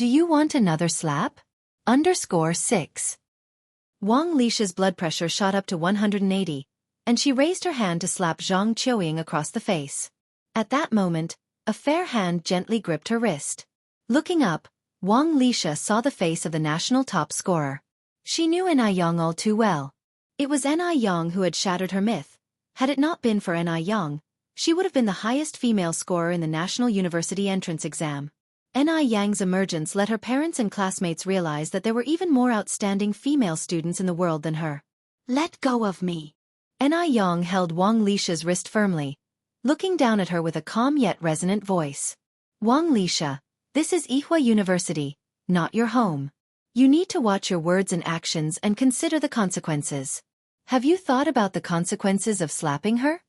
Do you want another slap? _6. Wang Lixia's blood pressure shot up to 180, and she raised her hand to slap Zhang Qiuying across the face. At that moment, a fair hand gently gripped her wrist. Looking up, Wang Lixia saw the face of the national top scorer. She knew Anew all too well. It was Anew who had shattered her myth. Had it not been for Anew, she would have been the highest female scorer in the National University entrance exam. Aneyang's emergence let her parents and classmates realize that there were even more outstanding female students in the world than her. Let go of me. Anew held Wang Lixia's wrist firmly, looking down at her with a calm yet resonant voice. Wang Lixia, this is Yihua University, not your home. You need to watch your words and actions and consider the consequences. Have you thought about the consequences of slapping her?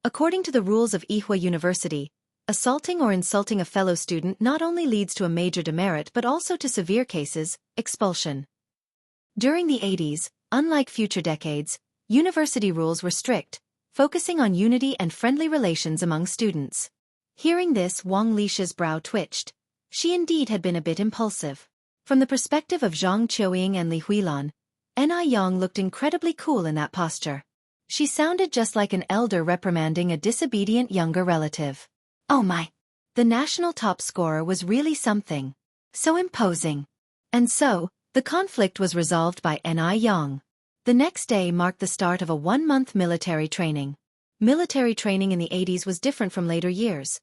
According to the rules of Yihua University, assaulting or insulting a fellow student not only leads to a major demerit but also to severe cases, expulsion. During the 80s, unlike future decades, university rules were strict, focusing on unity and friendly relations among students. Hearing this, Wang Lixia's brow twitched. She indeed had been a bit impulsive. From the perspective of Zhang Qiuying and Li Huilan, Anew looked incredibly cool in that posture. She sounded just like an elder reprimanding a disobedient younger relative. Oh my! The national top scorer was really something. So imposing. And so, the conflict was resolved by Anew. The next day marked the start of a 1-month military training. Military training in the 80s was different from later years.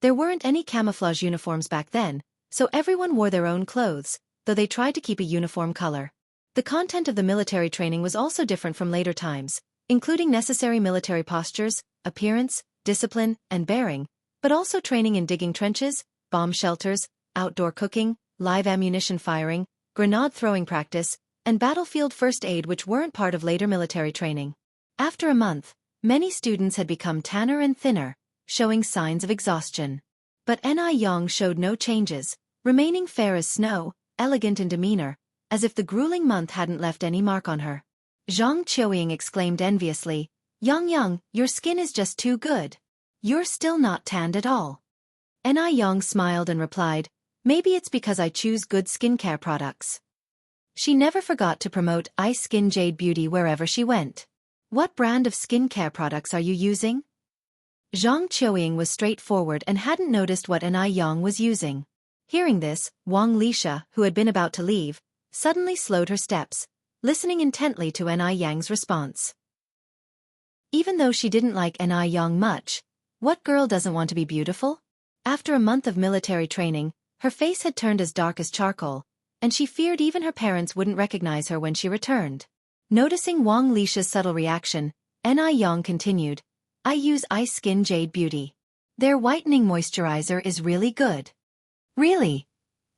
There weren't any camouflage uniforms back then, so everyone wore their own clothes, though they tried to keep a uniform color. The content of the military training was also different from later times, including necessary military postures, appearance, discipline, and bearing, but also training in digging trenches, bomb shelters, outdoor cooking, live ammunition firing, grenade throwing practice, and battlefield first aid, which weren't part of later military training. After a month, many students had become tanner and thinner, showing signs of exhaustion. But Anew showed no changes, remaining fair as snow, elegant in demeanor, as if the grueling month hadn't left any mark on her. Zhang Qiuying exclaimed enviously, Yang, your skin is just too good. You're still not tanned at all. Anew smiled and replied, maybe it's because I choose good skincare products. She never forgot to promote Ice Skin Jade Beauty wherever she went. What brand of skincare products are you using? Zhang Qiuying was straightforward and hadn't noticed what Anew was using. Hearing this, Wang Lixia, who had been about to leave, suddenly slowed her steps, listening intently to Aneyang's response. Even though she didn't like Anew much, what girl doesn't want to be beautiful? After a month of military training, her face had turned as dark as charcoal, and she feared even her parents wouldn't recognize her when she returned. Noticing Wang Lixia's subtle reaction, Anew continued, I use Ice Skin Jade Beauty. Their whitening moisturizer is really good. Really?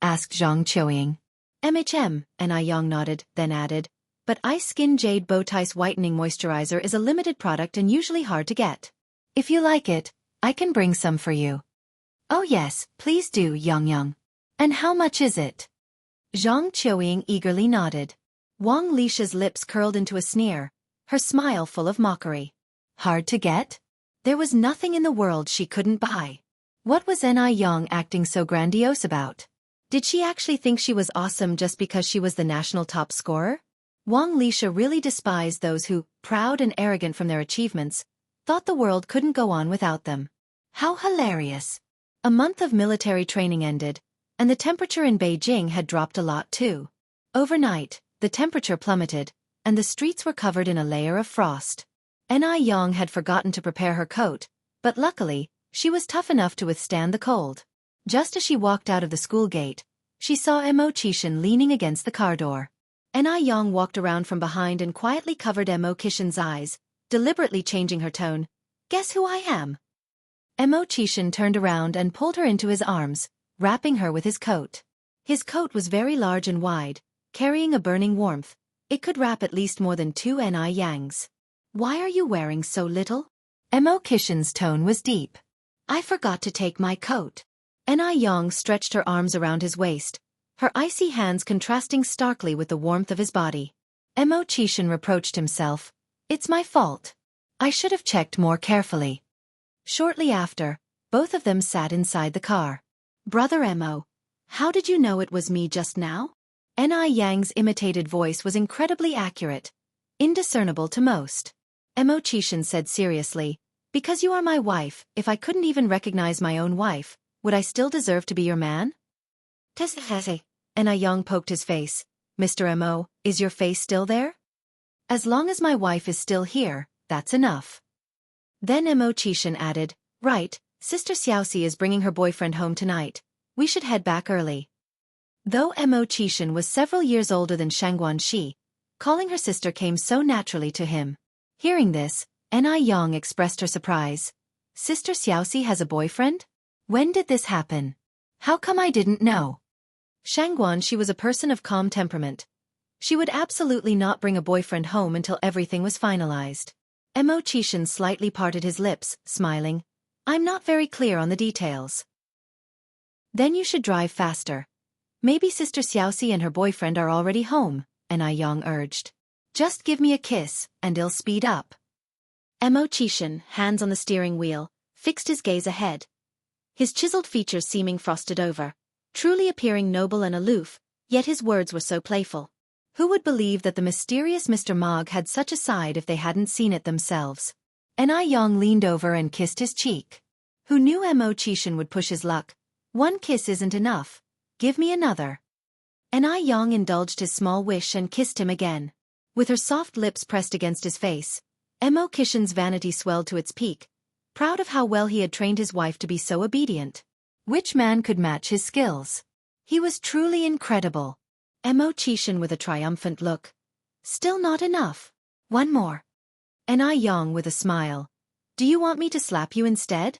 Asked Zhang Qiuying. Anew nodded, then added, but Ice Skin Jade Bowtie's whitening moisturizer is a limited product and usually hard to get. If you like it, I can bring some for you. Oh yes, please do, Yang. And how much is it? Zhang Qiuying eagerly nodded. Wang Lixia's lips curled into a sneer, her smile full of mockery. Hard to get? There was nothing in the world she couldn't buy. What was Anew acting so grandiose about? Did she actually think she was awesome just because she was the national top scorer? Wang Lixia really despised those who, proud and arrogant from their achievements, thought the world couldn't go on without them. How hilarious! A month of military training ended, and the temperature in Beijing had dropped a lot too. Overnight, the temperature plummeted, and the streets were covered in a layer of frost. Anew had forgotten to prepare her coat, but luckily, she was tough enough to withstand the cold. Just as she walked out of the school gate, she saw Mo Qishan leaning against the car door. Anew walked around from behind and quietly covered Mo Qishan's eyes, deliberately changing her tone. Guess who I am? Mo Qishan turned around and pulled her into his arms, wrapping her with his coat. His coat was very large and wide, carrying a burning warmth. It could wrap at least more than 2 Aneyangs. Why are you wearing so little? Mo Qishan's tone was deep. I forgot to take my coat. Anew stretched her arms around his waist, her icy hands contrasting starkly with the warmth of his body. Mo Qishan reproached himself. It's my fault. I should have checked more carefully. Shortly after, both of them sat inside the car. Brother Mo, How did you know it was me just now? Yang's imitated voice was incredibly accurate, indiscernible to most. Chishan said seriously, because you are my wife, if I couldn't even recognize my own wife, would I still deserve to be your man? Yang poked his face. Mr. Mo, is your face still there? As long as my wife is still here, that's enough. Then Chishan added, right, Sister Xiaoxi is bringing her boyfriend home tonight. We should head back early. Though Chishan was several years older than Xianxia, calling her sister came so naturally to him. Hearing this, Yang expressed her surprise. Sister Xiaoxi has a boyfriend? When did this happen? How come I didn't know? Xianxia was a person of calm temperament. She would absolutely not bring a boyfriend home until everything was finalized. Chishan slightly parted his lips, smiling. I'm not very clear on the details. Then you should drive faster. Maybe Sister Xiaoxi and her boyfriend are already home, Yang urged. Just give me a kiss, and it'll speed up. Chishan, hands on the steering wheel, fixed his gaze ahead. His chiseled features seeming frosted over, truly appearing noble and aloof, yet his words were so playful. Who would believe that the mysterious Mr. Mog had such a side if they hadn't seen it themselves? Yang leaned over and kissed his cheek. Who knew Chishan would push his luck? One kiss isn't enough. Give me another. Yang indulged his small wish and kissed him again. With her soft lips pressed against his face, Chishan's vanity swelled to its peak, proud of how well he had trained his wife to be so obedient. Which man could match his skills? He was truly incredible. Chishan with a triumphant look. Still not enough. One more. Yang with a smile. Do you want me to slap you instead?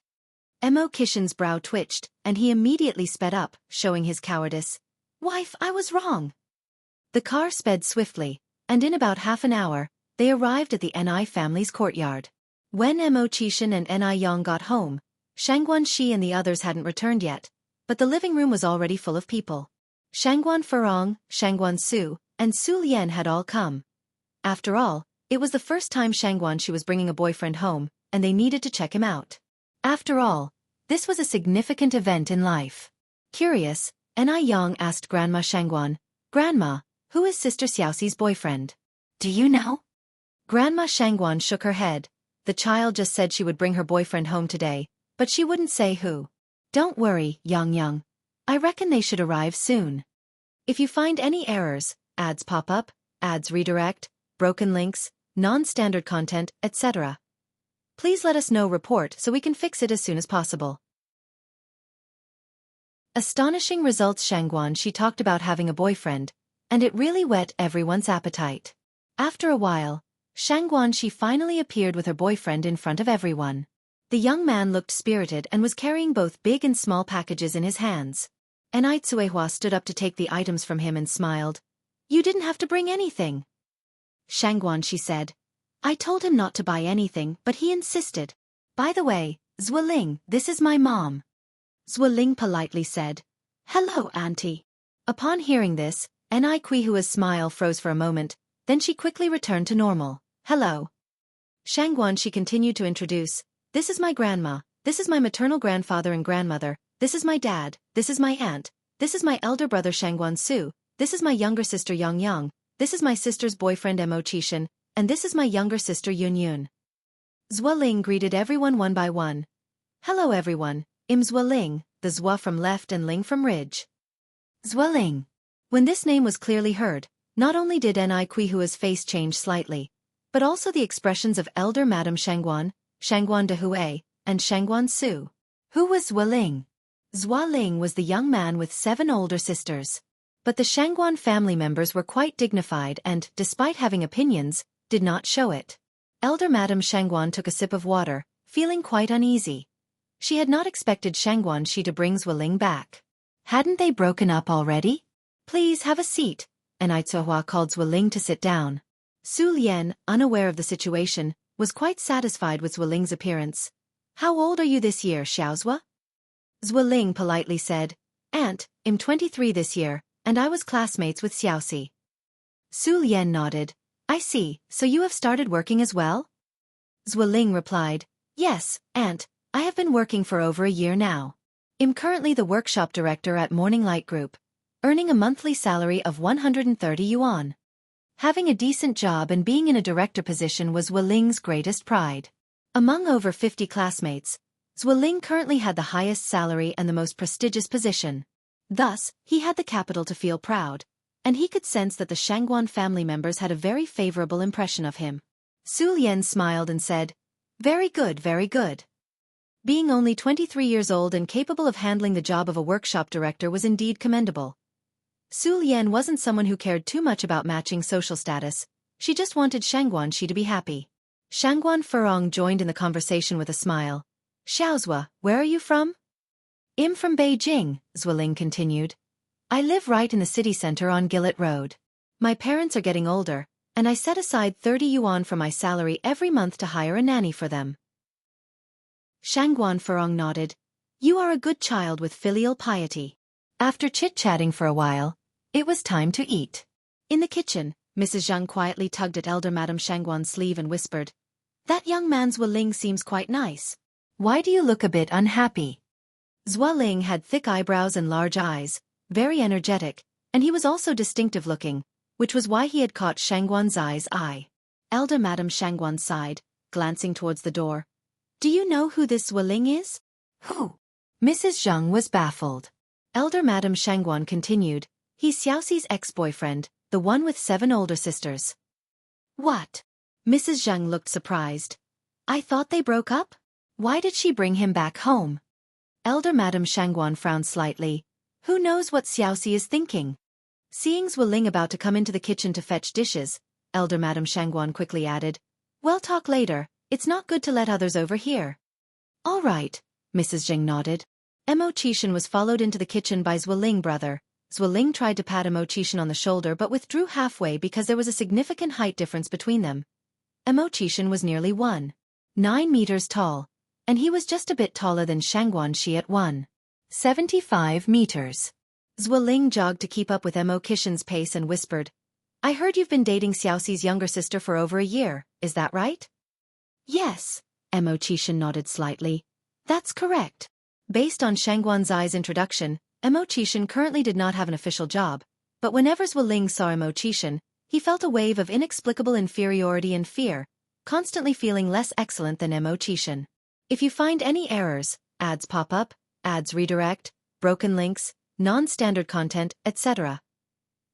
Chishan's brow twitched, and he immediately sped up, showing his cowardice. Wife, I was wrong. The car sped swiftly, and in about half an hour, they arrived at the Ni family's courtyard. When Chishan and Yang got home, Xianxia and the others hadn't returned yet, but the living room was already full of people. Shangguan Furong, Shangguan Su, and Su Lian had all come. After all, it was the first time Xianxia was bringing a boyfriend home, and they needed to check him out. After all, this was a significant event in life. Curious, Yang asked Grandma Shangguan, Grandma, who is Sister Xiaoxi's boyfriend? Do you know? Grandma Shangguan shook her head. The child just said she would bring her boyfriend home today, but she wouldn't say who. Don't worry, Yang. I reckon they should arrive soon. If you find any errors, ads pop up, ads redirect, broken links, non-standard content, etc., please let us know report so we can fix it as soon as possible. Astonishing results. She talked about having a boyfriend, and it really whet everyone's appetite. After a while, she finally appeared with her boyfriend in front of everyone. The young man looked spirited and was carrying both big and small packages in his hands. Tsuehua stood up to take the items from him and smiled. You didn't have to bring anything. She said. I told him not to buy anything, but he insisted. By the way, Zueling, this is my mom. Zueling politely said. Hello, Auntie. Upon hearing this, Quihua's smile froze for a moment, then she quickly returned to normal. Hello. She continued to introduce. This is my grandma, this is my maternal grandfather and grandmother, this is my dad, this is my aunt, this is my elder brother Shangguan Su, this is my younger sister Yang, this is my sister's boyfriend Chishan, and this is my younger sister Yun. Zueling greeted everyone one by one. Hello everyone, I'm Zueling, the Zua from left and Ling from ridge. Zueling. When this name was clearly heard, not only did Quihua's face change slightly, but also the expressions of elder Madame Shangguan, Shangguan de Hue, and Shangguan Su. Who was Zueling? Zueling was the young man with 7 older sisters. But the Shangguan family members were quite dignified and, despite having opinions, did not show it. Elder Madame Shangguan took a sip of water, feeling quite uneasy. She had not expected Shangguan to bring Zueling back. Hadn't they broken up already? Please have a seat, Tsuehua called Zueling to sit down. Su Lian, unaware of the situation, was quite satisfied with Zueling's appearance. How old are you this year, Xiaozhua? Zueling politely said. Aunt, I'm 23 this year, and I was classmates with Xiaoxi. Su Lian nodded. I see, so you have started working as well? Zueling replied. Yes, Aunt, I have been working for over a year now. I'm currently the workshop director at Morning Light Group, earning a monthly salary of 130 yuan. Having a decent job and being in a director position was Zhuoling's greatest pride. Among over 50 classmates, Zhuoling currently had the highest salary and the most prestigious position. Thus, he had the capital to feel proud, and he could sense that the Shangguan family members had a very favorable impression of him. Su Lian smiled and said, "Very good, very good." Being only 23 years old and capable of handling the job of a workshop director was indeed commendable. Su Lian wasn't someone who cared too much about matching social status, she just wanted Shangguanxi to be happy. Shangguan Furong joined in the conversation with a smile. "Xiaozhua, where are you from?" "I'm from Beijing," Zhuoling continued. "I live right in the city center on Gillet Road. My parents are getting older, and I set aside 30 yuan from my salary every month to hire a nanny for them." Shangguan Furong nodded. "You are a good child with filial piety." After chit-chatting for a while, it was time to eat. In the kitchen, Mrs. Zhang quietly tugged at elder Madame Shangguan's sleeve and whispered, "That young man Zhuoling seems quite nice. Why do you look a bit unhappy?" Zhuoling had thick eyebrows and large eyes, very energetic, and he was also distinctive-looking, which was why he had caught Shangguan's eye. Elder Madame Shangguan sighed, glancing towards the door. "Do you know who this Zhuoling is?" "Who?" Mrs. Zhang was baffled. Elder Madame Shangguan continued, "He's Xiaoxi's ex-boyfriend, the one with 7 older sisters." "What?" Mrs. Zhang looked surprised. "I thought they broke up? Why did she bring him back home?" Elder Madame Shangguan frowned slightly. Who knows what Xiaoxi is thinking? Seeing Zhuoling about to come into the kitchen to fetch dishes, Elder Madame Shangguan quickly added, "We'll talk later, it's not good to let others overhear." "All right," Mrs. Zhang nodded. Mo Qishan was followed into the kitchen by Zhuoling brother. Zhuoling tried to pat Mo Qishan on the shoulder but withdrew halfway because there was a significant height difference between them. Mo Qishan was nearly 1.9 meters tall, and he was just a bit taller than Shangguanxi at 1.75 meters. Zhuoling jogged to keep up with Mo Qishan's pace and whispered, "I heard you've been dating Xiaoxi's younger sister for over a year, is that right?" "Yes," Mo Qishan nodded slightly. "That's correct." Based on Shangguan's introduction, Mo Qishan currently did not have an official job, but whenever Zhuoling saw Mo Qishan, he felt a wave of inexplicable inferiority and fear, constantly feeling less excellent than Mo Qishan. If you find any errors, ads pop up, ads redirect, broken links, non-standard content, etc.,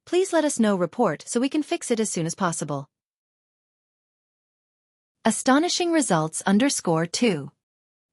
please let us know report so we can fix it as soon as possible. Astonishing results _2.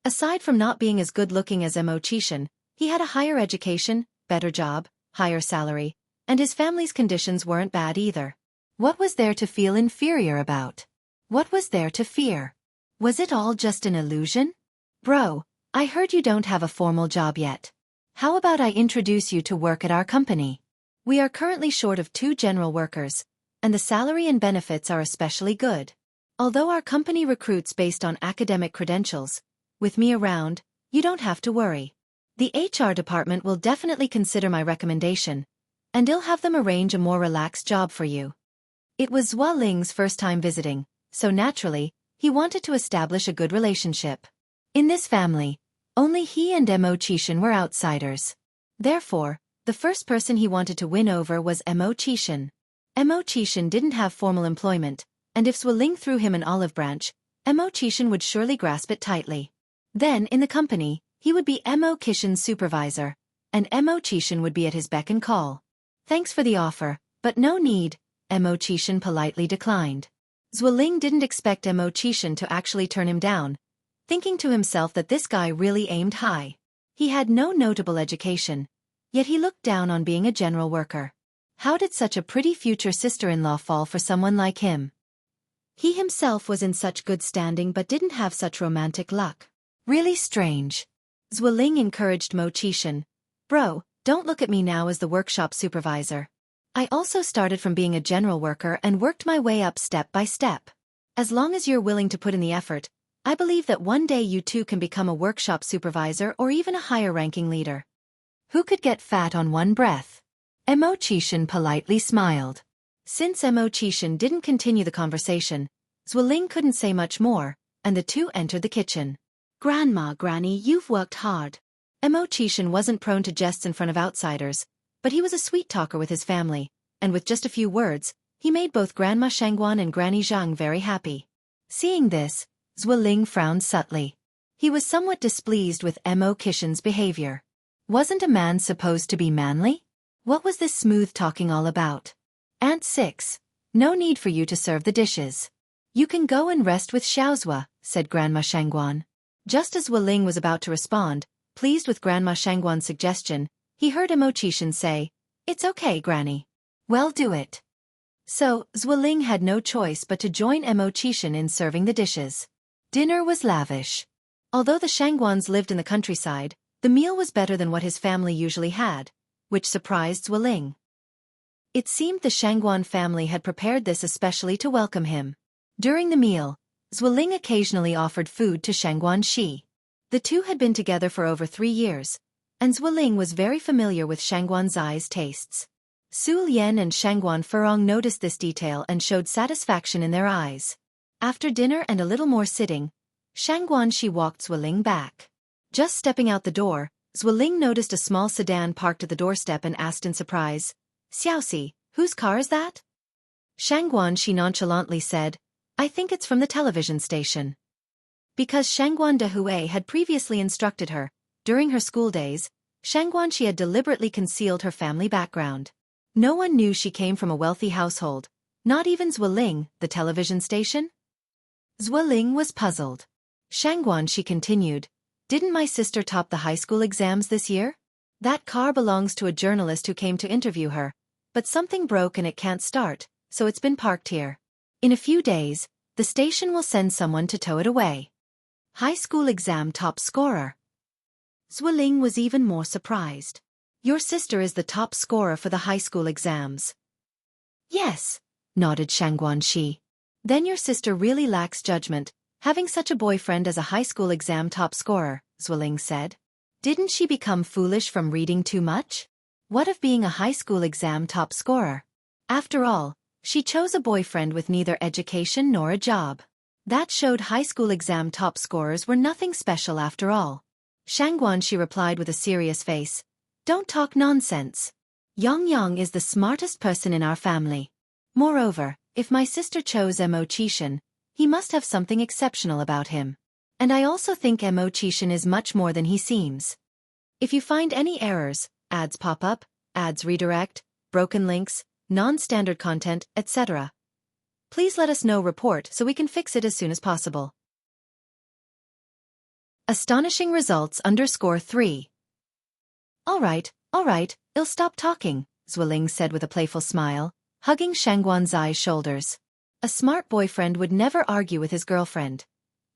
Aside from not being as good-looking as Mo Qishan, he had a higher education, better job, higher salary, and his family's conditions weren't bad either. What was there to feel inferior about? What was there to fear? Was it all just an illusion? "Bro, I heard you don't have a formal job yet. How about I introduce you to work at our company? We are currently short of 2 general workers, and the salary and benefits are especially good. Although our company recruits based on academic credentials, with me around, you don't have to worry. The HR department will definitely consider my recommendation, and I'll have them arrange a more relaxed job for you." It was Zhuoling's first time visiting, so naturally, he wanted to establish a good relationship. In this family, only he and Mo Qishan were outsiders. Therefore, the first person he wanted to win over was Mo Qishan. Mo Qishan didn't have formal employment, and if Zhuoling threw him an olive branch, Mo Qishan would surely grasp it tightly. Then, in the company, he would be Mo Qishan's supervisor, and Mo Qishan would be at his beck and call. "Thanks for the offer, but no need," Mo Qishan politely declined. Zhuoling didn't expect Mo Qishan to actually turn him down, thinking to himself that this guy really aimed high. He had no notable education, yet he looked down on being a general worker. How did such a pretty future sister-in-law fall for someone like him? He himself was in such good standing but didn't have such romantic luck. Really strange. Zhuoling encouraged Mo Qishan. "Bro, don't look at me now as the workshop supervisor. I also started from being a general worker and worked my way up step by step. As long as you're willing to put in the effort, I believe that one day you too can become a workshop supervisor or even a higher-ranking leader." Who could get fat on one breath? Mo Qishan politely smiled. Since Mo Qishan didn't continue the conversation, Zhuoling couldn't say much more, and the two entered the kitchen. "Grandma, Granny, you've worked hard. Mo Qishan wasn't prone to jests in front of outsiders, but he was a sweet talker with his family, and with just a few words, he made both Grandma Shangguan and Granny Zhang very happy. Seeing this, Zueling frowned subtly. He was somewhat displeased with Mo Qishan's behavior. Wasn't a man supposed to be manly? What was this smooth talking all about? Aunt 6. No need for you to serve the dishes. You can go and rest with Xiaozhua, said Grandma Shangguan. Just as Zueling was about to respond, pleased with Grandma Shangguan's suggestion, he heard Mo Qishan say, "It's okay, Granny. Well, do it." So, Zueling had no choice but to join Mo Qishan in serving the dishes. Dinner was lavish. Although the Shangguans lived in the countryside, the meal was better than what his family usually had, which surprised Zueling. It seemed the Shangguan family had prepared this especially to welcome him. During the meal, Zueling occasionally offered food to Shangguan Shi. The two had been together for over 3 years, and Zueling was very familiar with Shangguan Zai's tastes. Su Lian and Shangguan Furong noticed this detail and showed satisfaction in their eyes. After dinner and a little more sitting, Shangguan Shi walked Zueling back. Just stepping out the door, Zueling noticed a small sedan parked at the doorstep and asked in surprise, "Xiaoxi, whose car is that?" Shangguan Shi nonchalantly said, "I think it's from the television station." Because Shangguan Dehui had previously instructed her, during her school days, Shangguan Shi had deliberately concealed her family background. No one knew she came from a wealthy household, not even Zueling, the television station. Zueling was puzzled. Shangguan Shi continued, "Didn't my sister top the high school exams this year? That car belongs to a journalist who came to interview her, but something broke and it can't start, so it's been parked here. In a few days, the station will send someone to tow it away." High school exam top scorer. Zueling was even more surprised. "Your sister is the top scorer for the high school exams." "Yes," nodded Shangguan Shi. "Then your sister really lacks judgment, having such a boyfriend as a high school exam top scorer," Zueling said. "Didn't she become foolish from reading too much? What of being a high school exam top scorer? After all, she chose a boyfriend with neither education nor a job. That showed high school exam top scorers were nothing special after all." Shangguan Shi replied with a serious face, "Don't talk nonsense. Yang is the smartest person in our family. Moreover, if my sister chose Mo Qishan, he must have something exceptional about him. And I also think Mo Qishan is much more than he seems. If you find any errors, ads pop up, ads redirect, broken links, non-standard content, etc., please let us know report so we can fix it as soon as possible." Astonishing results _3. All right, I'll stop talking," Zueling said with a playful smile, hugging Shangguan Zai's shoulders. A smart boyfriend would never argue with his girlfriend.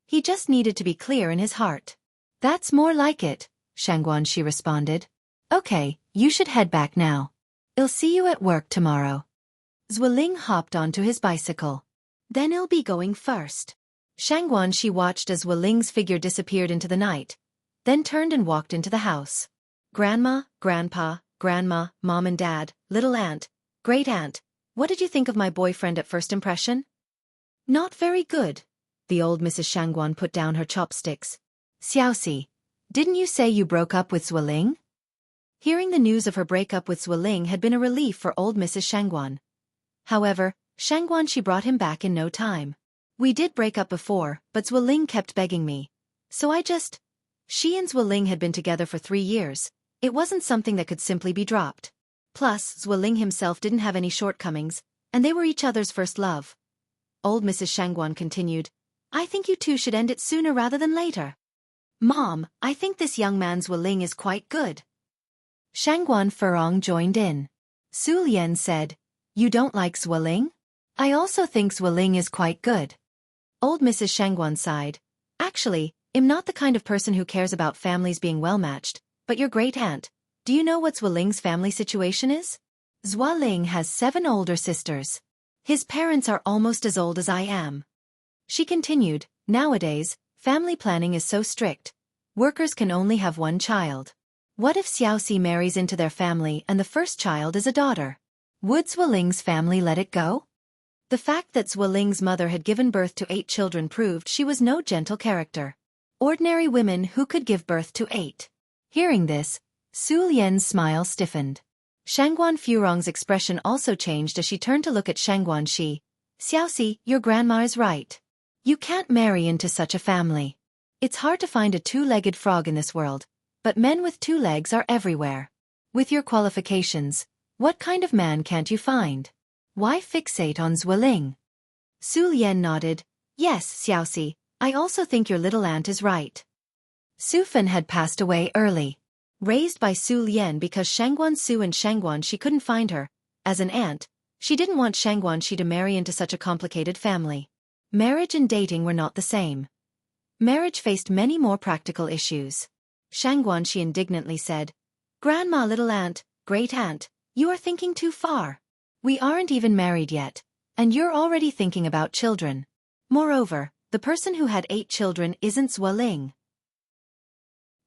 He just needed to be clear in his heart. "That's more like it," Shangguan Shi responded. "Okay, you should head back now. I'll see you at work tomorrow." Zueling hopped onto his bicycle. "Then I'll be going first." Shangguan Shi watched as Zueling's figure disappeared into the night, then turned and walked into the house. "Grandma, Grandpa, Grandma, Mom and Dad, little aunt, great aunt, what did you think of my boyfriend at first impression?" "Not very good." The old Mrs. Shangguan put down her chopsticks. "Xiaoxi, didn't you say you broke up with Zueling?" Hearing the news of her breakup with Zueling had been a relief for old Mrs. Shangguan. However, Shangguan Shi brought him back in no time. "We did break up before, but Zueling kept begging me. So I just..." She and Zueling had been together for 3 years. It wasn't something that could simply be dropped. Plus, Zueling himself didn't have any shortcomings, and they were each other's first love. Old Mrs. Shangguan continued, "I think you two should end it sooner rather than later." "Mom, I think this young man Zueling is quite good." Shangguan Furong joined in. Su Lian said, "You don't like Zueling?" "I also think Zueling is quite good." Old Mrs. Shangguan sighed. "Actually, I'm not the kind of person who cares about families being well-matched, but your great aunt, do you know what Zueling's family situation is? Zueling has 7 older sisters. His parents are almost as old as I am." She continued, "Nowadays, family planning is so strict. Workers can only have 1 child. What if Xiaoxi marries into their family and the first child is a daughter? Would Zueling's family let it go?" The fact that Zueling's mother had given birth to 8 children proved she was no gentle character. Ordinary women who could give birth to 8. Hearing this, Su Lian's smile stiffened. Shangguan Furong's expression also changed as she turned to look at Shangguan Shi. Xiaoxi, your grandma is right. You can't marry into such a family. It's hard to find a two-legged frog in this world, but men with two legs are everywhere. With your qualifications, what kind of man can't you find? Why fixate on Zueling? Su Lian nodded. Yes, Xiaoxi, I also think your little aunt is right. Su Fan had passed away early. Raised by Su Lian because Shangguan Su and Shangguan Shi couldn't find her. As an aunt, she didn't want Shangguan Shi to marry into such a complicated family. Marriage and dating were not the same. Marriage faced many more practical issues. Shangguan Shi indignantly said, Grandma, little aunt, great aunt, you are thinking too far. We aren't even married yet, and you're already thinking about children. Moreover, the person who had 8 children isn't Zueling.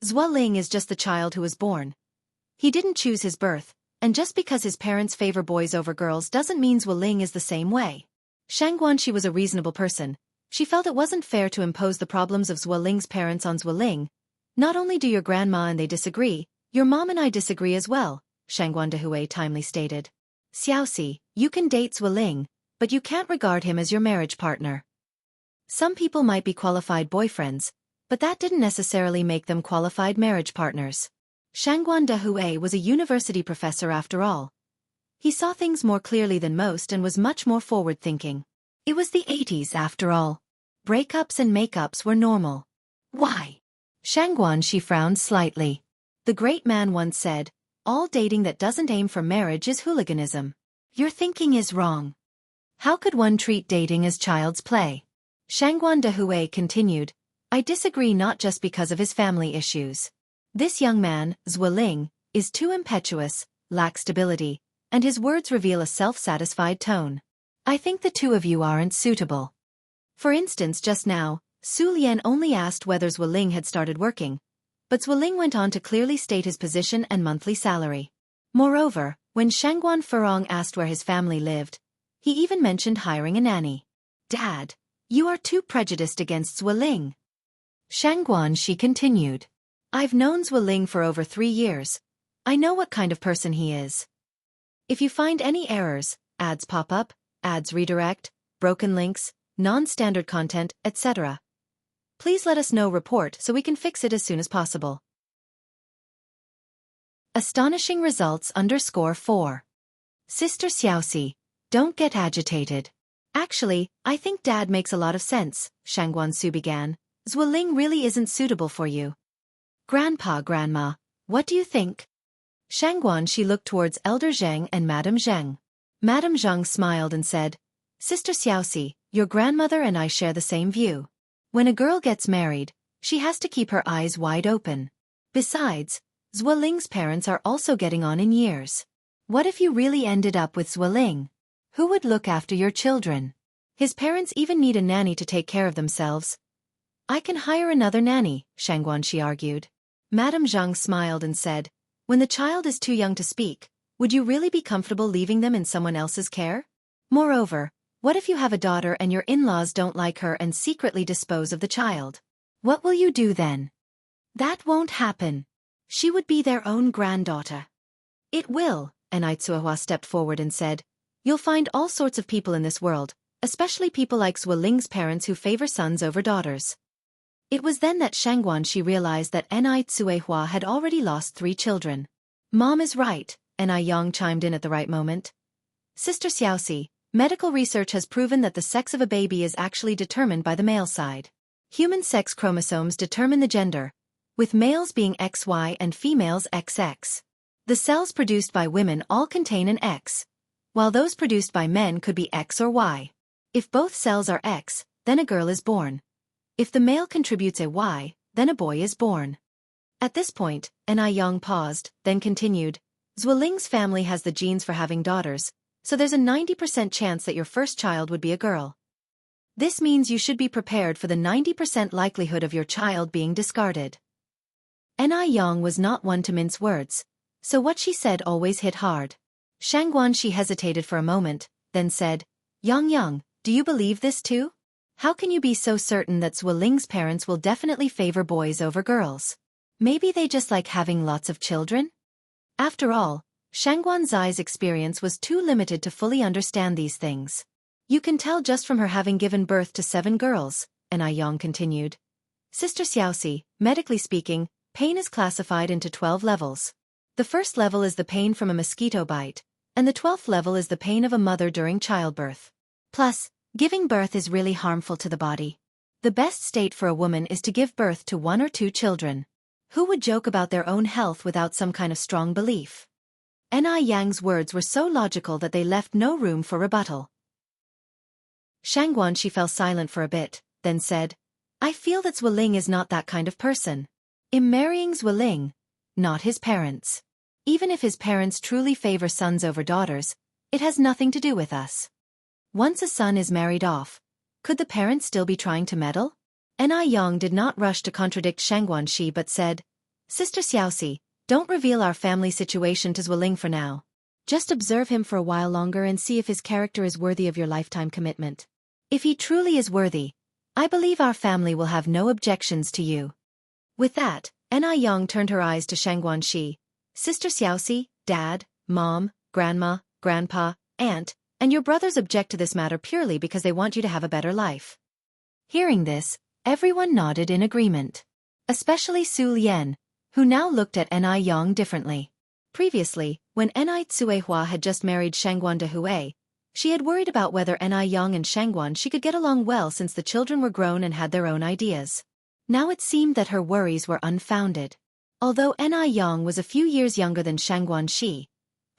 Zueling is just the child who was born. He didn't choose his birth, and just because his parents favor boys over girls doesn't mean Zueling is the same way. Shangguan Shi was a reasonable person. She felt it wasn't fair to impose the problems of Zueling's parents on Zueling. Not only do your grandma and they disagree, your mom and I disagree as well, Shangguan Dehui timely stated. Xiaoxi, you can date Zueling, but you can't regard him as your marriage partner. Some people might be qualified boyfriends, but that didn't necessarily make them qualified marriage partners. Shangguan Dehui was a university professor after all. He saw things more clearly than most and was much more forward-thinking. It was the 80s after all. Breakups and makeups were normal. Why? Shangguan Shi frowned slightly. The great man once said, all dating that doesn't aim for marriage is hooliganism. Your thinking is wrong. How could one treat dating as child's play? Shangguan Dehui continued, I disagree not just because of his family issues. This young man, Zueling, is too impetuous, lacks stability, and his words reveal a self-satisfied tone. I think the two of you aren't suitable. For instance, just now, Su Lian only asked whether Zueling had started working, but Zueling went on to clearly state his position and monthly salary. Moreover, when Shangguan Furong asked where his family lived, he even mentioned hiring a nanny. Dad, you are too prejudiced against Zueling. Shangguan Shi continued. I've known Zueling for over 3 years. I know what kind of person he is. If you find any errors, ads pop up, ads redirect, broken links, non-standard content, etc., please let us know report so we can fix it as soon as possible. Astonishing results _4. Sister Xiaoxi, don't get agitated. Actually, I think Dad makes a lot of sense, Shangguan Su began. Zueling really isn't suitable for you. Grandma, what do you think? Shangguan Shi looked towards Elder Zheng and Madame Zheng. Madame Zheng smiled and said, Sister Xiaoxi, your grandmother and I share the same view. When a girl gets married, she has to keep her eyes wide open. Besides, Zueling's parents are also getting on in years. What if you really ended up with Zueling? Who would look after your children? His parents even need a nanny to take care of themselves. I can hire another nanny, Shangguan Shi argued. Madame Zheng smiled and said, when the child is too young to speak, would you really be comfortable leaving them in someone else's care? Moreover, what if you have a daughter and your in-laws don't like her and secretly dispose of the child? What will you do then? That won't happen. She would be their own granddaughter. It will, and Aitsuahua stepped forward and said, you'll find all sorts of people in this world, especially people like Zueling's parents who favor sons over daughters. It was then that Shangguan Shi realized that Aitsuahua had already lost 3 children. Mom is right, Yang chimed in at the right moment. Sister Xiaoxi, medical research has proven that the sex of a baby is actually determined by the male side. Human sex chromosomes determine the gender, with males being XY and females XX. The cells produced by women all contain an X, while those produced by men could be X or Y. If both cells are X, then a girl is born. If the male contributes a Y, then a boy is born. At this point, Yang paused, then continued, Zueling's family has the genes for having daughters, so there's a 90% chance that your first child would be a girl. This means you should be prepared for the 90% likelihood of your child being discarded. Yang was not one to mince words, so what she said always hit hard. Shangguan Shi hesitated for a moment, then said, Yang, do you believe this too? How can you be so certain that Zueling's parents will definitely favor boys over girls? Maybe they just like having lots of children? After all, Shangguan Zai's experience was too limited to fully understand these things. You can tell just from her having given birth to 7 girls, Anew continued. Sister Xiaoxi, medically speaking, pain is classified into 12 levels. The first level is the pain from a mosquito bite, and the 12th level is the pain of a mother during childbirth. Plus, giving birth is really harmful to the body. The best state for a woman is to give birth to 1 or 2 children. Who would joke about their own health without some kind of strong belief? Aneyang's words were so logical that they left no room for rebuttal. Shangguan she fell silent for a bit, then said, I feel that Zhueling is not that kind of person. I'm marrying Zhueling, not his parents. Even if his parents truly favor sons over daughters, it has nothing to do with us. Once a son is married off, could the parents still be trying to meddle? Anew did not rush to contradict Shangguan Shi but said, Sister Xiaoxi, don't reveal our family situation to Zhueling for now. Just observe him for a while longer and see if his character is worthy of your lifetime commitment. If he truly is worthy, I believe our family will have no objections to you. With that, Anew turned her eyes to Shangguan Shi. Sister Xiaoxi, Dad, Mom, Grandma, Grandpa, Aunt, and your brothers object to this matter purely because they want you to have a better life. Hearing this, everyone nodded in agreement. Especially Su Lian, who now looked at Anew differently. Previously, when Anew Tsuehua had just married Shangguan de Hui, she had worried about whether Anew and Shangguan Shi could get along well since the children were grown and had their own ideas. Now it seemed that her worries were unfounded. Although Anew was a few years younger than Shangguan Shi,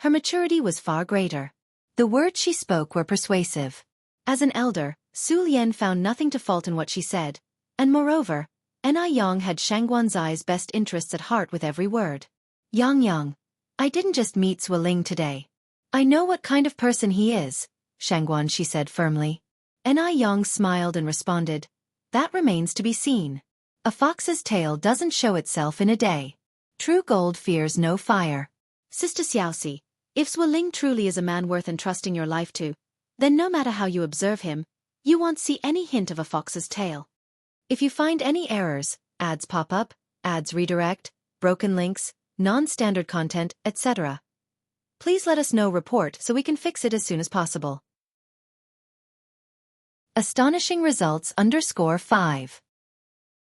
her maturity was far greater. The words she spoke were persuasive. As an elder, Su Lian found nothing to fault in what she said, and moreover, Anew had Shangguan Zai's best interests at heart with every word. Yang, I didn't just meet Zhueling today. I know what kind of person he is, Shangguan Shi said firmly. Anew smiled and responded, that remains to be seen. A fox's tail doesn't show itself in a day. True gold fears no fire. Sister Xiaoxi, if Zhueling truly is a man worth entrusting your life to, then no matter how you observe him, you won't see any hint of a fox's tail. If you find any errors, ads pop up, ads redirect, broken links, non-standard content, etc., please let us know report so we can fix it as soon as possible. Astonishing results _5.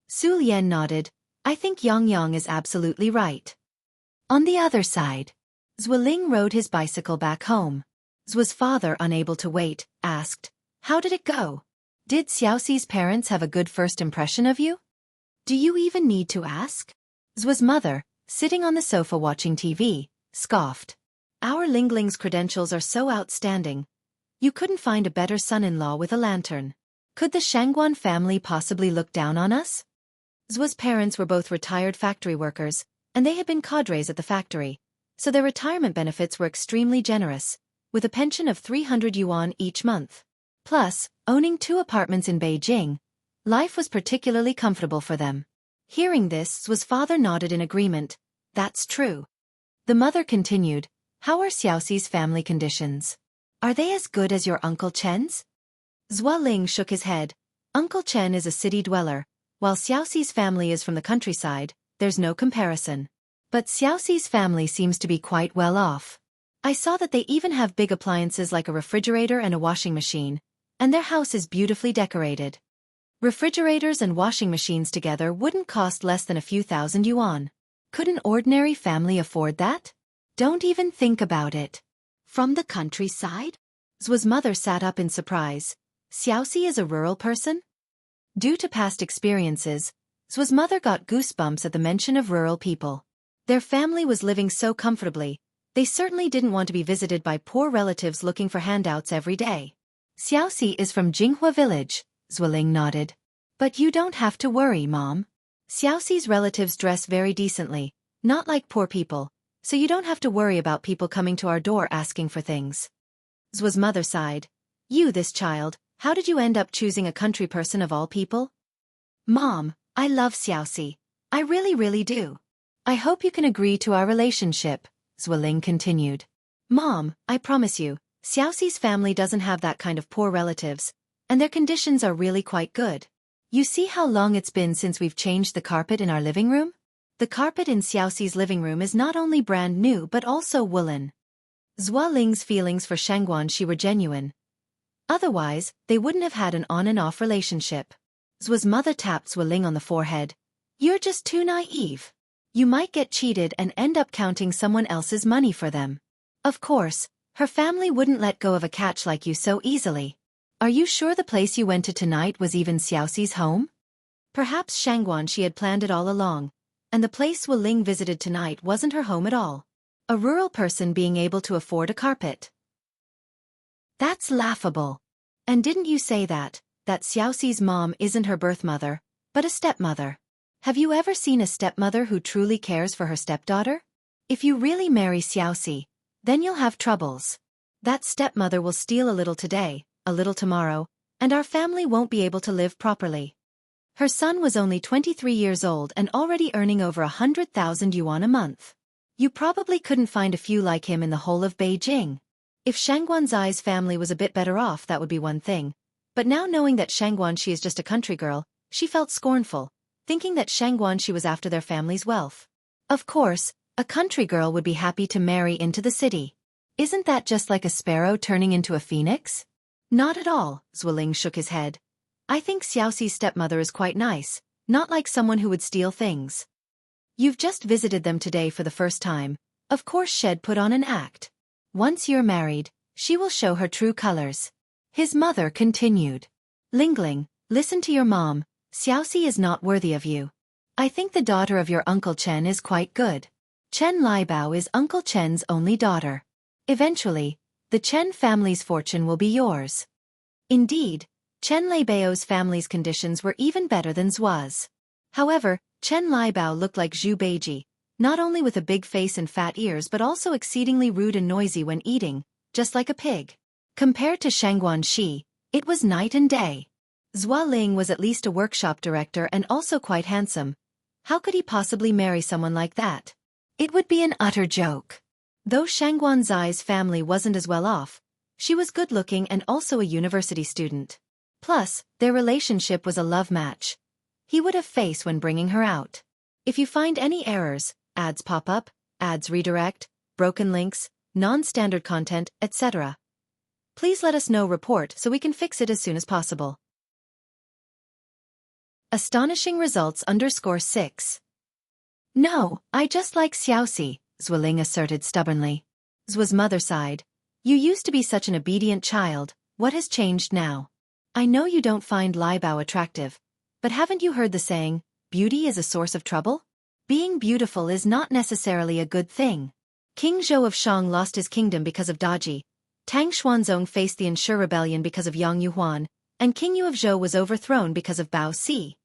Su Lian nodded, I think Yang is absolutely right. On the other side, Zhueling rode his bicycle back home. Zhu's father, unable to wait, asked, how did it go? Did Xiaoxi's parents have a good first impression of you? Do you even need to ask? Zhu's mother, sitting on the sofa watching TV, scoffed. Our Lingling's credentials are so outstanding. You couldn't find a better son-in-law with a lantern. Could the Shangguan family possibly look down on us? Zhu's parents were both retired factory workers, and they had been cadres at the factory, so their retirement benefits were extremely generous, with a pension of 300 yuan each month. Plus, owning 2 apartments in Beijing, life was particularly comfortable for them. Hearing this, Zhu's father nodded in agreement. That's true. The mother continued, how are Xiaoxi's family conditions? Are they as good as your Uncle Chen's? Zhueling shook his head. Uncle Chen is a city dweller, while Xiaoxi's family is from the countryside, there's no comparison. But Xiaoxi's family seems to be quite well off. I saw that they even have big appliances like a refrigerator and a washing machine, and their house is beautifully decorated. Refrigerators and washing machines together wouldn't cost less than a few thousand yuan. Could an ordinary family afford that? Don't even think about it. From the countryside? Zhu's mother sat up in surprise. Xiaoxi is a rural person? Due to past experiences, Zhu's mother got goosebumps at the mention of rural people. Their family was living so comfortably, they certainly didn't want to be visited by poor relatives looking for handouts every day. Xiaoxi is from Jianghu village, Zhueling nodded. But you don't have to worry, Mom. Xiaoxi's relatives dress very decently, not like poor people, so you don't have to worry about people coming to our door asking for things. Zhu's mother sighed. This child, how did you end up choosing a country person of all people? Mom, I love Xiaoxi. I really do. I hope you can agree to our relationship, Zhueling continued. Mom, I promise you, Xiaoxi's family doesn't have that kind of poor relatives, and their conditions are really quite good. You see how long it's been since we've changed the carpet in our living room? The carpet in Xiaoxi's living room is not only brand new but also woolen. Zhua Ling's feelings for Xianxia were genuine. Otherwise, they wouldn't have had an on-and-off relationship. Zhua's mother tapped Zhua Ling on the forehead. You're just too naive. You might get cheated and end up counting someone else's money for them. Of course, her family wouldn't let go of a catch like you so easily. Are you sure the place you went to tonight was even Xiaoxi's home? Perhaps Xianxia had planned it all along, and the place Zhua Ling visited tonight wasn't her home at all. A rural person being able to afford a carpet. That's laughable. And didn't you say that Xiaoxi's mom isn't her birth mother, but a stepmother? Have you ever seen a stepmother who truly cares for her stepdaughter? If you really marry Xiaoxi, then you'll have troubles. That stepmother will steal a little today, a little tomorrow, and our family won't be able to live properly. Her son was only 23 years old and already earning over 100,000 yuan a month. You probably couldn't find a few like him in the whole of Beijing. If Xianxia's family was a bit better off, that would be one thing. But now knowing that Xianxia is just a country girl, she felt scornful, thinking that Xianxia was after their family's wealth. Of course, a country girl would be happy to marry into the city. Isn't that just like a sparrow turning into a phoenix? Not at all, Zhua Ling shook his head. I think Xiaoxi's stepmother is quite nice, not like someone who would steal things. You've just visited them today for the first time. Of course Shed put on an act. Once you're married, she will show her true colors. His mother continued. Lingling, listen to your mom. Xiaoxi is not worthy of you. I think the daughter of your Uncle Chen is quite good. Chen Liebao is Uncle Chen's only daughter. Eventually, the Chen family's fortune will be yours. Indeed, Chen Leibao's family's conditions were even better than Zhua's. However, Chen Liebao looked like Zhu Beiji, not only with a big face and fat ears but also exceedingly rude and noisy when eating, just like a pig. Compared to Xianxia, it was night and day. Zhua Ling was at least a workshop director and also quite handsome. How could he possibly marry someone like that? It would be an utter joke. Though Xianxia's family wasn't as well off, she was good-looking and also a university student. Plus, their relationship was a love match. He would have face when bringing her out. If you find any errors, ads pop up, ads redirect, broken links, non-standard content, etc., please let us know report so we can fix it as soon as possible. Astonishing results _6. No, I just like Xiaoxi, Zhua Ling asserted stubbornly. Zhua's mother sighed. You used to be such an obedient child, what has changed now? I know you don't find Liebao attractive, but haven't you heard the saying, beauty is a source of trouble? Being beautiful is not necessarily a good thing. King Zhou of Shang lost his kingdom because of Daji. Tang Xuanzong faced the Ensure rebellion because of Yang Yuhuan, and King Yu of Zhou was overthrown because of Bao Si.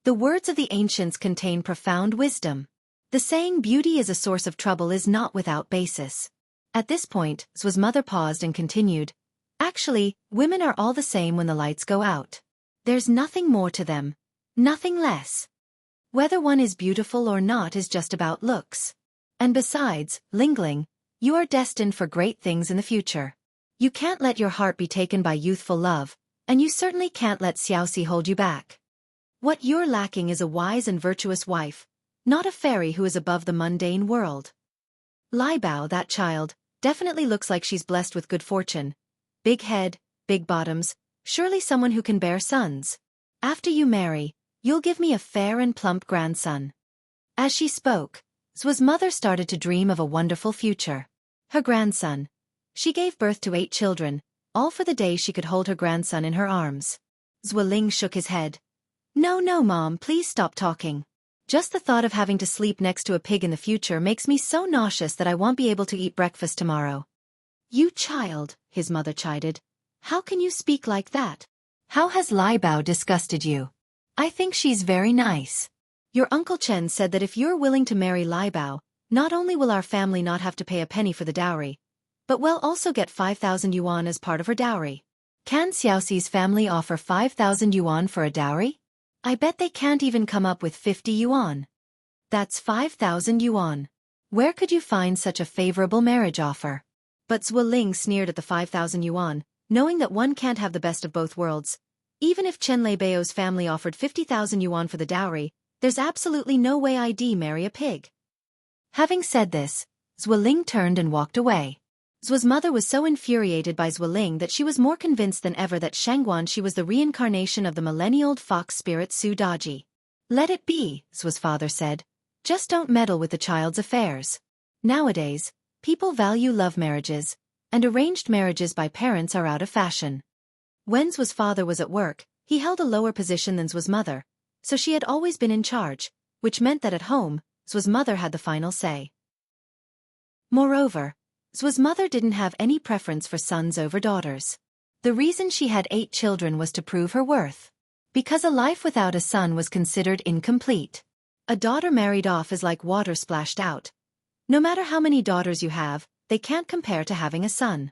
The words of the ancients contain profound wisdom. The saying beauty is a source of trouble is not without basis. At this point, Zhua's mother paused and continued. Actually, women are all the same when the lights go out. There's nothing more to them. Nothing less. Whether one is beautiful or not is just about looks. And besides, Lingling, you are destined for great things in the future. You can't let your heart be taken by youthful love, and you certainly can't let Xiaoxi hold you back. What you're lacking is a wise and virtuous wife, not a fairy who is above the mundane world. Liebao, that child, definitely looks like she's blessed with good fortune. Big head, big bottoms, surely someone who can bear sons. After you marry, you'll give me a fair and plump grandson. As she spoke, Zhua's mother started to dream of a wonderful future. Her grandson. She gave birth to 8 children, all for the day she could hold her grandson in her arms. Zhua Ling shook his head. No, Mom, please stop talking. Just the thought of having to sleep next to a pig in the future makes me so nauseous that I won't be able to eat breakfast tomorrow. You child, his mother chided. How can you speak like that? How has Liebao disgusted you? I think she's very nice. Your Uncle Chen said that if you're willing to marry Liebao, not only will our family not have to pay a penny for the dowry, but we'll also get 5,000 yuan as part of her dowry. Can Xiaoxi's family offer 5,000 yuan for a dowry? I bet they can't even come up with 50 yuan. That's 5,000 yuan. Where could you find such a favorable marriage offer? But Zhua Ling sneered at the 5,000 yuan, knowing that one can't have the best of both worlds. Even if Chen Leibao's family offered 50,000 yuan for the dowry, There's absolutely no way I'd marry a pig. Having said this, Zhueling turned and walked away. Zhu's mother was so infuriated by Zhueling that she was more convinced than ever that Shangguanxi was the reincarnation of the millennia-old fox spirit Su Daji. Let it be, Zhu's father said. Just don't meddle with the child's affairs. Nowadays, people value love marriages, and arranged marriages by parents are out of fashion. When Zhu's father was at work, he held a lower position than Zhu's mother, so she had always been in charge, which meant that at home, Zhu's mother had the final say. Moreover, Zhu's mother didn't have any preference for sons over daughters. The reason she had 8 children was to prove her worth. Because a life without a son was considered incomplete. A daughter married off is like water splashed out. No matter how many daughters you have, they can't compare to having a son.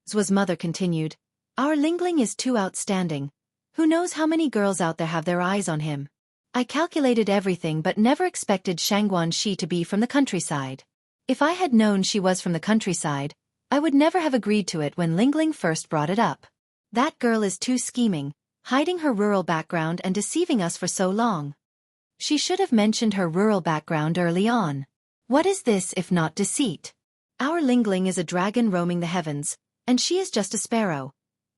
Zhu's mother continued, Our Lingling is too outstanding. Who knows how many girls out there have their eyes on him. I calculated everything but never expected Shangguanxi to be from the countryside. If I had known she was from the countryside, I would never have agreed to it when Lingling first brought it up. That girl is too scheming, hiding her rural background and deceiving us for so long. She should have mentioned her rural background early on. What is this if not deceit? Our Lingling is a dragon roaming the heavens, and she is just a sparrow.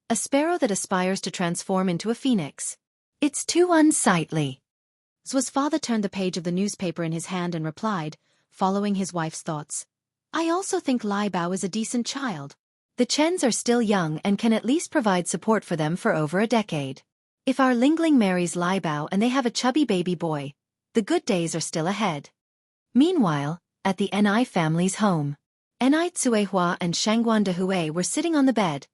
A sparrow that aspires to transform into a phoenix. It's too unsightly. Zhu's father turned the page of the newspaper in his hand and replied, following his wife's thoughts. I also think Lai Bao is a decent child. The Chens are still young and can at least provide support for them for over a decade. If our Lingling marries Lai Bao and they have a chubby baby boy, the good days are still ahead. Meanwhile, at the Ni family's home, Ni Tsuehua and Shangguan Dehui were sitting on the bed,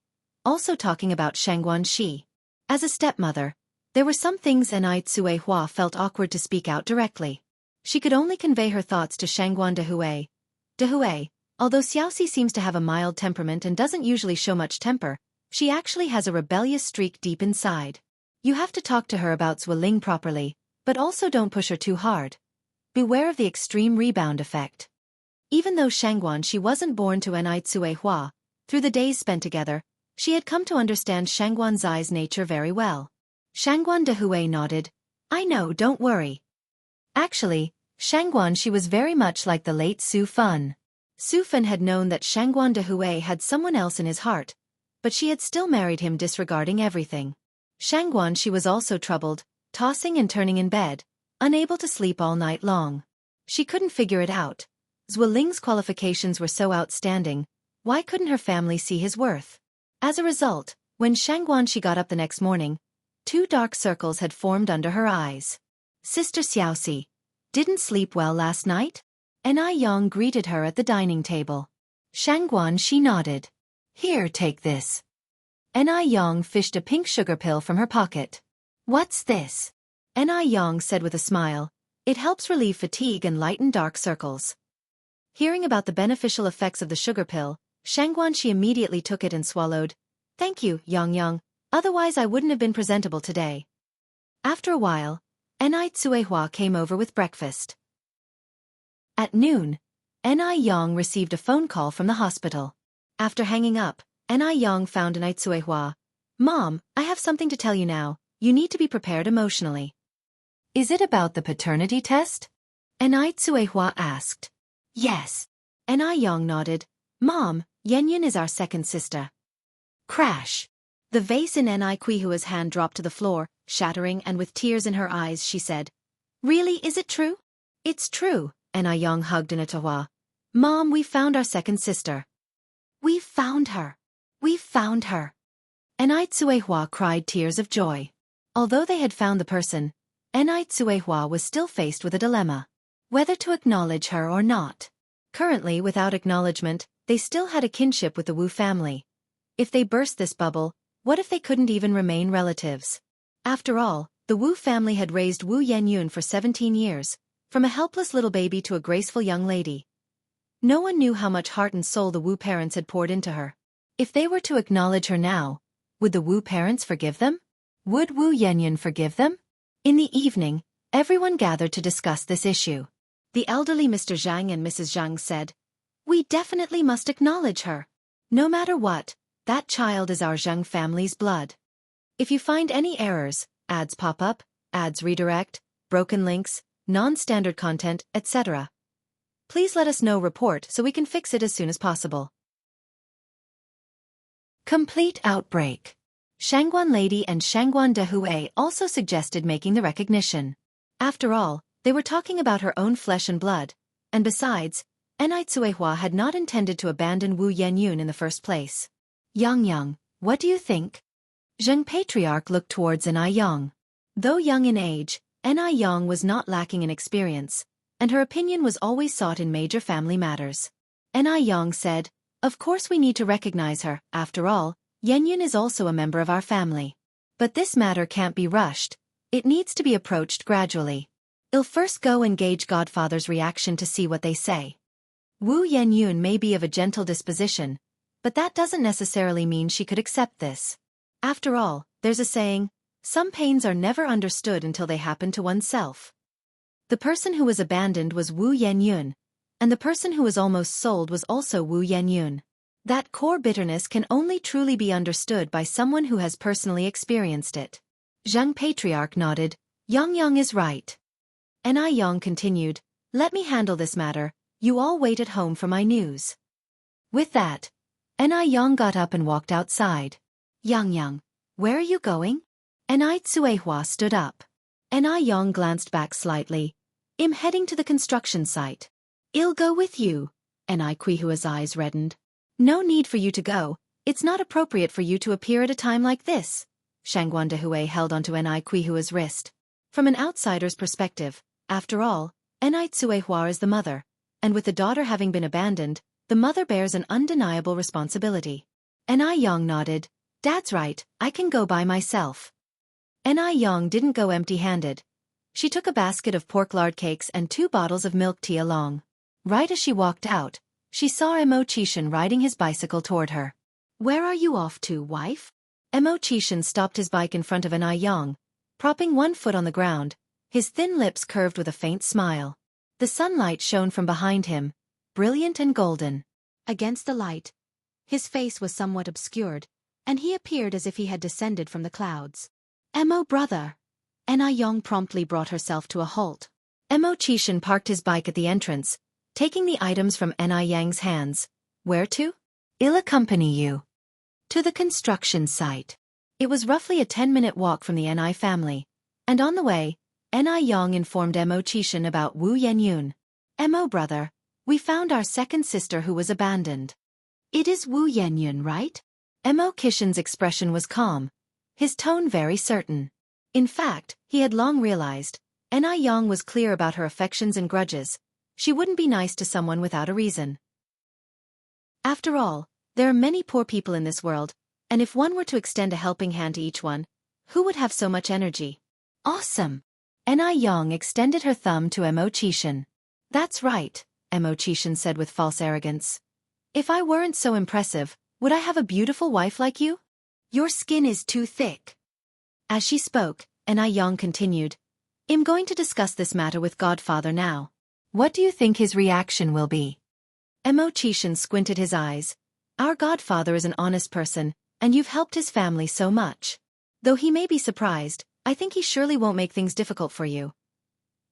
also talking about Shangguanxi. As a stepmother, there were some things Ni Tsuehua felt awkward to speak out directly. She could only convey her thoughts to Shangguan Dehui. Dehui, although Xiaoxi seems to have a mild temperament and doesn't usually show much temper, she actually has a rebellious streak deep inside. You have to talk to her about Zhueling properly, but also don't push her too hard. Beware of the extreme rebound effect. Even though Shangguanxi wasn't born to Ni Tsuehua, through the days spent together, she had come to understand Shangguan Zai's nature very well. Shangguan Dehui nodded. I know, don't worry. Actually, Shangguanxi was very much like the late Su Fan. Su Fan had known that Shangguan Dehui had someone else in his heart, but she had still married him disregarding everything. Shangguanxi was also troubled, tossing and turning in bed, unable to sleep all night long. She couldn't figure it out. Zhueling's qualifications were so outstanding, why couldn't her family see his worth? As a result, when Shangguanxi got up the next morning, 2 dark circles had formed under her eyes. Sister Xiaoxi, didn't sleep well last night? Ni Yang greeted her at the dining table. Shangguanxi nodded. Here, take this. Ni Yang fished a pink sugar pill from her pocket. What's this? Ni Yang said with a smile. It helps relieve fatigue and lighten dark circles. Hearing about the beneficial effects of the sugar pill, Shangguanxi immediately took it and swallowed. Thank you, Yang, otherwise I wouldn't have been presentable today. After a while, Ni Tsuehua came over with breakfast. At noon, Ni Yang received a phone call from the hospital. After hanging up, Ni Yang found Ni Tsuehua. Mom, I have something to tell you now, you need to be prepared emotionally. Is it about the paternity test? Ni Tsuehua asked. Yes. Ni Yang nodded. Mom, Yanyan is our second sister. Crash. The vase in Ni Kuihua's hand dropped to the floor, shattering, and with tears in her eyes she said, Really, is it true? It's true, Ni Yang hugged Nitahua. Mom, we found our second sister. We found her. We found her. Ni Tsuehua cried tears of joy. Although they had found the person, Ni Tsuehua was still faced with a dilemma. Whether to acknowledge her or not. Currently, without acknowledgement, they still had a kinship with the Wu family. If they burst this bubble, what if they couldn't even remain relatives? After all, the Wu family had raised Wu Yenyun for 17 years, from a helpless little baby to a graceful young lady. No one knew how much heart and soul the Wu parents had poured into her. If they were to acknowledge her now, would the Wu parents forgive them? Would Wu Yenyun forgive them? In the evening, everyone gathered to discuss this issue. The elderly Mr. Zhang and Mrs. Zhang said, We definitely must acknowledge her. No matter what, that child is our Zhang family's blood. If you find any errors, ads pop up, ads redirect, broken links, non-standard content, etc. Please let us know report so we can fix it as soon as possible. Complete outbreak. Shangguan Lady and Shangguan Dehui also suggested making the recognition. After all, they were talking about her own flesh and blood, and besides, Enai Cuihua had not intended to abandon Wu Yenyun in the first place. Yang, what do you think? Zheng Patriarch looked towards Enai Yang. Though young in age, Enai Yang was not lacking in experience, and her opinion was always sought in major family matters. Enai Yang said, "Of course we need to recognize her, after all, Yenyun is also a member of our family. But this matter can't be rushed, it needs to be approached gradually. I'll first go and gauge Godfather's reaction to see what they say. Wu Yenyun may be of a gentle disposition, but that doesn't necessarily mean she could accept this. After all, there's a saying, some pains are never understood until they happen to oneself. The person who was abandoned was Wu Yenyun, and the person who was almost sold was also Wu Yenyun. That core bitterness can only truly be understood by someone who has personally experienced it." Zheng Patriarch nodded. Yang is right. Enai Yang continued, "Let me handle this matter, you all wait at home for my news." With that, Enai Yang got up and walked outside. Yang, where are you going? Enai Cuihua stood up. Enai Yang glanced back slightly. I'm heading to the construction site. I'll go with you. Enai Cuihua's eyes reddened. No need for you to go, it's not appropriate for you to appear at a time like this. Shangguan Dehui held onto Enai Cuihua's wrist. From an outsider's perspective, after all, Enai Cuihua is the mother, and with the daughter having been abandoned, the mother bears an undeniable responsibility. Enai Yang nodded. Dad's right, I can go by myself. Enai Yang didn't go empty-handed. She took a basket of pork lard cakes and 2 bottles of milk tea along. Right as she walked out, she saw Emo Chishan riding his bicycle toward her. Where are you off to, wife? Emo Chishan stopped his bike in front of Enai Yang, propping one foot on the ground, his thin lips curved with a faint smile. The sunlight shone from behind him, brilliant and golden. Against the light, his face was somewhat obscured, and he appeared as if he had descended from the clouds. Emo brother. Enai Yang promptly brought herself to a halt. Emo Chishan parked his bike at the entrance, taking the items from Enai Yang's hands. Where to? I'll accompany you. To the construction site. It was roughly a 10-minute walk from the Enai family, and on the way, Enai Yang informed Emo Chishan about Wu Yenyun. Emo brother, we found our second sister who was abandoned. It is Wu Yenyun, right? Emo Chishan's expression was calm, his tone very certain. In fact, he had long realized, Enai Yang was clear about her affections and grudges. She wouldn't be nice to someone without a reason. After all, there are many poor people in this world, and if one were to extend a helping hand to each one, who would have so much energy? Awesome! Enai Yang extended her thumb to Emo Chishan. That's right, Emo Chishan said with false arrogance. If I weren't so impressive, would I have a beautiful wife like you? Your skin is too thick. As she spoke, Enai Yang continued, I'm going to discuss this matter with Godfather now. What do you think his reaction will be? Emo Chishan squinted his eyes. Our Godfather is an honest person, and you've helped his family so much. Though he may be surprised, I think he surely won't make things difficult for you.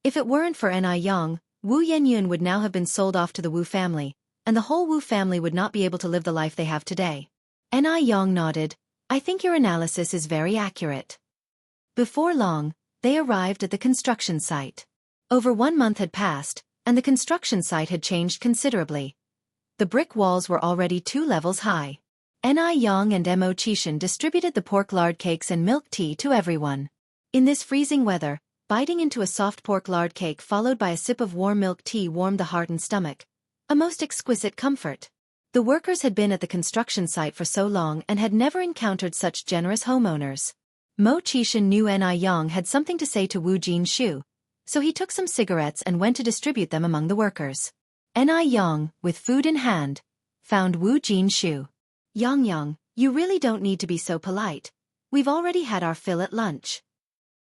If it weren't for Enai Yang, Wu Yenyun would now have been sold off to the Wu family, and the whole Wu family would not be able to live the life they have today. Enai Yang nodded. I think your analysis is very accurate. Before long, they arrived at the construction site. Over 1 month had passed, and the construction site had changed considerably. The brick walls were already 2 levels high. Enai Yang and Emo Chishan distributed the pork lard cakes and milk tea to everyone. In this freezing weather, biting into a soft pork lard cake followed by a sip of warm milk tea warmed the heart and stomach. A most exquisite comfort. The workers had been at the construction site for so long and had never encountered such generous homeowners. Mo Chishan knew Enai Yang had something to say to Wu Jinshu, so he took some cigarettes and went to distribute them among the workers. Enai Yang, with food in hand, found Wu Jinshu. Yang, you really don't need to be so polite. We've already had our fill at lunch.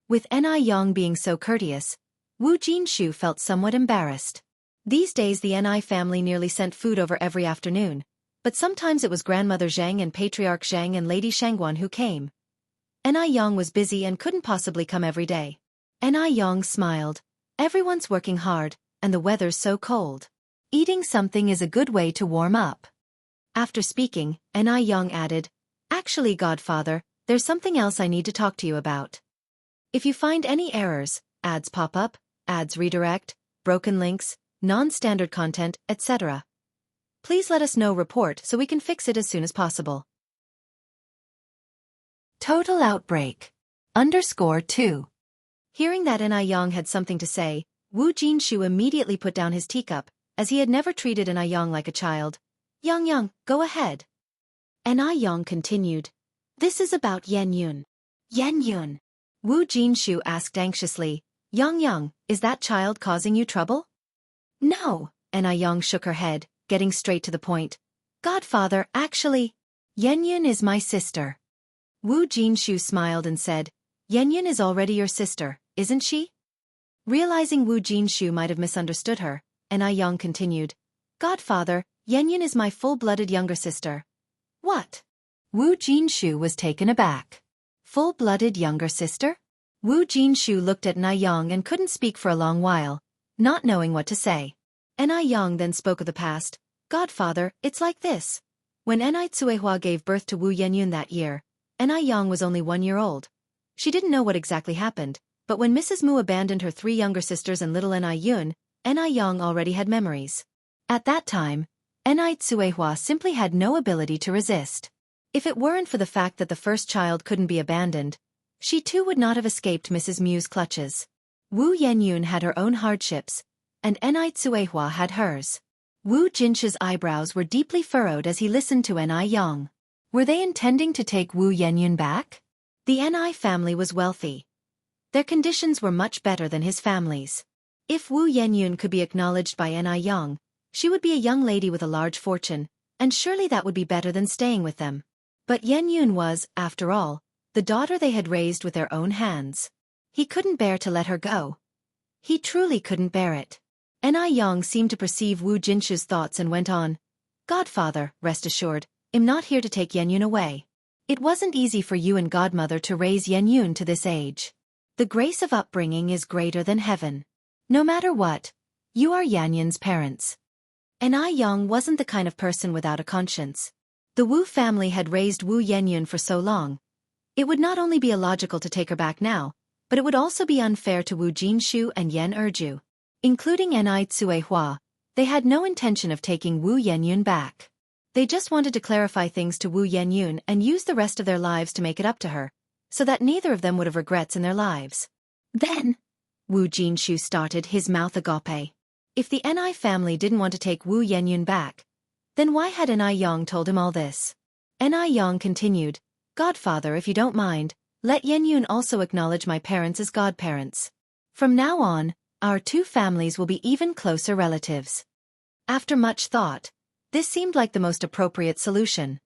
With Enai Yang being so courteous, Wu Jinshu felt somewhat embarrassed. These days the Enai family nearly sent food over every afternoon, but sometimes it was Grandmother Zhang and Patriarch Zhang and Lady Shangguan who came. Enai Yang was busy and couldn't possibly come every day. Yang smiled. Everyone's working hard, and the weather's so cold. Eating something is a good way to warm up. After speaking, Yang added, Actually, Godfather, there's something else I need to talk to you about. If you find any errors, ads pop up, ads redirect, broken links, non-standard content, etc., please let us know report so we can fix it as soon as possible. Total outbreak. _2. Hearing that Yang had something to say, Wu Jinshu immediately put down his teacup, as he had never treated Yang like a child. Yang, go ahead. Yang continued. This is about Yan Yun. Yan Yun. Wu Jinshu asked anxiously, Yang, is that child causing you trouble? No, Yang shook her head, getting straight to the point. Godfather, actually, Yan Yun is my sister. Wu Jinshu smiled and said, Yan Yun is already your sister, isn't she? Realizing Wu Jinshu might have misunderstood her, Yang continued, Godfather, Yan Yun is my full-blooded younger sister. What? Wu Jinshu was taken aback. Full-blooded younger sister? Wu Jinshu looked at Yang and couldn't speak for a long while, not knowing what to say. Yang then spoke of the past. Godfather, it's like this. When Tsuehua gave birth to Wu Yenyun that year, Yang was only 1 year old. She didn't know what exactly happened, but when Mrs. Mu abandoned her 3 younger sisters and little Yang already had memories. At that time, Tsuehua simply had no ability to resist. If it weren't for the fact that the first child couldn't be abandoned, she too would not have escaped Mrs. Mu's clutches. Wu Yenyun had her own hardships, and Tsuehua had hers. Wu Jinshu's eyebrows were deeply furrowed as he listened to Yang. Were they intending to take Wu Yenyun back? The Ni family was wealthy. Their conditions were much better than his family's. If Wu Yenyun could be acknowledged by Yang, she would be a young lady with a large fortune, and surely that would be better than staying with them. But Yenyun was, after all, the daughter they had raised with their own hands. He couldn't bear to let her go. He truly couldn't bear it. Yang seemed to perceive Wu Jinshu's thoughts and went on. Godfather, rest assured, I'm not here to take Yenyun away. It wasn't easy for you and Godmother to raise Yenyun to this age. The grace of upbringing is greater than heaven. No matter what, you are Yenyun's parents. Yang wasn't the kind of person without a conscience. The Wu family had raised Wu Yenyun for so long. It would not only be illogical to take her back now, but it would also be unfair to Wu Jinshu and Yan Erju. Including Tsuehua, they had no intention of taking Wu Yenyun back. They just wanted to clarify things to Wu Yenyun and use the rest of their lives to make it up to her, so that neither of them would have regrets in their lives. Then, Wu Jinshu started, his mouth agape. If the Ni family didn't want to take Wu Yenyun back, then why had Yang told him all this? Yang continued, Godfather, if you don't mind, let Yenyun also acknowledge my parents as godparents. From now on, our 2 families will be even closer relatives. After much thought, this seemed like the most appropriate solution.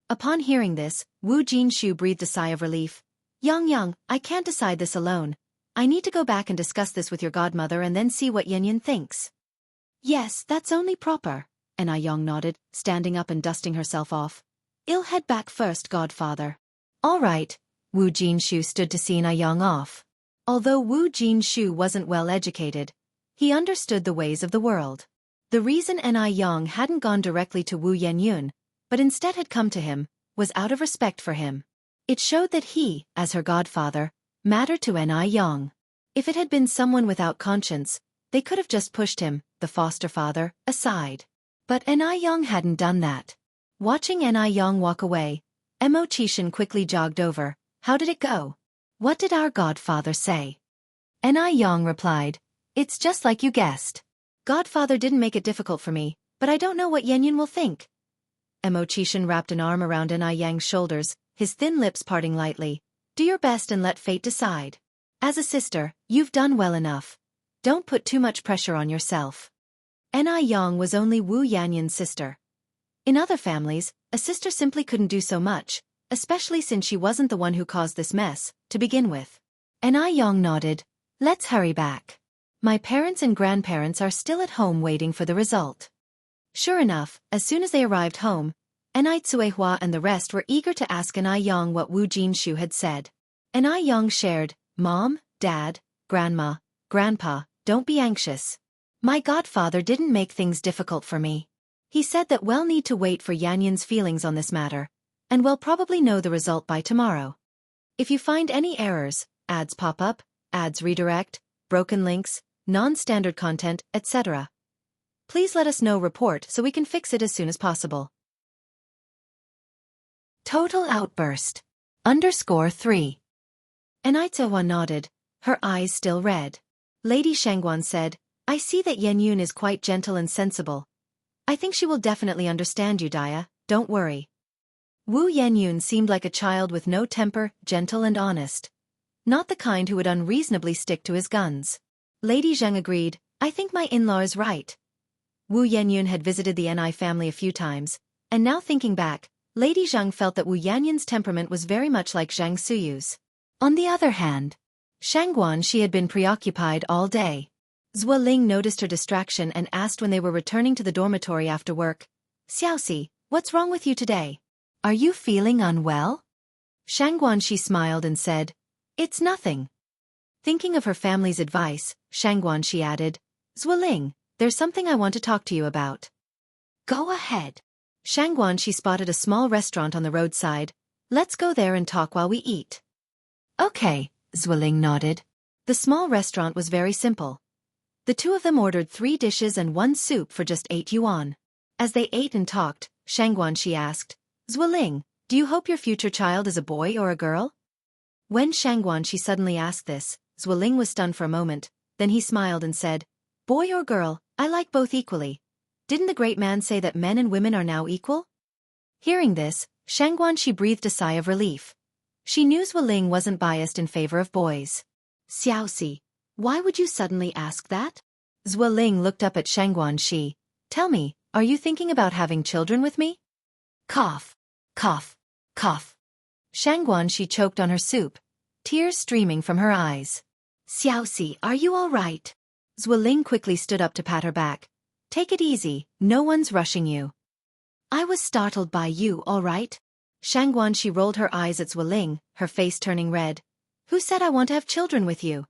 Upon hearing this, Wu Jinshu breathed a sigh of relief. Yang, I can't decide this alone. I need to go back and discuss this with your godmother and then see what Yenyun thinks. Yes, that's only proper. Yang nodded, standing up and dusting herself off. I'll head back first, Godfather. All right. Wu Jinshu stood to see Yang off. Although Wu Jinshu wasn't well educated, he understood the ways of the world. The reason Yang hadn't gone directly to Wu Yenyun, but instead had come to him, was out of respect for him. It showed that he, as her godfather, mattered to Yang. If it had been someone without conscience, they could have just pushed him, the foster father, aside. But Yang hadn't done that. Watching Yang walk away, Chishan quickly jogged over. How did it go? What did our godfather say? Yang replied, It's just like you guessed. Godfather didn't make it difficult for me, but I don't know what Yenyun will think. Chishan wrapped an arm around Yang's shoulders, his thin lips parting lightly. Do your best and let fate decide. As a sister, you've done well enough. Don't put too much pressure on yourself. Yang was only Wu Yenyun's sister. In other families, a sister simply couldn't do so much, especially since she wasn't the one who caused this mess, to begin with. Yang nodded. Let's hurry back. My parents and grandparents are still at home waiting for the result. Sure enough, as soon as they arrived home, Tsuehua and the rest were eager to ask Yang what Wu Jinshu had said. Yang shared, Mom, Dad, Grandma, Grandpa, don't be anxious. My godfather didn't make things difficult for me. He said that we'll need to wait for Yanyan's feelings on this matter, and we'll probably know the result by tomorrow. If you find any errors, ads pop up, ads redirect, broken links, non-standard content, etc., please let us know report so we can fix it as soon as possible. Total outburst. _3. Anaitawa nodded, her eyes still red. Lady Shangguan said, I see that Yenyun is quite gentle and sensible. I think she will definitely understand you, Dia, don't worry. Wu Yenyun seemed like a child with no temper, gentle and honest. Not the kind who would unreasonably stick to his guns. Lady Zheng agreed, I think my in-law is right. Wu Yenyun had visited the Ni family a few times, and now thinking back, Lady Zheng felt that Wu Yanyun's temperament was very much like Zhang Suyu's. On the other hand, Shangguan she had been preoccupied all day. Zhuo Ling noticed her distraction and asked when they were returning to the dormitory after work, Xiaoxi, what's wrong with you today? Are you feeling unwell? Shangguan she smiled and said, It's nothing. Thinking of her family's advice, Shangguan she added, Zhuo Ling, there's something I want to talk to you about. Go ahead. Shangguan she spotted a small restaurant on the roadside. Let's go there and talk while we eat. Okay, Zhuo Ling nodded. The small restaurant was very simple. The two of them ordered 3 dishes and 1 soup for just 8 yuan. As they ate and talked, Shangguan she asked, Zhuo Ling, do you hope your future child is a boy or a girl? When Shangguan she suddenly asked this, Zhuo Ling was stunned for a moment, then he smiled and said, Boy or girl, I like both equally. Didn't the great man say that men and women are now equal? Hearing this, Shangguan she breathed a sigh of relief. She knew Zhuo Ling wasn't biased in favor of boys. Xiaoxi, why would you suddenly ask that? Zhuo Ling looked up at Shangguan she. Tell me, are you thinking about having children with me? Cough, cough, cough. Shangguan she choked on her soup, tears streaming from her eyes. Xiaoxi, are you all right? Zhuo Ling quickly stood up to pat her back. Take it easy, no one's rushing you. I was startled by you, all right? Shangguan she rolled her eyes at Zhuo Ling, her face turning red. Who said I want to have children with you?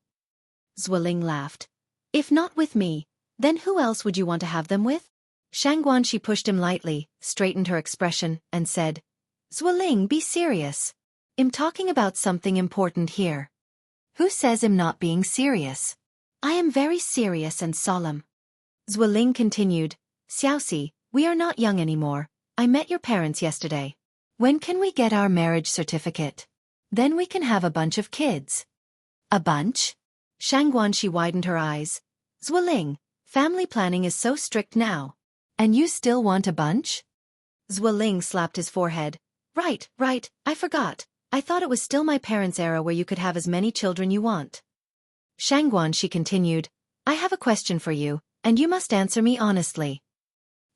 Zhuo Ling laughed. If not with me, then who else would you want to have them with? Shangguan she pushed him lightly, straightened her expression, and said, Zhuo Ling, be serious. I'm talking about something important here. Who says I'm not being serious? I am very serious and solemn. Zhuo Ling continued, Xiaoxi, we are not young anymore. I met your parents yesterday. When can we get our marriage certificate? Then we can have a bunch of kids. A bunch? Shangguan she widened her eyes. Zhuo Ling, family planning is so strict now. And you still want a bunch? Zhuo Ling slapped his forehead. Right, I forgot. I thought it was still my parents' era where you could have as many children you want. Shangguan she continued, I have a question for you, and you must answer me honestly.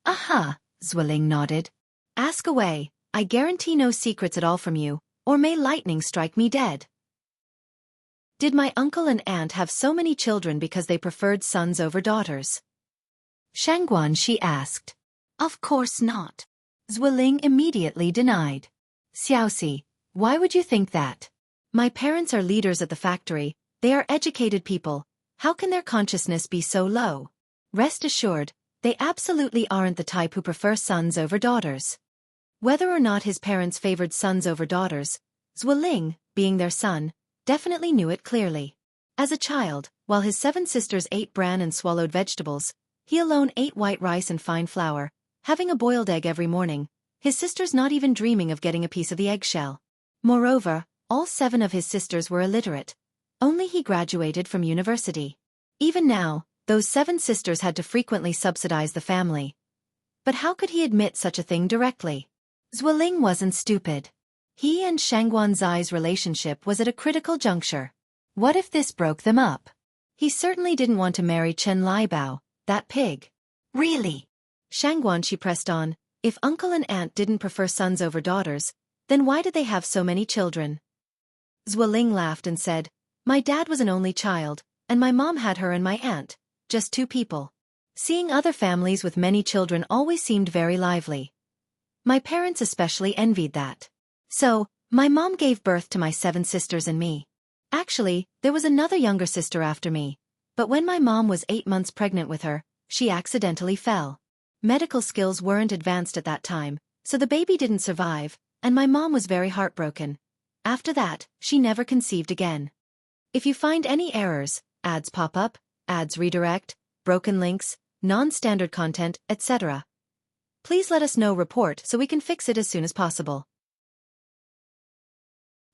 Aha, Zhuo Ling nodded. Ask away, I guarantee no secrets at all from you, or may lightning strike me dead. Did my uncle and aunt have so many children because they preferred sons over daughters? Shangguan she asked. Of course not. Zhuo Ling immediately denied. Xiaoxi, why would you think that? My parents are leaders at the factory, they are educated people, how can their consciousness be so low? Rest assured, they absolutely aren't the type who prefer sons over daughters. Whether or not his parents favored sons over daughters, Zhuo Ling, being their son, definitely knew it clearly. As a child, while his 7 sisters ate bran and swallowed vegetables, he alone ate white rice and fine flour, having a boiled egg every morning, his sisters not even dreaming of getting a piece of the eggshell. Moreover, all 7 of his sisters were illiterate. Only he graduated from university. Even now, those 7 sisters had to frequently subsidize the family. But how could he admit such a thing directly? Zhuo Ling wasn't stupid. He and Shangguan Zai's relationship was at a critical juncture. What if this broke them up? He certainly didn't want to marry Chen Liebao, that pig. Really? Shangguan she pressed on, if uncle and aunt didn't prefer sons over daughters, then why did they have so many children? Zhuo Ling laughed and said, my dad was an only child, and my mom had her and my aunt, just 2 people. Seeing other families with many children always seemed very lively. My parents especially envied that. So, my mom gave birth to my 7 sisters and me. Actually, there was another younger sister after me. But when my mom was 8 months pregnant with her, she accidentally fell. Medical skills weren't advanced at that time, so the baby didn't survive, and my mom was very heartbroken. After that, she never conceived again. If you find any errors, ads pop up, ads redirect, broken links, non-standard content, etc., please let us know report so we can fix it as soon as possible.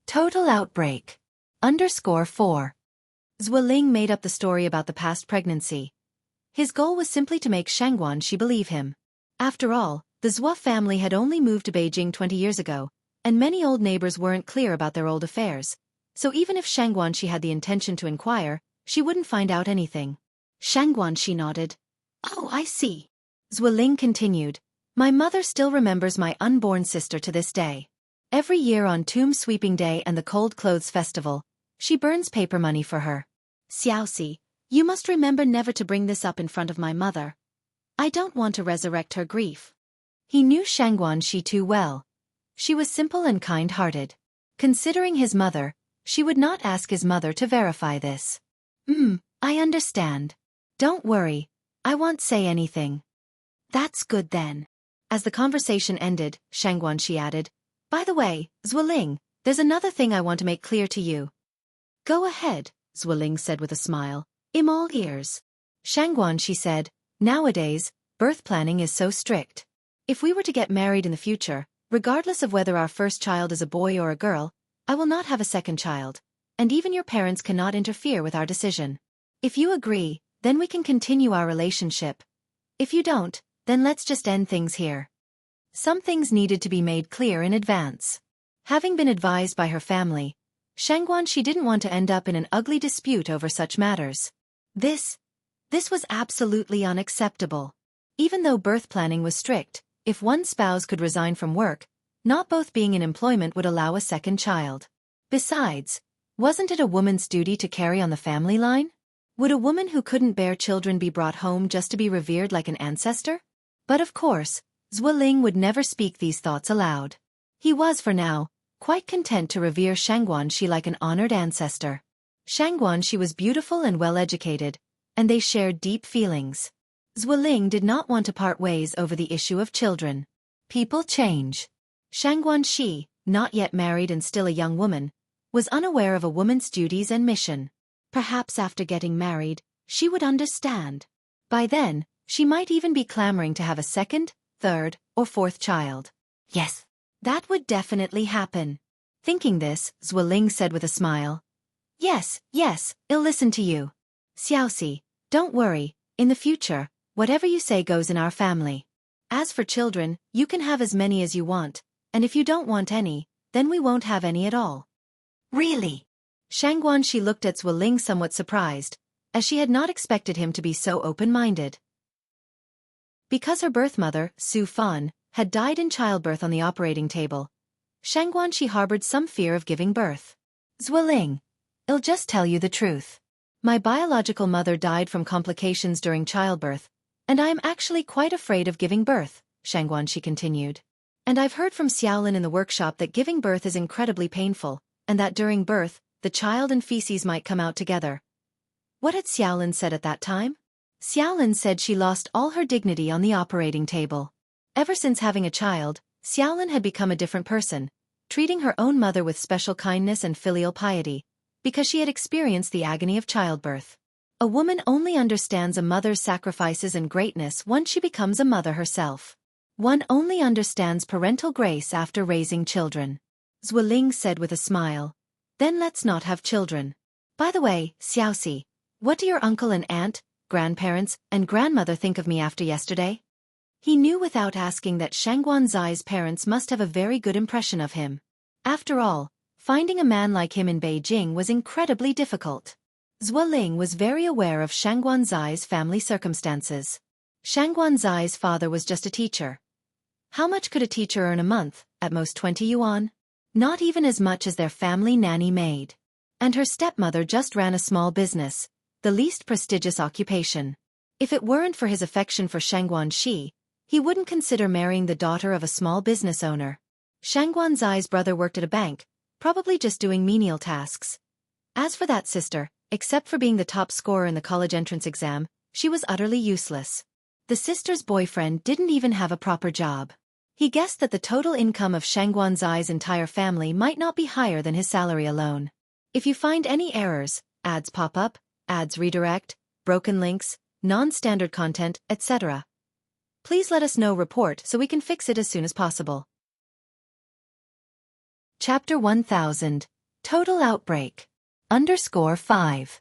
Total outbreak. _4. Zueling made up the story about the past pregnancy. His goal was simply to make Xianxia believe him. After all, the Zhou family had only moved to Beijing 20 years ago, and many old neighbors weren't clear about their old affairs. So even if Xianxia had the intention to inquire, she wouldn't find out anything. Xianxia nodded. Oh, I see. Zueling continued. My mother still remembers my unborn sister to this day. Every year on Tomb Sweeping Day and the Cold Clothes Festival, she burns paper money for her. Xiaoxi, you must remember never to bring this up in front of my mother. I don't want to resurrect her grief. He knew Xianxia too well. She was simple and kind-hearted. Considering his mother, she would not ask his mother to verify this. I understand. Don't worry, I won't say anything. That's good then. As the conversation ended, Xianxia added, By the way, Zueling, there's another thing I want to make clear to you. Go ahead, Zueling said with a smile. I'm all ears. Xianxia said, Nowadays, birth planning is so strict. If we were to get married in the future, regardless of whether our first child is a boy or a girl, I will not have a second child, and even your parents cannot interfere with our decision. If you agree, then we can continue our relationship. If you don't, then let's just end things here. Some things needed to be made clear in advance. Having been advised by her family, Xianxia didn't want to end up in an ugly dispute over such matters. This was absolutely unacceptable. Even though birth planning was strict, if one spouse could resign from work, not both being in employment would allow a second child. Besides, wasn't it a woman's duty to carry on the family line? Would a woman who couldn't bear children be brought home just to be revered like an ancestor? But of course, Zueling would never speak these thoughts aloud. He was, for now, quite content to revere Xianxia like an honored ancestor. Xianxia was beautiful and well-educated, and they shared deep feelings. Zueling did not want to part ways over the issue of children. People change. Xianxia, not yet married and still a young woman, was unaware of a woman's duties and mission. Perhaps after getting married, she would understand. By then, she might even be clamoring to have a second, third, or fourth child. Yes, that would definitely happen. Thinking this, Zueling said with a smile. Yes, I'll listen to you. Xiaoxi, don't worry, in the future, whatever you say goes in our family. As for children, you can have as many as you want, and if you don't want any, then we won't have any at all. Really? Xianxia looked at Zueling somewhat surprised, as she had not expected him to be so open-minded. Because her birth mother, Su Fan, had died in childbirth on the operating table, Xianxia harbored some fear of giving birth. Zueling, I'll just tell you the truth. My biological mother died from complications during childbirth, and I am actually quite afraid of giving birth, Xianxia continued. And I've heard from Xiaolin in the workshop that giving birth is incredibly painful, and that during birth, the child and feces might come out together. What had Xiaolin said at that time? Xiaolin said she lost all her dignity on the operating table. Ever since having a child, Xiaolin had become a different person, treating her own mother with special kindness and filial piety, because she had experienced the agony of childbirth. A woman only understands a mother's sacrifices and greatness once she becomes a mother herself. One only understands parental grace after raising children. Zueling said with a smile. Then let's not have children. By the way, Xiaoxi, what do your uncle and aunt, grandparents, and grandmother think of me after yesterday? He knew without asking that Xianxuan's parents must have a very good impression of him. After all, finding a man like him in Beijing was incredibly difficult. Zueling was very aware of Xianxuan's family circumstances. Xianxuan's father was just a teacher. How much could a teacher earn a month? At most 20 yuan? Not even as much as their family nanny maid. And her stepmother just ran a small business, the least prestigious occupation. If it weren't for his affection for Xianxia, he wouldn't consider marrying the daughter of a small business owner. Xianxuan's brother worked at a bank, probably just doing menial tasks. As for that sister, except for being the top scorer in the college entrance exam, she was utterly useless. The sister's boyfriend didn't even have a proper job. He guessed that the total income of Shangguan Zai's entire family might not be higher than his salary alone. If you find any errors, ads pop up, ads redirect, broken links, non-standard content, etc., please let us know report so we can fix it as soon as possible. Chapter 1000. Total Outbreak. _5.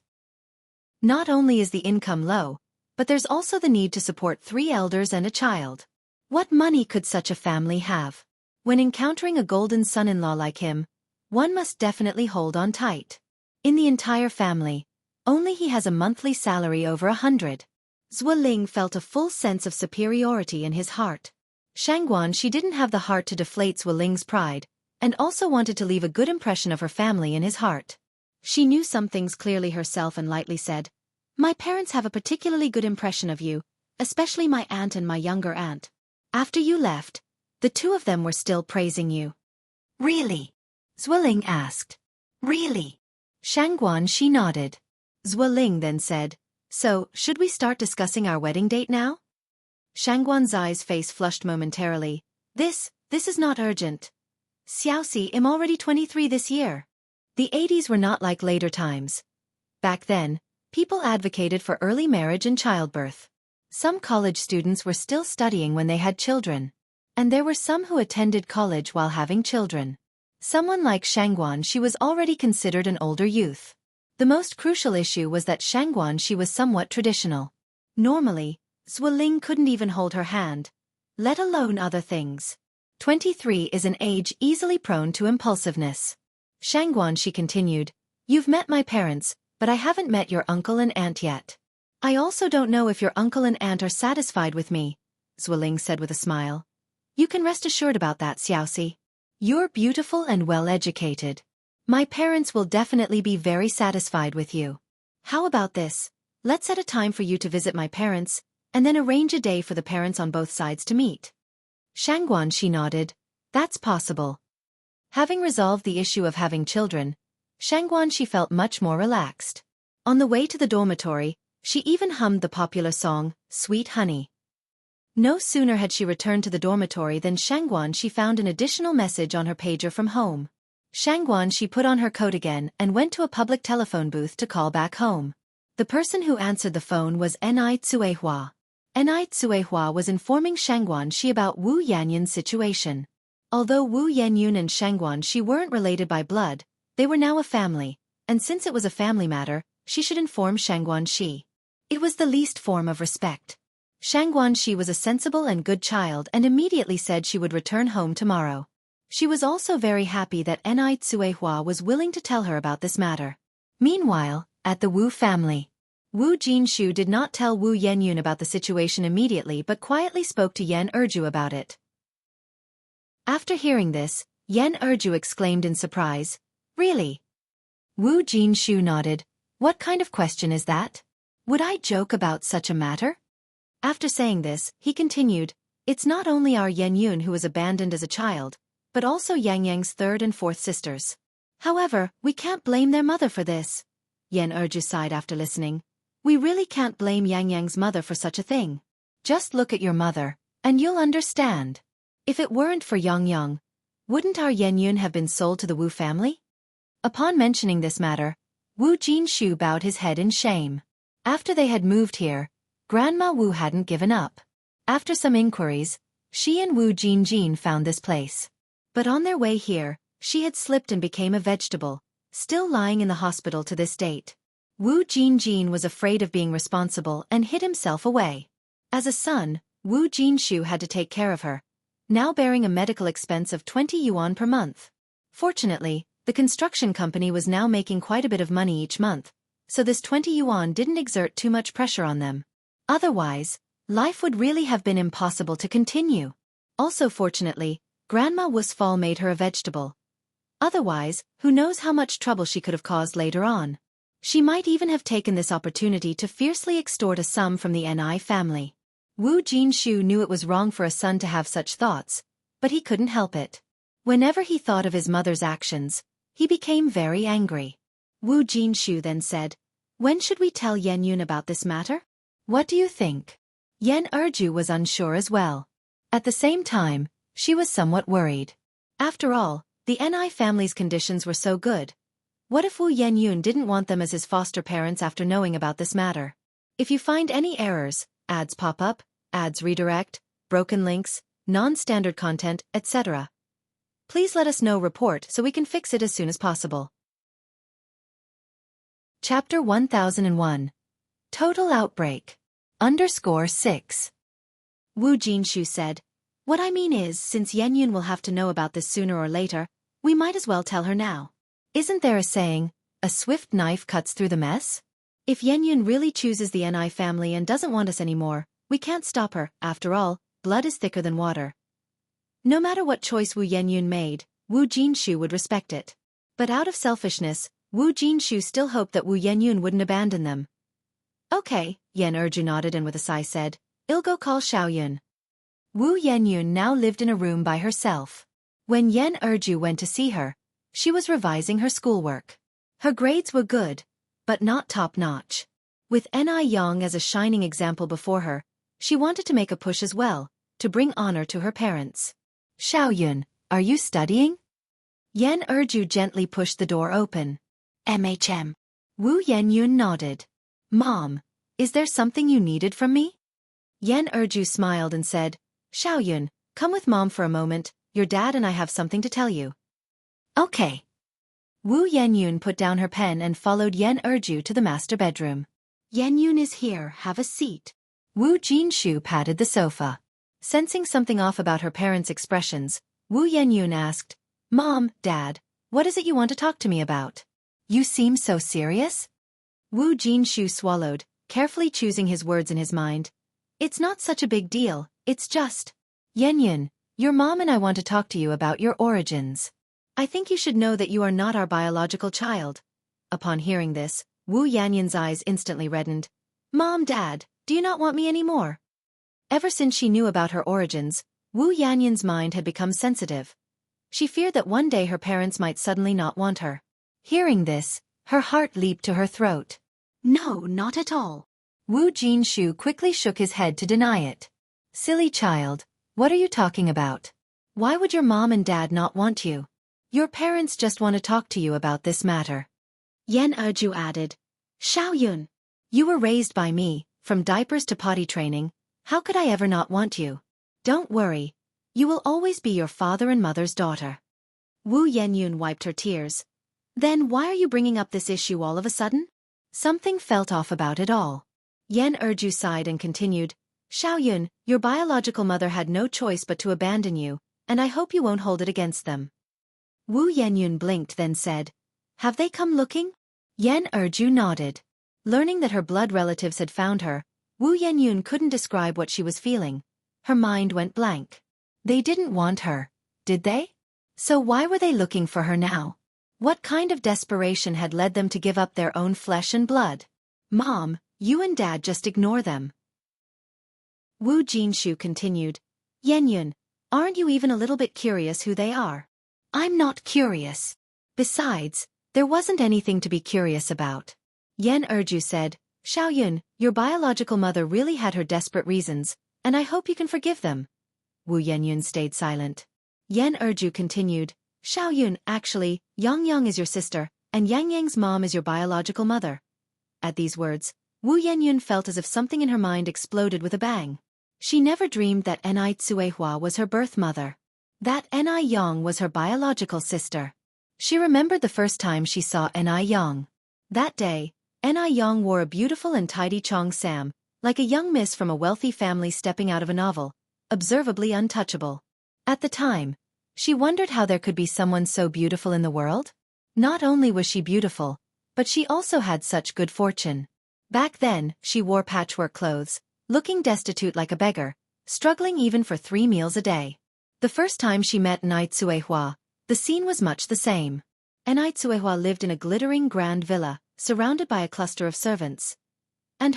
Not only is the income low, but there's also the need to support 3 elders and a child. What money could such a family have? When encountering a golden son-in-law like him, one must definitely hold on tight. In the entire family, only he has a monthly salary over 100. Zueling felt a full sense of superiority in his heart. Shangguan, she didn't have the heart to deflate Zueling's pride, and also wanted to leave a good impression of her family in his heart. She knew some things clearly herself and lightly said, "My parents have a particularly good impression of you, especially my aunt and my younger aunt. After you left, the two of them were still praising you." "Really?" Zueling asked. "Really?" Shangguan, she nodded. Zueling then said, "So, should we start discussing our wedding date now?" Shangguan Zai's face flushed momentarily. This is not urgent. Xiaoxi, I'm already 23 this year." The 80s were not like later times. Back then, people advocated for early marriage and childbirth. Some college students were still studying when they had children. And there were some who attended college while having children. Someone like Shangguan, she was already considered an older youth. The most crucial issue was that Shangguan, she was somewhat traditional. Normally, Zueling couldn't even hold her hand, let alone other things. 23 is an age easily prone to impulsiveness. Shangguan, she continued, "You've met my parents, but I haven't met your uncle and aunt yet. I also don't know if your uncle and aunt are satisfied with me," Zueling said with a smile. "You can rest assured about that, Xiaoxi. You're beautiful and well-educated. My parents will definitely be very satisfied with you. How about this? Let's set a time for you to visit my parents, and then arrange a day for the parents on both sides to meet." Shangguan, she nodded. "That's possible." Having resolved the issue of having children, Shangguan, she felt much more relaxed. On the way to the dormitory, she even hummed the popular song, "Sweet Honey." No sooner had she returned to the dormitory than Shangguan, she found an additional message on her pager from home. Shangguan, she put on her coat again and went to a public telephone booth to call back home. The person who answered the phone was Anew Tsuehua. Anew Tsuehua was informing Shangguan she about Wu Yanyun's situation. Although Wu Yanyun and Shangguan, she weren't related by blood, they were now a family, and since it was a family matter, she should inform Shangguan she. It was the least form of respect. Shangguan, she was a sensible and good child and immediately said she would return home tomorrow. She was also very happy that Anew Tsuehua was willing to tell her about this matter. Meanwhile, at the Wu family, Wu Jinshu did not tell Wu Yanyun about the situation immediately but quietly spoke to Yan Erju about it. After hearing this, Yan Erju exclaimed in surprise, "Really?" Wu Jinshu nodded. "What kind of question is that? Would I joke about such a matter?" After saying this, he continued, "It's not only our Yanyun who was abandoned as a child, but also Yang Yang's third and fourth sisters. However, we can't blame their mother for this." Yan Erju sighed after listening. "We really can't blame Yang Yang's mother for such a thing. Just look at your mother, and you'll understand. If it weren't for Yang Yang, wouldn't our Yanyun have been sold to the Wu family?" Upon mentioning this matter, Wu Jinshu bowed his head in shame. After they had moved here, Grandma Wu hadn't given up. After some inquiries, she and Wu Jinjin found this place. But on their way here, she had slipped and became a vegetable, still lying in the hospital to this date. Wu Jinjin was afraid of being responsible and hid himself away. As a son, Wu Jinshu had to take care of her, now bearing a medical expense of 20 yuan per month. Fortunately, the construction company was now making quite a bit of money each month, so this 20 yuan didn't exert too much pressure on them. Otherwise, life would really have been impossible to continue. Also fortunately, Grandma Wu's fall made her a vegetable. Otherwise, who knows how much trouble she could have caused later on. She might even have taken this opportunity to fiercely extort a sum from the Ni family. Wu Jinshu knew it was wrong for a son to have such thoughts, but he couldn't help it. Whenever he thought of his mother's actions, he became very angry. Wu Jinshu then said, "When should we tell Yan Yun about this matter? What do you think?" Yan Erju was unsure as well. At the same time, she was somewhat worried. After all, the Ni family's conditions were so good. What if Wu Yenyun didn't want them as his foster parents after knowing about this matter? If you find any errors, ads pop up, ads redirect, broken links, non-standard content, etc., please let us know report so we can fix it as soon as possible. Chapter 1001. Total Outbreak. _6. Wu Jinshu said, "What I mean is, since Yenyun will have to know about this sooner or later, we might as well tell her now. Isn't there a saying, a swift knife cuts through the mess? If Yenyun really chooses the Ni family and doesn't want us anymore, we can't stop her. After all, blood is thicker than water." No matter what choice Wu Yenyun made, Wu Jinshu would respect it. But out of selfishness, Wu Jinshu still hoped that Wu Yenyun wouldn't abandon them. "Okay," Yan Erju nodded and with a sigh said, "I'll go call Xiaoyun." Wu Yenyun now lived in a room by herself. When Yan Erju went to see her, she was revising her schoolwork. Her grades were good, but not top-notch. With Ni Yang as a shining example before her, she wanted to make a push as well, to bring honor to her parents. "Xiaoyun, are you studying?" Yan Erju gently pushed the door open. "MHM. Wu Yenyun nodded. "Mom, is there something you needed from me?" Yan Erju smiled and said, "Xiaoyun, come with Mom for a moment, your dad and I have something to tell you." "Okay." Wu Yenyun put down her pen and followed Yan Erju to the master bedroom. "Yenyun is here, have a seat." Wu Jinshu patted the sofa. Sensing something off about her parents' expressions, Wu Yenyun asked, "Mom, Dad, what is it you want to talk to me about? You seem so serious?" Wu Jinshu swallowed, carefully choosing his words in his mind. "It's not such a big deal, it's just, Yenyun, your mom and I want to talk to you about your origins. I think you should know that you are not our biological child." Upon hearing this, Wu Yenyun's eyes instantly reddened. "Mom, Dad, do you not want me anymore?" Ever since she knew about her origins, Wu Yenyun's mind had become sensitive. She feared that one day her parents might suddenly not want her. Hearing this, her heart leaped to her throat. "No, not at all." Wu Jinshu quickly shook his head to deny it. "Silly child, what are you talking about? Why would your mom and dad not want you? Your parents just want to talk to you about this matter." Yan Erju added, "Xiaoyun, you were raised by me, from diapers to potty training, how could I ever not want you? Don't worry, you will always be your father and mother's daughter." Wu Yenyun wiped her tears. "Then why are you bringing up this issue all of a sudden?" Something felt off about it all. Yan Erju sighed and continued, "Xiaoyun, your biological mother had no choice but to abandon you, and I hope you won't hold it against them." Wu Yenyun blinked then said, "Have they come looking?" Yan Erju nodded. Learning that her blood relatives had found her, Wu Yenyun couldn't describe what she was feeling. Her mind went blank. They didn't want her, did they? So why were they looking for her now? What kind of desperation had led them to give up their own flesh and blood? "Mom, you and Dad just ignore them." Wu Jinshu continued, "Yenyun, aren't you even a little bit curious who they are?" "I'm not curious. Besides, there wasn't anything to be curious about." Yan Erju said, "Xiaoyun, your biological mother really had her desperate reasons, and I hope you can forgive them." Wu Yenyun stayed silent. Yan Erju continued, "Xiaoyun, actually, Yang is your sister, and Yang's mom is your biological mother." At these words, Wu Yenyun felt as if something in her mind exploded with a bang. She never dreamed that Ni Tsuehua was her birth mother. That Ni Yang was her biological sister. She remembered the first time she saw Ni Yang. That day, Ni Yang wore a beautiful and tidy cheongsam, like a young miss from a wealthy family stepping out of a novel, observably untouchable. At the time, she wondered how there could be someone so beautiful in the world. Not only was she beautiful, but she also had such good fortune. Back then, she wore patchwork clothes, looking destitute like a beggar, struggling even for 3 meals a day. The first time she met Ni Tsuehua, the scene was much the same. Ni Tsuehua lived in a glittering grand villa, surrounded by a cluster of servants. And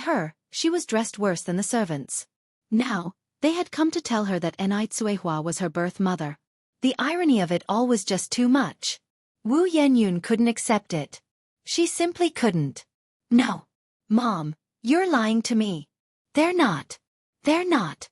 she was dressed worse than the servants. Now, they had come to tell her that Ni Tsuehua was her birth mother. The irony of it all was just too much. Wu Yenyun couldn't accept it. She simply couldn't. No. Mom, you're lying to me. They're not. They're not.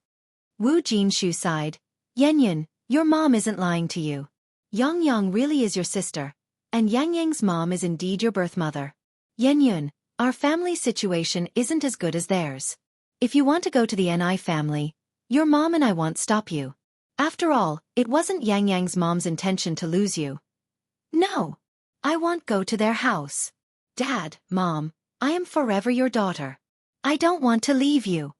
Wu Jinshu sighed. Yenyun, your mom isn't lying to you. Yang really is your sister, and Yang mom is indeed your birth mother. Yenyun, our family situation isn't as good as theirs. If you want to go to the Ni family, your mom and I won't stop you. After all, it wasn't Yang's mom's intention to lose you. No. I won't go to their house. Dad, Mom, I am forever your daughter. I don't want to leave you.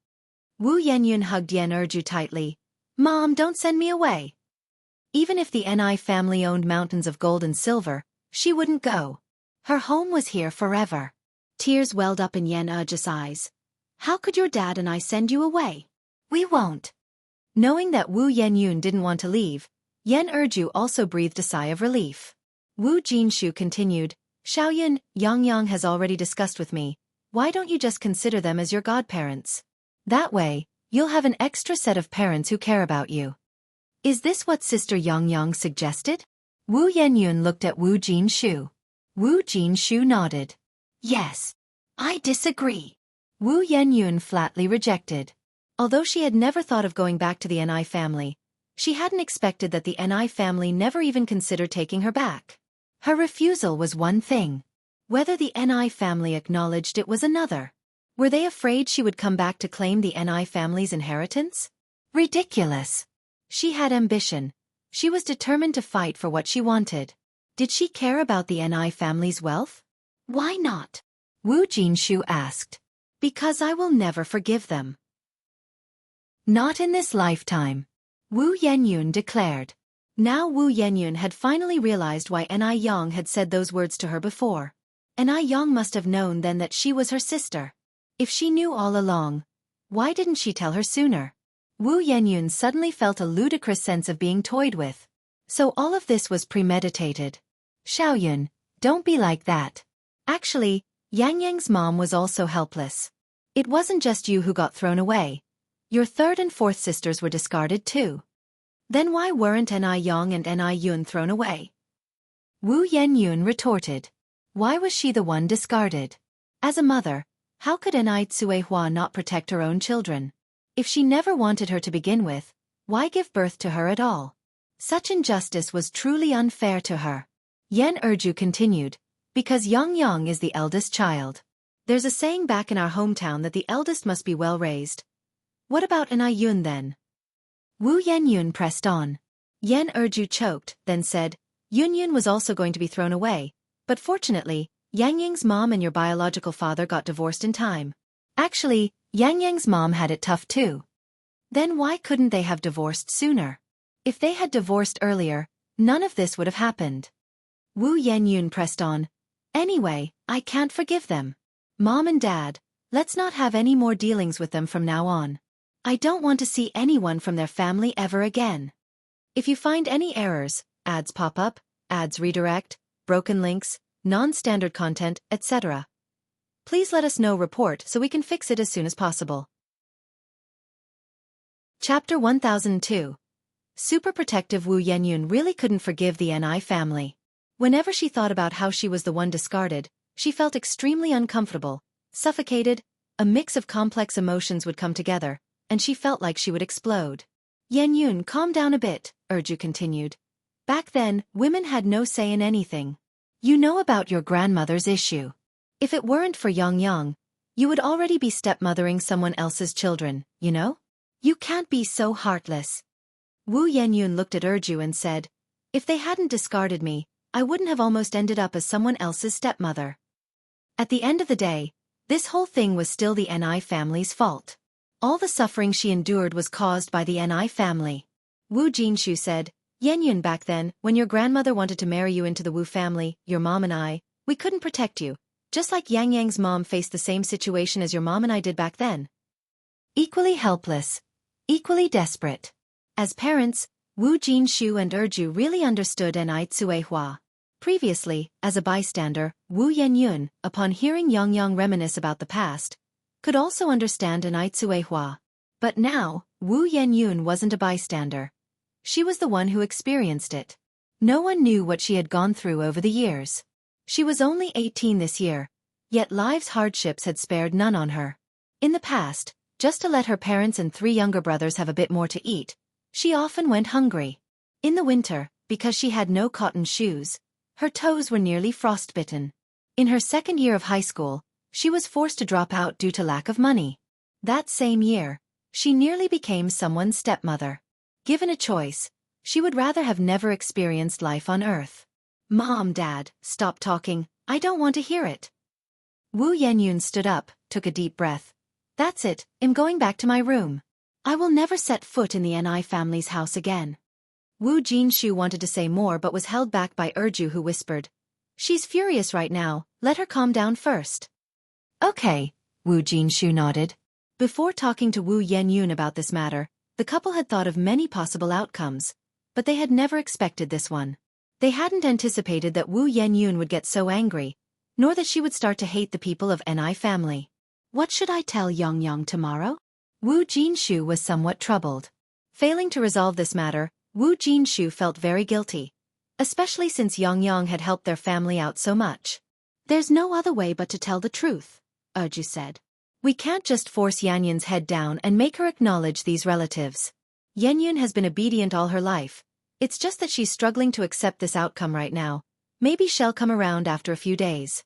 Wu Yenyun hugged Yen Erju tightly. Mom, don't send me away. Even if the Ni family owned mountains of gold and silver, she wouldn't go. Her home was here forever. Tears welled up in Yen Erju's eyes. How could your dad and I send you away? We won't. Knowing that Wu Yenyun didn't want to leave, Yen Erju also breathed a sigh of relief. Wu Jinshu continued, Xiaoyun, Yang has already discussed with me. Why don't you just consider them as your godparents? That way, you'll have an extra set of parents who care about you. Is this what Sister Yang suggested? Wu Yenyun looked at Wu Jinshu. Wu Jinshu nodded. Yes. I disagree. Wu Yenyun flatly rejected. Although she had never thought of going back to the Ni family, she hadn't expected that the Ni family never even considered taking her back. Her refusal was one thing. Whether the Ni family acknowledged it was another. Were they afraid she would come back to claim the Ni family's inheritance? Ridiculous. She had ambition. She was determined to fight for what she wanted. Did she care about the Ni family's wealth? Why not? Wu Jinshu asked. Because I will never forgive them. Not in this lifetime. Wu Yenyun declared. Now Wu Yenyun had finally realized why Ni Yang had said those words to her before. Ni Yang must have known then that she was her sister. If she knew all along, why didn't she tell her sooner? Wu Yenyun suddenly felt a ludicrous sense of being toyed with. So all of this was premeditated. Xiaoyun, don't be like that. Actually, Yang's mom was also helpless. It wasn't just you who got thrown away. Your third and fourth sisters were discarded too. Then why weren't Ni Yang and Ni Yun thrown away? Wu Yenyun retorted. Why was she the one discarded? As a mother, how could Ni Tsuehua not protect her own children? If she never wanted her to begin with, why give birth to her at all? Such injustice was truly unfair to her. Yen Erju continued, because Yang is the eldest child. There's a saying back in our hometown that the eldest must be well raised. What about Ni Yun then? Wu Yenyun pressed on. Yen Erju choked, then said, Yun was also going to be thrown away, but fortunately, Yang's mom and your biological father got divorced in time. Actually, Yang's mom had it tough too. Then why couldn't they have divorced sooner? If they had divorced earlier, none of this would have happened. Wu Yenyun pressed on. Anyway, I can't forgive them. Mom and Dad, let's not have any more dealings with them from now on. I don't want to see anyone from their family ever again. If you find any errors, ads pop up, ads redirect, broken links, non-standard content, etc. Please let us know report so we can fix it as soon as possible. Chapter 1002. Super protective Wu Yenyun really couldn't forgive the Ni family. Whenever she thought about how she was the one discarded, she felt extremely uncomfortable, suffocated, a mix of complex emotions would come together, and she felt like she would explode. Yenyun, calm down a bit, Erju continued. Back then, women had no say in anything. You know about your grandmother's issue. If it weren't for Yang, you would already be stepmothering someone else's children, you know? You can't be so heartless. Wu Yenyun looked at Erju and said, if they hadn't discarded me, I wouldn't have almost ended up as someone else's stepmother. At the end of the day, this whole thing was still the Ni family's fault. All the suffering she endured was caused by the Ni family. Wu Jinshu said, Yenyun, back then, when your grandmother wanted to marry you into the Wu family, your mom and I, we couldn't protect you, just like Yang's mom faced the same situation as your mom and I did back then. Equally helpless. Equally desperate. As parents, Wu Jinshu and Erju really understood Ni Tsuehua. Previously, as a bystander, Wu Yenyun, upon hearing Yang reminisce about the past, could also understand Ni Tsuehua. But now, Wu Yenyun wasn't a bystander. She was the one who experienced it. No one knew what she had gone through over the years. She was only 18 this year, yet life's hardships had spared none on her. In the past, just to let her parents and 3 younger brothers have a bit more to eat, she often went hungry. In the winter, because she had no cotton shoes, her toes were nearly frostbitten. In her second year of high school, she was forced to drop out due to lack of money. That same year, she nearly became someone's stepmother. Given a choice, she would rather have never experienced life on Earth. Mom, Dad, stop talking, I don't want to hear it. Wu Yenyun stood up, took a deep breath. That's it, I'm going back to my room. I will never set foot in the Ni family's house again. Wu Jinshu wanted to say more but was held back by Erju, who whispered, She's furious right now, let her calm down first. Okay, Wu Jinshu nodded. Before talking to Wu Yenyun about this matter, the couple had thought of many possible outcomes, but they had never expected this one. They hadn't anticipated that Wu Yenyun would get so angry, nor that she would start to hate the people of Ni family. What should I tell Yongyang tomorrow? Wu Jinshu was somewhat troubled. Failing to resolve this matter, Wu Jinshu felt very guilty, especially since Yongyang had helped their family out so much. There's no other way but to tell the truth, Erju said. We can't just force Yanyun's head down and make her acknowledge these relatives. Yenyun has been obedient all her life. It's just that she's struggling to accept this outcome right now. Maybe she'll come around after a few days.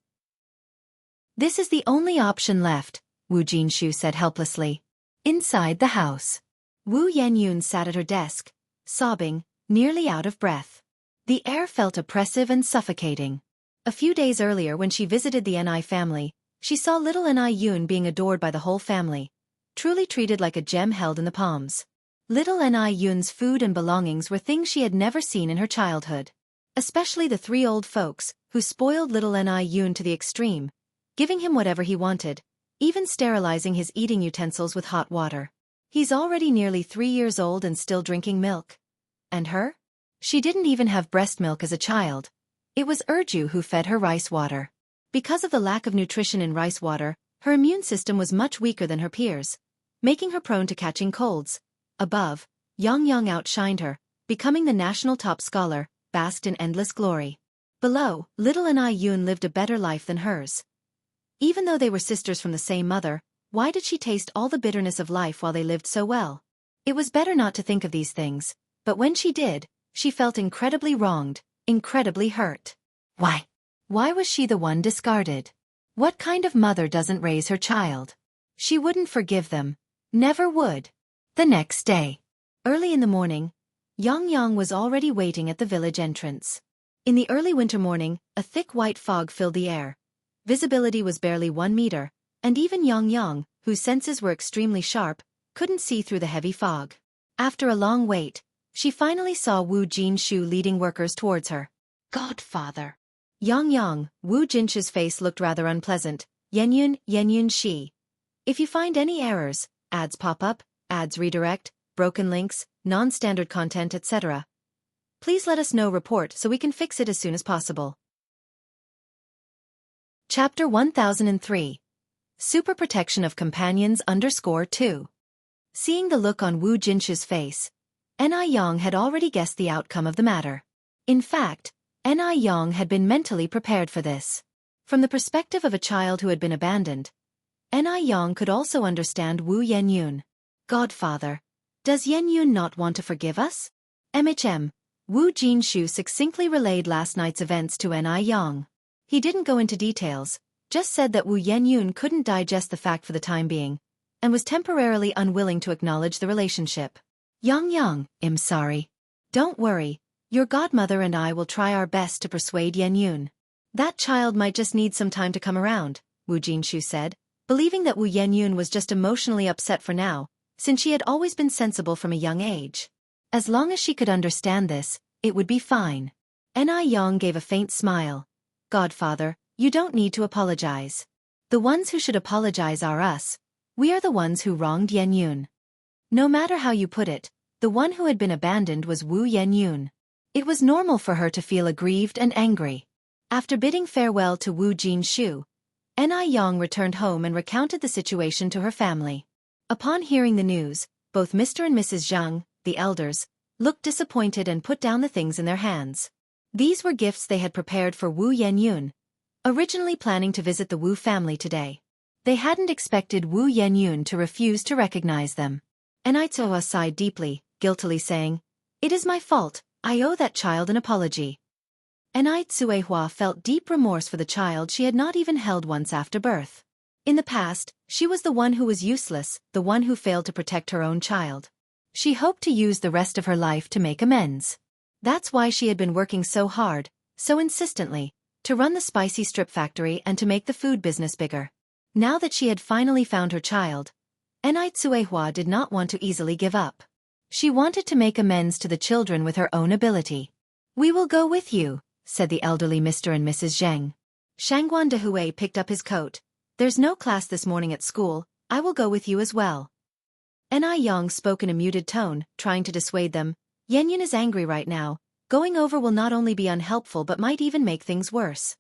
This is the only option left, Wu Jinshu said helplessly. Inside the house, Wu Yenyun sat at her desk, sobbing, nearly out of breath. The air felt oppressive and suffocating. A few days earlier when she visited the Ni family, she saw little Ni Yun being adored by the whole family, truly treated like a gem held in the palms. Little Ni Yun's food and belongings were things she had never seen in her childhood. Especially the 3 old folks, who spoiled little Ni Yun to the extreme, giving him whatever he wanted, even sterilizing his eating utensils with hot water. He's already nearly 3 years old and still drinking milk. And her? She didn't even have breast milk as a child. It was Erju who fed her rice water. Because of the lack of nutrition in rice water, her immune system was much weaker than her peers, making her prone to catching colds. Above, Yongyang outshined her, becoming the national top scholar, basked in endless glory. Below, little Ni Yun lived a better life than hers. Even though they were sisters from the same mother, why did she taste all the bitterness of life while they lived so well? It was better not to think of these things, but when she did, she felt incredibly wronged, incredibly hurt. Why? Why was she the one discarded? What kind of mother doesn't raise her child? She wouldn't forgive them. Never would. The next day, early in the morning, Yongyang was already waiting at the village entrance. In the early winter morning, a thick white fog filled the air. Visibility was barely 1 meter, and even Yongyang, whose senses were extremely sharp, couldn't see through the heavy fog. After a long wait, she finally saw Wu Jinshu leading workers towards her. Godfather. Yongyang, Wu Jinshu's face looked rather unpleasant. Yenyun Shi. If you find any errors, ads pop up, ads redirect, broken links, non-standard content, etc., please let us know. Report so we can fix it as soon as possible. Chapter 1003. Super Protection of Companions _2. Seeing the look on Wu Jinshu's face, Ni Yang had already guessed the outcome of the matter. In fact, Ni Yang had been mentally prepared for this. From the perspective of a child who had been abandoned, Ni Yang could also understand Wu Yenyun. Godfather, does Yenyun not want to forgive us? Wu Jinshu succinctly relayed last night's events to Ni Yang. He didn't go into details, just said that Wu Yenyun couldn't digest the fact for the time being, and was temporarily unwilling to acknowledge the relationship. Yongyang, I'm sorry. Don't worry, your godmother and I will try our best to persuade Yenyun. That child might just need some time to come around, Wu Jinshu said, believing that Wu Yenyun was just emotionally upset for now, since she had always been sensible from a young age. As long as she could understand this, it would be fine. Ni Yang gave a faint smile. Godfather, you don't need to apologize. The ones who should apologize are us. We are the ones who wronged Yenyun. No matter how you put it, the one who had been abandoned was Wu Yenyun. It was normal for her to feel aggrieved and angry. After bidding farewell to Wu Jinshu, Ni Yang returned home and recounted the situation to her family. Upon hearing the news, both Mr. and Mrs. Zhang, the elders, looked disappointed and put down the things in their hands. These were gifts they had prepared for Wu Yenyun, originally planning to visit the Wu family today. They hadn't expected Wu Yenyun to refuse to recognize them. Anew sighed deeply, guiltily saying, "It is my fault, I owe that child an apology." Anew felt deep remorse for the child she had not even held once after birth. In the past, she was the one who was useless, the one who failed to protect her own child. She hoped to use the rest of her life to make amends. That's why she had been working so hard, so insistently, to run the spicy strip factory and to make the food business bigger. Now that she had finally found her child, Anew did not want to easily give up. She wanted to make amends to the children with her own ability. "We will go with you," said the elderly Mr. and Mrs. Zheng. Shangguan Dehui picked up his coat. "There's no class this morning at school, I will go with you as well." Anew spoke in a muted tone, trying to dissuade them. "Yenyun is angry right now. Going over will not only be unhelpful but might even make things worse."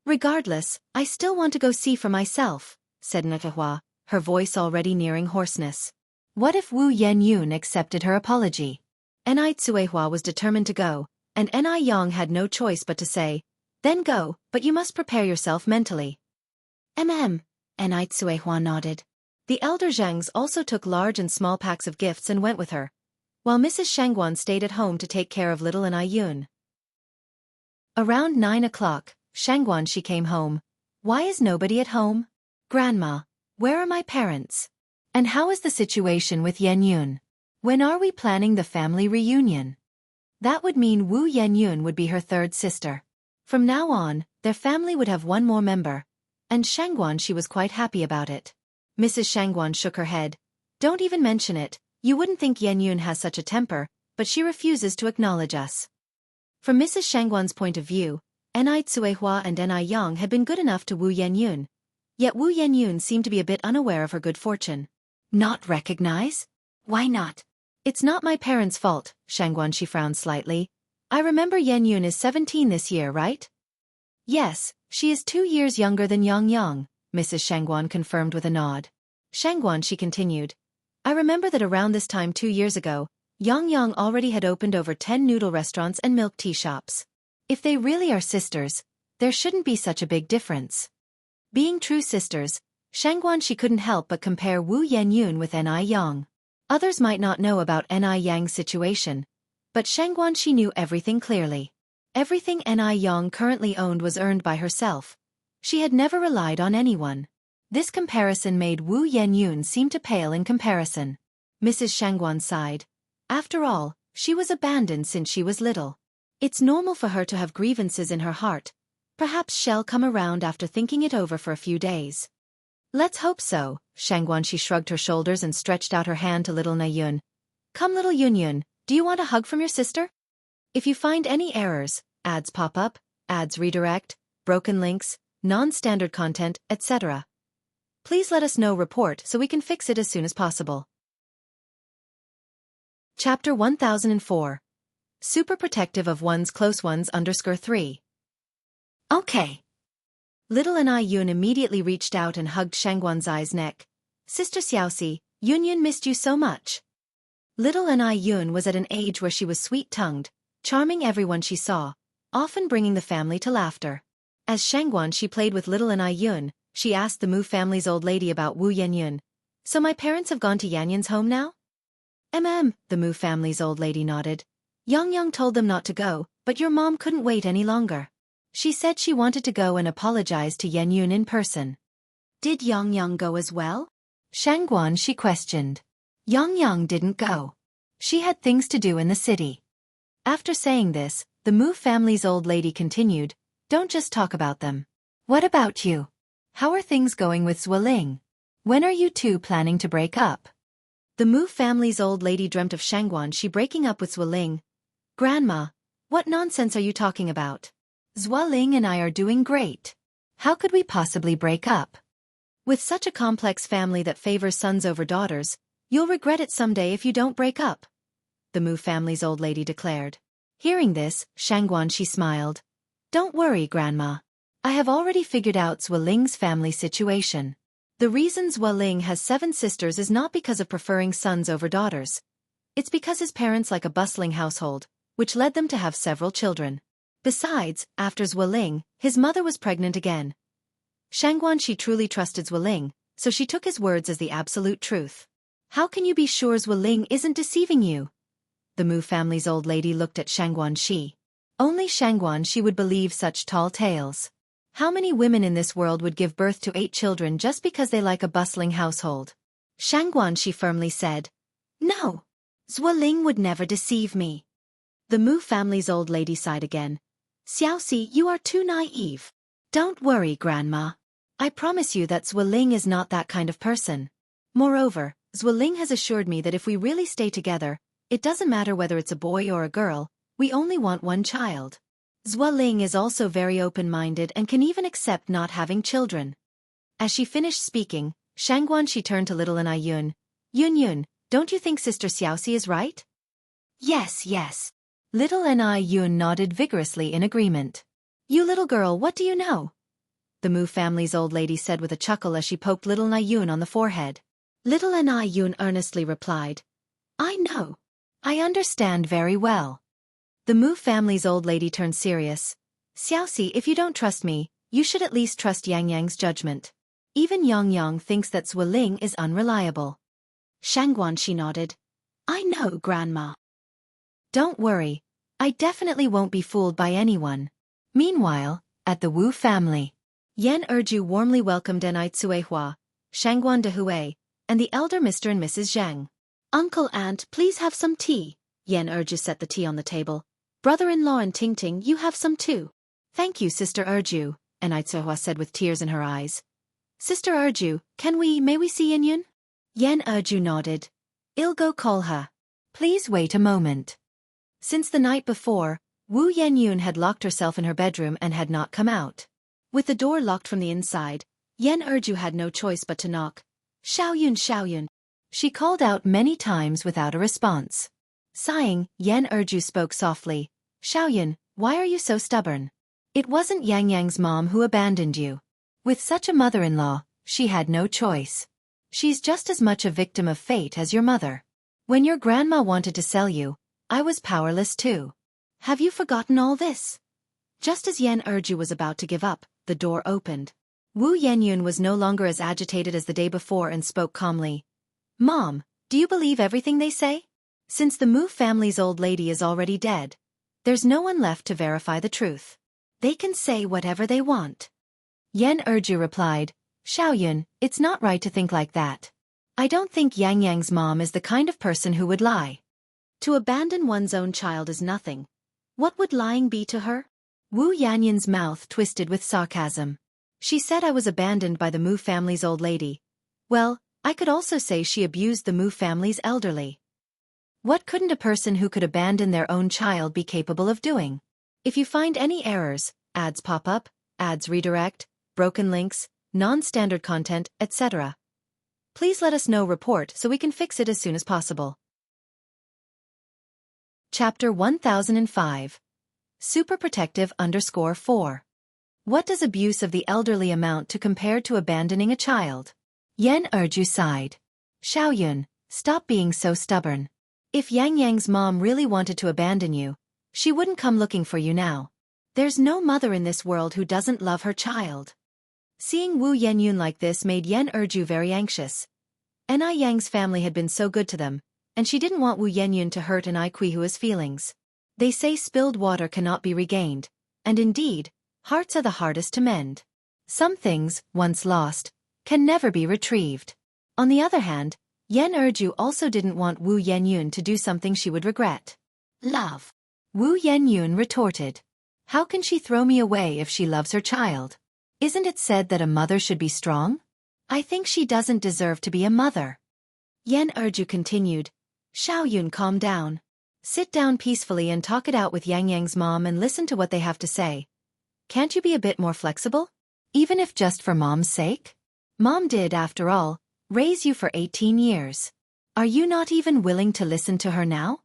"Regardless, I still want to go see for myself," said Anew, her voice already nearing hoarseness. What if Wu Yenyun accepted her apology? Anew was determined to go, and Anew had no choice but to say, "Then go, but you must prepare yourself mentally." Anew nodded. The elder Zhengs also took large and small packs of gifts and went with her, while Mrs. Shangguan stayed at home to take care of little Anew. Around 9 o'clock, Shangguan she came home. "Why is nobody at home? Grandma, where are my parents? And how is the situation with Yenyun? When are we planning the family reunion?" That would mean Wu Yenyun would be her third sister. From now on, their family would have one more member, and Shangguan she was quite happy about it. Mrs. Shangguan shook her head. "Don't even mention it, you wouldn't think Yenyun has such a temper, but she refuses to acknowledge us." From Mrs. Shangguan's point of view, Anew and Anew had been good enough to Wu Yenyun, yet Wu Yenyun seemed to be a bit unaware of her good fortune. "Not recognize? Why not?" "It's not my parents' fault," Shangguan she frowned slightly. "I remember Yenyun is 17 this year, right?" "Yes, she is 2 years younger than Yang, Mrs. Shangguan confirmed with a nod. Shangguan she continued. "I remember that around this time 2 years ago, Yang already had opened over 10 noodle restaurants and milk tea shops. If they really are sisters, there shouldn't be such a big difference." Being true sisters, Shangguan she couldn't help but compare Wu Yenyun with Anew. Others might not know about Aneyang's situation, but Shangguan she knew everything clearly. Everything Anew currently owned was earned by herself. She had never relied on anyone. This comparison made Wu Yenyun seem to pale in comparison. Mrs. Shangguan sighed. After all, she was abandoned since she was little. It's normal for her to have grievances in her heart. Perhaps she'll come around after thinking it over for a few days. "Let's hope so." Shangguan she shrugged her shoulders and stretched out her hand to little Nayun. "Come little Yunyun, do you want a hug from your sister? If you find any errors, ads pop up, ads redirect, broken links, non-standard content, etc. please let us know report so we can fix it as soon as possible." Chapter 1004. Super Protective of One's Close Ones _3. "Okay." Little Anew immediately reached out and hugged Shangguan's neck. "Sister Xiaoxi, Yunyun missed you so much." Little Anew was at an age where she was sweet-tongued, charming everyone she saw, often bringing the family to laughter. As Shangguan she played with little Anew, she asked the Mu family's old lady about Wu Yenyun. "So my parents have gone to Yanyun's home now?" The Mu family's old lady nodded. "Yang told them not to go, but your mom couldn't wait any longer. She said she wanted to go and apologize to Yenyun in person." "Did Yang go as well?" Shangguan she questioned. Yang didn't go. She had things to do in the city. After saying this, the Mu family's old lady continued, "Don't just talk about them. What about you? How are things going with Zueling? When are you two planning to break up?" The Mu family's old lady dreamt of Shangguan she breaking up with Zueling. "Grandma, what nonsense are you talking about? Zueling and I are doing great. How could we possibly break up? With such a complex family that favors sons over daughters, you'll regret it someday if you don't break up," the Mu family's old lady declared. Hearing this, Shangguan she smiled. "Don't worry, Grandma. I have already figured out Zueling's family situation. The reason Zueling has 7 sisters is not because of preferring sons over daughters. It's because his parents like a bustling household, which led them to have several children. Besides, after Zhueling, his mother was pregnant again. Shangguanxi truly trusted Zhueling, so she took his words as the absolute truth. How can you be sure Zhueling isn't deceiving you? The Mu family's old lady looked at Shangguanxi. Only Shangguanxi would believe such tall tales. How many women in this world would give birth to 8 children just because they like a bustling household? Shangguanxi firmly said, "No, Zhueling would never deceive me." The Mu family's old lady sighed again. "Xiaoxi, you are too naive. Don't worry, Grandma. I promise you that Zhueling is not that kind of person. Moreover, Zhueling has assured me that if we really stay together, it doesn't matter whether it's a boy or a girl, we only want one child. Zhueling is also very open-minded and can even accept not having children." As she finished speaking, Shangguanxi turned to little Anew. "Yun, don't you think Sister Xiaoxi is right?" "Yes, yes." Little Anew nodded vigorously in agreement. "You little girl, what do you know?" The Mu family's old lady said with a chuckle as she poked little Anew on the forehead. Little Anew earnestly replied, "I know. I understand very well." The Mu family's old lady turned serious. "Xiaoxi, if you don't trust me, you should at least trust Yang judgment. Even Yang thinks that Zhueling is unreliable." Shangguanxi nodded. "I know, Grandma." "Don't worry. I definitely won't be fooled by anyone." Meanwhile, at the Wu family, Yan Erju warmly welcomed Enai Tsuehua, Shangguan Dehui, and the elder Mr. and Mrs. Zhang. "Uncle, Aunt, please have some tea." Yan Erju set the tea on the table. "Brother-in-law and Ting, you have some too." "Thank you, Sister Erju," Enai Tsuehua said with tears in her eyes. "Sister Erju, may we see Yin? Yan Erju nodded. "I'll go call her. Please wait a moment." Since the night before, Wu Yenyun had locked herself in her bedroom and had not come out. With the door locked from the inside, Yan Erju had no choice but to knock. Xiaoyun. She called out many times without a response. Sighing, Yan Erju spoke softly. "Xiaoyun, why are you so stubborn? It wasn't Yang's mom who abandoned you. With such a mother-in-law, she had no choice. She's just as much a victim of fate as your mother. When your grandma wanted to sell you, I was powerless too. Have you forgotten all this?" Just as Yan Erju was about to give up, the door opened. Wu Yenyun was no longer as agitated as the day before and spoke calmly. "Mom, do you believe everything they say? Since the Mu family's old lady is already dead, there's no one left to verify the truth. They can say whatever they want." Yan Erju replied, "Xiaoyun, it's not right to think like that. I don't think Yang's mom is the kind of person who would lie. To abandon one's own child is nothing. What would lying be to her?" Wu Yanyun's mouth twisted with sarcasm. "She said I was abandoned by the Mu family's old lady. Well, I could also say she abused the Mu family's elderly. What couldn't a person who could abandon their own child be capable of doing? If you find any errors, ads pop up, ads redirect, broken links, non-standard content, etc. please let us know report so we can fix it as soon as possible." Chapter 1005. Superprotective_4. What does abuse of the elderly amount to compared to abandoning a child? Yan Erju sighed. "Xiaoyun, stop being so stubborn. If Yang's mom really wanted to abandon you, she wouldn't come looking for you now. There's no mother in this world who doesn't love her child." Seeing Wu Yenyun like this made Yan Erju very anxious. Enai Yang's family had been so good to them, and she didn't want Wu Yenyun to hurt Enai Kuihua's feelings. They say spilled water cannot be regained, and indeed, hearts are the hardest to mend. Some things, once lost, can never be retrieved. On the other hand, Yan Erju also didn't want Wu Yenyun to do something she would regret. "Love," Wu Yenyun retorted. "How can she throw me away if she loves her child? Isn't it said that a mother should be strong? I think she doesn't deserve to be a mother." Yan Erju continued. "Xiaoyun, calm down. Sit down peacefully and talk it out with Yang's mom and listen to what they have to say. Can't you be a bit more flexible? Even if just for mom's sake? Mom did, after all, raise you for 18 years. Are you not even willing to listen to her now?"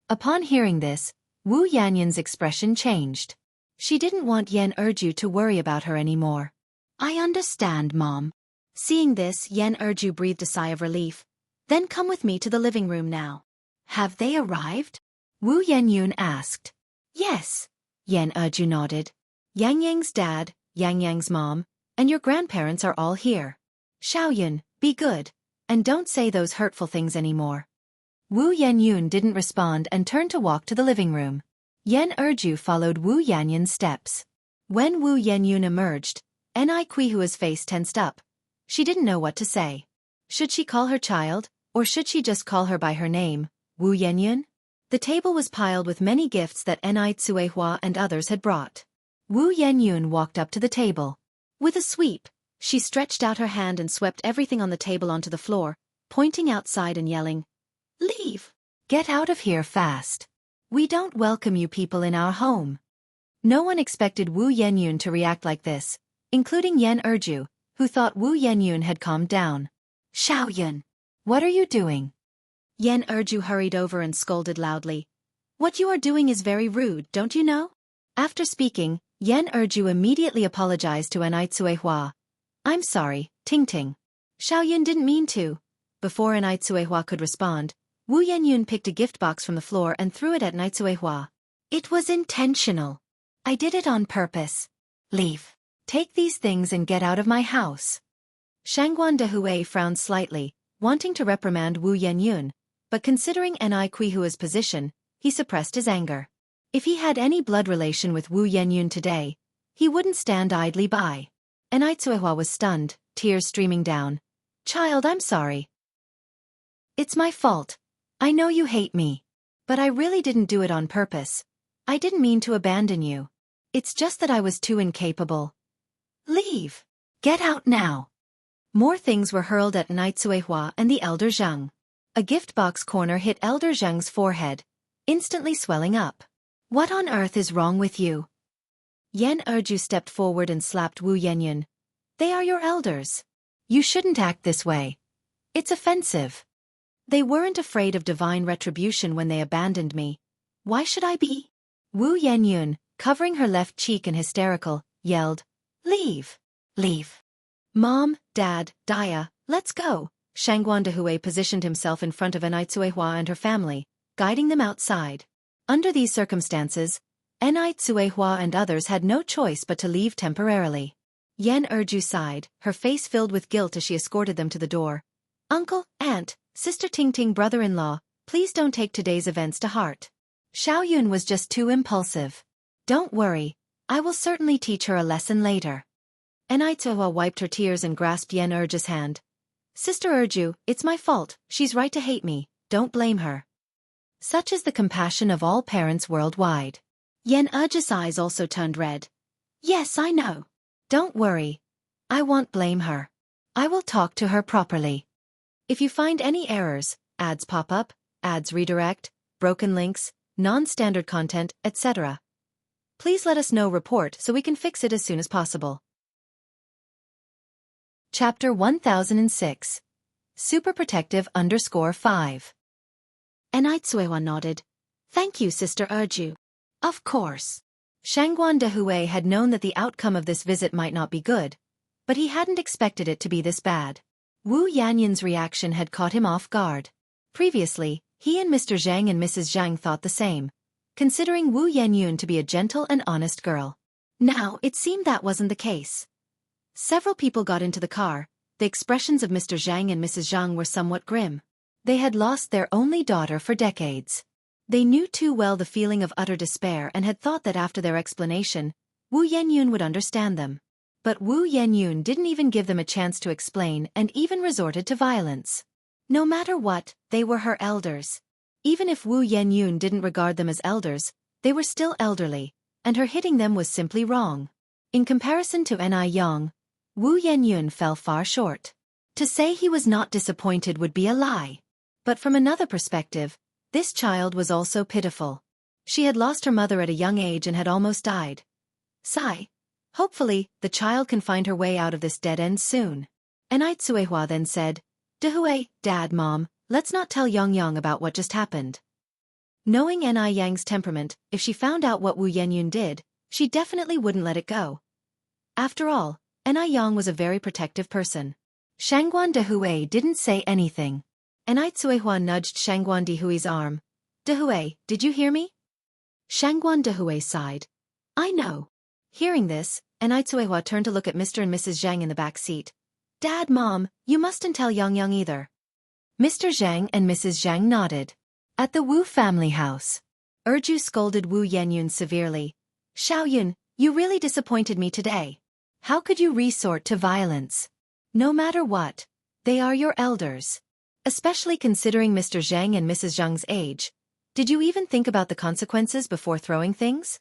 Upon hearing this, Wu Yanyun's expression changed. She didn't want Yan Erju to worry about her anymore. "I understand, Mom." Seeing this, Yan Erju breathed a sigh of relief. "Then come with me to the living room now." "Have they arrived?" Wu Yenyun asked. "Yes. Yan Erju nodded. Yang Yang's dad, Yang Yang's mom, and your grandparents are all here. Xiaoyun, be good, and don't say those hurtful things anymore. Wu Yanyun didn't respond and turned to walk to the living room. Yan Erju followed Wu Yanyun's steps. When Wu Yanyun emerged, Ni Qihua's face tensed up. She didn't know what to say. Should she call her child, or should she just call her by her name, Wu Yanyun? The table was piled with many gifts that Ni Tsuehua and others had brought. Wu Yanyun walked up to the table. With a sweep, she stretched out her hand and swept everything on the table onto the floor, pointing outside and yelling, "Leave! Get out of here fast! We don't welcome you people in our home." No one expected Wu Yanyun to react like this, including Yan Erju, who thought Wu Yanyun had calmed down. "Xiaoyun, what are you doing?" Yan Erju hurried over and scolded loudly. "What you are doing is very rude, don't you know?" After speaking, Yan Erju immediately apologized to Ni Tsuehua. "I'm sorry, Ting Ting. Xiaoyun didn't mean to." Before Ni Tsuehua could respond, Wu Yanyun picked a gift box from the floor and threw it at Ni Tsuehua. "It was intentional. I did it on purpose. Leave. Take these things and get out of my house." Shangguan Dehui frowned slightly, wanting to reprimand Wu Yanyun, but considering Ni Qihua's position, he suppressed his anger. If he had any blood relation with Wu Yanyun today, he wouldn't stand idly by. Ni Tsuehua was stunned, tears streaming down. "Child, I'm sorry. It's my fault. I know you hate me. But I really didn't do it on purpose. I didn't mean to abandon you. It's just that I was too incapable. Leave. Get out now." More things were hurled at Ni Tsuehua and the Elder Zhang. A gift box corner hit Elder Zhang's forehead, instantly swelling up. "What on earth is wrong with you?" Yan Erju stepped forward and slapped Wu Yanyun. "They are your elders. You shouldn't act this way. It's offensive. They weren't afraid of divine retribution when they abandoned me. Why should I be?" Wu Yanyun, covering her left cheek and hysterical, yelled, "Leave! Leave! Mom, Dad, Dia, let's go." Shangguan Dehui positioned himself in front of Ni Tsuehua and her family, guiding them outside. Under these circumstances, Ni Tsuehua and others had no choice but to leave temporarily. Yan Erju sighed, her face filled with guilt as she escorted them to the door. "Uncle, Aunt, Sister Ting Ting, brother-in-law, please don't take today's events to heart. Xiaoyun was just too impulsive. Don't worry, I will certainly teach her a lesson later." Ni Tsuehua wiped her tears and grasped Yan Erju's hand. "Sister Erju, it's my fault, she's right to hate me, don't blame her." Such is the compassion of all parents worldwide. Yan Erju's eyes also turned red. "Yes, I know. Don't worry. I won't blame her. I will talk to her properly. If you find any errors, ads pop up, ads redirect, broken links, non-standard content, etc., please let us know report so we can fix it as soon as possible." Chapter 1006. Super Protective _5. Ni Tsuehua nodded. "Thank you, Sister Erju." "Of course." Shangguan Dehui had known that the outcome of this visit might not be good, but he hadn't expected it to be this bad. Wu Yanyun's reaction had caught him off guard. Previously, he and Mr. Zhang and Mrs. Zhang thought the same, considering Wu Yanyun to be a gentle and honest girl. Now, it seemed that wasn't the case. Several people got into the car. The expressions of Mr. Zhang and Mrs. Zhang were somewhat grim. They had lost their only daughter for decades. They knew too well the feeling of utter despair and had thought that after their explanation, Wu Yanyun would understand them. But Wu Yanyun didn't even give them a chance to explain and even resorted to violence. No matter what, they were her elders. Even if Wu Yanyun didn't regard them as elders, they were still elderly, and her hitting them was simply wrong. In comparison to Ni Yang, Wu Yanyun fell far short. To say he was not disappointed would be a lie. But from another perspective, this child was also pitiful. She had lost her mother at a young age and had almost died. Sigh. Hopefully, the child can find her way out of this dead end soon. Ni Tsuehua then said, "Dehui, Dad, Mom, let's not tell Yang about what just happened." Knowing Ni Yang's temperament, if she found out what Wu Yanyun did, she definitely wouldn't let it go. After all, Ni Yang was a very protective person. Shangguan Dehui didn't say anything. Ni Tsuehua nudged Shangguan Dehui's arm. "Dehui, did you hear me?" Shangguan Dehui sighed. I know. Hearing this, Anitsuehua turned to look at Mr. and Mrs. Zhang in the back seat. Dad, Mom, you mustn't tell Yang either. Mr. Zhang and Mrs. Zhang nodded. At the Wu family house, Erju scolded Wu Yenyun severely. Xiaoyun, you really disappointed me today. How could you resort to violence? No matter what, they are your elders. Especially considering Mr. Zhang and Mrs. Zhang's age. Did you even think about the consequences before throwing things?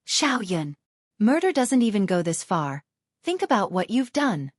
Xiaoyun, murder doesn't even go this far. Think about what you've done.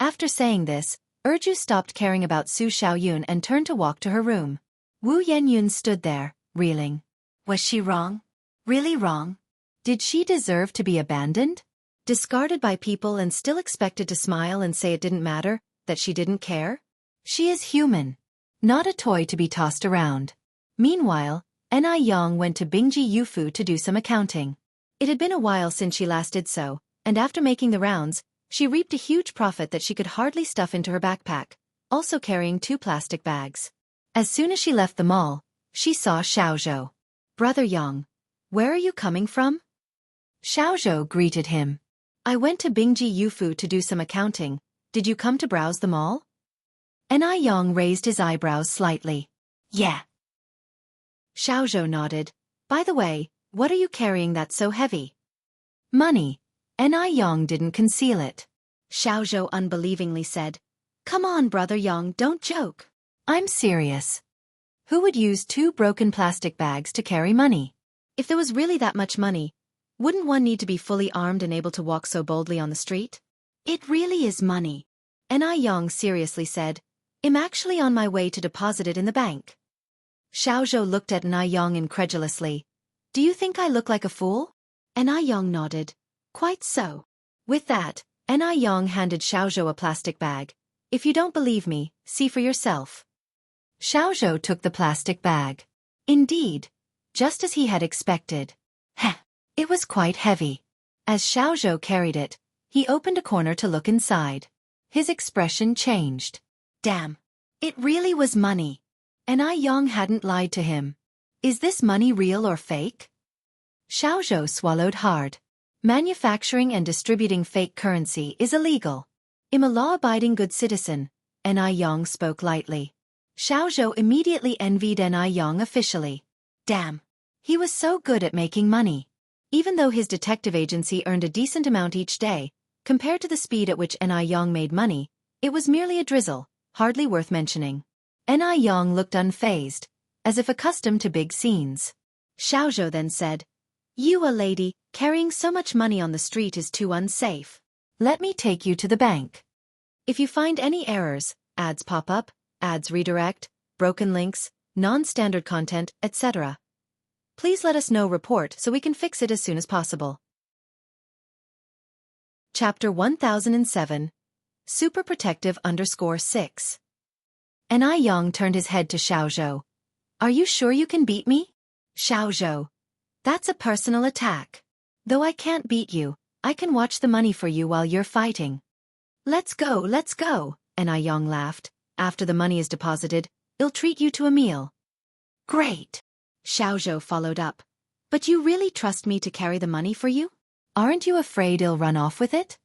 After saying this, Erju stopped caring about Su Xiaoyun and turned to walk to her room. Wu Yenyun stood there, reeling. Was she wrong? Really wrong? Did she deserve to be abandoned? Discarded by people and still expected to smile and say it didn't matter, that she didn't care? She is human. Not a toy to be tossed around. Meanwhile, Ni Yang went to Bingji Yufu to do some accounting. It had been a while since she last did so, and after making the rounds, she reaped a huge profit that she could hardly stuff into her backpack, also carrying 2 plastic bags. As soon as she left the mall, she saw Xiaozhou. Brother Yang, where are you coming from? Xiaozhou greeted him. I went to Bingji Yufu to do some accounting. Did you come to browse the mall? Ni Yang raised his eyebrows slightly. Yeah. Xiaozhou nodded. By the way, what are you carrying that's so heavy? Money. Ni Yang didn't conceal it. Xiaozhou unbelievingly said. Come on, Brother Yang, don't joke. I'm serious. Who would use 2 broken plastic bags to carry money? If there was really that much money, wouldn't one need to be fully armed and able to walk so boldly on the street? It really is money. Ni Yang seriously said. I'm actually on my way to deposit it in the bank. Xiaozhou looked at Ni Yang incredulously. Do you think I look like a fool? Ni Yang nodded. Quite so. With that, Ni Yang handed Xiaozhou a plastic bag. If you don't believe me, see for yourself. Xiaozhou took the plastic bag. Indeed, just as he had expected. Heh, it was quite heavy. As Xiaozhou carried it, he opened a corner to look inside. His expression changed. Damn. It really was money. Ni Yang hadn't lied to him. Is this money real or fake? Xiaozhou swallowed hard. Manufacturing and distributing fake currency is illegal. I'm a law-abiding good citizen, Ni Yang spoke lightly. Xiaozhou immediately envied Ni Yang officially. Damn. He was so good at making money. Even though his detective agency earned a decent amount each day, compared to the speed at which Ni Yang made money, it was merely a drizzle, hardly worth mentioning. Ni Yang looked unfazed, as if accustomed to big scenes. Xiaozhou then said, You a lady, carrying so much money on the street is too unsafe. Let me take you to the bank. If you find any errors, ads pop up, ads redirect, broken links, non-standard content, etc. Please let us know report so we can fix it as soon as possible. Chapter 1007 Super Protective _6 Ni Yang turned his head to Xiaozhou. Are you sure you can beat me? Xiaozhou. That's a personal attack. Though I can't beat you, I can watch the money for you while you're fighting. Let's go, Ni Yang laughed. After the money is deposited, I'll treat you to a meal. Great. Xiaozhou followed up. But you really trust me to carry the money for you? Aren't you afraid I'll run off with it?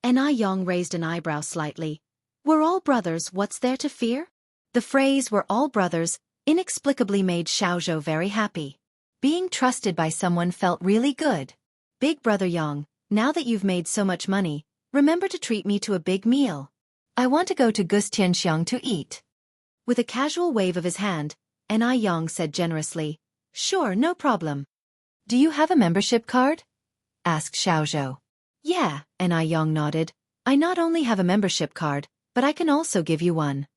Ni Yang raised an eyebrow slightly. We're all brothers, what's there to fear? The phrase we're all brothers inexplicably made Xiaozhou very happy. Being trusted by someone felt really good. Big Brother Yang, now that you've made so much money, remember to treat me to a big meal. I want to go to Xianxia to eat. With a casual wave of his hand, Ni Yang said generously, Sure, no problem. Do you have a membership card? Asked Xiaozhou. Yeah, Ni Yang nodded. I not only have a membership card, but I can also give you one.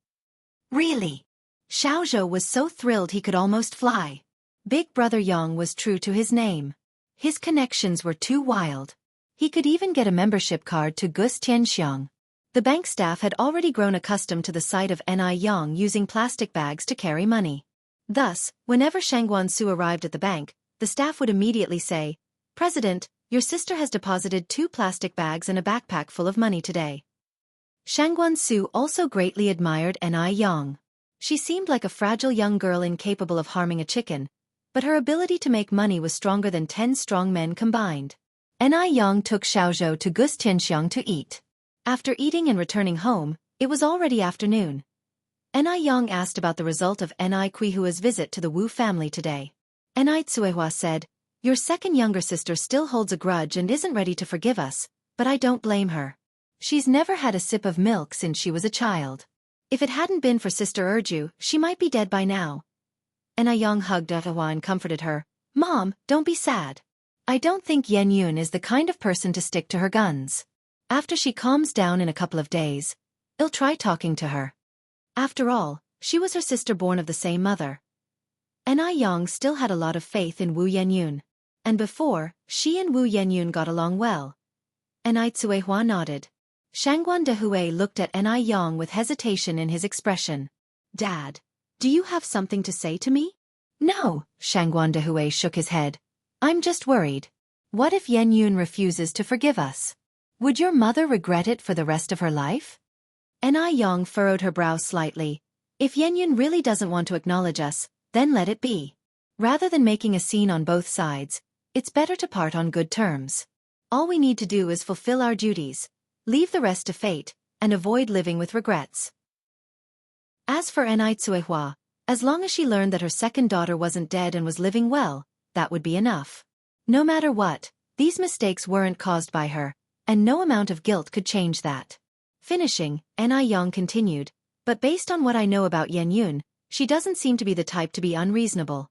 Really? Xiaozhou was so thrilled he could almost fly. Big Brother Yang was true to his name. His connections were too wild. He could even get a membership card to Xianxia. The bank staff had already grown accustomed to the sight of Ni Yang using plastic bags to carry money. Thus, whenever Shangguan Su arrived at the bank, the staff would immediately say, President, your sister has deposited 2 plastic bags and a backpack full of money today. Shangguan Su also greatly admired Ni Yang. She seemed like a fragile young girl incapable of harming a chicken, but her ability to make money was stronger than 10 strong men combined. Anew took Xiaozhou to Xianxia to eat. After eating and returning home, it was already afternoon. Anew asked about the result of Qihua's visit to the Wu family today. Anew said, "Your second younger sister still holds a grudge and isn't ready to forgive us, but I don't blame her. She's never had a sip of milk since she was a child. If it hadn't been for Sister Urju, she might be dead by now." Anew hugged Hua and comforted her. "Mom, don't be sad. I don't think Yun is the kind of person to stick to her guns. After she calms down in a couple of days, I'll try talking to her. After all, she was her sister born of the same mother." Anew still had a lot of faith in Wu Yun, and before, she and Wu Yun got along well. Anew nodded. Xianxia looked at Anew with hesitation in his expression. "Dad, do you have something to say to me?" "No," Xianxia shook his head. "I'm just worried. What if Yun refuses to forgive us? Would your mother regret it for the rest of her life?" Anew furrowed her brow slightly. "If Yun really doesn't want to acknowledge us, then let it be. Rather than making a scene on both sides, it's better to part on good terms. All we need to do is fulfill our duties, leave the rest to fate, and avoid living with regrets." As for Anew, as long as she learned that her second daughter wasn't dead and was living well, that would be enough. No matter what, these mistakes weren't caused by her, and no amount of guilt could change that. Finishing, Anew continued, "But based on what I know about Yun, she doesn't seem to be the type to be unreasonable."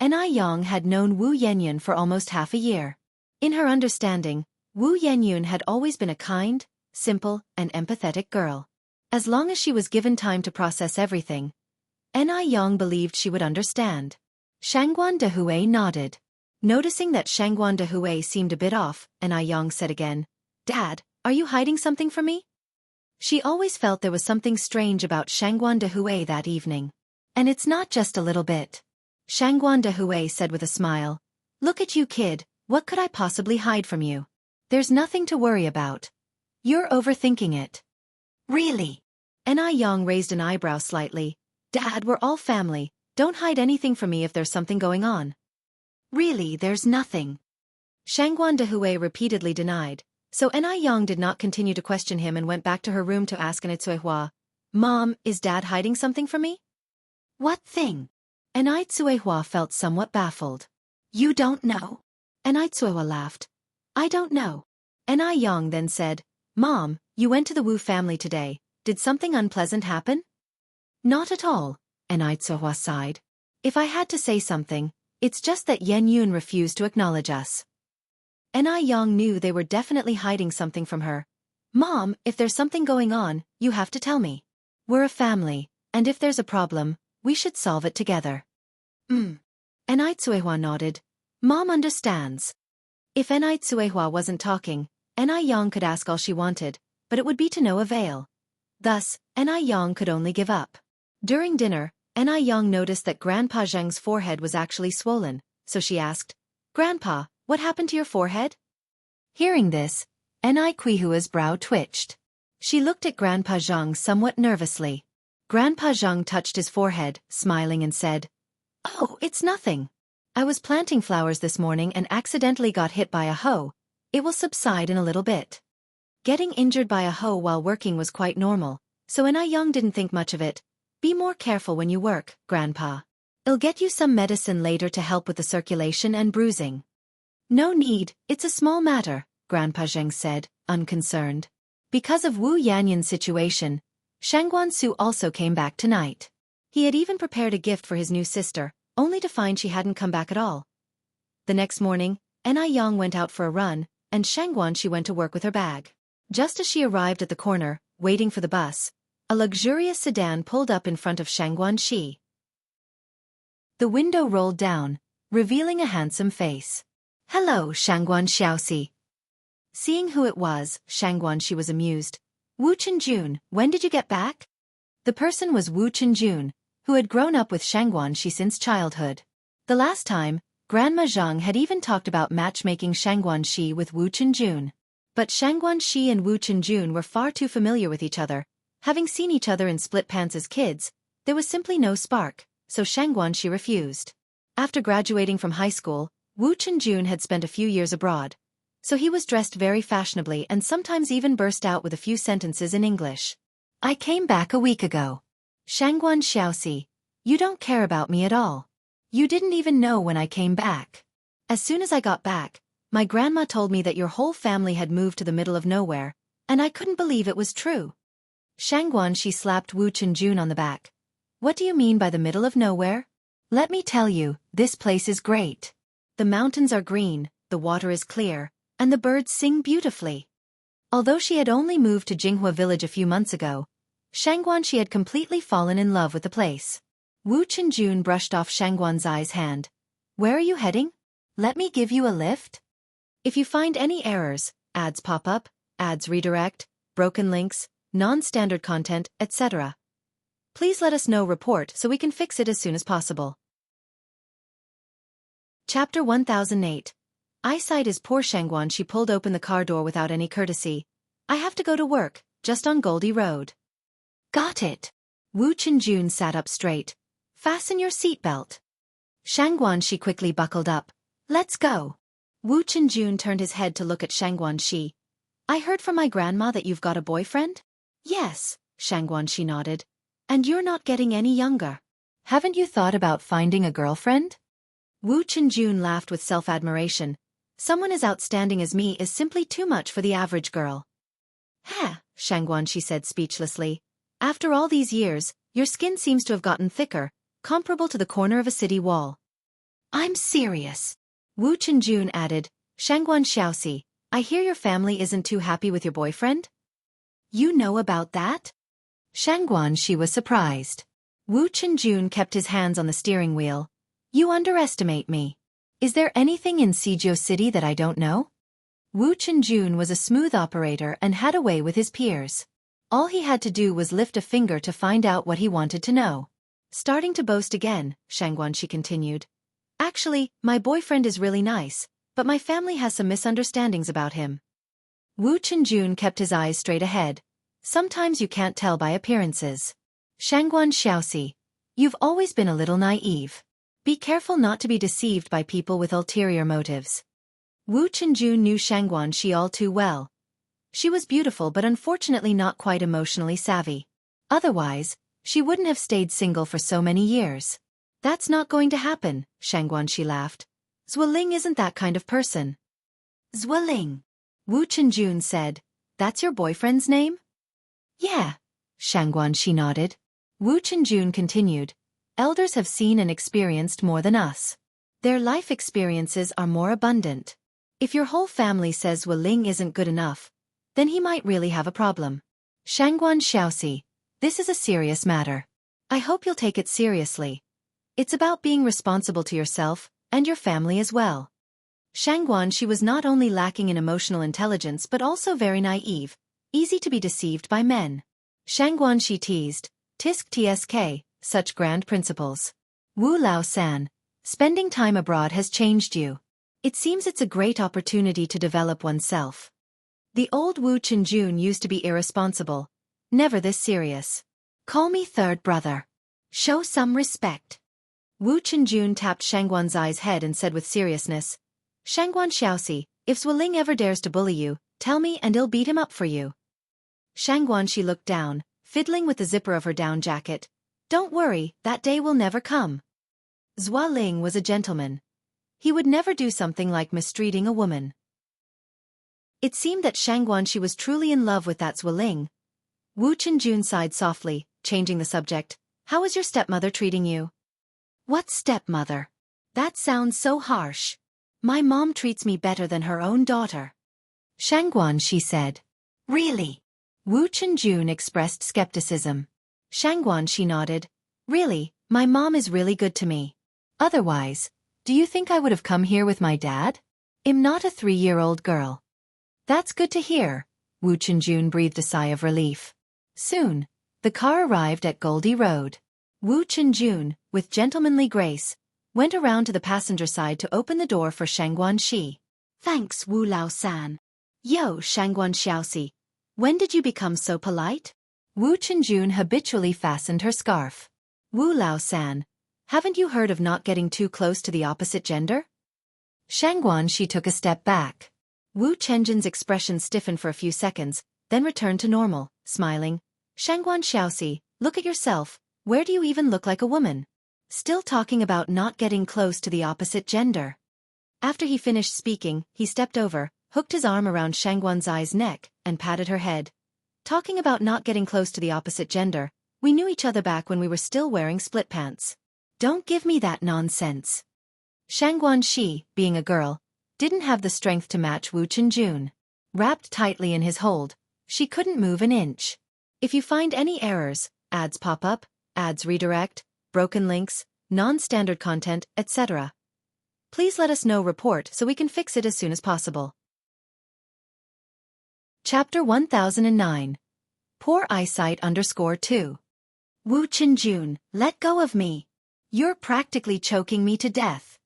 Anew had known Wu Yun for almost half a year. In her understanding, Wu Yun had always been a kind, simple, and empathetic girl. As long as she was given time to process everything, Anew believed she would understand. Xianxia nodded. Noticing that Xianxia seemed a bit off, Anew said again, "Dad, are you hiding something from me?" She always felt there was something strange about Xianxia that evening. "And it's not just a little bit," Xianxia said with a smile. "Look at you, kid, what could I possibly hide from you? There's nothing to worry about. You're overthinking it." "Really?" Anew raised an eyebrow slightly. "Dad, we're all family, don't hide anything from me if there's something going on." "Really, there's nothing," Xianxia repeatedly denied, so Anew did not continue to question him and went back to her room to ask Anew, "Mom, is Dad hiding something from me?" "What thing?" Anew felt somewhat baffled. "You don't know?" Anew laughed. "I don't know." Anew then said, "Mom, you went to the Wu family today. Did something unpleasant happen?" "Not at all," Anew sighed. "If I had to say something, it's just that Yun refused to acknowledge us." Anew knew they were definitely hiding something from her. "Mom, if there's something going on, you have to tell me. We're a family, and if there's a problem, we should solve it together." Anew nodded. "Mom understands." If Anew wasn't talking, Anew could ask all she wanted, but it would be to no avail. Thus, Anew could only give up. During dinner, Anew noticed that Grandpa Zheng's forehead was actually swollen, so she asked, "Grandpa, what happened to your forehead?" Hearing this, Qihua's brow twitched. She looked at Grandpa Zheng somewhat nervously. Grandpa Zheng touched his forehead, smiling and said, "Oh, it's nothing. I was planting flowers this morning and accidentally got hit by a hoe. It will subside in a little bit." Getting injured by a hoe while working was quite normal, so Anew didn't think much of it. "Be more careful when you work, Grandpa. I'll get you some medicine later to help with the circulation and bruising." "No need, it's a small matter," Grandpa Zheng said, unconcerned. Because of Wu Yanyin's situation, Shangguan also came back tonight. He had even prepared a gift for his new sister, only to find she hadn't come back at all. The next morning, Anew went out for a run, and Shangguan went to work with her bag. Just as she arrived at the corner, waiting for the bus, a luxurious sedan pulled up in front of Shangguan. The window rolled down, revealing a handsome face. "Hello, Shangguan Xiaoxi." Seeing who it was, Shangguan was amused. "Wu Chenjun, when did you get back?" The person was Wu Chenjun, who had grown up with Shangguan since childhood. The last time, Grandma Zhang had even talked about matchmaking Shangguan with Wu Chenjun. But Shangguan and Wu Chenjun were far too familiar with each other. Having seen each other in split pants as kids, there was simply no spark, so Shangguan refused. After graduating from high school, Wu Chenjun had spent a few years abroad, so he was dressed very fashionably and sometimes even burst out with a few sentences in English. I came back a week ago. Shangguan Xiaoxi, you don't care about me at all. You didn't even know when I came back. As soon as I got back, my grandma told me that your whole family had moved to the middle of nowhere, and I couldn't believe it was true. Shangguan Shi slapped Wu Chenjun on the back. What do you mean by the middle of nowhere? Let me tell you, this place is great. The mountains are green, the water is clear, and the birds sing beautifully. Although she had only moved to Jianghu village a few months ago, Shangguan Shi had completely fallen in love with the place. Wu Chenjun brushed off Shangguan Zai's hand. Where are you heading? Let me give you a lift? If you find any errors, ads pop up, ads redirect, broken links, non-standard content, etc., please let us know. Report so we can fix it as soon as possible. Chapter 1008. Eyesight is poor. Shangguan Shi pulled open the car door without any courtesy. I have to go to work, just on Goldie Road. Got it. Wu Chenjun sat up straight. Fasten your seatbelt. Shangguan Shi quickly buckled up. Let's go. Wu Chenjun turned his head to look at Shangguan Shi. I heard from my grandma that you've got a boyfriend? Yes, Shangguan Shi nodded. And you're not getting any younger. Haven't you thought about finding a girlfriend? Wu Chenjun laughed with self-admiration. Someone as outstanding as me is simply too much for the average girl. Ha, Shangguan Shi said speechlessly. After all these years, your skin seems to have gotten thicker, comparable to the corner of a city wall. I'm serious. Wu Chenjun added, Shangguan Xiaoxi, I hear your family isn't too happy with your boyfriend? You know about that? Shangguan Shi was surprised. Wu Chenjun kept his hands on the steering wheel. You underestimate me. Is there anything in Suzhou City that I don't know? Wu Chenjun was a smooth operator and had a way with his peers. All he had to do was lift a finger to find out what he wanted to know. Starting to boast again, Shangguan Shi continued. Actually, my boyfriend is really nice, but my family has some misunderstandings about him. Wu Chenjun kept his eyes straight ahead. Sometimes you can't tell by appearances. Shangguan Xiaoxi, you've always been a little naive. Be careful not to be deceived by people with ulterior motives. Wu Chenjun knew Shangguan Shi all too well. She was beautiful but unfortunately not quite emotionally savvy. Otherwise, she wouldn't have stayed single for so many years. That's not going to happen, Shangguan Shi laughed. Zueling isn't that kind of person. Zueling, Wu Chenjun said. That's your boyfriend's name? Yeah, Shangguan Shi nodded. Wu Chenjun continued. Elders have seen and experienced more than us. Their life experiences are more abundant. If your whole family says Zueling isn't good enough, then he might really have a problem. Shangguan Xiaoxi, this is a serious matter. I hope you'll take it seriously. It's about being responsible to yourself and your family as well. Shangguan Shi was not only lacking in emotional intelligence but also very naive, easy to be deceived by men. Shangguan Shi teased, Tisk tsk, such grand principles. Wu Lao San, spending time abroad has changed you. It seems it's a great opportunity to develop oneself. The old Wu Chenjun used to be irresponsible, never this serious. Call me third brother. Show some respect. Wu Chenjun tapped Shangguan Zai's head and said with seriousness, Shangguan Xiaoxi, if Zueling ever dares to bully you, tell me and I'll beat him up for you. Shangguan Shi looked down, fiddling with the zipper of her down jacket. Don't worry, that day will never come. Zueling was a gentleman. He would never do something like mistreating a woman. It seemed that Shangguan Shi was truly in love with that Zueling. Wu Chenjun sighed softly, changing the subject. How is your stepmother treating you? What stepmother? That sounds so harsh. My mom treats me better than her own daughter. Shangguan Shi said. Really? Wu Chenjun expressed skepticism. Shangguan Shi nodded. Really, my mom is really good to me. Otherwise, do you think I would have come here with my dad? I'm not a 3-year-old girl. That's good to hear, Wu Chenjun breathed a sigh of relief. Soon, the car arrived at Goldie Road. Wu Chenjun, with gentlemanly grace, went around to the passenger side to open the door for Shangguan Shi. Thanks, Wu Lao San. Yo, Shangguan Xiaoxi. When did you become so polite? Wu Chenjun habitually fastened her scarf. Wu Lao San, Haven't you heard of not getting too close to the opposite gender? Xianxia took a step back. Wu Chenjin's expression stiffened for a few seconds, then returned to normal, smiling. Xiaoxi, look at yourself, where do you even look like a woman? Still talking about not getting close to the opposite gender. After he finished speaking, he stepped over, hooked his arm around Xianxia's neck, and patted her head. Talking about not getting close to the opposite gender, we knew each other back when we were still wearing split pants. Don't give me that nonsense. Xianxia, being a girl, didn't have the strength to match Wu Chenjun. Wrapped tightly in his hold, she couldn't move an inch. If you find any errors, ads pop up, ads redirect, broken links, non-standard content, etc., please let us know report so we can fix it as soon as possible. Chapter 1009. Poor Eyesight _2. Wu Chenjun, let go of me. You're practically choking me to death.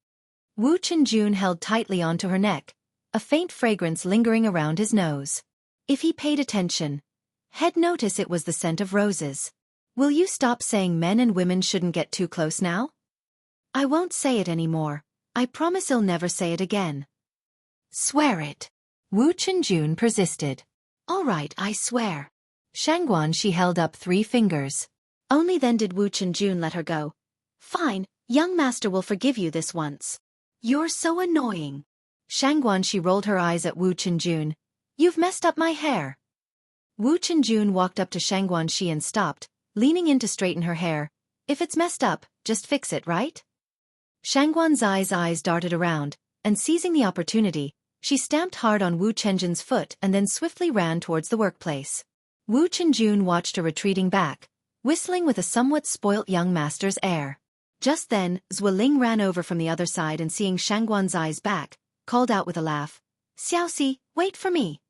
Wu Chenjun held tightly onto her neck, a faint fragrance lingering around his nose. If he paid attention, he'd notice it was the scent of roses. Will you stop saying men and women shouldn't get too close now? I won't say it anymore. I promise I'll never say it again. Swear it. Wu Chenjun persisted. All right, I swear. Xianxia held up 3 fingers. Only then did Wu Chenjun let her go. Fine, young master will forgive you this once. You're so annoying. Xianxia rolled her eyes at Wu Chenjun. You've messed up my hair. Wu Chenjun walked up to Xianxia and stopped, leaning in to straighten her hair. If it's messed up, just fix it, right? Xianxuan's eyes darted around, and seizing the opportunity, she stamped hard on Wu Chenjun's foot and then swiftly ran towards the workplace. Wu Chenjun watched her retreating back, whistling with a somewhat spoilt young master's air. Just then, Zueling ran over from the other side and seeing Xianxuan's back, called out with a laugh. Xiaoxi, wait for me.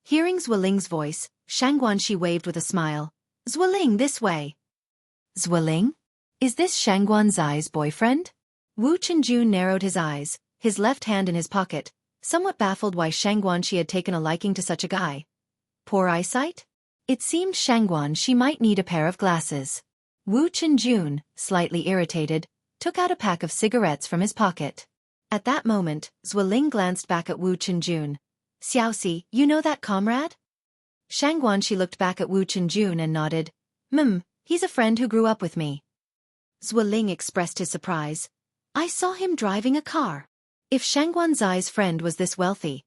Hearing Zueling's voice, Xianxia waved with a smile. Zueling, this way. Zueling? Is this Xianxuan's boyfriend? Wu Chenjun narrowed his eyes, his left hand in his pocket, somewhat baffled why Xianxia had taken a liking to such a guy. Poor eyesight? It seemed Xianxia might need a pair of glasses. Wu Chenjun, slightly irritated, took out a pack of cigarettes from his pocket. At that moment, Zueling glanced back at Wu Chenjun. Xiaoxi, you know that comrade? Xianxia looked back at Wu Chenjun and nodded. He's a friend who grew up with me. Zueling expressed his surprise. I saw him driving a car. If Xianxuan's friend was this wealthy,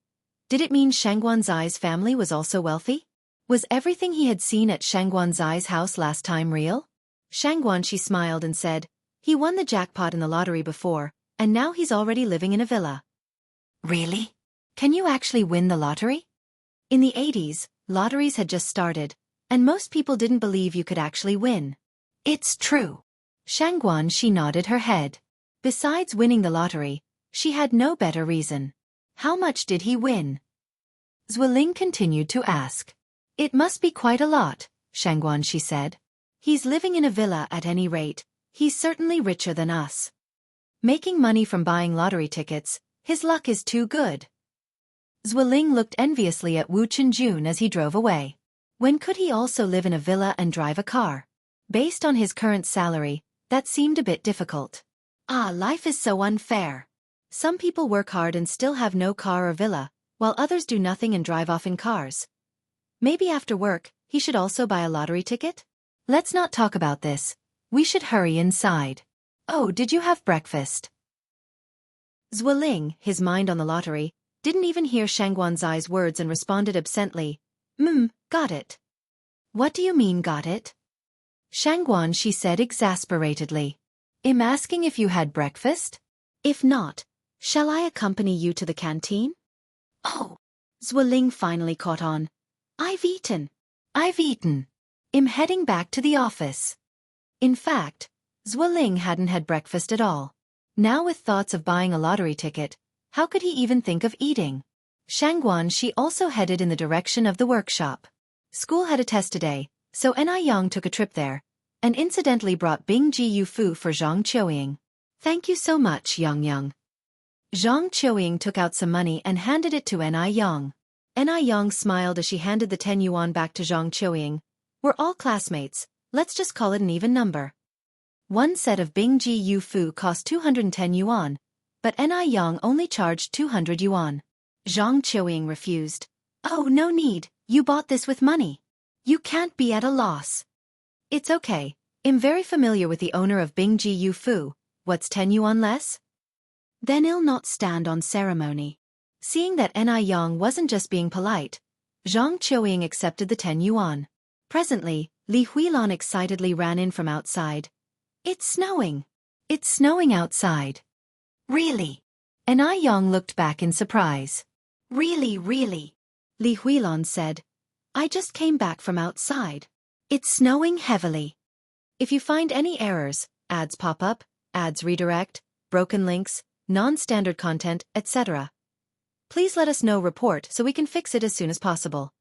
did it mean Xianxuan's family was also wealthy? Was everything he had seen at Xianxuan's house last time real? Xianxia smiled and said, he won the jackpot in the lottery before, and now he's already living in a villa. Really? Can you actually win the lottery? In the 80s, lotteries had just started, and most people didn't believe you could actually win. It's true. Xianxia nodded her head. Besides winning the lottery, she had no better reason. How much did he win? Zueling continued to ask. It must be quite a lot, Xianxia said. He's living in a villa at any rate, he's certainly richer than us. Making money from buying lottery tickets, his luck is too good. Zueling looked enviously at Wu Chenjun as he drove away. When could he also live in a villa and drive a car? Based on his current salary, that seemed a bit difficult. Life is so unfair. Some people work hard and still have no car or villa, while others do nothing and drive off in cars. Maybe after work, he should also buy a lottery ticket? Let's not talk about this. We should hurry inside. Oh, did you have breakfast? Zueling, his mind on the lottery, didn't even hear Xianxuan's words and responded absently. Got it. What do you mean got it? Xianxuan, she said exasperatedly. I'm asking if you had breakfast? If not, shall I accompany you to the canteen? Oh. Zueling finally caught on. I've eaten. I'm heading back to the office. In fact, Zueling hadn't had breakfast at all. Now with thoughts of buying a lottery ticket, how could he even think of eating? Xianxuan, she also headed in the direction of the workshop. School had a test today, so Anew took a trip there, and incidentally brought Bing Ji Fu for Zhang Qiuying. Thank you so much, Yang. Zhang Qiuying took out some money and handed it to Anew. Anew smiled as she handed the 10 yuan back to Zhang Qiuying. We're all classmates, let's just call it an even number. One set of Bingji Yu Fu cost 210 yuan, but Yang only charged 200 yuan. Zhang Qiuying refused. Oh, no need, you bought this with money. You can't be at a loss. It's okay, I'm very familiar with the owner of Bingji Yu Fu, what's 10 yuan less? Then I'll not stand on ceremony. Seeing that Yang wasn't just being polite, Zhang Qiuying accepted the 10 yuan. Presently, Li Huilan excitedly ran in from outside. It's snowing. It's snowing outside. Really? Yang looked back in surprise. Really, really? Li Huilan said. I just came back from outside. It's snowing heavily. If you find any errors, ads pop up, ads redirect, broken links, non-standard content, etc., please let us know report so we can fix it as soon as possible.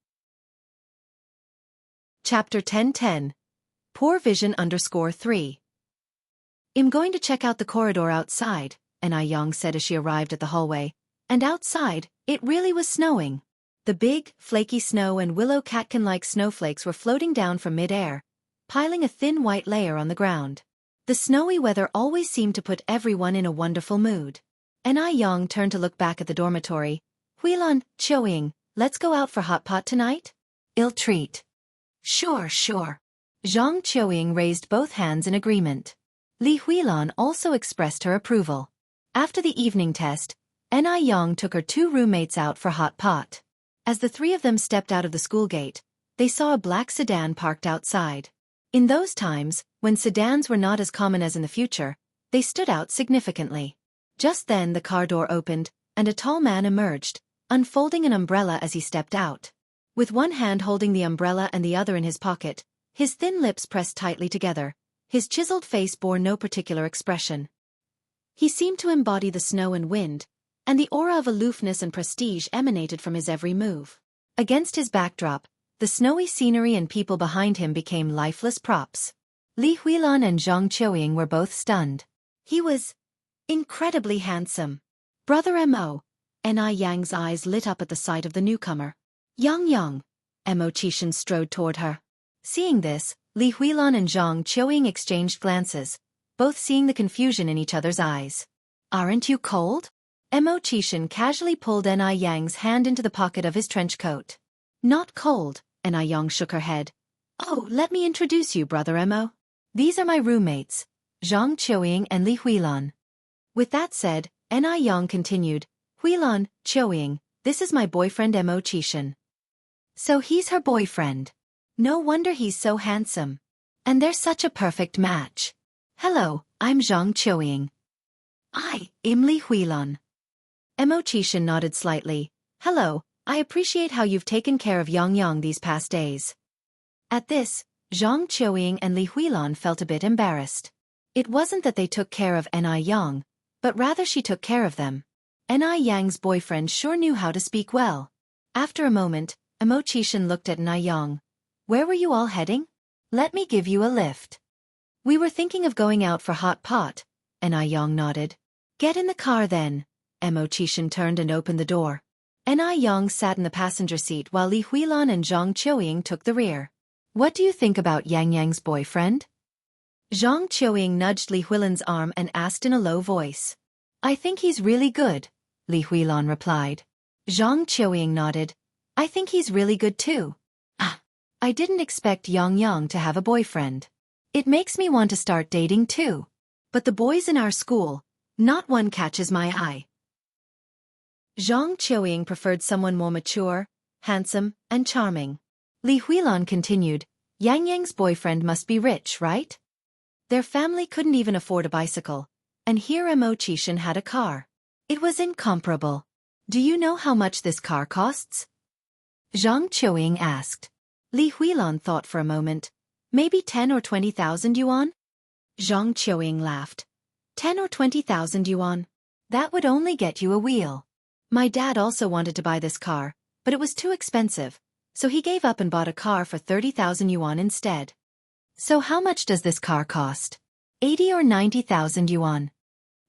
Chapter 1010. Poor Vision _3. I'm going to check out the corridor outside, Yang said as she arrived at the hallway, and outside, it really was snowing. The big, flaky snow and willow catkin-like snowflakes were floating down from mid-air, piling a thin white layer on the ground. The snowy weather always seemed to put everyone in a wonderful mood. Yang turned to look back at the dormitory. Huilan, Qiuying, let's go out for hot pot tonight? Ill treat. Sure. Zhang Qiuying raised both hands in agreement. Li Huilan also expressed her approval. After the evening test, Yang took her 2 roommates out for hot pot. As the 3 of them stepped out of the school gate, they saw a black sedan parked outside. In those times, when sedans were not as common as in the future, they stood out significantly. Just then the car door opened, and a tall man emerged, unfolding an umbrella as he stepped out. With one hand holding the umbrella and the other in his pocket, his thin lips pressed tightly together, his chiseled face bore no particular expression. He seemed to embody the snow and wind, and the aura of aloofness and prestige emanated from his every move. Against his backdrop, the snowy scenery and people behind him became lifeless props. Li Huilan and Zhang Qiuying were both stunned. He was incredibly handsome. Brother Mo. Yang's eyes lit up at the sight of the newcomer. Yang. Mo Qishan strode toward her. Seeing this, Li Huilan and Zhang Qiuying exchanged glances, both seeing the confusion in each other's eyes. Aren't you cold? Mo Qishan casually pulled Yang's hand into the pocket of his trench coat. Not cold, Yang shook her head. Oh, let me introduce you, Brother Mo. These are my roommates, Zhang Qiuying and Li Huilan. With that said, Yang continued, Huilan, Qiuying, this is my boyfriend Mo Qishan. So he's her boyfriend. No wonder he's so handsome. And they're such a perfect match. Hello, I'm Zhang Qiuying. I'm Li Huilan. Mo Qishan nodded slightly. Hello, I appreciate how you've taken care of Yang these past days. At this, Zhang Qiuying and Li Huilan felt a bit embarrassed. It wasn't that they took care of Yang, but rather she took care of them. Yang's boyfriend sure knew how to speak well. After a moment, Mo Qishan looked at Yang. Where were you all heading? Let me give you a lift. We were thinking of going out for hot pot, Yang nodded. Get in the car then. Mo Qishan turned and opened the door. Yang sat in the passenger seat while Li Huilan and Zhang Qiuying took the rear. What do you think about Yang's boyfriend? Zhang Qiuying nudged Li Huilan's arm and asked in a low voice. I think he's really good, Li Huilan replied. Zhang Qiuying nodded. I think he's really good too. I didn't expect Yang to have a boyfriend. It makes me want to start dating too. But the boys in our school, not one catches my eye. Zhang Qiuying preferred someone more mature, handsome, and charming. Li Huilan continued, Yang's boyfriend must be rich, right? Their family couldn't even afford a bicycle, and here Mo Qishan had a car. It was incomparable. Do you know how much this car costs? Zhang Qiuying asked. Li Huilan thought for a moment. Maybe 10 or 20,000 yuan? Zhang Qiuying laughed. 10 or 20,000 yuan? That would only get you a wheel. My dad also wanted to buy this car, but it was too expensive, so he gave up and bought a car for 30,000 yuan instead. So how much does this car cost? 80 or 90,000 yuan.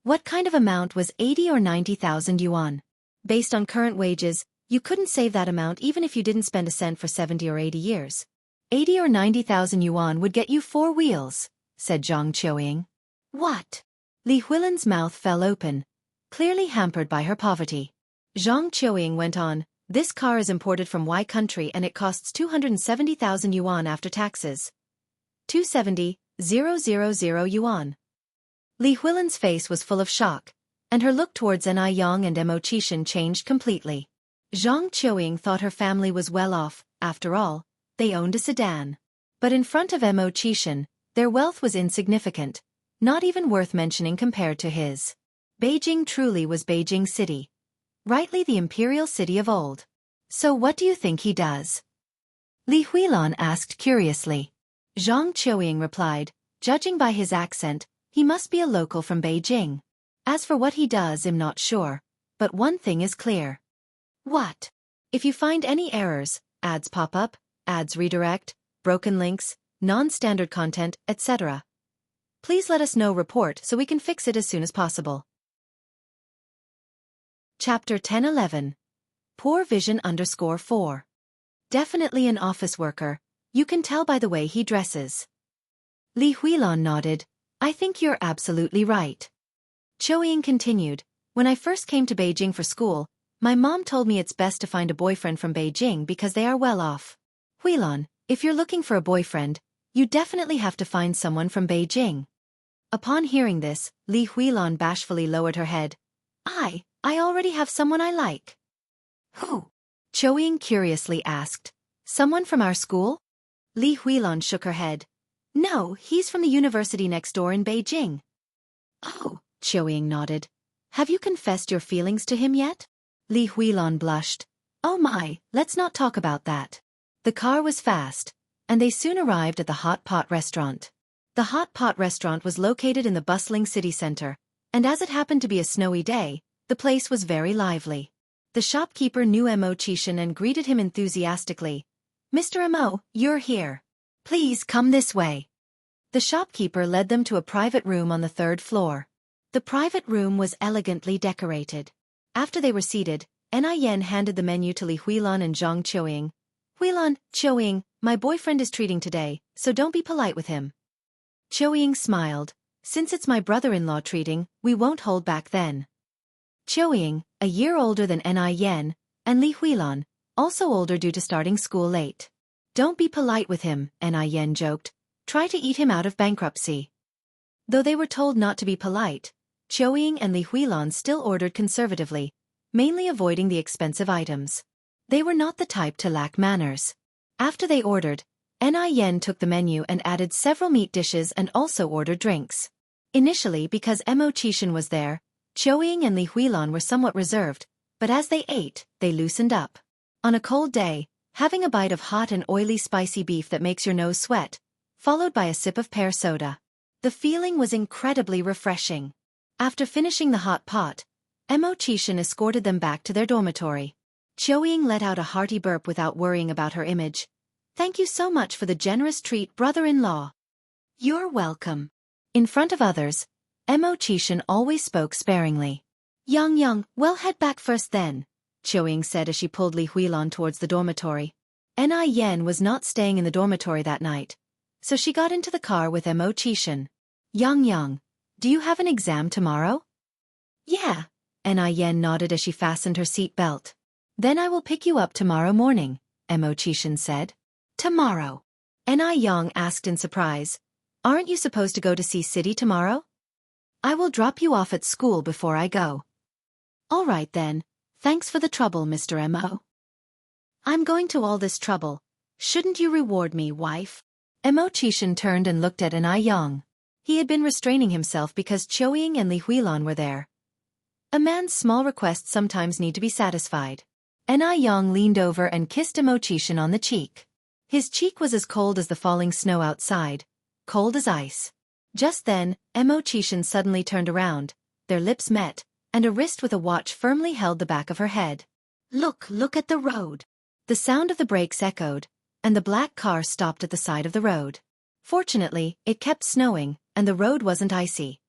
What kind of amount was 80 or 90,000 yuan? Based on current wages, you couldn't save that amount even if you didn't spend a cent for 70 or 80 years. 80 or 90,000 yuan would get you 4 wheels, said Zhang Qiuying. What? Li Huilan's mouth fell open, clearly hampered by her poverty. Zhang Qiuying went on, this car is imported from Y country and it costs 270,000 yuan after taxes. 270,000 yuan. Li Huilan's face was full of shock, and her look towards Anew and Mo Qishan changed completely. Zhang Qiuying thought her family was well off, after all, they owned a sedan. But in front of Mo Qishan, their wealth was insignificant, not even worth mentioning compared to his. Beijing truly was Beijing City. Rightly the imperial city of old. So what do you think he does? Li Huilan asked curiously. Zhang Qiuying replied, judging by his accent, he must be a local from Beijing. As for what he does, I'm not sure, but one thing is clear. What? If you find any errors, ads pop up, ads redirect, broken links, non-standard content, etc. Please let us know report so we can fix it as soon as possible. Chapter 10-11. Poor Vision _4. Definitely an office worker, you can tell by the way he dresses. Li Huilan nodded, I think you're absolutely right. Qiuying continued, when I first came to Beijing for school, my mom told me it's best to find a boyfriend from Beijing because they are well off. Huilan, if you're looking for a boyfriend, you definitely have to find someone from Beijing. Upon hearing this, Li Huilan bashfully lowered her head. I already have someone I like. Who? Qiuying curiously asked. Someone from our school? Li Huilan shook her head. No, he's from the university next door in Beijing. Oh, Qiuying nodded. Have you confessed your feelings to him yet? Li Huilan blushed. Oh my, let's not talk about that. The car was fast, and they soon arrived at the Hot Pot restaurant. The Hot Pot restaurant was located in the bustling city center, and as it happened to be a snowy day, the place was very lively. The shopkeeper knew Mo Qishan and greeted him enthusiastically. Mr. Mo, you're here. Please come this way. The shopkeeper led them to a private room on the 3rd floor. The private room was elegantly decorated. After they were seated, Yen handed the menu to Li Huilan and Zhang Qiuying. Huilan, Qiuying, my boyfriend is treating today, so don't be polite with him. Qiuying smiled. Since it's my brother-in-law treating, we won't hold back then. Qiuying, a year older than Yen, and Li Huilan, also older due to starting school late. Don't be polite with him, Yen joked. Try to eat him out of bankruptcy. Though they were told not to be polite, Qiuying and Li Huilan still ordered conservatively, mainly avoiding the expensive items. They were not the type to lack manners. After they ordered, Yen took the menu and added several meat dishes and also ordered drinks. Initially, because Mo Qishan was there, Qiuying and Li Huilan were somewhat reserved, but as they ate, they loosened up. On a cold day, having a bite of hot and oily spicy beef that makes your nose sweat, followed by a sip of pear soda. The feeling was incredibly refreshing. After finishing the hot pot, Mo Qishan escorted them back to their dormitory. Qiuying let out a hearty burp without worrying about her image. Thank you so much for the generous treat, brother-in-law. You're welcome. In front of others, Mo Qishan always spoke sparingly. Yang, well head back first then, Qiuying said as she pulled Li Huilan towards the dormitory. Yen was not staying in the dormitory that night, so she got into the car with Mo Qishan. Yang, do you have an exam tomorrow? Yeah, Yen nodded as she fastened her seat belt. Then I will pick you up tomorrow morning, Mo Qishan said. Tomorrow? Yang asked in surprise. Aren't you supposed to go to see City tomorrow? I will drop you off at school before I go. All right then, thanks for the trouble, Mr. Mo. I'm going to all this trouble. Shouldn't you reward me, wife? Mo Qishan turned and looked at Yang. He had been restraining himself because Qiuying and Li Huilan were there. A man's small requests sometimes need to be satisfied. Yang leaned over and kissed Mo Qishan on the cheek. His cheek was as cold as the falling snow outside, cold as ice. Just then, Mo Qishan suddenly turned around, their lips met, and a wrist with a watch firmly held the back of her head. Look at the road. The sound of the brakes echoed, and the black car stopped at the side of the road. Fortunately, it kept snowing, and the road wasn't icy.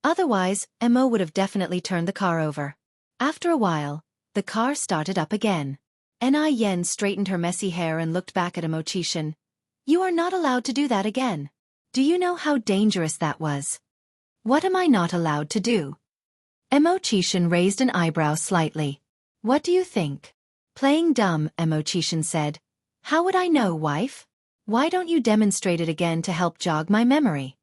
Otherwise, Mo would have definitely turned the car over. After a while, the car started up again. Yen straightened her messy hair and looked back at Mo Qishan. You are not allowed to do that again. Do you know how dangerous that was? What am I not allowed to do? Emo Chishan raised an eyebrow slightly. What do you think? Playing dumb, Emo Chishan said. How would I know, wife? Why don't you demonstrate it again to help jog my memory?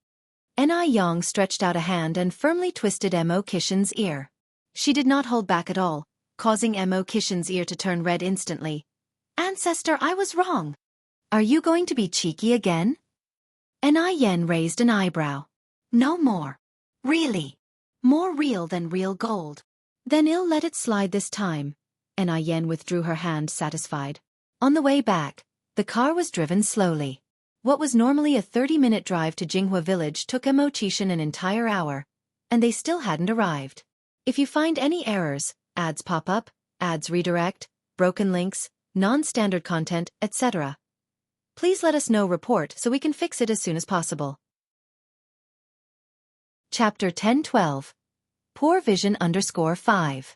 Yang stretched out a hand and firmly twisted Emo Kishan's ear. She did not hold back at all, causing Emo Kishan's ear to turn red instantly. Ancestor, I was wrong. Are you going to be cheeky again? Yen raised an eyebrow. No more. Really? More real than real gold. Then I'll let it slide this time. Yen withdrew her hand satisfied. On the way back, the car was driven slowly. What was normally a 30-minute drive to Jianghu village took Emo Chishan an entire hour, and they still hadn't arrived. If you find any errors, ads pop up, ads redirect, broken links, non-standard content, etc., please let us know report so we can fix it as soon as possible. Chapter 10-12. Poor Vision _5.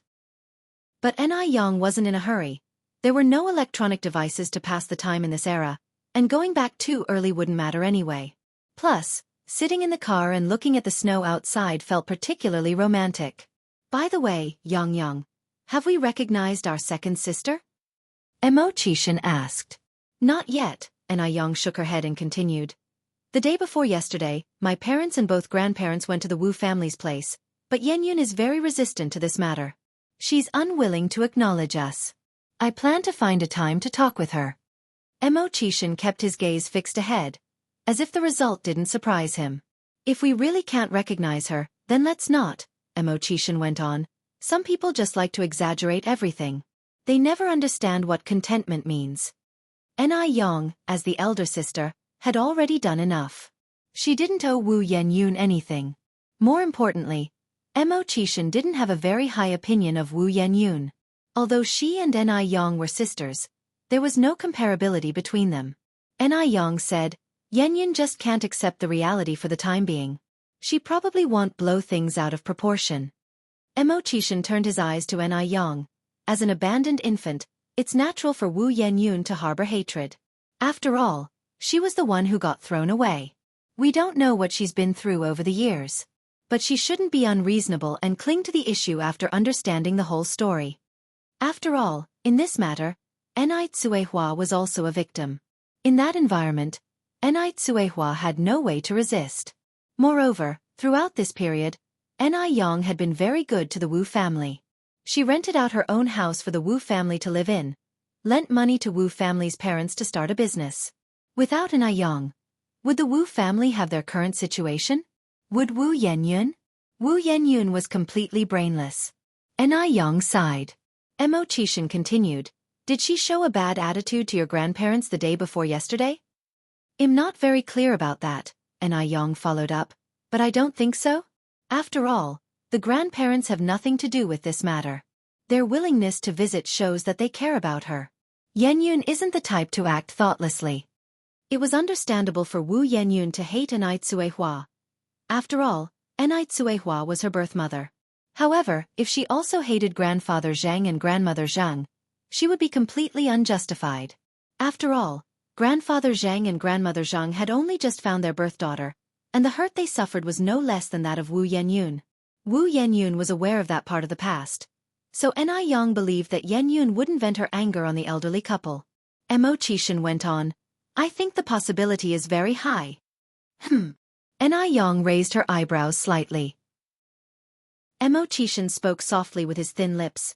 But Yang wasn't in a hurry. There were no electronic devices to pass the time in this era, and going back too early wouldn't matter anyway. Plus, sitting in the car and looking at the snow outside felt particularly romantic. By the way, Yang, have we recognized our second sister? Emo Chishan asked. Not yet, Yang shook her head and continued. The day before yesterday, my parents and both grandparents went to the Wu family's place, but Yenyun is very resistant to this matter. She's unwilling to acknowledge us. I plan to find a time to talk with her. Emo Chishan kept his gaze fixed ahead, as if the result didn't surprise him. If we really can't recognize her, then let's not, Emo Chishan went on. Some people just like to exaggerate everything. They never understand what contentment means. Yang, as the elder sister, had already done enough. She didn't owe Wu Yenyun anything. More importantly, Emo Chishan didn't have a very high opinion of Wu Yenyun. Although she and Yang were sisters, there was no comparability between them. Yang said, Yenyun just can't accept the reality for the time being. She probably won't blow things out of proportion. Emo Chishan turned his eyes to Yang. As an abandoned infant, it's natural for Wu Yenyun to harbor hatred. After all, she was the one who got thrown away. We don't know what she's been through over the years. But she shouldn't be unreasonable and cling to the issue after understanding the whole story. After all, in this matter, Suehua was also a victim. In that environment, Suehua had no way to resist. Moreover, throughout this period, Yang had been very good to the Wu family. She rented out her own house for the Wu family to live in, lent money to Wu family's parents to start a business. Without Yang, would the Wu family have their current situation? Would Wu Yenyun? Wu Yenyun was completely brainless. Yang sighed. Emo Chishan continued. Did she show a bad attitude to your grandparents the day before yesterday? I'm not very clear about that, Yang followed up, but I don't think so. After all, the grandparents have nothing to do with this matter. Their willingness to visit shows that they care about her. Yenyun isn't the type to act thoughtlessly. It was understandable for Wu Yenyun to hate Suehua. After all, Suehua was her birth mother. However, if she also hated grandfather Zhang and grandmother Zhang, she would be completely unjustified. After all, grandfather Zhang and grandmother Zhang had only just found their birth daughter, and the hurt they suffered was no less than that of Wu Yenyun. Wu Yenyun was aware of that part of the past, so Yang believed that Yenyun wouldn't vent her anger on the elderly couple. Emo Chishan went on, I think the possibility is very high. Yang raised her eyebrows slightly. Emo Chishan spoke softly with his thin lips.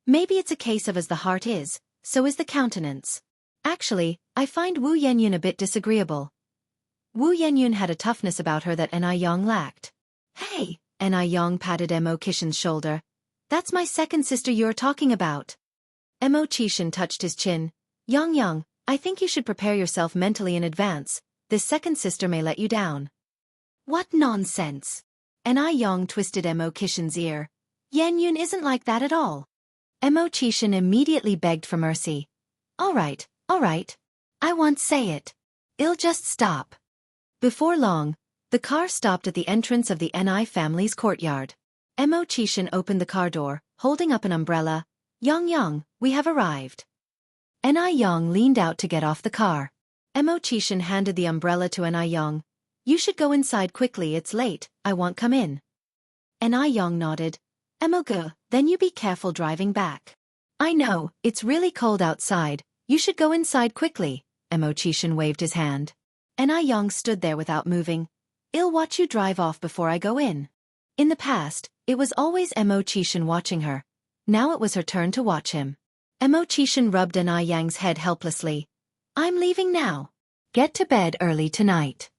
Maybe it's a case of as the heart is, so is the countenance. Actually, I find Wu Yenyun a bit disagreeable. Wu Yenyun had a toughness about her that Yang lacked. Hey, Yang patted Emo Chishan's shoulder. That's my second sister you're talking about. Emo Chishan touched his chin. Yang, I think you should prepare yourself mentally in advance. This second sister may let you down. What nonsense! Yang twisted Emo Chishan's ear. Yenyun isn't like that at all. Emo Chishan immediately begged for mercy. All right. I won't say it. I'll just stop. Before long, the car stopped at the entrance of the Ni family's courtyard. Emo Chishan opened the car door, holding up an umbrella. Yang, we have arrived. Yang leaned out to get off the car. Emo Chishan handed the umbrella to Yang. You should go inside quickly, it's late, I won't come in. Anew nodded. Good, then you be careful driving back. I know, it's really cold outside, you should go inside quickly. Chishan waved his hand. Anew stood there without moving. I'll watch you drive off before I go in. In the past, it was always Chishan watching her. Now it was her turn to watch him. Chishan rubbed Aneyang's head helplessly. I'm leaving now. Get to bed early tonight.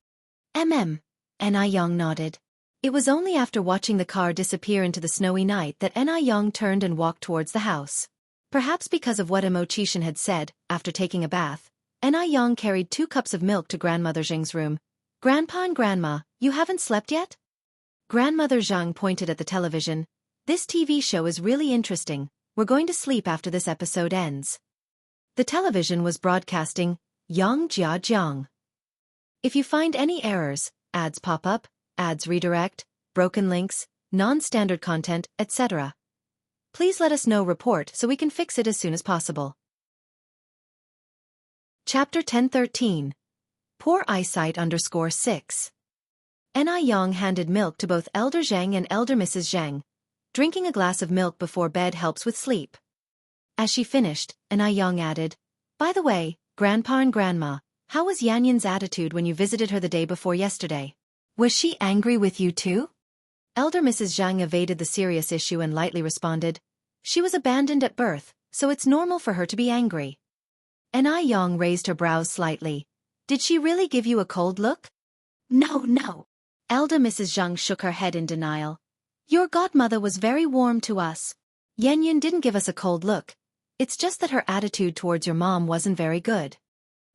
Anew nodded. It was only after watching the car disappear into the snowy night that Anew turned and walked towards the house. Perhaps because of what Chishan had said, after taking a bath, Anew carried 2 cups of milk to Grandmother Zheng's room. Grandpa and Grandma, you haven't slept yet? Grandmother Zheng pointed at the television. This TV show is really interesting, we're going to sleep after this episode ends. The television was broadcasting Xianxia Jiang. If you find any errors, ads pop up, ads redirect, broken links, non-standard content, etc., please let us know report so we can fix it as soon as possible. Chapter 1013. Poor Eyesight _6. Anew handed milk to both Elder Zheng and Elder Mrs. Zheng. Drinking a glass of milk before bed helps with sleep. As she finished, Anew added, By the way, Grandpa and Grandma, how was Yanyan's attitude when you visited her the day before yesterday? Was she angry with you too? Elder Mrs. Zhang evaded the serious issue and lightly responded, She was abandoned at birth, so it's normal for her to be angry. Anew raised her brows slightly. Did she really give you a cold look? No. Elder Mrs. Zhang shook her head in denial. Your godmother was very warm to us. Yanyan didn't give us a cold look. It's just that her attitude towards your mom wasn't very good.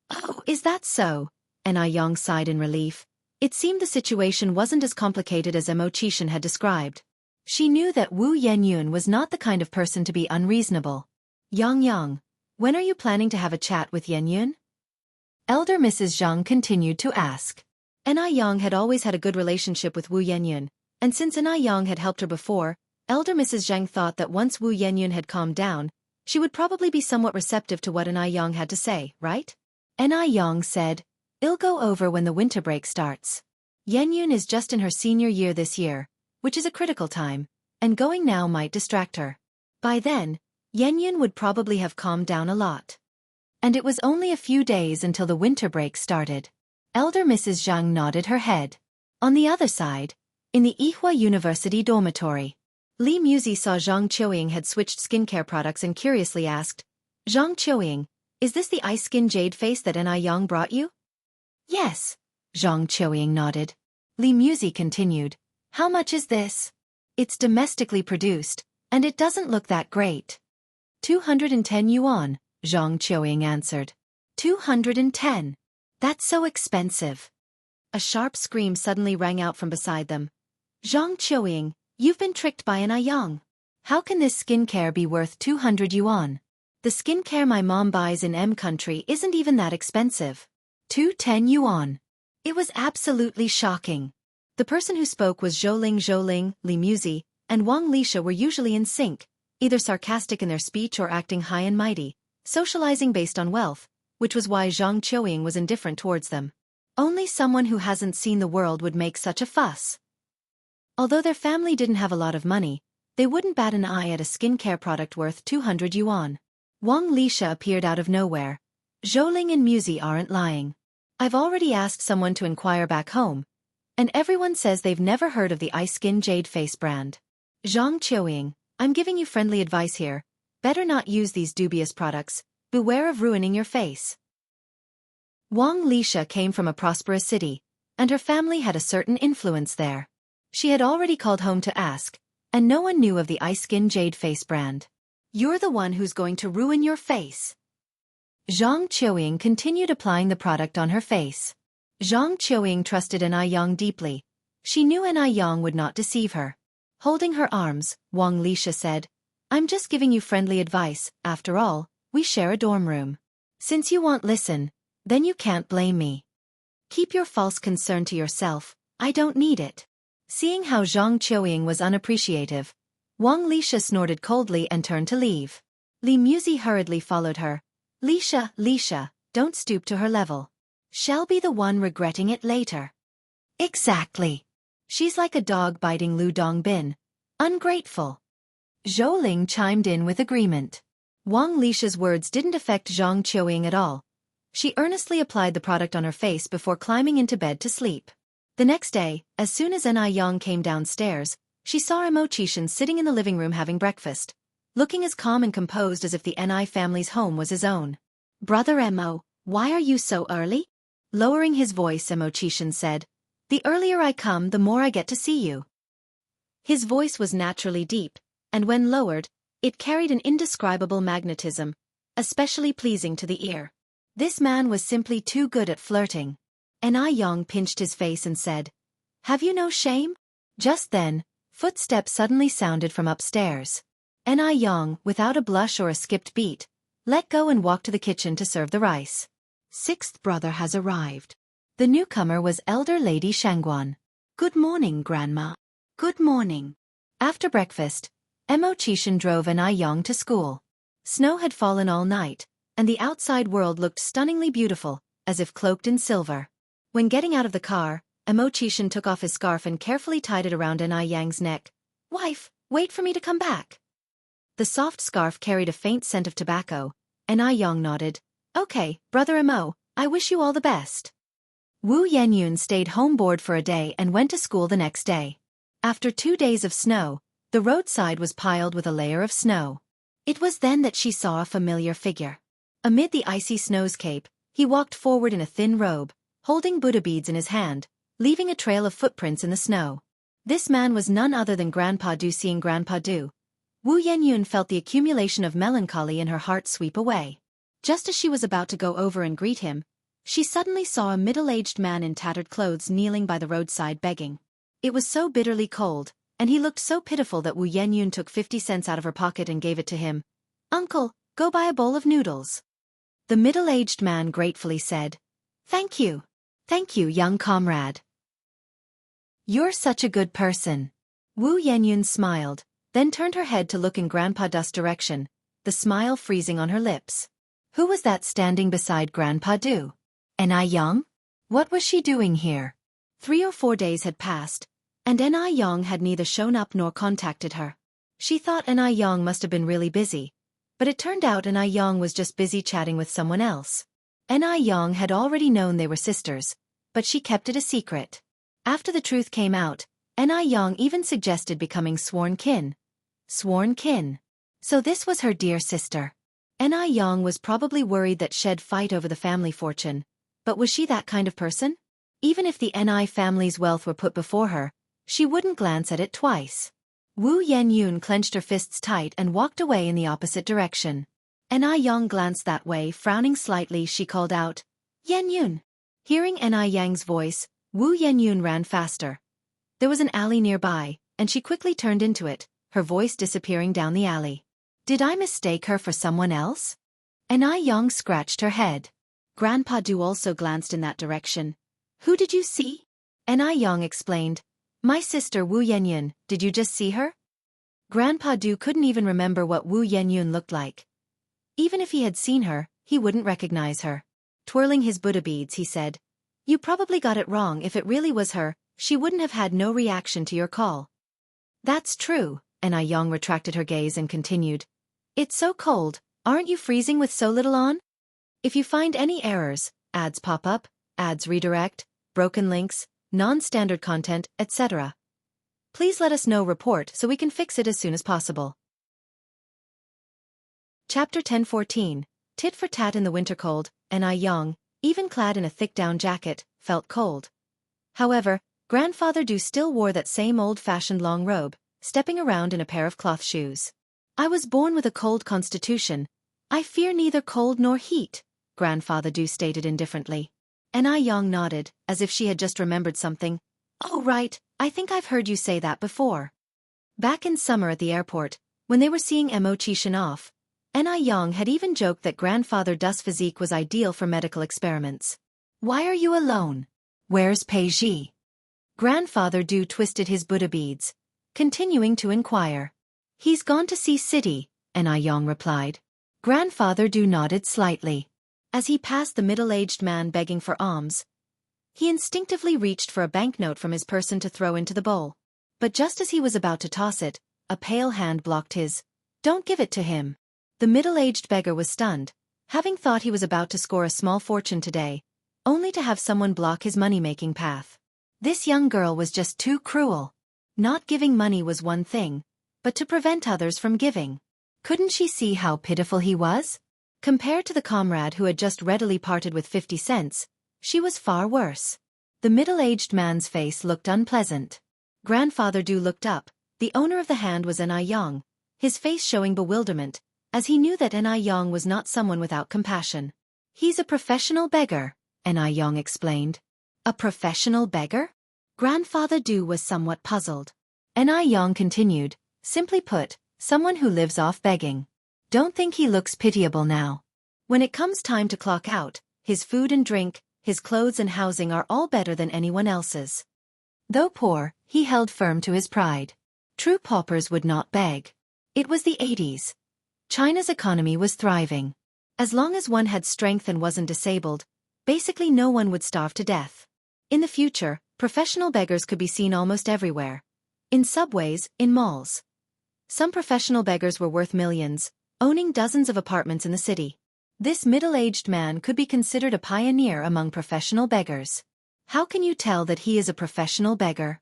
Oh, is that so? Anew sighed in relief. It seemed the situation wasn't as complicated as Chishan had described. She knew that Wu Yanyan was not the kind of person to be unreasonable. Yang, when are you planning to have a chat with Yanyan? Elder Mrs. Zhang continued to ask. Anew had always had a good relationship with Wu Yanyan, and since Anew had helped her before, Elder Mrs. Zhang thought that once Wu Yanyan had calmed down, she would probably be somewhat receptive to what Anew had to say, right? Anew said, I'll go over when the winter break starts. Yanyan is just in her senior year this year, which is a critical time, and going now might distract her. By then, Yanyan would probably have calmed down a lot. And it was only a few days until the winter break started. Elder Mrs. Zhang nodded her head. On the other side, in the Yihua University dormitory, Li Muzi saw Zhang Qiuying had switched skincare products and curiously asked, Zhang Qiuying, is this the ice skin jade face that Anew brought you? Yes, Zhang Qiuying nodded. Li Muzi continued, How much is this? It's domestically produced, and it doesn't look that great. 210 yuan, Zhang Qiuying answered. 210. That's so expensive. A sharp scream suddenly rang out from beside them. Zhang Qiuying, you've been tricked by Anew. How can this skincare be worth 200 yuan? The skincare my mom buys in M country isn't even that expensive. 210 yuan. It was absolutely shocking. The person who spoke was Zhouling, Li Muzi, and Wang Lixia were usually in sync, either sarcastic in their speech or acting high and mighty, socializing based on wealth, which was why Zhang Qiuying was indifferent towards them. Only someone who hasn't seen the world would make such a fuss. Although their family didn't have a lot of money, they wouldn't bat an eye at a skincare product worth 200 yuan. Wang Lixia appeared out of nowhere. Zhouling and Muzi aren't lying. I've already asked someone to inquire back home, and everyone says they've never heard of the Ice Skin Jade Face brand. Zhang Qiuying, I'm giving you friendly advice here. Better not use these dubious products. Beware of ruining your face. Wang Lixia came from a prosperous city, and her family had a certain influence there. She had already called home to ask, and no one knew of the Ice Skin Jade Face brand. You're the one who's going to ruin your face. Zhang Qiuying continued applying the product on her face. Zhang Qiuying trusted Anew deeply. She knew Anew would not deceive her. Holding her arms, Wang Lixia said, I'm just giving you friendly advice, after all, we share a dorm room. Since you won't listen, then you can't blame me. Keep your false concern to yourself, I don't need it. Seeing how Zhang Qiuying was unappreciative, Wang Lixia snorted coldly and turned to leave. Li Muzi hurriedly followed her. Lixia, don't stoop to her level. She'll be the one regretting it later. Exactly. She's like a dog biting Lu Dongbin. Ungrateful. Zhou Ling chimed in with agreement. Wang Lisha's words didn't affect Zhang Qiuying at all. She earnestly applied the product on her face before climbing into bed to sleep. The next day, as soon as Yang came downstairs, she saw Mo Qishan sitting in the living room having breakfast, looking as calm and composed as if the Ni family's home was his own. Brother Mo, why are you so early? Lowering his voice, Mo Qishan said, the earlier I come, the more I get to see you. His voice was naturally deep, and when lowered, it carried an indescribable magnetism, especially pleasing to the ear. This man was simply too good at flirting. Yang pinched his face and said, have you no shame? Just then, footsteps suddenly sounded from upstairs. Yang, without a blush or a skipped beat, let go and walked to the kitchen to serve the rice. Sixth brother has arrived. The newcomer was elder lady Shangguan. Good morning, Grandma. Good morning. After breakfast, Mo Qishan drove Yang to school. Snow had fallen all night, and the outside world looked stunningly beautiful, as if cloaked in silver. When getting out of the car, Mo Qishan took off his scarf and carefully tied it around Yang's neck. Wife, wait for me to come back. The soft scarf carried a faint scent of tobacco, and Yang nodded. Okay, Brother Mo, I wish you all the best. Wu Yenyun stayed home bored for a day and went to school the next day. After 2 days of snow, the roadside was piled with a layer of snow. It was then that she saw a familiar figure. Amid the icy snowscape, he walked forward in a thin robe, holding Buddha beads in his hand, leaving a trail of footprints in the snow. This man was none other than Grandpa Du. Seeing Grandpa Du, Wu Yenyun felt the accumulation of melancholy in her heart sweep away. Just as she was about to go over and greet him, she suddenly saw a middle-aged man in tattered clothes kneeling by the roadside begging. It was so bitterly cold, and he looked so pitiful that Wu Yenyun took 50 cents out of her pocket and gave it to him. Uncle, go buy a bowl of noodles. The middle-aged man gratefully said, Thank you, young comrade. You're such a good person. Wu Yenyun smiled, then turned her head to look in Grandpa Du's direction, the smile freezing on her lips. Who was that standing beside Grandpa Du? Yang? What was she doing here? 3 or 4 days had passed, and Yang had neither shown up nor contacted her. She thought Yang must have been really busy, but it turned out Yang was just busy chatting with someone else. Yang had already known they were sisters, but she kept it a secret. After the truth came out, Yang even suggested becoming sworn kin. Sworn kin. So this was her dear sister. Yang was probably worried that she'd fight over the family fortune, but was she that kind of person? Even if the Ni family's wealth were put before her, she wouldn't glance at it twice. Wu Yenyun clenched her fists tight and walked away in the opposite direction. Yang glanced that way, frowning slightly. She called out, Yenyun. Hearing Yang's voice, Wu Yenyun ran faster. There was an alley nearby, and she quickly turned into it, her voice disappearing down the alley. Did I mistake her for someone else? Yang scratched her head. Grandpa Du also glanced in that direction. Who did you see? Yang explained. My sister Wu Yenyun, did you just see her? Grandpa Du couldn't even remember what Wu Yenyun looked like. Even if he had seen her, he wouldn't recognize her. Twirling his Buddha beads, he said, You probably got it wrong. If it really was her, she wouldn't have had no reaction to your call. That's true, Yang retracted her gaze and continued. It's so cold, aren't you freezing with so little on? If you find any errors, ads pop up, ads redirect, broken links, non-standard content, etc. Please let us know. Report so we can fix it as soon as possible. Chapter 10:14. Tit for tat in the winter cold. Yang, even clad in a thick down jacket, felt cold. However, Grandfather Du still wore that same old-fashioned long robe, stepping around in a pair of cloth shoes. I was born with a cold constitution. I fear neither cold nor heat, Grandfather Du stated indifferently. Yang nodded, as if she had just remembered something. Oh right, I think I've heard you say that before. Back in summer at the airport, when they were seeing Mo Qishan off, Yang had even joked that Grandfather Du's physique was ideal for medical experiments. Why are you alone? Where's Peiji? Grandfather Du twisted his Buddha beads, continuing to inquire. He's gone to see City, Yang replied. Grandfather Du nodded slightly. As he passed the middle-aged man begging for alms, He instinctively reached for a banknote from his person to throw into the bowl. But just as he was about to toss it, a pale hand blocked his. "Don't give it to him." The middle-aged beggar was stunned, having thought he was about to score a small fortune today, only to have someone block his money-making path. This young girl was just too cruel. Not giving money was one thing, but to prevent others from giving. Couldn't she see how pitiful he was? Compared to the comrade who had just readily parted with 50 cents, she was far worse. The middle-aged man's face looked unpleasant. Grandfather Du looked up. The owner of the hand was Anew, his face showing bewilderment, as he knew that Anew was not someone without compassion. "He's a professional beggar," Anew explained. "A professional beggar?" Grandfather Du was somewhat puzzled. Anew continued, "Simply put, someone who lives off begging. Don't think he looks pitiable now. When it comes time to clock out, his food and drink, his clothes and housing are all better than anyone else's." Though poor, he held firm to his pride. True paupers would not beg. It was the 80s. China's economy was thriving. As long as one had strength and wasn't disabled, basically no one would starve to death. In the future, professional beggars could be seen almost everywhere. In subways, in malls. Some professional beggars were worth millions, owning dozens of apartments in the city. This middle-aged man could be considered a pioneer among professional beggars. "How can you tell that he is a professional beggar?"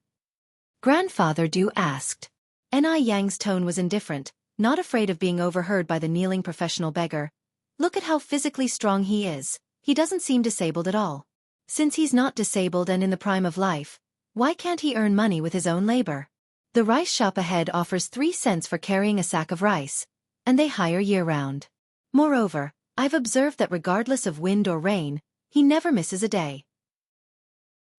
Grandfather Du asked. Aniyang's tone was indifferent, not afraid of being overheard by the kneeling professional beggar. "Look at how physically strong he is. He doesn't seem disabled at all. Since he's not disabled and in the prime of life, why can't he earn money with his own labor? The rice shop ahead offers 3 cents for carrying a sack of rice, and they hire year-round. Moreover, I've observed that regardless of wind or rain, he never misses a day."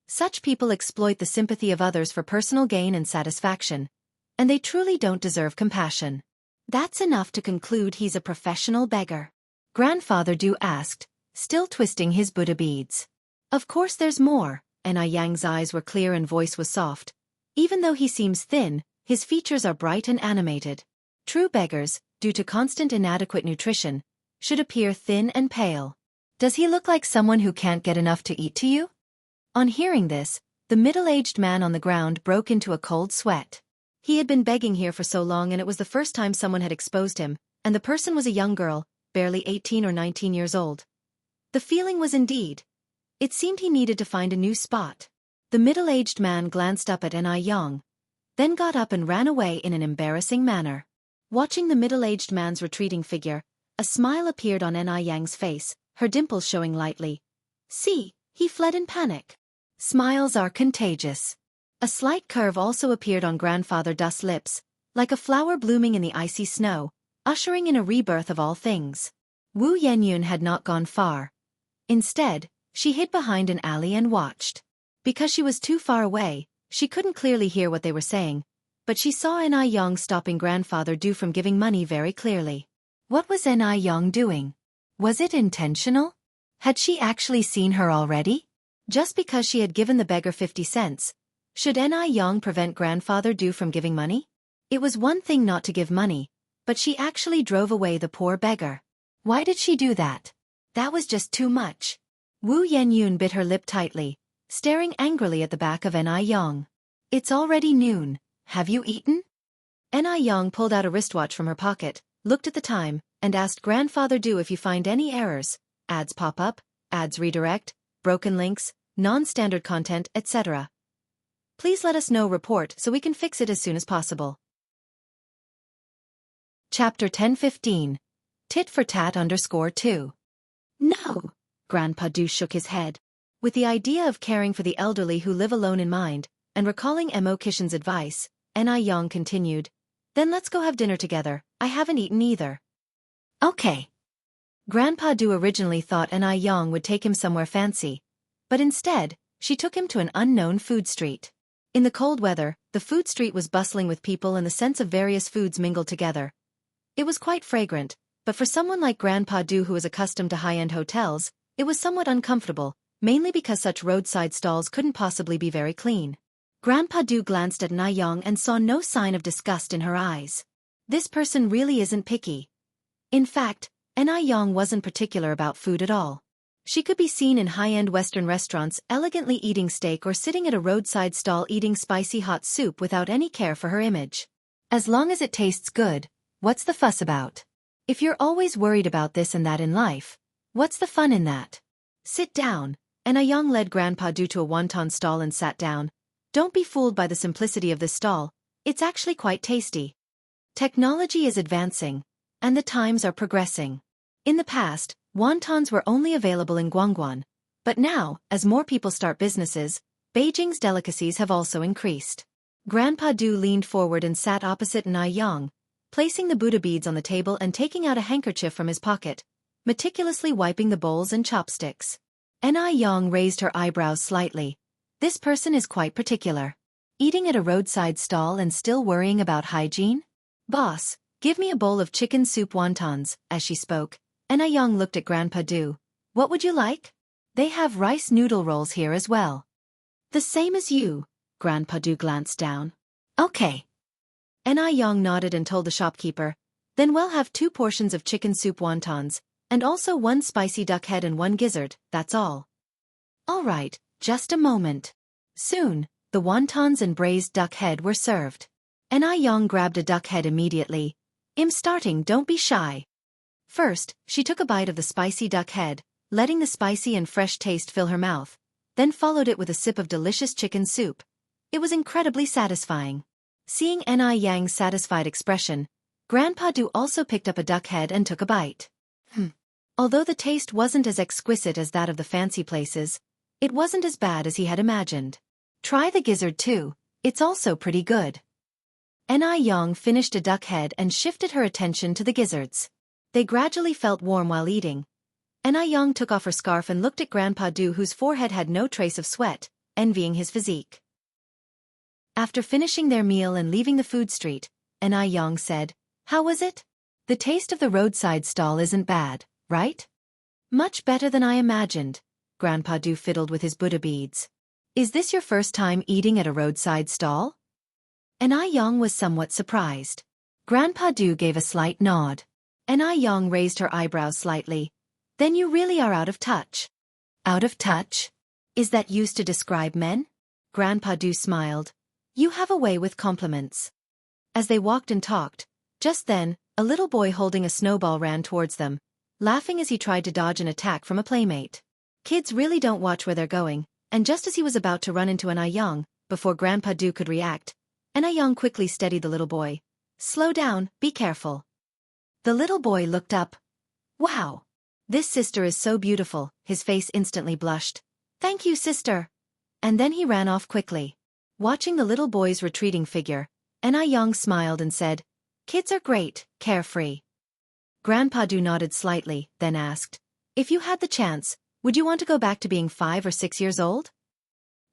Such people exploit the sympathy of others for personal gain and satisfaction, and they truly don't deserve compassion. "That's enough to conclude he's a professional beggar?" Grandfather Du asked, still twisting his Buddha beads. "Of course there's more," and Yang's eyes were clear and voice was soft. "Even though he seems thin, his features are bright and animated. True beggars, due to constant inadequate nutrition, should appear thin and pale. Does he look like someone who can't get enough to eat to you?" On hearing this, the middle-aged man on the ground broke into a cold sweat. He had been begging here for so long and it was the first time someone had exposed him, and the person was a young girl, barely 18 or 19 years old. The feeling was indeed. It seemed he needed to find a new spot. The middle-aged man glanced up at Anew, then got up and ran away in an embarrassing manner. Watching the middle-aged man's retreating figure, a smile appeared on Aniyang's face, her dimples showing lightly. "See, he fled in panic." Smiles are contagious. A slight curve also appeared on Grandfather Du's lips, like a flower blooming in the icy snow, ushering in a rebirth of all things. Wu Yenyun had not gone far. Instead, she hid behind an alley and watched. Because she was too far away, she couldn't clearly hear what they were saying, but she saw Anew stopping Grandfather Du from giving money very clearly. What was Anew doing? Was it intentional? Had she actually seen her already? Just because she had given the beggar 50 cents, should Anew prevent Grandfather Du from giving money? It was one thing not to give money, but she actually drove away the poor beggar. Why did she do that? That was just too much. Wu Yenyun bit her lip tightly, staring angrily at the back of Anew. "It's already noon. Have you eaten?" Anew pulled out a wristwatch from her pocket, looked at the time, and asked Grandfather Du if you find any errors, ads pop up, ads redirect, broken links, non-standard content, etc. Please let us know report so we can fix it as soon as possible. Chapter 10:15. Tit for tat _2. No. Grandpa Du shook his head. With the idea of caring for the elderly who live alone in mind, and recalling Mo Kishin's advice, Anew continued, "Then let's go have dinner together, I haven't eaten either." Okay. Grandpa Du originally thought Anew would take him somewhere fancy, but instead, she took him to an unknown food street. In the cold weather, the food street was bustling with people and the scents of various foods mingled together. It was quite fragrant, but for someone like Grandpa Du who was accustomed to high-end hotels, it was somewhat uncomfortable, mainly because such roadside stalls couldn't possibly be very clean. Grandpa Du glanced at Anew and saw no sign of disgust in her eyes. This person really isn't picky. In fact, Anew wasn't particular about food at all. She could be seen in high-end Western restaurants elegantly eating steak or sitting at a roadside stall eating spicy hot soup without any care for her image. As long as it tastes good, what's the fuss about? If you're always worried about this and that in life, what's the fun in that? Sit down. Anew led Grandpa Du to a wonton stall and sat down. Don't be fooled by the simplicity of this stall, it's actually quite tasty. Technology is advancing, and the times are progressing. In the past, wontons were only available in Guangguan, but now, as more people start businesses, Beijing's delicacies have also increased. Grandpa Du leaned forward and sat opposite Anew, placing the Buddha beads on the table and taking out a handkerchief from his pocket, meticulously wiping the bowls and chopsticks. Anew raised her eyebrows slightly. This person is quite particular. Eating at a roadside stall and still worrying about hygiene? Boss, give me a bowl of chicken soup wontons. As she spoke, Anew looked at Grandpa Du. What would you like? They have rice noodle rolls here as well. The same as you. Grandpa Du glanced down. Okay. Anew nodded and told the shopkeeper. Then we'll have 2 portions of chicken soup wontons, and also 1 spicy duck head and 1 gizzard, that's all. All right, just a moment. Soon, the wontons and braised duck head were served. Anew grabbed a duck head immediately. I'm starting, don't be shy. First, she took a bite of the spicy duck head, letting the spicy and fresh taste fill her mouth, then followed it with a sip of delicious chicken soup. It was incredibly satisfying. Seeing Anew's satisfied expression, Grandpa Du also picked up a duck head and took a bite. Although the taste wasn't as exquisite as that of the fancy places, it wasn't as bad as he had imagined. Try the gizzard too, it's also pretty good. Anew finished a duck head and shifted her attention to the gizzards. They gradually felt warm while eating. Anew took off her scarf and looked at Grandpa Du, whose forehead had no trace of sweat, envying his physique. After finishing their meal and leaving the food street, Anew said, "How was it? The taste of the roadside stall isn't bad, right?" "Much better than I imagined." Grandpa Du fiddled with his Buddha beads. "Is this your first time eating at a roadside stall?" Anew was somewhat surprised. Grandpa Du gave a slight nod. Anew raised her eyebrows slightly. "Then you really are out of touch." "Out of touch? Is that used to describe men?" Grandpa Du smiled. "You have a way with compliments." As they walked and talked, just then, a little boy holding a snowball ran towards them, laughing as he tried to dodge an attack from a playmate. Kids really don't watch where they're going, and just as he was about to run into Anew, before Grandpa Du could react, Anew quickly steadied the little boy. "Slow down, be careful." The little boy looked up. "Wow! This sister is so beautiful," his face instantly blushed. "Thank you, sister." And then he ran off quickly. Watching the little boy's retreating figure, Anew smiled and said, "Kids are great, carefree." Grandpa Du nodded slightly, then asked, "If you had the chance, would you want to go back to being 5 or 6 years old?"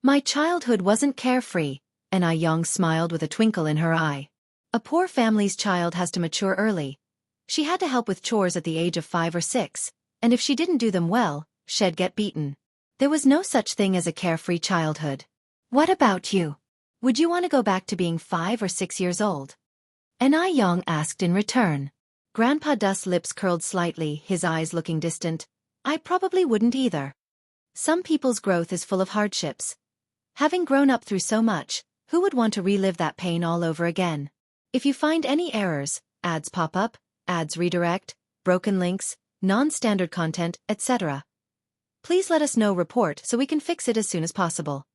"My childhood wasn't carefree," Anew smiled with a twinkle in her eye. "A poor family's child has to mature early. She had to help with chores at the age of 5 or 6, and if she didn't do them well, she'd get beaten. There was no such thing as a carefree childhood. What about you? Would you want to go back to being 5 or 6 years old?" Anew asked in return. Grandpa Du's lips curled slightly, his eyes looking distant. "I probably wouldn't either. Some people's growth is full of hardships. Having grown up through so much, who would want to relive that pain all over again? If you find any errors, ads pop up, ads redirect, broken links, non-standard content, etc., please let us know. Report so we can fix it as soon as possible."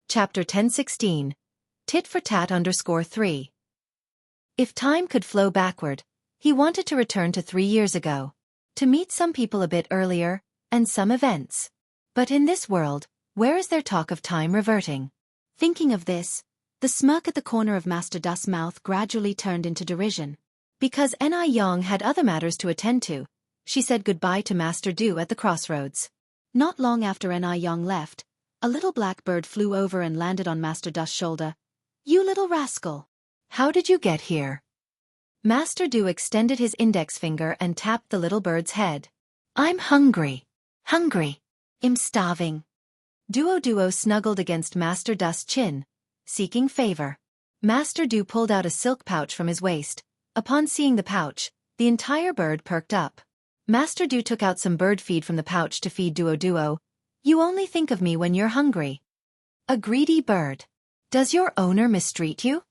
Chapter 1016. Tit for Tat _3. If time could flow backward, he wanted to return to 3 years ago, to meet some people a bit earlier, and some events. But in this world, where is there talk of time reverting? Thinking of this, the smirk at the corner of Master Du's mouth gradually turned into derision. Because Anew had other matters to attend to, she said goodbye to Master Du at the crossroads. Not long after Anew left, a little black bird flew over and landed on Master Du's shoulder. "You little rascal! How did you get here?" Master Du extended his index finger and tapped the little bird's head. "I'm hungry. Hungry. I'm starving." Duo snuggled against Master Du's chin, seeking favor. Master Du pulled out a silk pouch from his waist. Upon seeing the pouch, the entire bird perked up. Master Du took out some bird feed from the pouch to feed Duo Duo. You only think of me when you're hungry. A greedy bird. Does your owner mistreat you?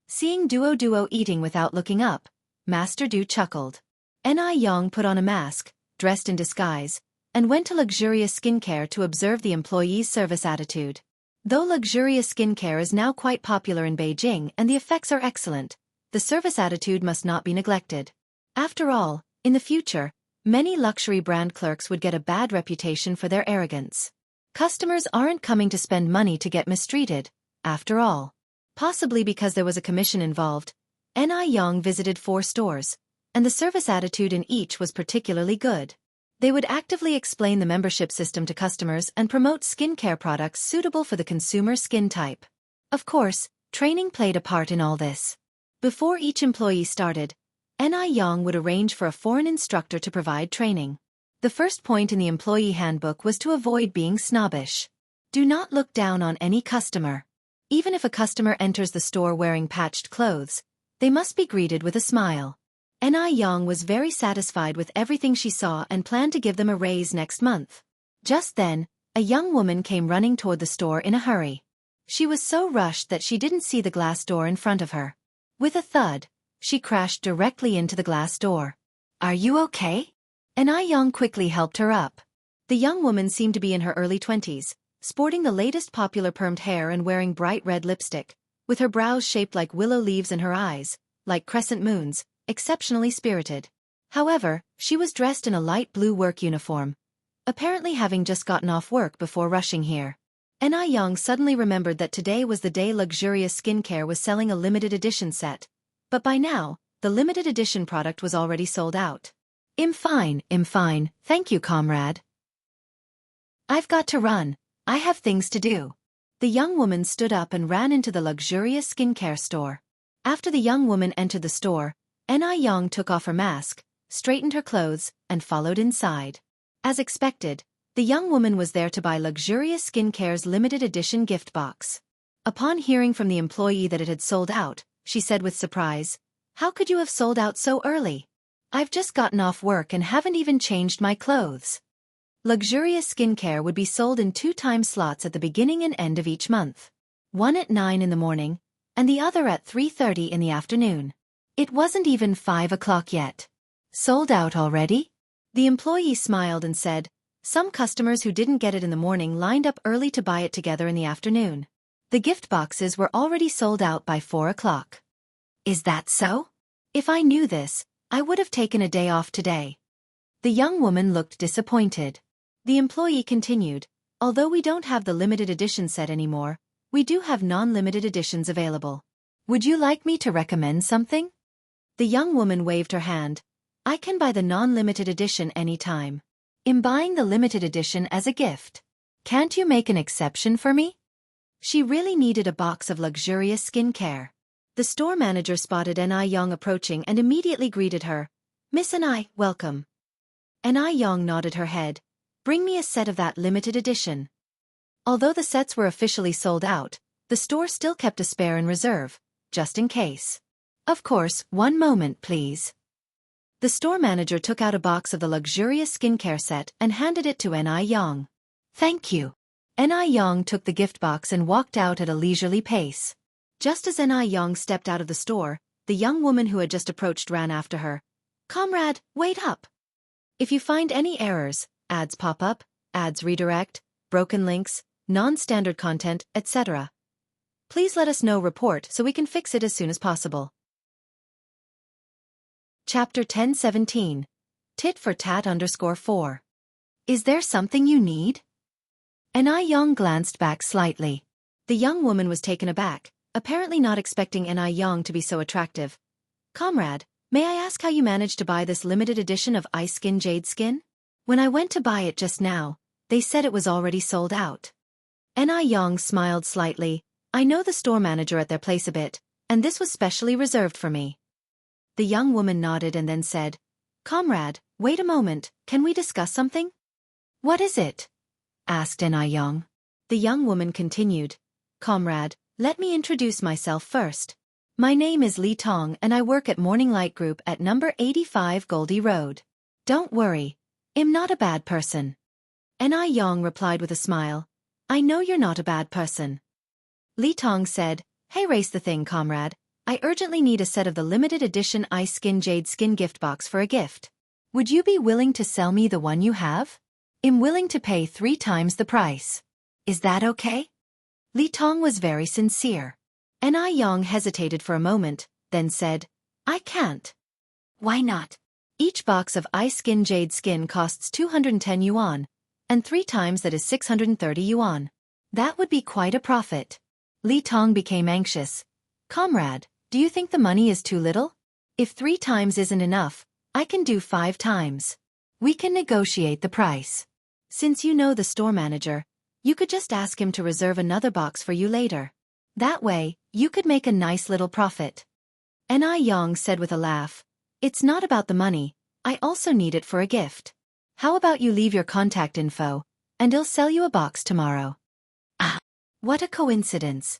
Seeing Duo Duo eating without looking up, Master Du chuckled. Yang put on a mask, dressed in disguise, and went to Luxurious Skincare to observe the employee's service attitude. Though luxurious skincare is now quite popular in Beijing and the effects are excellent, the service attitude must not be neglected. After all, in the future, many luxury brand clerks would get a bad reputation for their arrogance. Customers aren't coming to spend money to get mistreated, after all. Possibly because there was a commission involved, Yang visited 4 stores, and the service attitude in each was particularly good. They would actively explain the membership system to customers and promote skincare products suitable for the consumer skin type. Of course, training played a part in all this. Before each employee started, Yang would arrange for a foreign instructor to provide training. The first point in the employee handbook was to avoid being snobbish. Do not look down on any customer. Even if a customer enters the store wearing patched clothes, they must be greeted with a smile. Yang was very satisfied with everything she saw and planned to give them a raise next month. Just then, a young woman came running toward the store in a hurry. She was so rushed that she didn't see the glass door in front of her. With a thud, she crashed directly into the glass door. Are you okay? Yang quickly helped her up. The young woman seemed to be in her early 20s, sporting the latest popular permed hair and wearing bright red lipstick, with her brows shaped like willow leaves and her eyes, like crescent moons, exceptionally spirited. However, she was dressed in a light blue work uniform, apparently having just gotten off work before rushing here. Yang suddenly remembered that today was the day Luxurious Skincare was selling a limited edition set, but by now, the limited edition product was already sold out. I'm fine, thank you, comrade. I've got to run, I have things to do. The young woman stood up and ran into the Luxurious Skincare store. After the young woman entered the store, Yang took off her mask, straightened her clothes, and followed inside. As expected, the young woman was there to buy Luxurious Skincare's limited edition gift box. Upon hearing from the employee that it had sold out, she said with surprise, "How could you have sold out so early? I've just gotten off work and haven't even changed my clothes." Luxurious Skincare would be sold in 2 time slots at the beginning and end of each month. One at 9 in the morning, and the other at 3:30 in the afternoon. It wasn't even 5 o'clock yet. Sold out already? The employee smiled and said, some customers who didn't get it in the morning lined up early to buy it together in the afternoon. The gift boxes were already sold out by 4 o'clock. Is that so? If I knew this, I would have taken a day off today. The young woman looked disappointed. The employee continued, although we don't have the limited edition set anymore, we do have non-limited editions available. Would you like me to recommend something? The young woman waved her hand. I can buy the non-limited edition anytime. I'm buying the limited edition as a gift. Can't you make an exception for me? She really needed a box of luxurious skincare. The store manager spotted Yang approaching and immediately greeted her. Miss Anai, welcome. Yang nodded her head. Bring me a set of that limited edition. Although the sets were officially sold out, the store still kept a spare in reserve, just in case. Of course, one moment please. The store manager took out a box of the luxurious skincare set and handed it to Yang. Thank you. Yang took the gift box and walked out at a leisurely pace. Just as Yang stepped out of the store, the young woman who had just approached ran after her. Comrade, wait up. If you find any errors, ads pop up, ads redirect, broken links, non-standard content, etc., please let us know report so we can fix it as soon as possible. Chapter 10:17. Tit for tat _4. Is there something you need? Yang glanced back slightly. The young woman was taken aback, apparently not expecting Yang to be so attractive. Comrade, may I ask how you managed to buy this limited edition of Ice Skin Jade Skin? When I went to buy it just now, they said it was already sold out. Yang smiled slightly. I know the store manager at their place a bit, and this was specially reserved for me. The young woman nodded and then said, Comrade, wait a moment, can we discuss something? What is it? Asked Yang. The young woman continued, Comrade, let me introduce myself first. My name is Li Tong and I work at Morning Light Group at number 85 Goldie Road. Don't worry. I'm not a bad person. Anew replied with a smile. I know you're not a bad person. Li Tong said, Hey, race the thing, comrade. I urgently need a set of the limited edition Ice Skin Jade Skin gift box for a gift. Would you be willing to sell me the one you have? I'm willing to pay 3 times the price. Is that okay? Li Tong was very sincere. Anew hesitated for a moment, then said, I can't. Why not? Each box of Ice Skin Jade Skin costs 210 yuan, and 3 times that is 630 yuan. That would be quite a profit. Li Tong became anxious. Comrade, do you think the money is too little? If 3 times isn't enough, I can do 5 times. We can negotiate the price. Since you know the store manager, you could just ask him to reserve another box for you later. That way, you could make a nice little profit. Anew said with a laugh, It's not about the money, I also need it for a gift. How about you leave your contact info, and I'll sell you a box tomorrow. Ah, what a coincidence.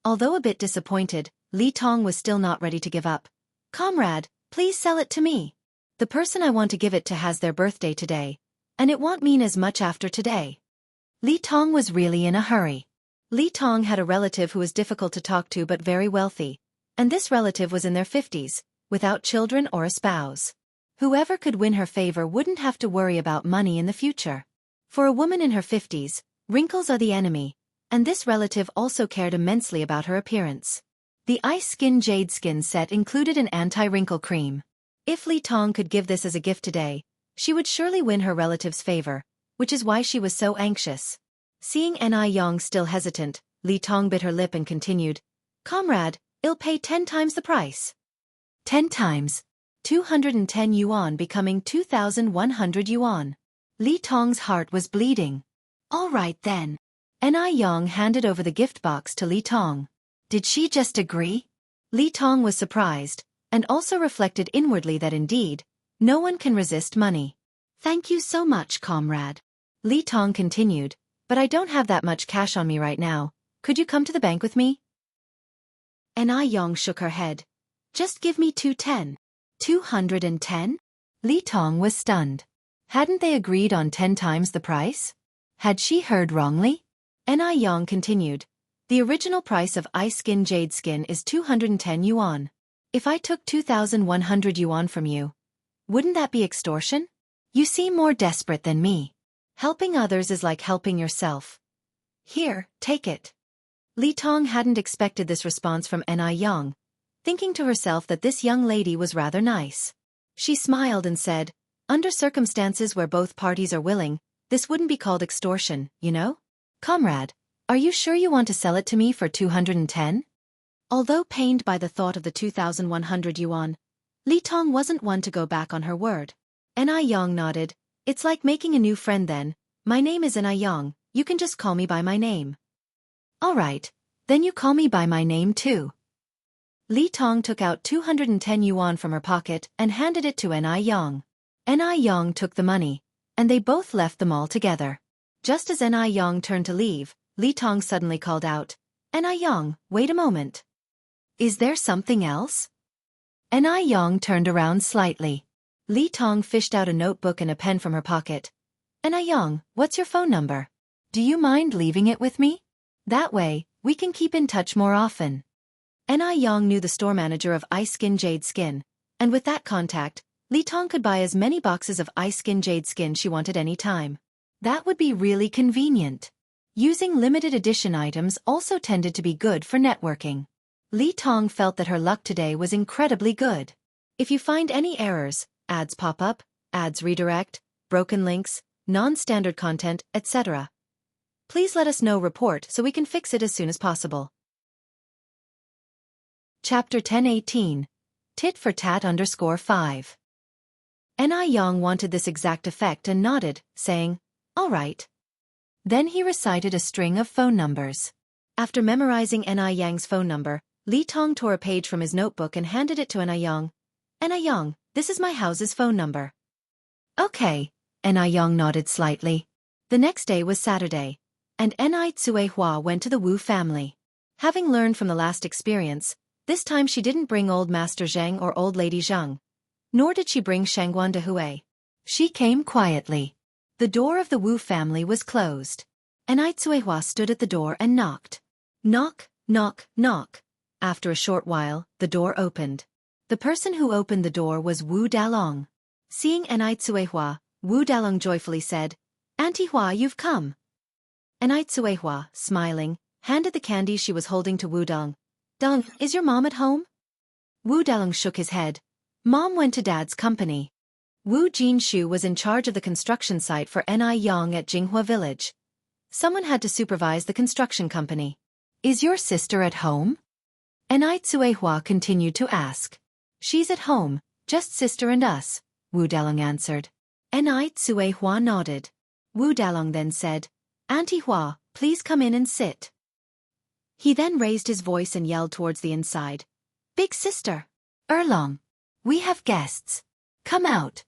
Although a bit disappointed, Li Tong was still not ready to give up. Comrade, please sell it to me. The person I want to give it to has their birthday today, and it won't mean as much after today. Li Tong was really in a hurry. Li Tong had a relative who was difficult to talk to but very wealthy, and this relative was in their 50s, without children or a spouse. Whoever could win her favor wouldn't have to worry about money in the future. For a woman in her 50s, wrinkles are the enemy, and this relative also cared immensely about her appearance. The Ice Skin Jade Skin set included an anti-wrinkle cream. If Li Tong could give this as a gift today, she would surely win her relative's favor, which is why she was so anxious. Seeing Anew still hesitant, Li Tong bit her lip and continued, Comrade, I'll pay 10 times the price. 10 times. 210 yuan becoming 2,100 yuan. Li Tong's heart was bleeding. All right then. Anew handed over the gift box to Li Tong. Did she just agree? Li Tong was surprised, and also reflected inwardly that indeed, no one can resist money. Thank you so much, comrade. Li Tong continued, but I don't have that much cash on me right now. Could you come to the bank with me? Anew shook her head. Just give me 210. 210? Li Tong was stunned. Hadn't they agreed on 10 times the price? Had she heard wrongly? Anew continued. The original price of Ice Skin Jade Skin is 210 yuan. If I took 2,100 yuan from you, wouldn't that be extortion? You seem more desperate than me. Helping others is like helping yourself. Here, take it. Li Tong hadn't expected this response from Anew, thinking to herself that this young lady was rather nice. She smiled and said, Under circumstances where both parties are willing, this wouldn't be called extortion, you know? Comrade, are you sure you want to sell it to me for 210? Although pained by the thought of the 2,100 yuan, Li Tong wasn't one to go back on her word. Anew nodded. It's like making a new friend then. My name is Anew, you can just call me by my name. All right, then you call me by my name too. Li Tong took out 210 yuan from her pocket and handed it to Anew. Anew took the money, and they both left the mall together. Just as Anew turned to leave, Li Tong suddenly called out, Anew, wait a moment. Is there something else? Anew turned around slightly. Li Tong fished out a notebook and a pen from her pocket. Anew, what's your phone number? Do you mind leaving it with me? That way, we can keep in touch more often. Anew knew the store manager of Ice Skin Jade Skin, and with that contact, Li Tong could buy as many boxes of Ice Skin Jade Skin she wanted any time. That would be really convenient. Using limited edition items also tended to be good for networking. Li Tong felt that her luck today was incredibly good. If you find any errors, ads pop up, ads redirect, broken links, non-standard content, etc., please let us know report so we can fix it as soon as possible. Chapter 1018. Tit for tat _5. Anew wanted this exact effect and nodded, saying, All right. Then he recited a string of phone numbers. After memorizing Aneyang's phone number, Li Tong tore a page from his notebook and handed it to Anew. Anew, this is my house's phone number. Okay. Anew nodded slightly. The next day was Saturday, and Hua went to the Wu family. Having learned from the last experience, this time she didn't bring old Master Zhang or old Lady Zhang. Nor did she bring Shangguan de Hui. She came quietly. The door of the Wu family was closed. Anew stood at the door and knocked. Knock, knock, knock. After a short while, the door opened. The person who opened the door was Wu Dalong. Seeing Anew, Wu Dalong joyfully said, "Auntie Hua, you've come." Anew, smiling, handed the candy she was holding to Wu Dalong. "Dong, is your mom at home?" Wu Dalong shook his head. "Mom went to Dad's company." Wu Jinshu was in charge of the construction site for Anew at Jianghu village. Someone had to supervise the construction company. "Is your sister at home?" Anew continued to ask. "She's at home, just sister and us," Wu Dalong answered. Anew nodded. Wu Dalong then said, "Auntie Hua, please come in and sit." He then raised his voice and yelled towards the inside. "Big sister! Erlong! We have guests! Come out!"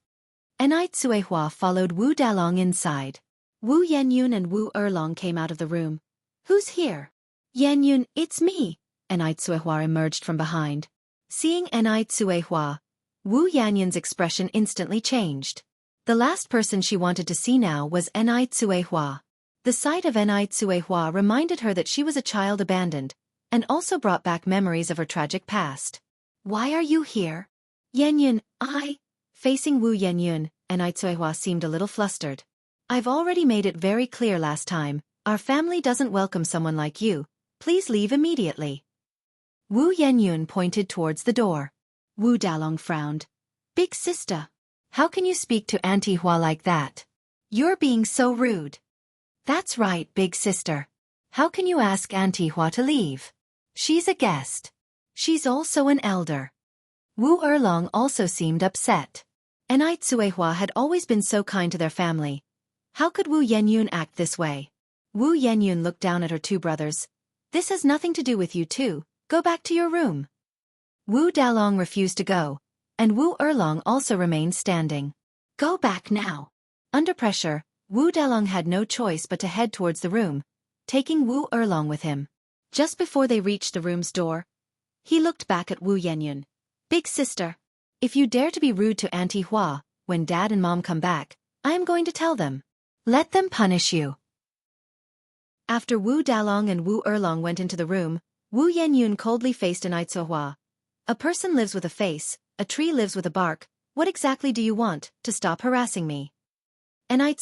Anew followed Wu Dalong inside. Wu Yenyun and Wu Erlong came out of the room. "Who's here?" "Yenyun, it's me." Anew emerged from behind. Seeing Anew, Wu Yenyun's expression instantly changed. The last person she wanted to see now was Anew. The sight of Anew reminded her that she was a child abandoned, and also brought back memories of her tragic past. "Why are you here?" "Yenyun, Facing Wu Yenyun, Anew seemed a little flustered. "I've already made it very clear last time, our family doesn't welcome someone like you. Please leave immediately." Wu Yenyun pointed towards the door. Wu Dalong frowned. "Big sister, how can you speak to Auntie Hua like that? You're being so rude." "That's right, big sister. How can you ask Auntie Hua to leave? She's a guest. She's also an elder." Wu Erlong also seemed upset. Anew had always been so kind to their family. How could Wu Yenyun act this way? Wu Yenyun looked down at her two brothers. "This has nothing to do with you two, go back to your room." Wu Dalong refused to go, and Wu Erlong also remained standing. "Go back now." Under pressure, Wu Dalong had no choice but to head towards the room, taking Wu Erlong with him. Just before they reached the room's door, he looked back at Wu Yenyun. "Big sister, if you dare to be rude to Auntie Hua, when Dad and Mom come back, I am going to tell them. Let them punish you." After Wu Dalong and Wu Erlong went into the room, Wu Yenyun coldly faced Anew. "A person lives with a face, a tree lives with a bark. What exactly do you want, to stop harassing me?" Anew,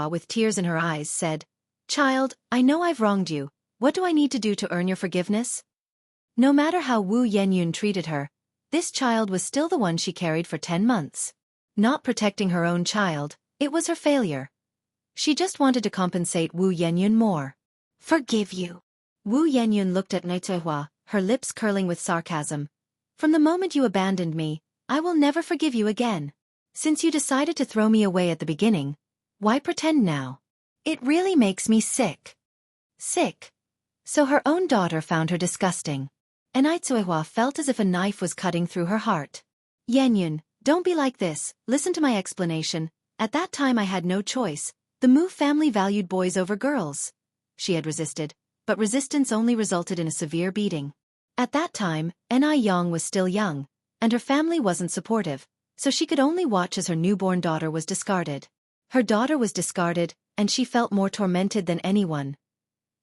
with tears in her eyes, said, "Child, I know I've wronged you. What do I need to do to earn your forgiveness?" No matter how Wu Yenyun treated her, this child was still the one she carried for 10 months. Not protecting her own child, it was her failure. She just wanted to compensate Wu Yenyun more. "Forgive you." Wu Yenyun looked at Anew, her lips curling with sarcasm. "From the moment you abandoned me, I will never forgive you again. Since you decided to throw me away at the beginning, why pretend now? It really makes me sick." Sick. So her own daughter found her disgusting. Anew felt as if a knife was cutting through her heart. "Yenyun, don't be like this, listen to my explanation. At that time I had no choice. The Mu family valued boys over girls." She had resisted, but resistance only resulted in a severe beating. At that time, Anew was still young, and her family wasn't supportive, so she could only watch as her newborn daughter was discarded. Her daughter was discarded, and she felt more tormented than anyone.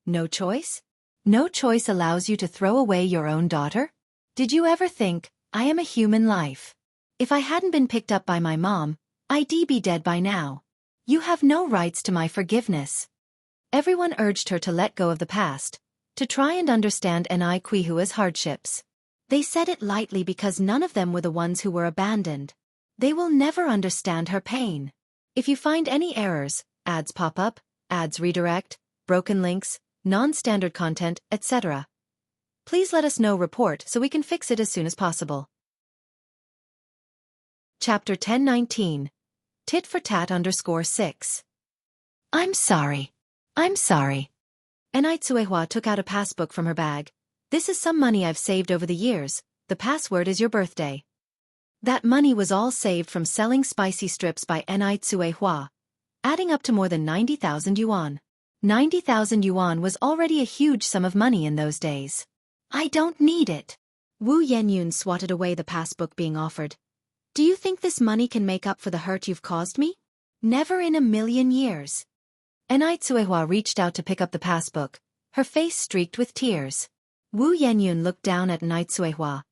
No choice? No choice allows you to throw away your own daughter? Did you ever think, I am a human life. If I hadn't been picked up by my mom, I'd be dead by now. You have no rights to my forgiveness. Everyone urged her to let go of the past, to try and understand Anew hardships. They said it lightly because none of them were the ones who were abandoned. They will never understand her pain. If you find any errors, ads pop up, ads redirect, broken links, non-standard content, etc. Please let us know report so we can fix it as soon as possible. Chapter 1019. Tit for tat _6. I'm sorry. I'm sorry. Anew took out a passbook from her bag. This is some money I've saved over the years. The password is your birthday. That money was all saved from selling spicy strips by Anew, adding up to more than 90,000 yuan. 90,000 yuan was already a huge sum of money in those days. I don't need it. Wu Yenyun swatted away the passbook being offered. Do you think this money can make up for the hurt you've caused me? Never in a million years. Anew reached out to pick up the passbook, her face streaked with tears. Wu Yenyun looked down at Anew.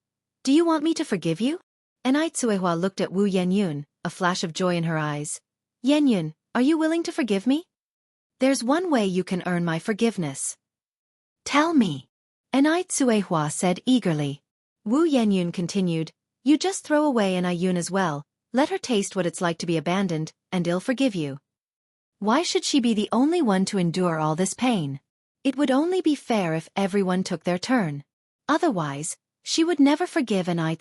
Do you want me to forgive you? Anew looked at Wu Yenyun, a flash of joy in her eyes. Yenyun, are you willing to forgive me? There's one way you can earn my forgiveness. Tell me. Anew said eagerly. Wu Yenyun continued, you just throw away Anew as well, let her taste what it's like to be abandoned, and I'll forgive you. Why should she be the only one to endure all this pain? It would only be fair if everyone took their turn. Otherwise, she would never forgive Anew.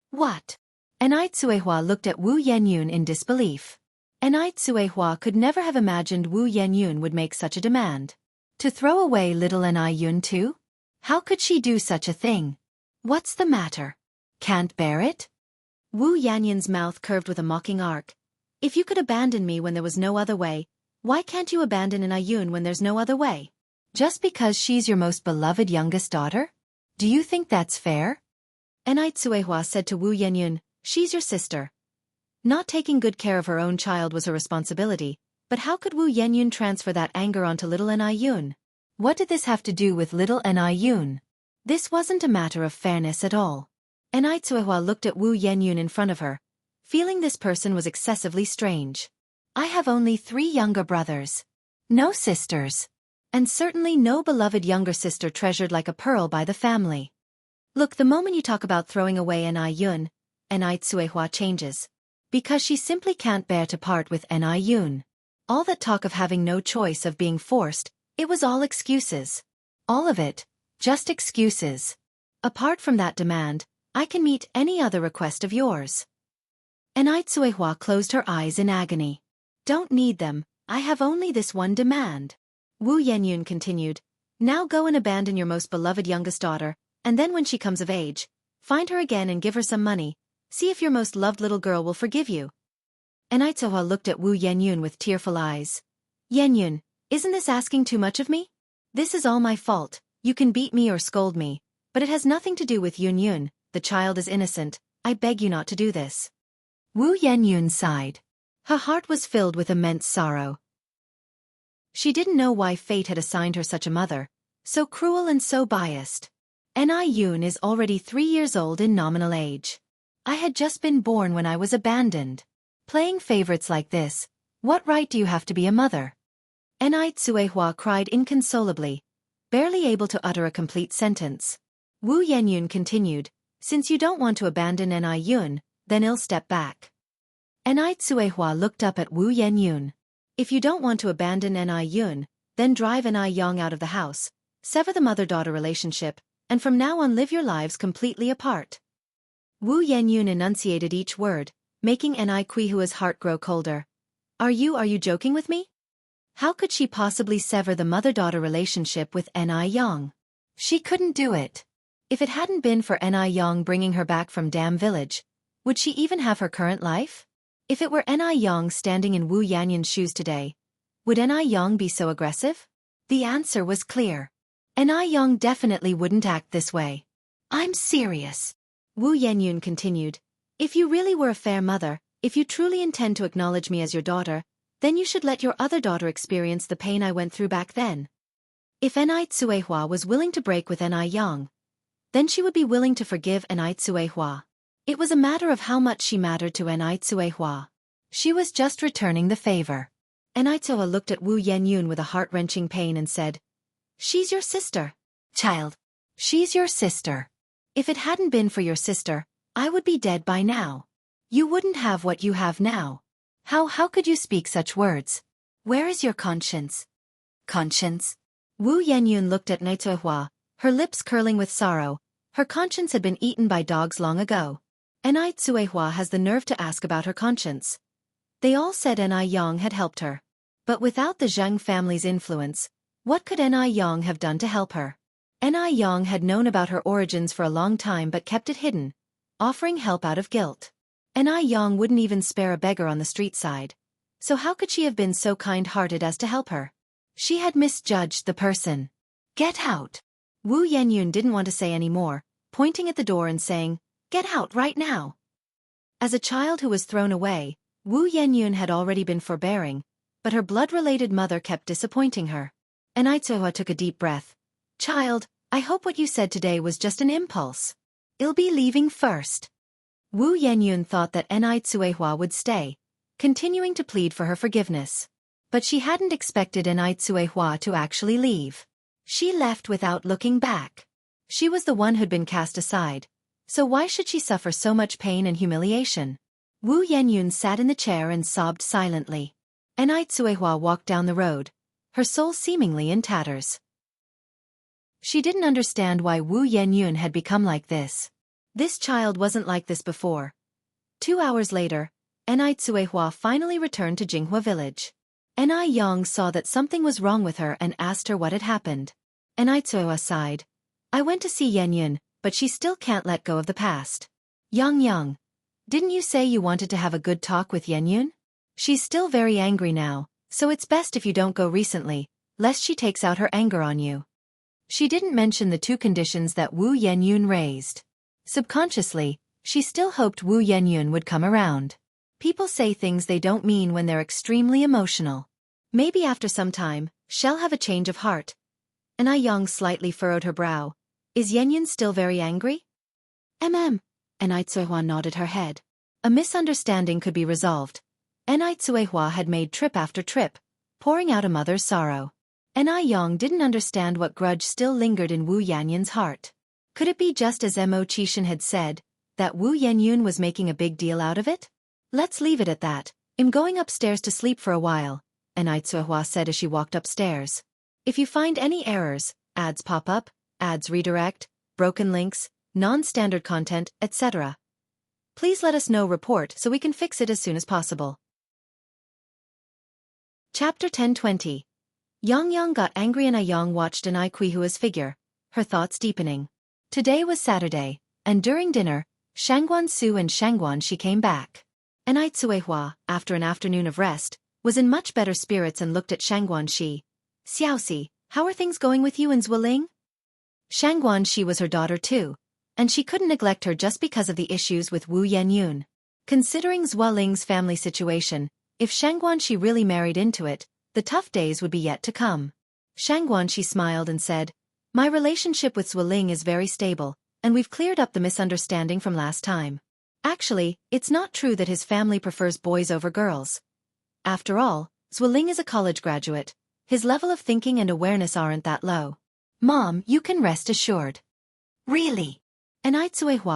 What? Anew looked at Wu Yenyun in disbelief. Anew could never have imagined Wu Yenyun would make such a demand. To throw away little Anew too? How could she do such a thing? What's the matter? Can't bear it? Wu Yenyun's mouth curved with a mocking arc. If you could abandon me when there was no other way, why can't you abandon Anew when there's no other way? Just because she's your most beloved youngest daughter? Do you think that's fair? Anew said to Wu Yenyun, she's your sister. Not taking good care of her own child was her responsibility, but how could Wu Yenyun transfer that anger onto little Anew? What did this have to do with little Anew? This wasn't a matter of fairness at all. Anew looked at Wu Yenyun in front of her, feeling this person was excessively strange. I have only 3 younger brothers. No sisters. And certainly no beloved younger sister treasured like a pearl by the family. Look, the moment you talk about throwing away Anew changes. Because she simply can't bear to part with Anew. All that talk of having no choice, of being forced, it was all excuses. All of it, just excuses. Apart from that demand, I can meet any other request of yours. Anew closed her eyes in agony. Don't need them, I have only this one demand. Wu Yenyun continued, now go and abandon your most beloved youngest daughter, and then when she comes of age, find her again and give her some money, see if your most loved little girl will forgive you. Anew looked at Wu Yenyun with tearful eyes. Yenyun, isn't this asking too much of me? This is all my fault, you can beat me or scold me, but it has nothing to do with Yenyun, the child is innocent, I beg you not to do this. Wu Yenyun sighed. Her heart was filled with immense sorrow. She didn't know why fate had assigned her such a mother, so cruel and so biased. Anew is already 3 years old in nominal age. I had just been born when I was abandoned. Playing favorites like this, what right do you have to be a mother? Anew cried inconsolably, barely able to utter a complete sentence. Wu Yenyun continued, since you don't want to abandon Anew, then I'll step back. Anew looked up at Wu Yenyun. If you don't want to abandon Anew, then drive Anew out of the house, sever the mother-daughter relationship, and from now on live your lives completely apart. Wu Yenyun enunciated each word, making Anei's heart grow colder. Are you joking with me? How could she possibly sever the mother-daughter relationship with Anew? She couldn't do it. If it hadn't been for Anew bringing her back from Dam Village, would she even have her current life? If it were Anew standing in Wu Yenyun's shoes today, would Anew be so aggressive? The answer was clear. Anew definitely wouldn't act this way. I'm serious. Wu Yenyun continued. If you really were a fair mother, if you truly intend to acknowledge me as your daughter, then you should let your other daughter experience the pain I went through back then. If Anew was willing to break with Anew, then she would be willing to forgive Anew. It was a matter of how much she mattered to Anew. She was just returning the favor. Anew looked at Wu Yenyun with a heart-wrenching pain and said, she's your sister. Child. She's your sister. If it hadn't been for your sister, I would be dead by now. You wouldn't have what you have now. How could you speak such words? Where is your conscience? Conscience? Wu Yenyun looked at Anew, her lips curling with sorrow. Her conscience had been eaten by dogs long ago. Anew has the nerve to ask about her conscience. They all said Anew had helped her. But without the Jianghu family's influence, what could Anew have done to help her? Anew had known about her origins for a long time but kept it hidden, offering help out of guilt. Anew wouldn't even spare a beggar on the street side. So how could she have been so kind-hearted as to help her? She had misjudged the person. Get out! Wu Yenyun didn't want to say any more, pointing at the door and saying, get out right now. As a child who was thrown away, Wu Yenyun had already been forbearing, but her blood-related mother kept disappointing her. Anew took a deep breath. Child, I hope what you said today was just an impulse. I'll be leaving first. Wu Yenyun thought that Anew would stay, continuing to plead for her forgiveness. But she hadn't expected Anew to actually leave. She left without looking back. She was the one who'd been cast aside, so why should she suffer so much pain and humiliation? Wu Yenyun sat in the chair and sobbed silently. Anew walked down the road, her soul seemingly in tatters. She didn't understand why Wu Yenyun had become like this. This child wasn't like this before. 2 hours later, Anew finally returned to Jianghu village. Anew saw that something was wrong with her and asked her what had happened. Anew sighed. I went to see Yenyun, but she still can't let go of the past. Yang, didn't you say you wanted to have a good talk with Yenyun? She's still very angry now, so it's best if you don't go recently, lest she takes out her anger on you. She didn't mention the 2 conditions that Wu Yenyun raised. Subconsciously, she still hoped Wu Yenyun would come around. People say things they don't mean when they're extremely emotional. Maybe after some time, she'll have a change of heart. Anew slightly furrowed her brow. Is Yenyun still very angry? Anew nodded her head. A misunderstanding could be resolved. Anew had made trip after trip, pouring out a mother's sorrow. Anew didn't understand what grudge still lingered in Wu Yenyun's heart. Could it be just as Mo Qishan had said, that Wu Yenyun was making a big deal out of it? Let's leave it at that. I'm going upstairs to sleep for a while, Anew said as she walked upstairs. If you find any errors, ads pop up, ads redirect, broken links, non-standard content, etc., please let us know report so we can fix it as soon as possible. Chapter 10:20. Yang got angry and Yang watched Anew figure, her thoughts deepening. Today was Saturday, and during dinner, Shangguan Su and Shangguan Shi came back. Anew, after an afternoon of rest, was in much better spirits and looked at Xianguan Shi. Xiaoxi, how are things going with you and Zuoling? Xianguan Shi was her daughter too, and she couldn't neglect her just because of the issues with Wu Yenyun. Considering Zuoling's family situation, if Xianguan Shi really married into it, the tough days would be yet to come. Xianguan Shi smiled and said, my relationship with Zuoling is very stable, and we've cleared up the misunderstanding from last time. Actually, it's not true that his family prefers boys over girls. After all, Zuoling is a college graduate. His level of thinking and awareness aren't that low. Mom, you can rest assured. Really? Anew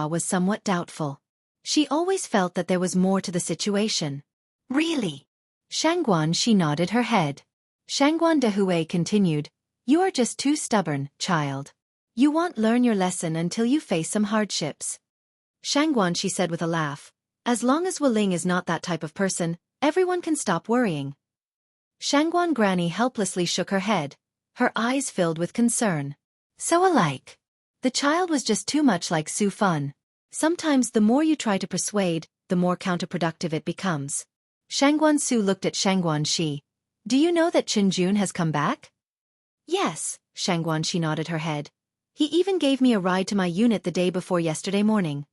was somewhat doubtful. She always felt that there was more to the situation. Really? Shangguan Shi nodded her head. Shangguan Dehui continued, you are just too stubborn, child. You won't learn your lesson until you face some hardships. Shangguan Shi said with a laugh, as long as Zuoling is not that type of person, everyone can stop worrying. Shangguan Granny helplessly shook her head, her eyes filled with concern. So alike. The child was just too much like Su Fun. Sometimes the more you try to persuade, the more counterproductive it becomes. Shangguan Su looked at Shangguan Shi. Do you know that Qin Jun has come back? Yes, Shangguan Shi nodded her head. He even gave me a ride to my unit the day before yesterday morning.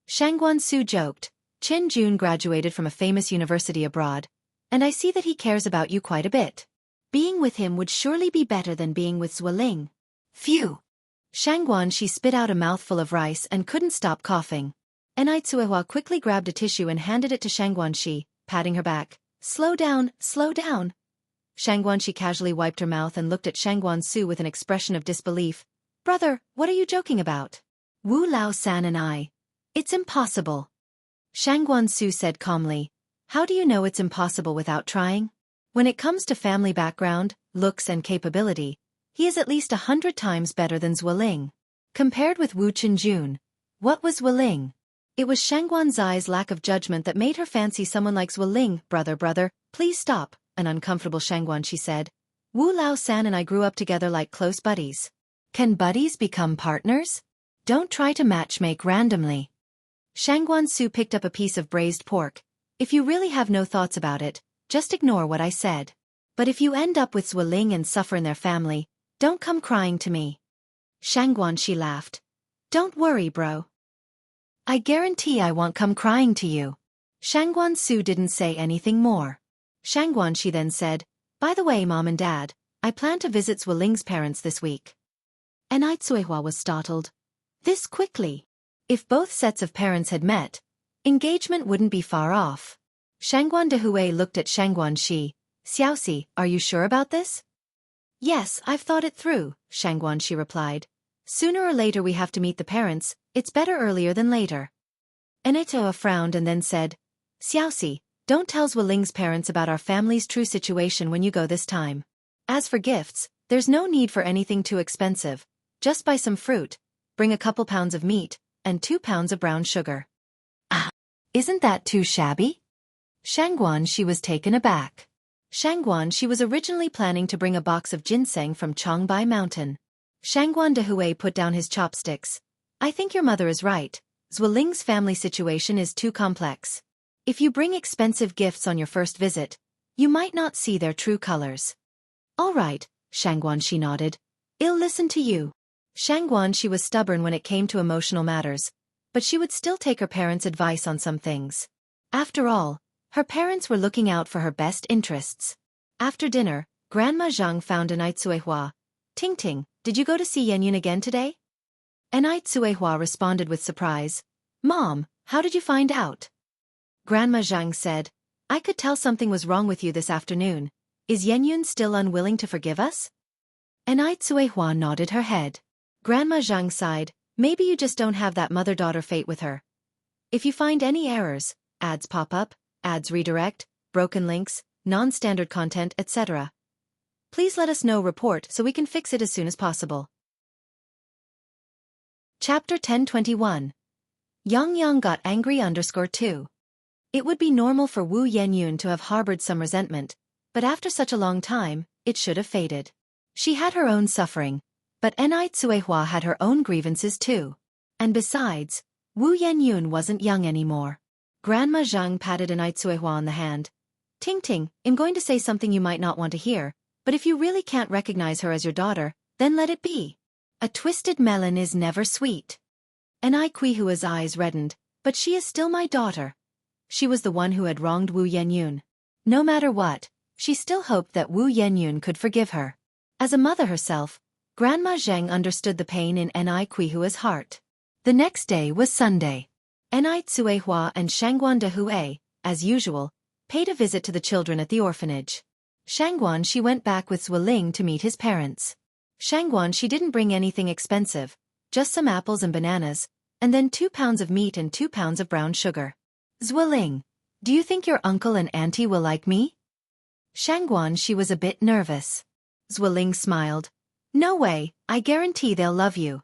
Shangguan Su joked, Qin Jun graduated from a famous university abroad, and I see that he cares about you quite a bit. Being with him would surely be better than being with Zuoling. Phew! Shangguan Shi spit out a mouthful of rice and couldn't stop coughing. Anew quickly grabbed a tissue and handed it to Shangguan Shi, patting her back. Slow down, slow down. Shangguan Shi casually wiped her mouth and looked at Shangguan Su with an expression of disbelief. Brother, what are you joking about? Wu Lao San and I. It's impossible. Shangguan Su said calmly. How do you know it's impossible without trying? When it comes to family background, looks and capability, he is at least 100 times better than Zuoling. Compared with Wu Qinjun, what was Zuoling? It was Shangguan Zai's lack of judgment that made her fancy someone like Zuoling. Brother, please stop, an uncomfortable Shangguan Shi said. Wu Lao San and I grew up together like close buddies. Can buddies become partners? Don't try to matchmake randomly. Shangguan Su picked up a piece of braised pork. If you really have no thoughts about it, just ignore what I said. But if you end up with Zuoling and suffer in their family, don't come crying to me. Shangguan Shi laughed. Don't worry, bro. I guarantee I won't come crying to you. Shangguan Su didn't say anything more. Shangguan Shi then said, "By the way, Mom and Dad, I plan to visit Zwiling's parents this week." And Aitsuehua was startled. This quickly? If both sets of parents had met, engagement wouldn't be far off. Shangguan Dehui looked at Shangguan Shi. "Xiaoxi, are you sure about this?" "Yes, I've thought it through," Shangguan Shi replied. "Sooner or later we have to meet the parents, it's better earlier than later." Anetoa frowned and then said, "Xiaoxi, don't tell Zwiling's parents about our family's true situation when you go this time. As for gifts, there's no need for anything too expensive. Just buy some fruit, bring a couple pounds of meat, and 2 pounds of brown sugar." "Ah, isn't that too shabby?" Shangguan Shi was taken aback. Shangguan Shi was originally planning to bring a box of ginseng from Chongbai Mountain. Shangguan Dehui put down his chopsticks. "I think your mother is right. Zwiling's family situation is too complex. If you bring expensive gifts on your first visit, you might not see their true colors." "All right," Shangguan Shi nodded. "I'll listen to you." Shangguan Shi was stubborn when it came to emotional matters, but she would still take her parents' advice on some things. After all, her parents were looking out for her best interests. After dinner, Grandma Zhang found Anitsuehua. "Ting Ting, did you go to see Yenyun again today?" Anitsuehua responded with surprise. "Mom, how did you find out?" Grandma Zhang said, "I could tell something was wrong with you this afternoon. Is Yenyun still unwilling to forgive us?" Anitsuehua nodded her head. Grandma Zhang sighed, "Maybe you just don't have that mother-daughter fate with her. If you find any errors, ads pop up, ads redirect, broken links, non-standard content, etc. please let us know report so we can fix it as soon as possible." Chapter 1021. Yang got angry _2. It would be normal for Wu Yenyun to have harbored some resentment, but after such a long time, it should have faded. She had her own suffering, but Anitsuehua had her own grievances too. And besides, Wu Yenyun wasn't young anymore. Grandma Zhang patted Anitsuehua on the hand. "Ting Ting, I'm going to say something you might not want to hear, but if you really can't recognize her as your daughter, then let it be. A twisted melon is never sweet." Anitsuehua's eyes reddened, "But she is still my daughter." She was the one who had wronged Wu Yenyun. No matter what, she still hoped that Wu Yenyun could forgive her. As a mother herself, Grandma Zhang understood the pain in Anitsuehua's heart. The next day was Sunday. Anitsuehua and Shangguan Dehui, as usual, paid a visit to the children at the orphanage. Shangguan Shi went back with Zwiling to meet his parents. Shangguan Shi didn't bring anything expensive, just some apples and bananas, and then 2 pounds of meat and 2 pounds of brown sugar. "Zwiling, do you think your uncle and auntie will like me?" Shangguan Shi was a bit nervous. Zwiling smiled. "No way, I guarantee they'll love you."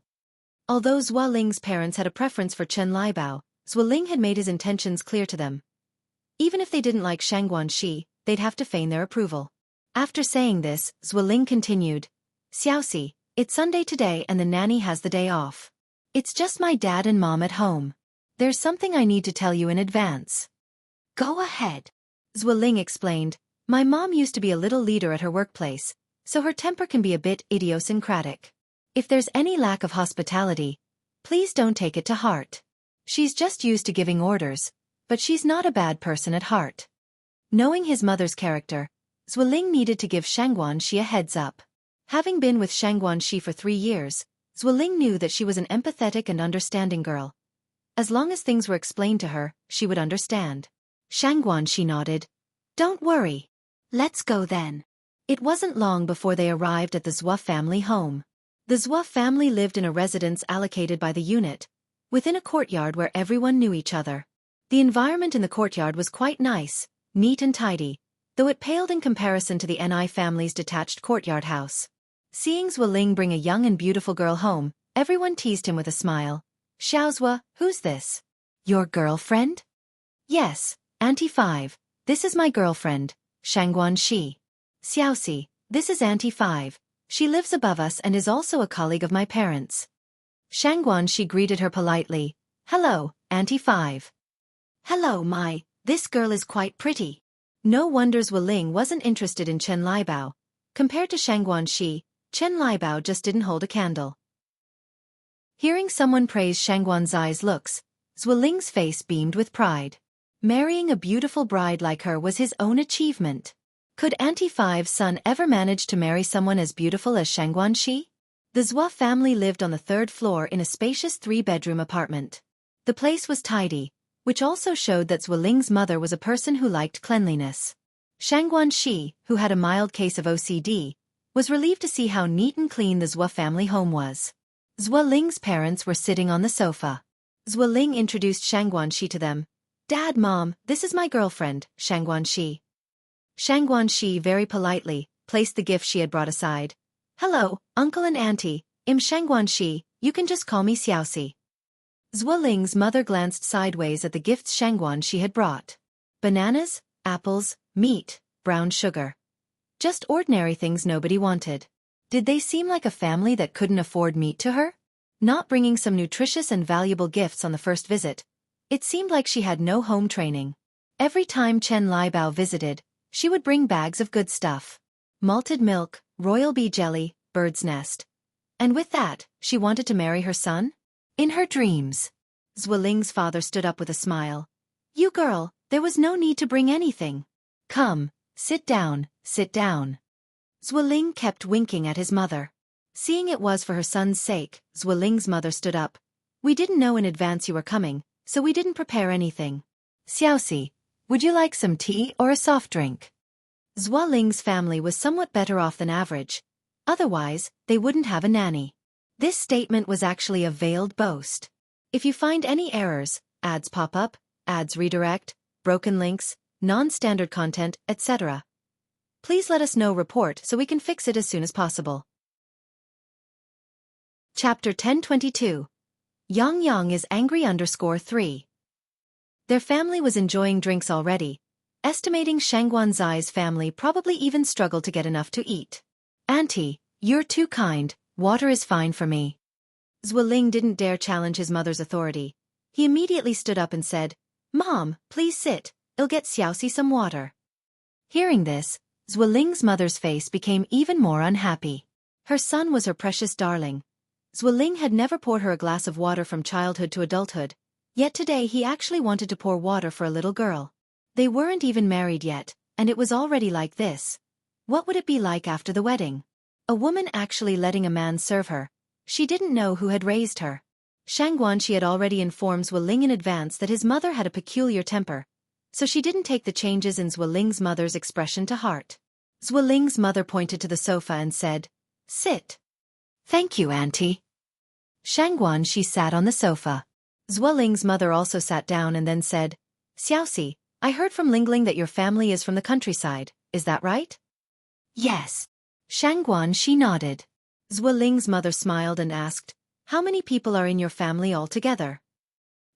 Although Zwiling's parents had a preference for Chen Liebao, Zwiling had made his intentions clear to them. Even if they didn't like Shangguan Shi, they'd have to feign their approval. After saying this, Zwiling continued, "Xiaoxi, it's Sunday today and the nanny has the day off. It's just my dad and mom at home. There's something I need to tell you in advance." "Go ahead," Zwiling explained. "My mom used to be a little leader at her workplace, so her temper can be a bit idiosyncratic. If there's any lack of hospitality, please don't take it to heart. She's just used to giving orders, but she's not a bad person at heart." Knowing his mother's character, Zwiling needed to give Shangguan Shi a heads up. Having been with Shangguan Shi for 3 years, Zwiling knew that she was an empathetic and understanding girl. As long as things were explained to her, she would understand. Shangguan Shi nodded. "Don't worry. Let's go then." It wasn't long before they arrived at the Zhua family home. The Zhua family lived in a residence allocated by the unit, within a courtyard where everyone knew each other. The environment in the courtyard was quite nice, neat and tidy, though it paled in comparison to the Ni family's detached courtyard house. Seeing Zwiling bring a young and beautiful girl home, everyone teased him with a smile. "Xiaozhua, who's this? Your girlfriend?" "Yes, Auntie 5, this is my girlfriend, Shangguan Shi." "Xiaoxi, this is Auntie 5. She lives above us and is also a colleague of my parents." Shangguan Shi greeted her politely. "Hello, Auntie 5. "Hello, this girl is quite pretty." No wonder Zwiling wasn't interested in Chen Liebao. Compared to Shangguan Shi, Chen Liebao just didn't hold a candle. Hearing someone praise Shangguan Zai's looks, Zwiling's face beamed with pride. Marrying a beautiful bride like her was his own achievement. Could Auntie Five's son ever manage to marry someone as beautiful as Xianxia? The Zhua family lived on the third floor in a spacious 3-bedroom apartment. The place was tidy, which also showed that Zhuoling's mother was a person who liked cleanliness. Xianxia, who had a mild case of OCD, was relieved to see how neat and clean the Zhua family home was. Zhuoling's parents were sitting on the sofa. Zhuoling introduced Xianxia to them. "Dad, Mom, this is my girlfriend, Xianxia." Xianxia very politely placed the gift she had brought aside. "Hello, Uncle and Auntie, I'm Xianxia, you can just call me Xiaoxi." Zhuoling's mother glanced sideways at the gifts Xianxia had brought. Bananas, apples, meat, brown sugar. Just ordinary things nobody wanted. Did they seem like a family that couldn't afford meat to her? Not bringing some nutritious and valuable gifts on the first visit. It seemed like she had no home training. Every time Chen Liebao visited, she would bring bags of good stuff. Malted milk, royal bee jelly, bird's nest. And with that, she wanted to marry her son? In her dreams. Zhuoling's father stood up with a smile. "You girl, there was no need to bring anything. Come, sit down, sit down." Zhuoling kept winking at his mother. Seeing it was for her son's sake, Zhuoling's mother stood up. "We didn't know in advance you were coming, so we didn't prepare anything. Xiaoxi, would you like some tea or a soft drink?" Zhuoling's family was somewhat better off than average. Otherwise, they wouldn't have a nanny. This statement was actually a veiled boast. If you find any errors, ads pop up, ads redirect, broken links, non-standard content, etc., please let us know report so we can fix it as soon as possible. Chapter 1022. Yang is angry _3. Their family was enjoying drinks already, estimating Xianxua's family probably even struggled to get enough to eat. "Auntie, you're too kind, water is fine for me." Zhuoling didn't dare challenge his mother's authority. He immediately stood up and said, "Mom, please sit, I'll get Xiaoxi some water." Hearing this, Zhuoling's mother's face became even more unhappy. Her son was her precious darling. Zhuoling had never poured her a glass of water from childhood to adulthood, yet today he actually wanted to pour water for a little girl. They weren't even married yet, and it was already like this. What would it be like after the wedding? A woman actually letting a man serve her. She didn't know who had raised her. Xianxia had already informed Zhuoling in advance that his mother had a peculiar temper, so she didn't take the changes in Zhuoling's mother's expression to heart. Zhuoling's mother pointed to the sofa and said, "Sit." "Thank you, Auntie." Xianxia sat on the sofa. Zhuoling's mother also sat down and then said, "Xiaoxi, I heard from Lingling that your family is from the countryside, is that right?" "Yes." Xianxia nodded. Zhuoling's mother smiled and asked, "How many people are in your family altogether?"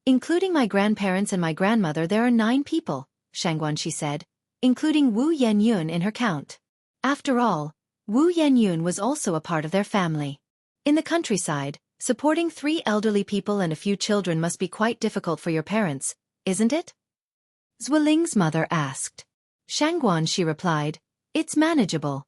"Including my grandparents and my grandmother there are 9 people, Xianxia said, including Wu Yenyun in her count. After all, Wu Yenyun was also a part of their family. In the countryside, supporting 3 elderly people and a few children must be quite difficult for your parents, isn't it?" Zhuoling's mother asked. Xianxia replied, "It's manageable."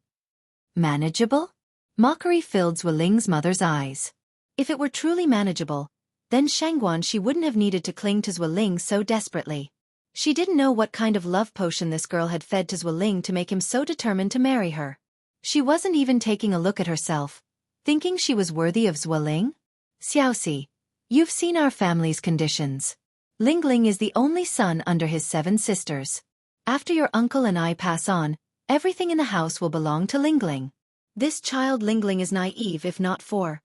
Manageable? Mockery filled Zhuoling's mother's eyes. If it were truly manageable, then Xianxia wouldn't have needed to cling to Zhuoling so desperately. She didn't know what kind of love potion this girl had fed to Zhuoling to make him so determined to marry her. She wasn't even taking a look at herself, thinking she was worthy of Zhuoling. "Xiaoxi, you've seen our family's conditions. Lingling is the only son under his 7 sisters. After your uncle and I pass on, everything in the house will belong to Lingling. This child Lingling is naive if not for."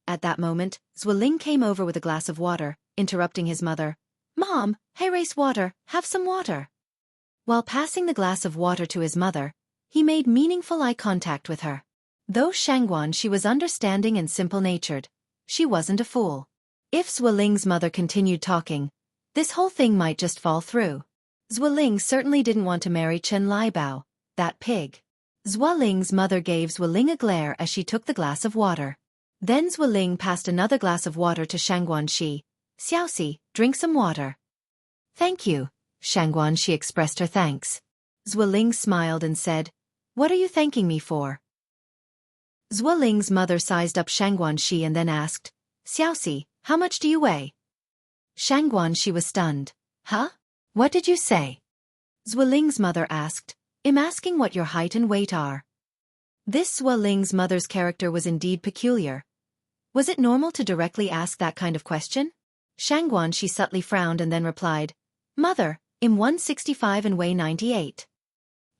At that moment, Zhuoling came over with a glass of water, interrupting his mother. "Mom, hey race water, have some water." While passing the glass of water to his mother, he made meaningful eye contact with her. Though Xianxia was understanding and simple-natured, she wasn't a fool. If Zhuoling's mother continued talking, this whole thing might just fall through. Zhuoling certainly didn't want to marry Chen Liebao, that pig. Zhuoling's mother gave Zhuoling a glare as she took the glass of water. Then Zhuoling passed another glass of water to Xianxia. "Xiaoxi, drink some water." "Thank you," Xianxia expressed her thanks. Zhuoling smiled and said, "What are you thanking me for?" Zhuoling's mother sized up Xianxia and then asked, "Xiaoxi, how much do you weigh?" Xianxia was stunned. "Huh? What did you say? Zwiling's mother asked. I'm asking what your height and weight are. This Zwiling's mother's character was indeed peculiar. Was it normal to directly ask that kind of question? Xianxia subtly frowned and then replied, Mother, I'm 165 and weigh 98.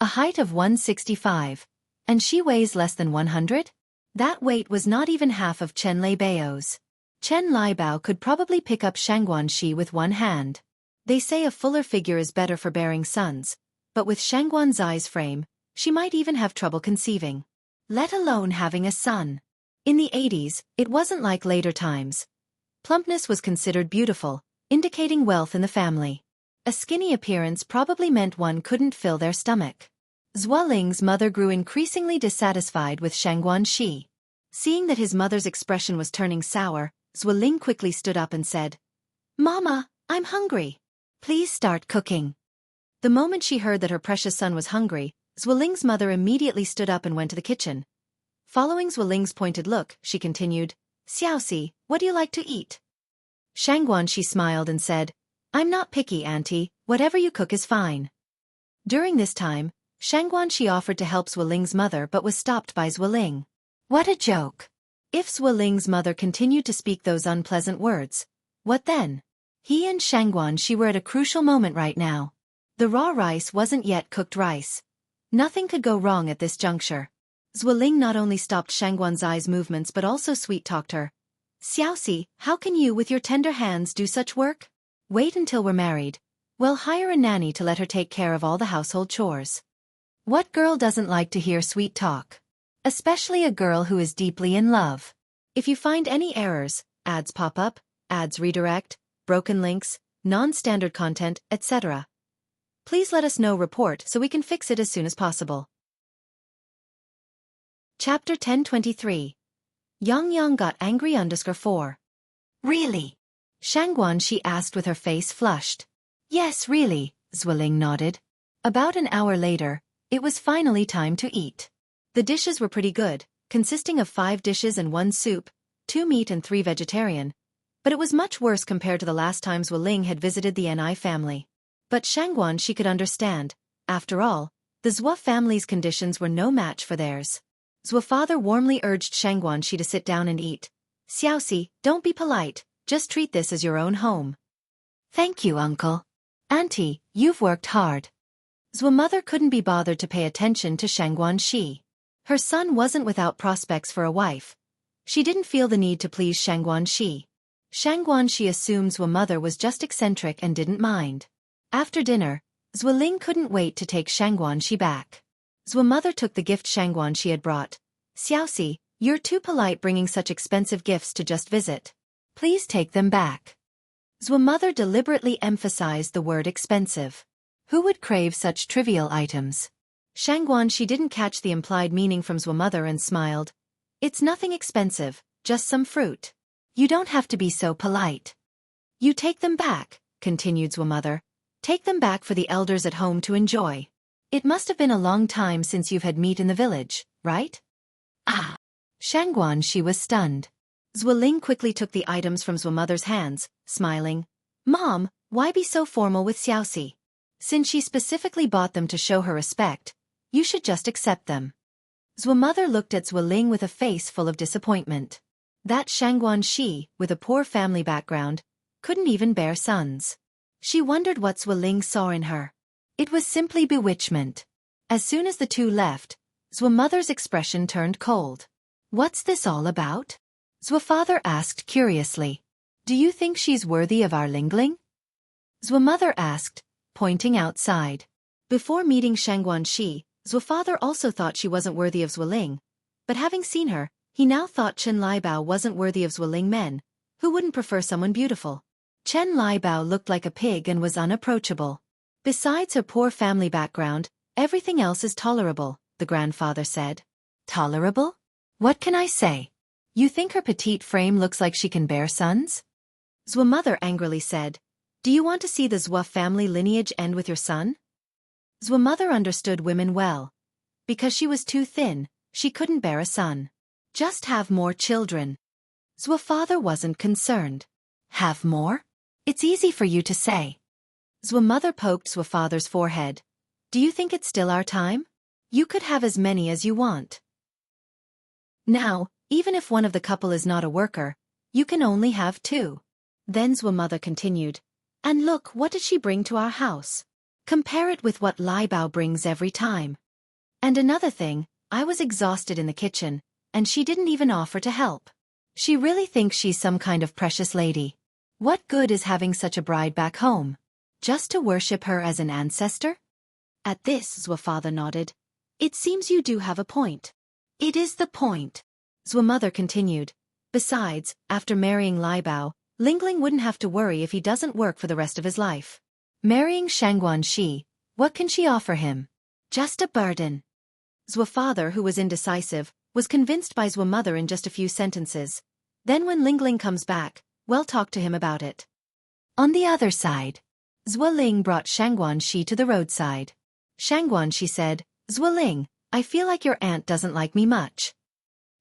A height of 165. And she weighs less than 100? That weight was not even half of Chen Leibao's. Chen Leibao could probably pick up Xianxia with one hand. They say a fuller figure is better for bearing sons, but with Xianxuan's frame, she might even have trouble conceiving, let alone having a son. In the 80s, it wasn't like later times. Plumpness was considered beautiful, indicating wealth in the family. A skinny appearance probably meant one couldn't fill their stomach. Zwiling's mother grew increasingly dissatisfied with Xianxia. Seeing that his mother's expression was turning sour, Zwiling quickly stood up and said, Mama, I'm hungry. Please start cooking. The moment she heard that her precious son was hungry, Zwiling's mother immediately stood up and went to the kitchen. Following Zwiling's pointed look, she continued, Xiaoxi, what do you like to eat? Xianxia smiled and said, I'm not picky, Auntie, whatever you cook is fine. During this time, Xianxia offered to help Zwiling's mother but was stopped by Zwiling. What a joke! If Zwiling's mother continued to speak those unpleasant words, what then? He and Xianxia were at a crucial moment right now. The raw rice wasn't yet cooked rice. Nothing could go wrong at this juncture. Zwiling not only stopped Xianxuan's movements but also sweet-talked her. Xiaoxi, how can you with your tender hands do such work? Wait until we're married. We'll hire a nanny to let her take care of all the household chores. What girl doesn't like to hear sweet talk? Especially a girl who is deeply in love. If you find any errors, ads pop up, ads redirect, broken links, non-standard content, etc. Please let us know report so we can fix it as soon as possible. Chapter 1023. Yang got angry _4. Really? Xianxia asked with her face flushed. Yes, really, Zwiling nodded. About an hour later, it was finally time to eat. The dishes were pretty good, consisting of 5 dishes and 1 soup, 2 meat and 3 vegetarian, but it was much worse compared to the last time Zwiling had visited the Ni family. But Xianxia could understand. After all, the Zhou family's conditions were no match for theirs. Zhou father warmly urged Xianxia to sit down and eat. Xiaoxi, don't be polite, just treat this as your own home. Thank you, uncle. Auntie, you've worked hard. Zhou mother couldn't be bothered to pay attention to Xianxia. Her son wasn't without prospects for a wife. She didn't feel the need to please Xianxia. Xianxia assumed Zhou mother was just eccentric and didn't mind. After dinner, Zwiling couldn't wait to take Xianxia back. Zhou mother took the gift Xianxia had brought. Xiaoxi, you're too polite bringing such expensive gifts to just visit. Please take them back. Zhou mother deliberately emphasized the word expensive. Who would crave such trivial items? Xianxia didn't catch the implied meaning from Zhou mother and smiled. It's nothing expensive, just some fruit. You don't have to be so polite. You take them back, continued Zhou mother. Take them back for the elders at home to enjoy. It must have been a long time since you've had meat in the village, right? Ah! Xianxia was stunned. Zwiling quickly took the items from Zhou mother's hands, smiling. Mom, why be so formal with Xiaoxi? Since she specifically bought them to show her respect, you should just accept them. Zhou mother looked at Zwiling with a face full of disappointment. That Xianxia, with a poor family background, couldn't even bear sons. She wondered what Zwiling saw in her. It was simply bewitchment. As soon as the two left, Zhou mother's expression turned cold. What's this all about? Zhou father asked curiously. Do you think she's worthy of our Lingling? Zhou mother asked, pointing outside. Before meeting Xianxia, Zhou father also thought she wasn't worthy of Zwiling, but having seen her, he now thought Chen Leibao wasn't worthy of Zwiling men. Who wouldn't prefer someone beautiful? Chen Leibao looked like a pig and was unapproachable. Besides her poor family background, everything else is tolerable, the grandfather said. Tolerable? What can I say? You think her petite frame looks like she can bear sons? Zhou mother angrily said. Do you want to see the Zhou family lineage end with your son? Zhou mother understood women well. Because she was too thin, she couldn't bear a son. Just have more children. Zhou father wasn't concerned. Have more? It's easy for you to say. Zwa mother poked Zwa father's forehead. Do you think it's still our time? You could have as many as you want. Now, even if one of the couple is not a worker, you can only have 2. Then Zwa mother continued. And look, what did she bring to our house? Compare it with what Lai Bao brings every time. And another thing, I was exhausted in the kitchen, and she didn't even offer to help. She really thinks she's some kind of precious lady. What good is having such a bride back home? Just to worship her as an ancestor? At this, Zwa father nodded. It seems you do have a point. It is the point. Zwa mother continued. Besides, after marrying Lai Bao, Lingling wouldn't have to worry if he doesn't work for the rest of his life. Marrying Xianxia, what can she offer him? Just a burden. Zwa father, who was indecisive, was convinced by Zwa mother in just a few sentences. Then when Lingling comes back, we'll talk to him about it. On the other side, Zwa Ling brought Xianxia to the roadside. Xianxia said, Zwa Ling, I feel like your aunt doesn't like me much.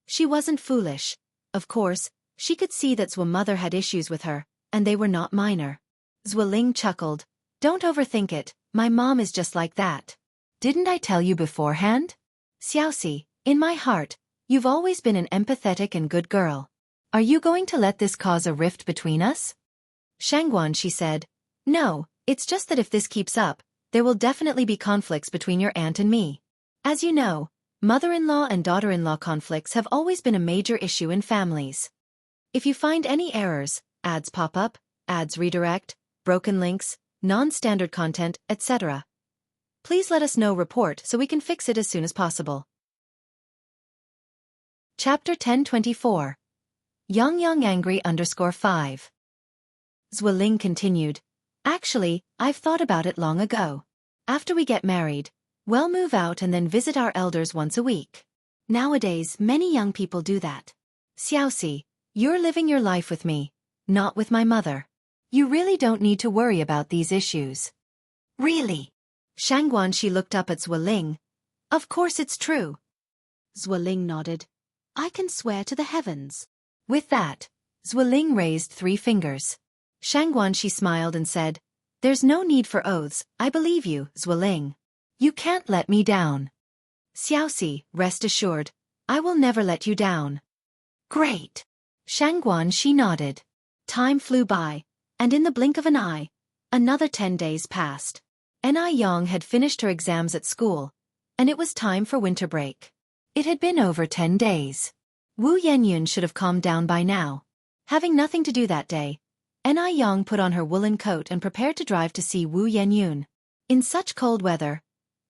She wasn't foolish. Of course, she could see that Zwa mother had issues with her, and they were not minor. Zwa Ling chuckled. Don't overthink it, my mom is just like that. Didn't I tell you beforehand? Xiaoxi, in my heart, you've always been an empathetic and good girl. Are you going to let this cause a rift between us? Xianxia said. No, it's just that if this keeps up, there will definitely be conflicts between your aunt and me. As you know, mother-in-law and daughter-in-law conflicts have always been a major issue in families. If you find any errors, ads pop up, ads redirect, broken links, non-standard content, etc., please let us know. Report so we can fix it as soon as possible. Chapter 1024. Yang Angry _5. Zwa Ling continued. Actually, I've thought about it long ago. After we get married, we'll move out and then visit our elders once a week. Nowadays, many young people do that. Xiaoxi, you're living your life with me, not with my mother. You really don't need to worry about these issues. Really? Xianxia looked up at Zwa Ling. Of course it's true. Zwa Ling nodded. I can swear to the heavens. With that, Zwa Ling raised 3 fingers. Xianxia smiled and said, There's no need for oaths, I believe you, Zwa Ling. You can't let me down. Xiaoxi, rest assured, I will never let you down. Great. Xianxia nodded. Time flew by, and in the blink of an eye, another 10 days passed. Yang had finished her exams at school, and it was time for winter break. It had been over 10 days. Wu Yenyun should have calmed down by now. Having nothing to do that day, Yang put on her woolen coat and prepared to drive to see Wu Yenyun. In such cold weather,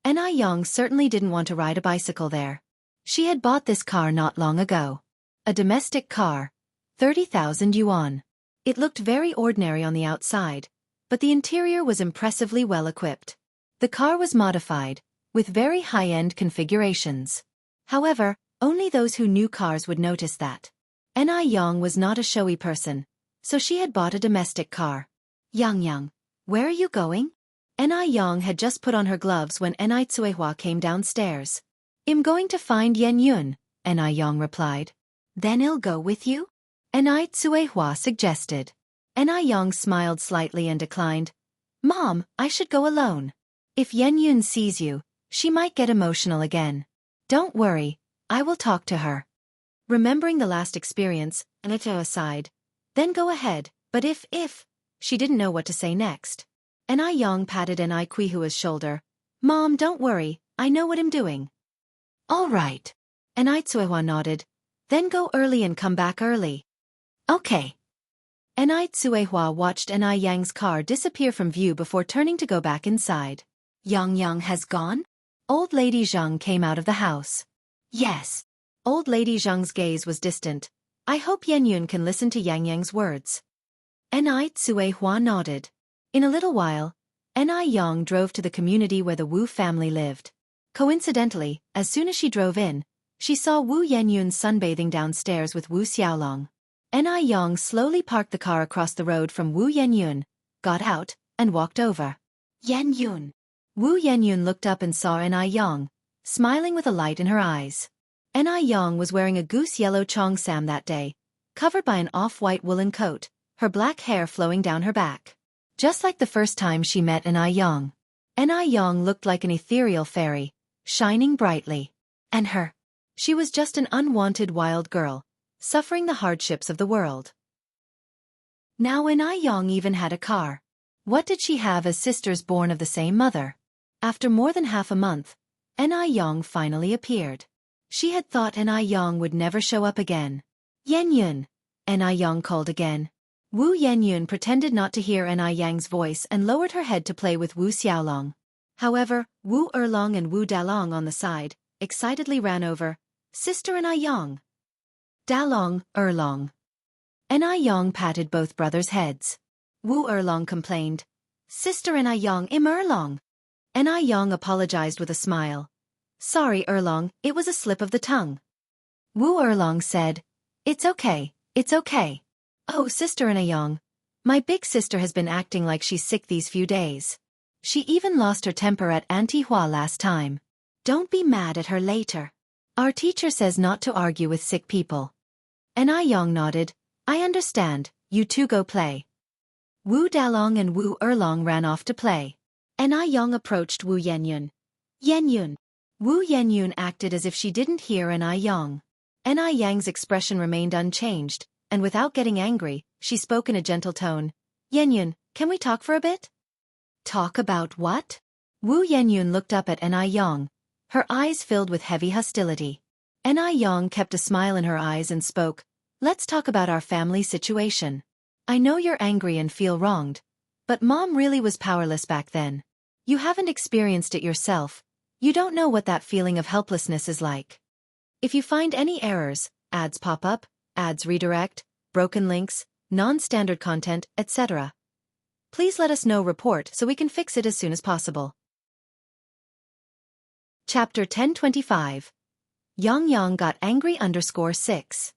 Yang certainly didn't want to ride a bicycle there. She had bought this car not long ago. A domestic car, 30,000 yuan. It looked very ordinary on the outside, but the interior was impressively well equipped. The car was modified, with very high-end configurations. However, only those who knew cars would notice that. Yang was not a showy person, so she had bought a domestic car. Yang, where are you going? Yang had just put on her gloves when Tsuehua came downstairs. I'm going to find Yenyun, Yang replied. Then I'll go with you? Tsuehua suggested. Yang smiled slightly and declined. Mom, I should go alone. If Yenyun sees you, she might get emotional again. Don't worry, I will talk to her. Remembering the last experience, Anita sighed. Then go ahead, but if, she didn't know what to say next. Yang patted Kuihua's shoulder. Mom, don't worry, I know what I'm doing. All right. Tsuehua nodded. Then go early and come back early. Okay. Tsuehua watched Yang's car disappear from view before turning to go back inside. Yang has gone? Old Lady Zhang came out of the house. Yes. Old Lady Zhang's gaze was distant. I hope Yenyun can listen to Yang's words. Tsuehua nodded. In a little while, Yang drove to the community where the Wu family lived. Coincidentally, as soon as she drove in, she saw Wu Yenyun sunbathing downstairs with Wu Xiaolong. Yang slowly parked the car across the road from Wu Yenyun, got out, and walked over. Yenyun. Wu Yenyun looked up and saw Yang, smiling with a light in her eyes. Yang was wearing a goose yellow cheongsam that day, covered by an off-white woolen coat, her black hair flowing down her back. just like the first time she met Anew. Anew looked like an ethereal fairy, shining brightly. And her. She was just an unwanted wild girl, suffering the hardships of the world. Now Anew even had a car. What did she have as sisters born of the same mother? After more than half a month, Anew finally appeared. She had thought Anew would never show up again. Yenyun, Anew called again. Wu Yenyun pretended not to hear Aneyang's voice and lowered her head to play with Wu Xiaolong. However, Wu Erlong and Wu Dalong on the side excitedly ran over. Sister Anew. Dalong, Erlong. Anew patted both brothers' heads. Wu Erlong complained. Sister Anew, Erlong. Anew apologized with a smile. Sorry, Erlong, it was a slip of the tongue. Wu Erlong said. It's okay, it's okay. Oh, Sister Anew. My big sister has been acting like she's sick these few days. She even lost her temper at Auntie Hua last time. Don't be mad at her later. Our teacher says not to argue with sick people. Anew nodded. I understand, you two go play. Wu Dalong and Wu Erlong ran off to play. Anew approached Wu Yenyun. Yenyun. Wu Yenyun acted as if she didn't hear Anew. Aneyang's expression remained unchanged, and without getting angry, she spoke in a gentle tone. Yenyun, can we talk for a bit? Talk about what? Wu Yenyun looked up at Anew. Her eyes filled with heavy hostility. Anew kept a smile in her eyes and spoke. Let's talk about our family situation. I know you're angry and feel wronged, but Mom really was powerless back then. You haven't experienced it yourself. You don't know what that feeling of helplessness is like. If you find any errors, ads pop up, ads redirect, broken links, non-standard content, etc. Please let us know report so we can fix it as soon as possible. Chapter 1025. Yang got angry _6.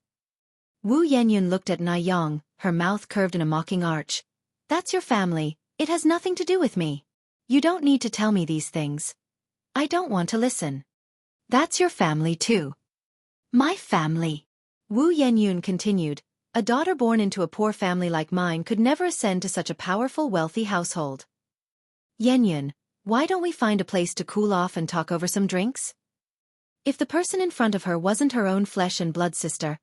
Wu Yenyun looked at Anew, her mouth curved in a mocking arch. That's your family, it has nothing to do with me. You don't need to tell me these things. I don't want to listen. That's your family too. My family. Wu Yenyun continued. A daughter born into a poor family like mine could never ascend to such a powerful, wealthy household. Yenyun, why don't we find a place to cool off and talk over some drinks? If the person in front of her wasn't her own flesh and blood sister,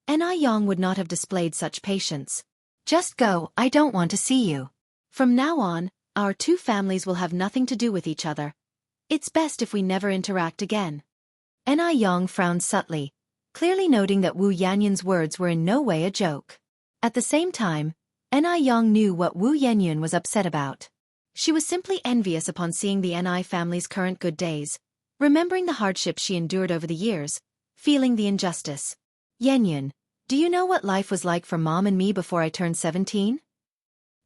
Anew would not have displayed such patience. Just go, I don't want to see you. From now on, our two families will have nothing to do with each other. It's best if we never interact again. Anew frowned subtly, clearly noting that Wu Yenyun's words were in no way a joke. At the same time, Anew knew what Wu Yenyun was upset about. She was simply envious upon seeing the Anew family's current good days, remembering the hardships she endured over the years, feeling the injustice. Yenyun, do you know what life was like for Mom and me before I turned 17?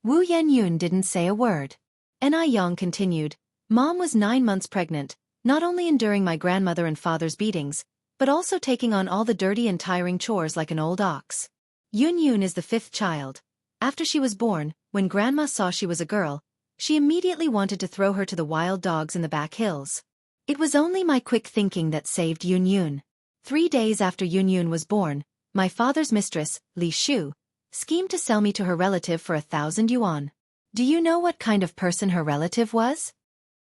Wu Yenyun didn't say a word. Anew continued. Mom was 9 months pregnant, not only enduring my grandmother and father's beatings, but also taking on all the dirty and tiring chores like an old ox. Yunyun is the 5th child. After she was born, when Grandma saw she was a girl, she immediately wanted to throw her to the wild dogs in the back hills. It was only my quick thinking that saved Yunyun. 3 days after Yunyun was born, my father's mistress, Li Shu, schemed to sell me to her relative for 1,000 yuan. Do you know what kind of person her relative was?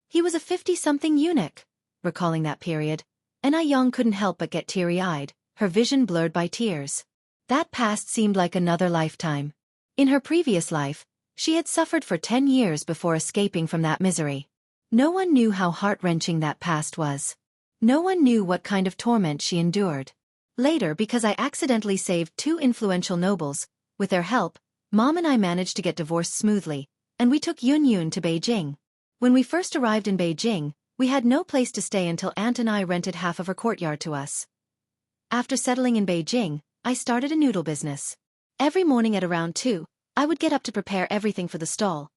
He was a 50-something eunuch. Recalling that period, Anew couldn't help but get teary-eyed, her vision blurred by tears. That past seemed like another lifetime. In her previous life, she had suffered for 10 years before escaping from that misery. No one knew how heart-wrenching that past was. No one knew what kind of torment she endured. Later, because I accidentally saved 2 influential nobles, with their help, Mom and I managed to get divorced smoothly, and we took Yunyun to Beijing. When we first arrived in Beijing, we had no place to stay until Aunt and I rented half of her courtyard to us. After settling in Beijing, I started a noodle business. Every morning at around 2, I would get up to prepare everything for the stall.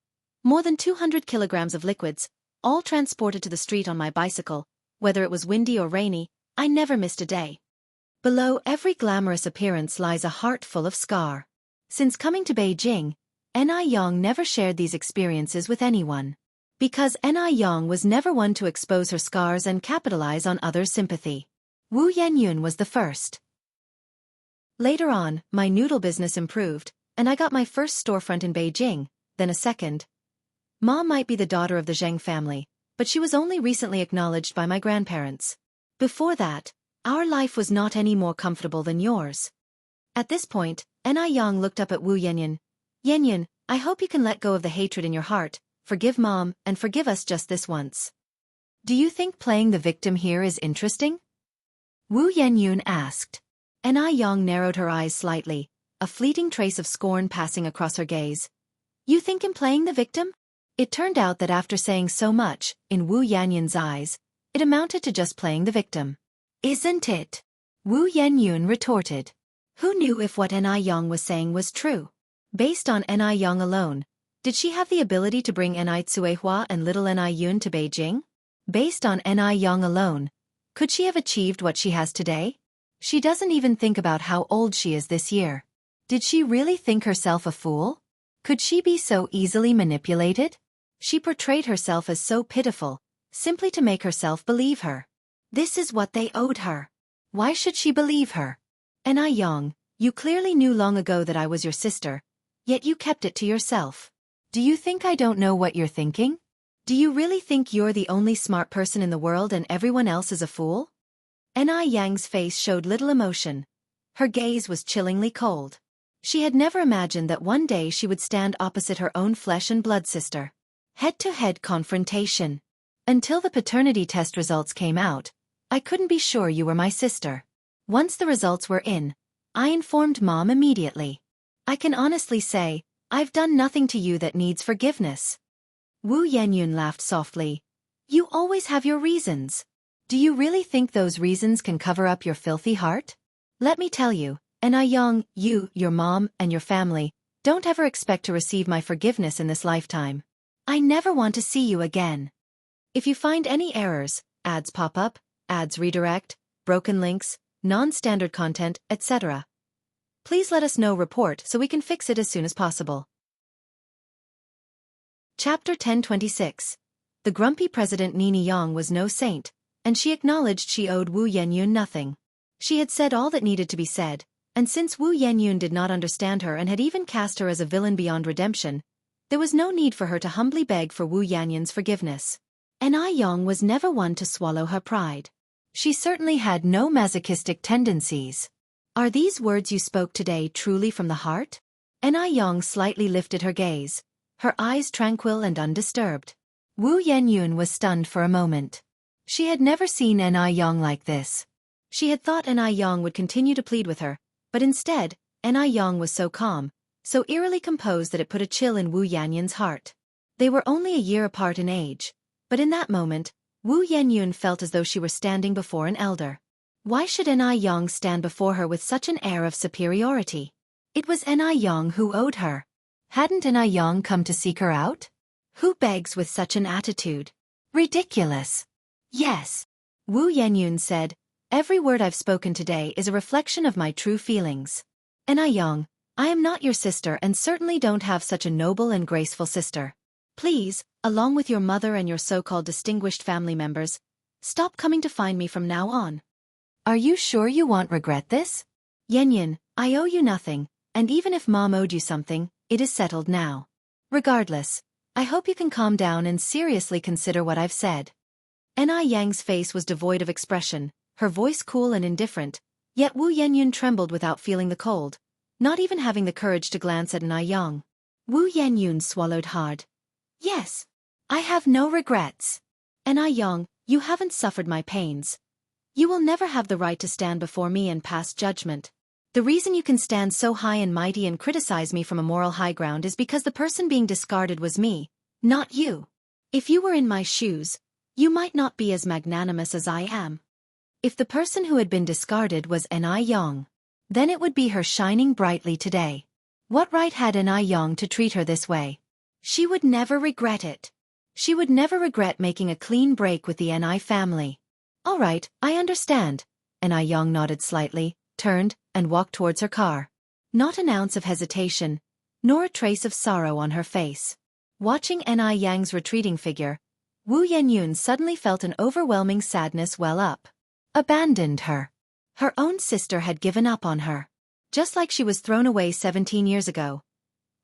More than 200 kilograms of liquids, all transported to the street on my bicycle. Whether it was windy or rainy, I never missed a day. Below every glamorous appearance lies a heart full of scar. Since coming to Beijing, Anew never shared these experiences with anyone. Because Anew was never one to expose her scars and capitalize on others' sympathy. Wu Yenyun was the first. Later on, my noodle business improved, and I got my first storefront in Beijing, then a second, Ma might be the daughter of the Zheng family, but she was only recently acknowledged by my grandparents. Before that, our life was not any more comfortable than yours. At this point, Yang looked up at Wu Yanyan. Yanyan, I hope you can let go of the hatred in your heart, forgive Mom, and forgive us just this once. Do you think playing the victim here is interesting? Wu Yanyan asked. Yang narrowed her eyes slightly, a fleeting trace of scorn passing across her gaze. You think in playing the victim? It turned out that after saying so much, in Wu Yanyan's eyes, it amounted to just playing the victim. Isn't it? Wu Yanyan retorted. Who knew if what Yang was saying was true? Based on Yang alone, did she have the ability to bring Cuihua and little Yun to Beijing? Based on Yang alone, could she have achieved what she has today? She doesn't even think about how old she is this year. Did she really think herself a fool? Could she be so easily manipulated? She portrayed herself as so pitiful, simply to make herself believe her. This is what they owed her. Why should she believe her? Yang, you clearly knew long ago that I was your sister, yet you kept it to yourself. Do you think I don't know what you're thinking? Do you really think you're the only smart person in the world and everyone else is a fool? Yang's face showed little emotion. Her gaze was chillingly cold. She had never imagined that one day she would stand opposite her own flesh and blood sister. Head-to-head confrontation. Until the paternity test results came out, I couldn't be sure you were my sister. Once the results were in, I informed Mom immediately. I can honestly say, I've done nothing to you that needs forgiveness. Wu Yanyan laughed softly. You always have your reasons. Do you really think those reasons can cover up your filthy heart? Let me tell you, Yang, you, your mom, and your family, don't ever expect to receive my forgiveness in this lifetime. I never want to see you again. If you find any errors, ads pop up, ads redirect, broken links, non-standard content, etc., please let us know report so we can fix it as soon as possible. Chapter 1026. The grumpy President Nini Yang was no saint, and she acknowledged she owed Wu Yanyan nothing. She had said all that needed to be said, and since Wu Yanyan did not understand her and had even cast her as a villain beyond redemption, there was no need for her to humbly beg for Wu Yanyan's forgiveness. Yang was never one to swallow her pride. She certainly had no masochistic tendencies. Are these words you spoke today truly from the heart? Yang slightly lifted her gaze, her eyes tranquil and undisturbed. Wu Yanyan was stunned for a moment. She had never seen Yang like this. She had thought Yang would continue to plead with her, but instead, Yang was so calm, so eerily composed that it put a chill in Wu Yanyan's heart. They were only a year apart in age, but in that moment, Wu Yanyan felt as though she were standing before an elder. Why should Yang stand before her with such an air of superiority? It was Yang who owed her. Hadn't Yang come to seek her out? Who begs with such an attitude? Ridiculous. Yes. Wu Yanyan said, every word I've spoken today is a reflection of my true feelings. Yang, I am not your sister and certainly don't have such a noble and graceful sister. Please, along with your mother and your so-called distinguished family members, stop coming to find me from now on. Are you sure you won't regret this? Yanyan, I owe you nothing, and even if Mom owed you something, it is settled now. Regardless, I hope you can calm down and seriously consider what I've said. Yang's face was devoid of expression, her voice cool and indifferent, yet Wu Yanyan trembled without feeling the cold, not even having the courage to glance at Yang. Wu Yanyan swallowed hard. Yes. I have no regrets. Yang, you haven't suffered my pains. You will never have the right to stand before me and pass judgment. The reason you can stand so high and mighty and criticize me from a moral high ground is because the person being discarded was me, not you. If you were in my shoes, you might not be as magnanimous as I am. If the person who had been discarded was Yang, then it would be her shining brightly today. What right had Yang to treat her this way? She would never regret it. She would never regret making a clean break with the family. All right, I understand. Yang nodded slightly, turned, and walked towards her car. Not an ounce of hesitation, nor a trace of sorrow on her face. Watching Yang's retreating figure, Wu Yanyan suddenly felt an overwhelming sadness well up. Abandoned her. Her own sister had given up on her. Just like she was thrown away 17 years ago.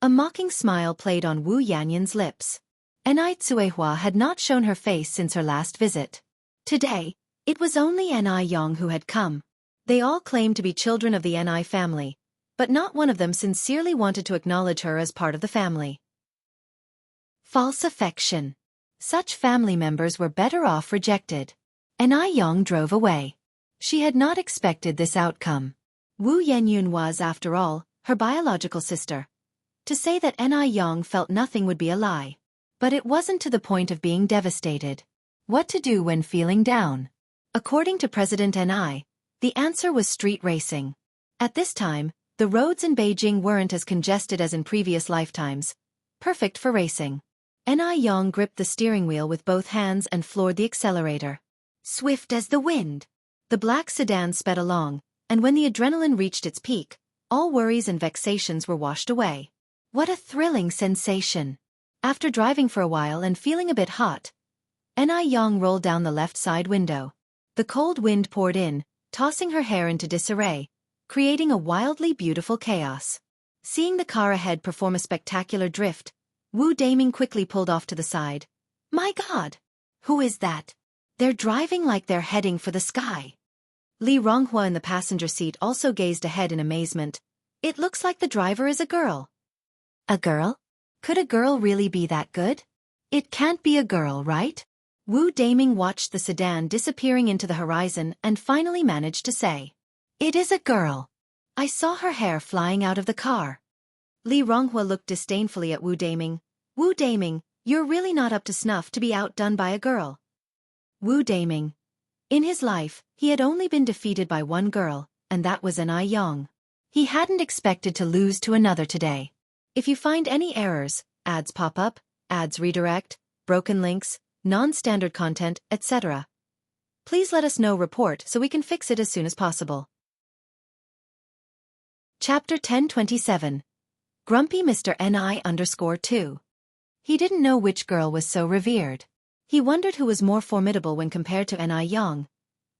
A mocking smile played on Wu Yanyan's lips. Enai Tsuehua had not shown her face since her last visit. Today, it was only Enai Yang who had come. They all claimed to be children of the Enai family, but not one of them sincerely wanted to acknowledge her as part of the family. False affection. Such family members were better off rejected. Enai Yang drove away. She had not expected this outcome. Wu Yenyun was, after all, her biological sister. To say that Enai Yang felt nothing would be a lie. But it wasn't to the point of being devastated. What to do when feeling down? According to President Enai, the answer was street racing. At this time, the roads in Beijing weren't as congested as in previous lifetimes. Perfect for racing. Enai Yang gripped the steering wheel with both hands and floored the accelerator. Swift as the wind. The black sedan sped along, and when the adrenaline reached its peak, all worries and vexations were washed away. What a thrilling sensation. After driving for a while and feeling a bit hot, Enai Yang rolled down the left side window. The cold wind poured in, tossing her hair into disarray, creating a wildly beautiful chaos. Seeing the car ahead perform a spectacular drift, Wu Daming quickly pulled off to the side. My God! Who is that? They're driving like they're heading for the sky. Li Ronghua in the passenger seat also gazed ahead in amazement. It looks like the driver is a girl. A girl? Could a girl really be that good? It can't be a girl, right? Wu Daming watched the sedan disappearing into the horizon and finally managed to say, It is a girl. I saw her hair flying out of the car. Li Ronghua looked disdainfully at Wu Daming. Wu Daming, you're really not up to snuff to be outdone by a girl. Wu Daming. In his life, he had only been defeated by one girl, and that was Enai Yang. He hadn't expected to lose to another today. If you find any errors, ads pop up, ads redirect, broken links, non-standard content, etc., please let us know report so we can fix it as soon as possible. Chapter 1027. Grumpy Mr. Ni_2. He didn't know which girl was so revered. He wondered who was more formidable when compared to Enai Yang.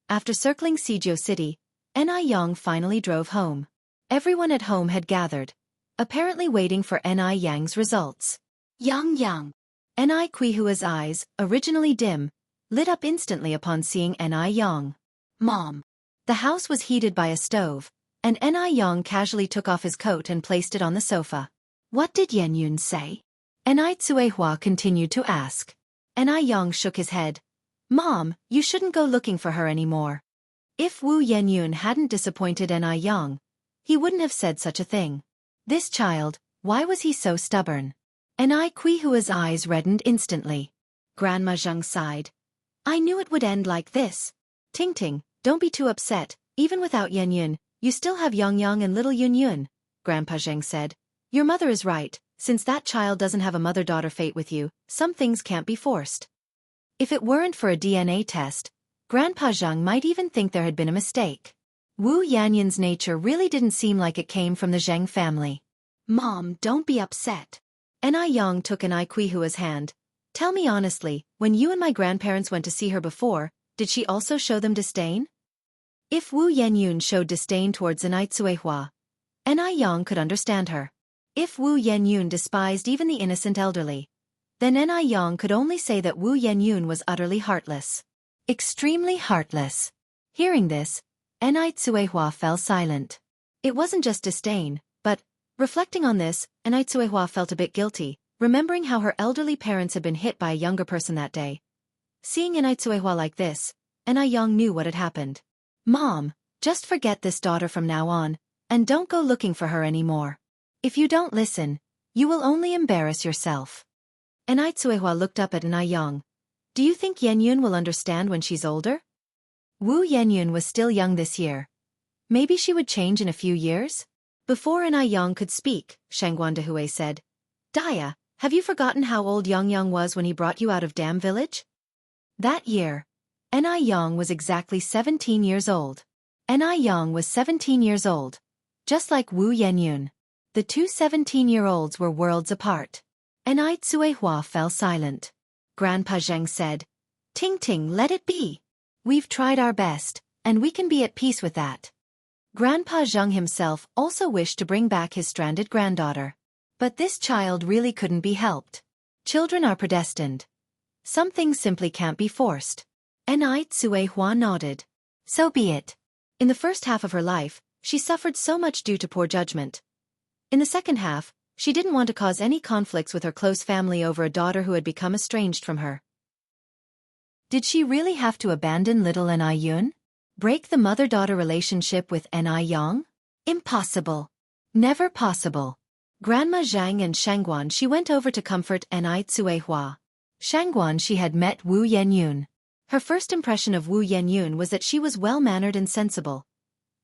After circling Sijio City, Enai Yang finally drove home. Everyone at home had gathered, apparently waiting for Enai Yang's results. Yang. Enai Qihua's eyes, originally dim, lit up instantly upon seeing Enai Yang. Mom. The house was heated by a stove, and Enai Yang casually took off his coat and placed it on the sofa. What did Yenyun say? Enai Tsuehua continued to ask. Enai Yang shook his head. Mom, you shouldn't go looking for her anymore. If Wu Yenyun hadn't disappointed Enai Yang, he wouldn't have said such a thing. This child, why was he so stubborn? Enai Qihua's eyes reddened instantly. Grandma Zheng sighed. I knew it would end like this. Ting, don't be too upset. Even without Yenyun, you still have Yang and little Yunyun, Grandpa Zheng said. Your mother is right. Since that child doesn't have a mother-daughter fate with you, some things can't be forced. If it weren't for a DNA test, Grandpa Zheng might even think there had been a mistake. Wu Yanyun's nature really didn't seem like it came from the Zheng family. Mom, don't be upset. Enai Yang took Enai Qihua's hand. Tell me honestly, when you and my grandparents went to see her before, did she also show them disdain? If Wu Yenyun showed disdain towards Enai Tsuehua, Enai Yang could understand her. If Wu Yenyun despised even the innocent elderly, then Enai Yang could only say that Wu Yenyun was utterly heartless. Extremely heartless. Hearing this, Enai Tsuehua fell silent. It wasn't just disdain, but, reflecting on this, Enai Tsuehua felt a bit guilty, remembering how her elderly parents had been hit by a younger person that day. Seeing Enai Tsuehua like this, Enai Yang knew what had happened. Mom, just forget this daughter from now on, and don't go looking for her anymore. If you don't listen, you will only embarrass yourself. Enai Tsuehua looked up at Enai Yang. Do you think Yenyun will understand when she's older? Wu Yenyun was still young this year. Maybe she would change in a few years? Before Enai Yang could speak, Shangguan Dehui said, Daya, have you forgotten how old Yang was when he brought you out of Dam Village? That year, Enai Yang was exactly 17 years old. Enai Yang was 17 years old, just like Wu Yenyun. The two 17-year-olds were worlds apart. Enai Tsuehua fell silent. Grandpa Zheng said, Ting, let it be. We've tried our best, and we can be at peace with that. Grandpa Zheng himself also wished to bring back his stranded granddaughter. But this child really couldn't be helped. Children are predestined. Some things simply can't be forced. Anew Hua nodded. So be it. In the first half of her life, she suffered so much due to poor judgment. In the second half, she didn't want to cause any conflicts with her close family over a daughter who had become estranged from her. Did she really have to abandon little Anew? Break the mother-daughter relationship with Anew? Impossible. Never possible. Grandma Zhang and Shangguan she went over to comfort Anew Hua. Shangguan she had met Wu Yenyun. Her first impression of Wu Yenyun was that she was well-mannered and sensible.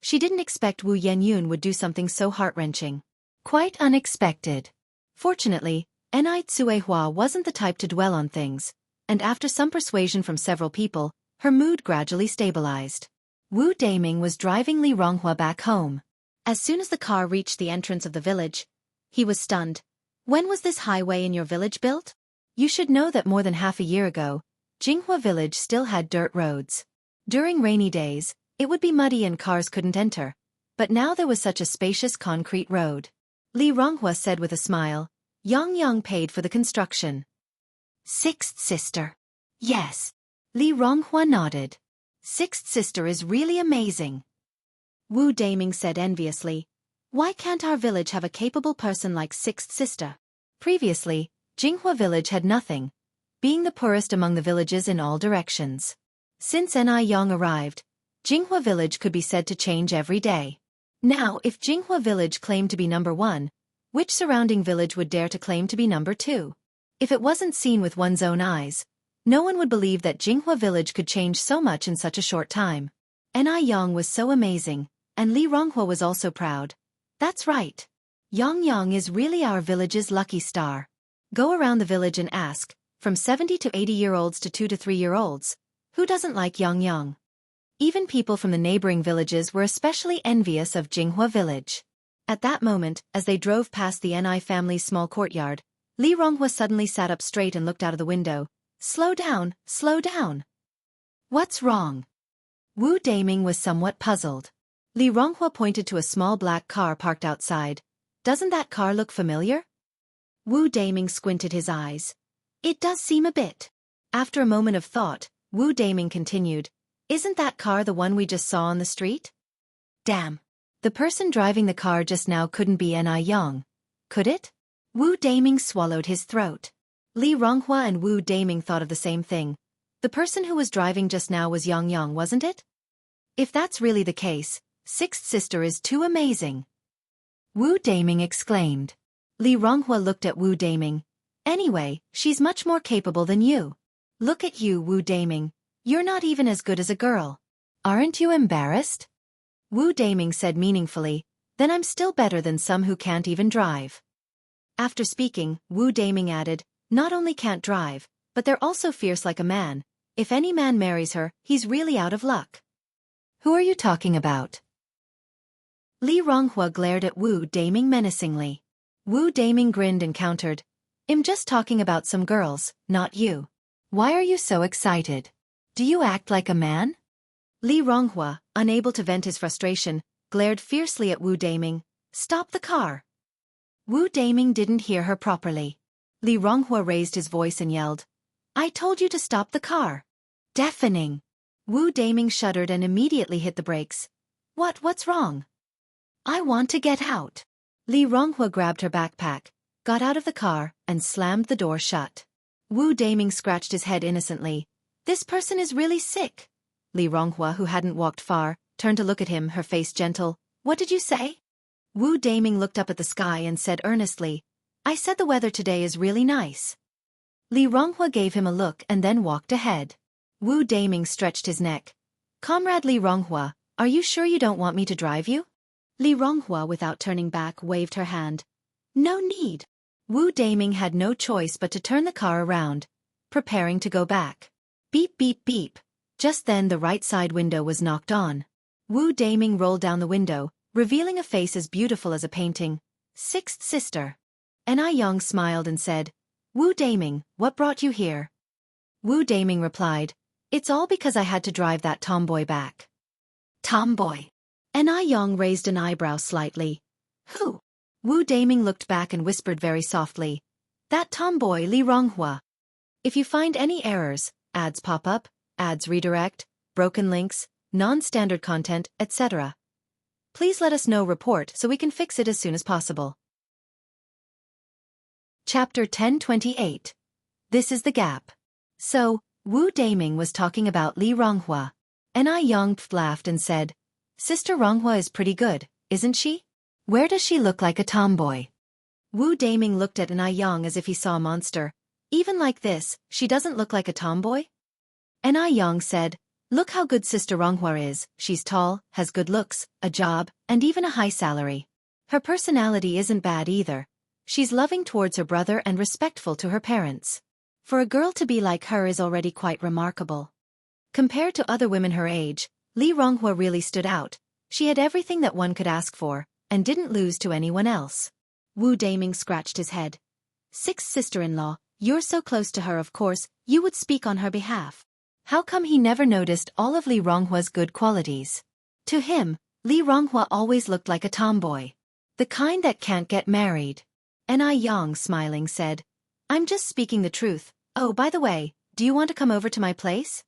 She didn't expect Wu Yenyun would do something so heart-wrenching. Quite unexpected. Fortunately, Anew Hua wasn't the type to dwell on things, and after some persuasion from several people, her mood gradually stabilized. Wu Daming was driving Li Ronghua back home. As soon as the car reached the entrance of the village, he was stunned. When was this highway in your village built? You should know that more than half a year ago, Jianghu village still had dirt roads. During rainy days, it would be muddy and cars couldn't enter, but now there was such a spacious concrete road. Li Ronghua said with a smile, Yang paid for the construction. Sixth sister. Yes. Li Ronghua nodded. Sixth sister is really amazing. Wu Daming said enviously, why can't our village have a capable person like sixth sister? Previously, Jianghu village had nothing, being the poorest among the villages in all directions. Since Anew arrived, Jianghu village could be said to change every day. Now, if Jianghu village claimed to be number 1, which surrounding village would dare to claim to be number 2? If it wasn't seen with one's own eyes, no one would believe that Jianghu village could change so much in such a short time. Anew was so amazing, and Li Ronghua was also proud. That's right. Yang is really our village's lucky star. Go around the village and ask, from 70 to 80-year-olds to 2 to 3-year-olds, who doesn't like Yang? Even people from the neighboring villages were especially envious of Jianghu village. At that moment, as they drove past the Anew family's small courtyard, Li Ronghua suddenly sat up straight and looked out of the window. Slow down, slow down. What's wrong? Wu Daming was somewhat puzzled. Li Ronghua pointed to a small black car parked outside. Doesn't that car look familiar? Wu Daming squinted his eyes. It does seem a bit. After a moment of thought, Wu Daming continued, isn't that car the one we just saw on the street? Damn. The person driving the car just now couldn't be Anew, could it? Wu Daming swallowed his throat. Li Ronghua and Wu Daming thought of the same thing. The person who was driving just now was Yang, wasn't it? If that's really the case, sixth sister is too amazing. Wu Daming exclaimed. Li Ronghua looked at Wu Daming. Anyway, she's much more capable than you. Look at you, Wu Daming. You're not even as good as a girl. Aren't you embarrassed? Wu Daming said meaningfully, then I'm still better than some who can't even drive. After speaking, Wu Daming added, not only can't drive, but they're also fierce like a man. If any man marries her, he's really out of luck. Who are you talking about? Li Ronghua glared at Wu Daming menacingly. Wu Daming grinned and countered, I'm just talking about some girls, not you. Why are you so excited? Do you act like a man? Li Ronghua, unable to vent his frustration, glared fiercely at Wu Daming. Stop the car. Wu Daming didn't hear her properly. Li Ronghua raised his voice and yelled, I told you to stop the car. Deafening. Wu Daming shuddered and immediately hit the brakes. What's wrong? I want to get out. Li Ronghua grabbed her backpack, got out of the car, and slammed the door shut. Wu Daming scratched his head innocently. This person is really sick. Li Ronghua, who hadn't walked far, turned to look at him, her face gentle. What did you say? Wu Daming looked up at the sky and said earnestly, I said the weather today is really nice. Li Ronghua gave him a look and then walked ahead. Wu Daming stretched his neck. Comrade Li Ronghua, are you sure you don't want me to drive you? Li Ronghua, without turning back, waved her hand. No need. Wu Daming had no choice but to turn the car around, preparing to go back. Beep beep beep. Just then the right side window was knocked on. Wu Daming rolled down the window, revealing a face as beautiful as a painting. Sixth sister. Anew smiled and said, Wu Daming, what brought you here? Wu Daming replied, It's all because I had to drive that tomboy back. Tomboy. Anew raised an eyebrow slightly. Who? Wu Daming looked back and whispered very softly, That tomboy Li Ronghua. If you find any errors, ads pop up, ads redirect, broken links, non-standard content, etc., please let us know report so we can fix it as soon as possible. Chapter 1028. This is the gap. So, Wu Daming was talking about Li Ronghua. Yang laughed and said, Sister Ronghua is pretty good, isn't she? Where does she look like a tomboy? Wu Daming looked at Yang as if he saw a monster. Even like this, she doesn't look like a tomboy? Yang said, look how good Sister Ronghua is, she's tall, has good looks, a job, and even a high salary. Her personality isn't bad either. She's loving towards her brother and respectful to her parents. For a girl to be like her is already quite remarkable. Compared to other women her age, Li Ronghua really stood out. She had everything that one could ask for, and didn't lose to anyone else. Wu Daming scratched his head. Sixth sister-in-law, you're so close to her, of course, you would speak on her behalf. How come he never noticed all of Li Ronghua's good qualities? To him, Li Ronghua always looked like a tomboy. The kind that can't get married. Yang, smiling, said, I'm just speaking the truth. Oh, by the way, do you want to come over to my place?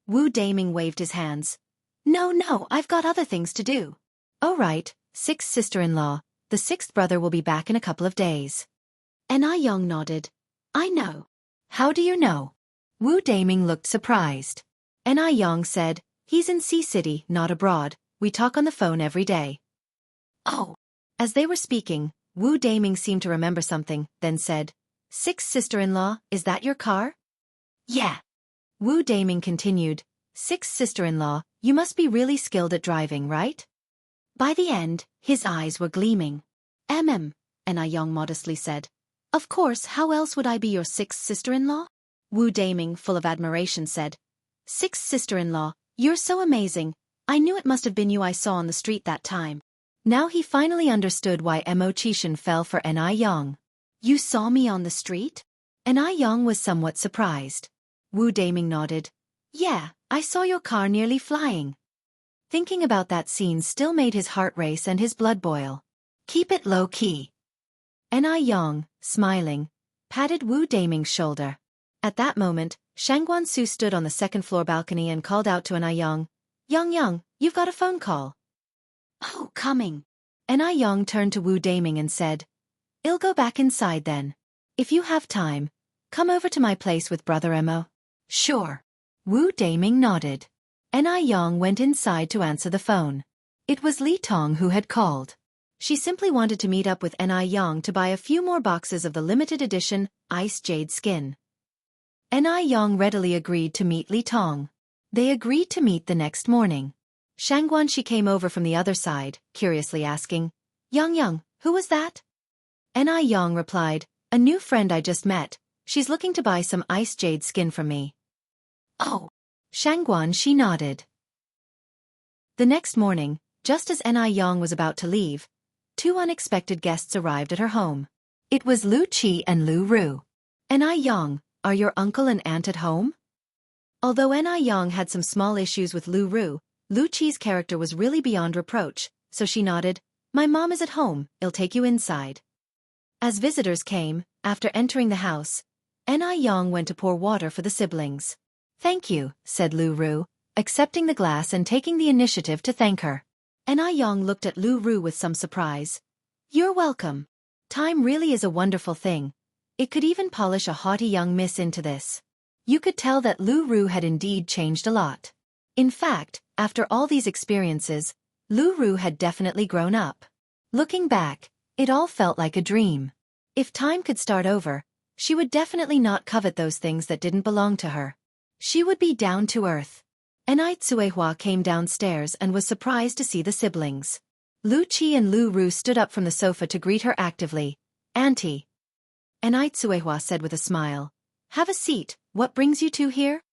Wu Daming waved his hands. No, I've got other things to do. Oh right, sixth sister-in-law, the sixth brother will be back in a couple of days. Yang nodded. I know. How do you know? Wu Daming looked surprised. Yang said, he's in Sea City, not abroad, we talk on the phone every day. Oh. As they were speaking, Wu Daming seemed to remember something, then said, Sixth sister-in-law, is that your car? Yeah. Wu Daming continued, Sixth sister-in-law, you must be really skilled at driving, right? By the end, his eyes were gleaming. Yang modestly said, Of course, how else would I be your sixth sister-in-law? Wu Daming, full of admiration, said, Sixth sister-in-law, you're so amazing, I knew it must have been you I saw on the street that time. Now he finally understood why Mo Qishan fell for Yang. You saw me on the street? Yang was somewhat surprised. Wu Daming nodded. Yeah, I saw your car nearly flying. Thinking about that scene still made his heart race and his blood boil. Keep it low-key. Yang, smiling, patted Wu Daming's shoulder. At that moment, Shangguan Su stood on the second-floor balcony and called out to Yang, Yang, you've got a phone call. Oh, coming. Yang turned to Wu Daming and said, I'll go back inside then. If you have time, come over to my place with Brother Mo. Sure. Wu Daming nodded. Yang went inside to answer the phone. It was Li Tong who had called. She simply wanted to meet up with Yang to buy a few more boxes of the limited edition Ice Jade skin. Yang readily agreed to meet Li Tong. They agreed to meet the next morning. Shangguan Shi came over from the other side, curiously asking, Yang, who was that? Yang replied, a new friend I just met, she's looking to buy some Ice Jade skin from me. Oh. Shangguan Shi nodded. The next morning, just as Yang was about to leave, two unexpected guests arrived at her home. It was Lu Qi and Lu Ru. Yang, are your uncle and aunt at home? Although Yang had some small issues with Lu Ru, Lu Qi's character was really beyond reproach, so she nodded, my mom is at home, I'll take you inside. As visitors came, after entering the house, Yang went to pour water for the siblings. Thank you, said Lu Ru, accepting the glass and taking the initiative to thank her. Yang looked at Lu Ru with some surprise. You're welcome. Time really is a wonderful thing. It could even polish a haughty young miss into this. You could tell that Lu Ru had indeed changed a lot. In fact, after all these experiences, Lu Ru had definitely grown up. Looking back, it all felt like a dream. If time could start over, she would definitely not covet those things that didn't belong to her. She would be down to earth. Cuihua came downstairs and was surprised to see the siblings. Lu Qi and Lu Ru stood up from the sofa to greet her actively. Auntie. Cuihua said with a smile. Have a seat, what brings you two here?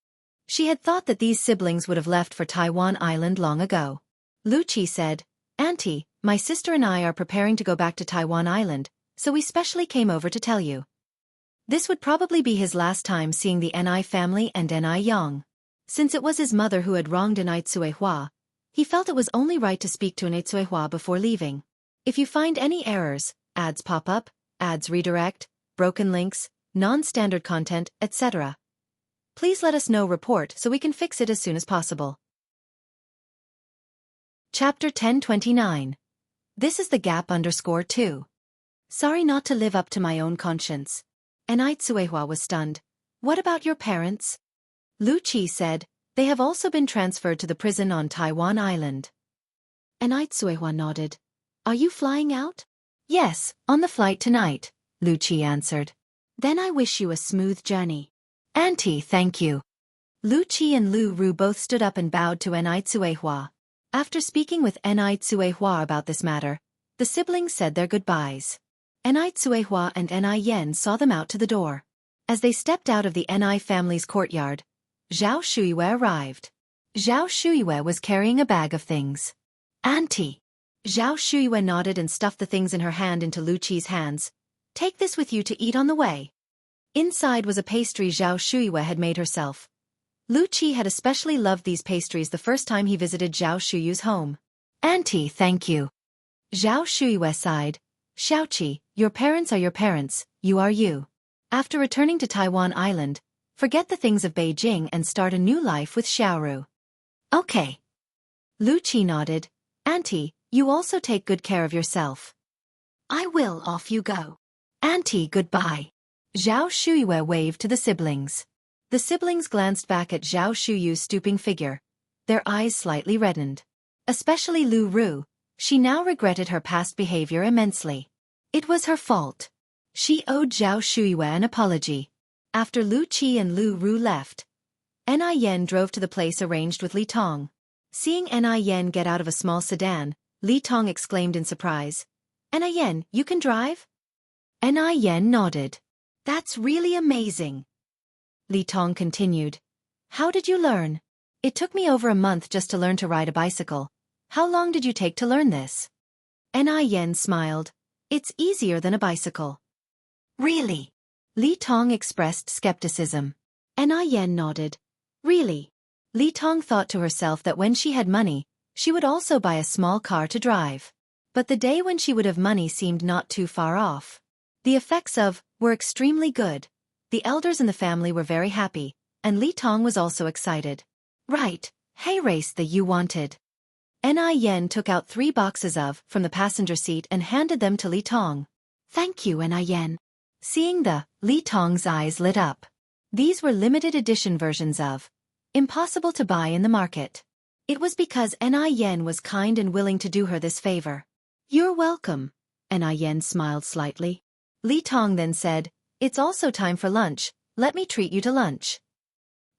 She had thought that these siblings would have left for Taiwan Island long ago. Lu Qi said, Auntie, my sister and I are preparing to go back to Taiwan Island, so we specially came over to tell you. This would probably be his last time seeing the Ni family and Yang. Since it was his mother who had wronged Cuihua, he felt it was only right to speak to Cuihua before leaving. If you find any errors, ads pop up, ads redirect, broken links, non-standard content, etc. Please let us know report so we can fix it as soon as possible. Chapter 1029. This is the gap_2. Sorry not to live up to my own conscience. Enai Tsuehua was stunned. What about your parents? Lu Qi said, they have also been transferred to the prison on Taiwan Island. Enai Tsuehua nodded. Are you flying out? Yes, on the flight tonight, Lu Qi answered. Then I wish you a smooth journey. Auntie, thank you. Lu Qi and Lu Ru both stood up and bowed to Enai Tsuehua. After speaking with Enai Tsuehua about this matter, the siblings said their goodbyes. Enai Tsuehua and Enai Yen saw them out to the door. As they stepped out of the Enai family's courtyard, Zhao Shuiyue arrived. Zhao Shuiyue was carrying a bag of things. Auntie. Zhao Shuiyue nodded and stuffed the things in her hand into Lu Qi's hands. Take this with you to eat on the way. Inside was a pastry Zhao Shuiyue had made herself. Lu Qi had especially loved these pastries the first time he visited Zhao Shuyu's home. Auntie, thank you. Zhao Shuiyue sighed. Xiaoqi, your parents are your parents, you are you. After returning to Taiwan Island, forget the things of Beijing and start a new life with Xiaoru. Okay. Lu Qi nodded. Auntie, you also take good care of yourself. I will. Off you go. Auntie, goodbye. Zhao Shuiyue waved to the siblings. The siblings glanced back at Zhao Shuyu's stooping figure. Their eyes slightly reddened. Especially Lu Ru, she now regretted her past behavior immensely. It was her fault. She owed Zhao Shuiyue an apology. After Lu Qi and Lu Ru left, Enai Yen drove to the place arranged with Li Tong. Seeing Enai Yen get out of a small sedan, Li Tong exclaimed in surprise. Enai Yen, you can drive? Enai Yen nodded. That's really amazing. Li Tong continued. How did you learn? It took me over a month just to learn to ride a bicycle. How long did you take to learn this? Enai Yen smiled. It's easier than a bicycle. Really? Li Tong expressed skepticism. Enai Yen nodded. Really? Li Tong thought to herself that when she had money, she would also buy a small car to drive. But the day when she would have money seemed not too far off. The effects of were extremely good. The elders in the family were very happy, and Li Tong was also excited. Right, hey race that you wanted. Enai Yen took out 3 boxes from the passenger seat and handed them to Li Tong. Thank you, Enai Yen. Seeing Li Tong's eyes lit up. These were limited edition versions of impossible to buy in the market. It was because Enai Yen was kind and willing to do her this favor. You're welcome. Enai Yen smiled slightly. Li Tong then said, it's also time for lunch, let me treat you to lunch.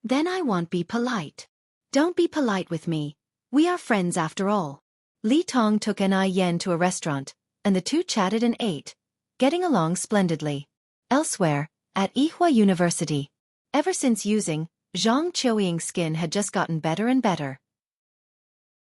Then I won't be polite. Don't be polite with me. We are friends after all. Li Tong took Enai Yen to a restaurant, and the two chatted and ate, getting along splendidly. Elsewhere, at Yihua University. Ever since using Zhang Qiuying's skin had just gotten better and better.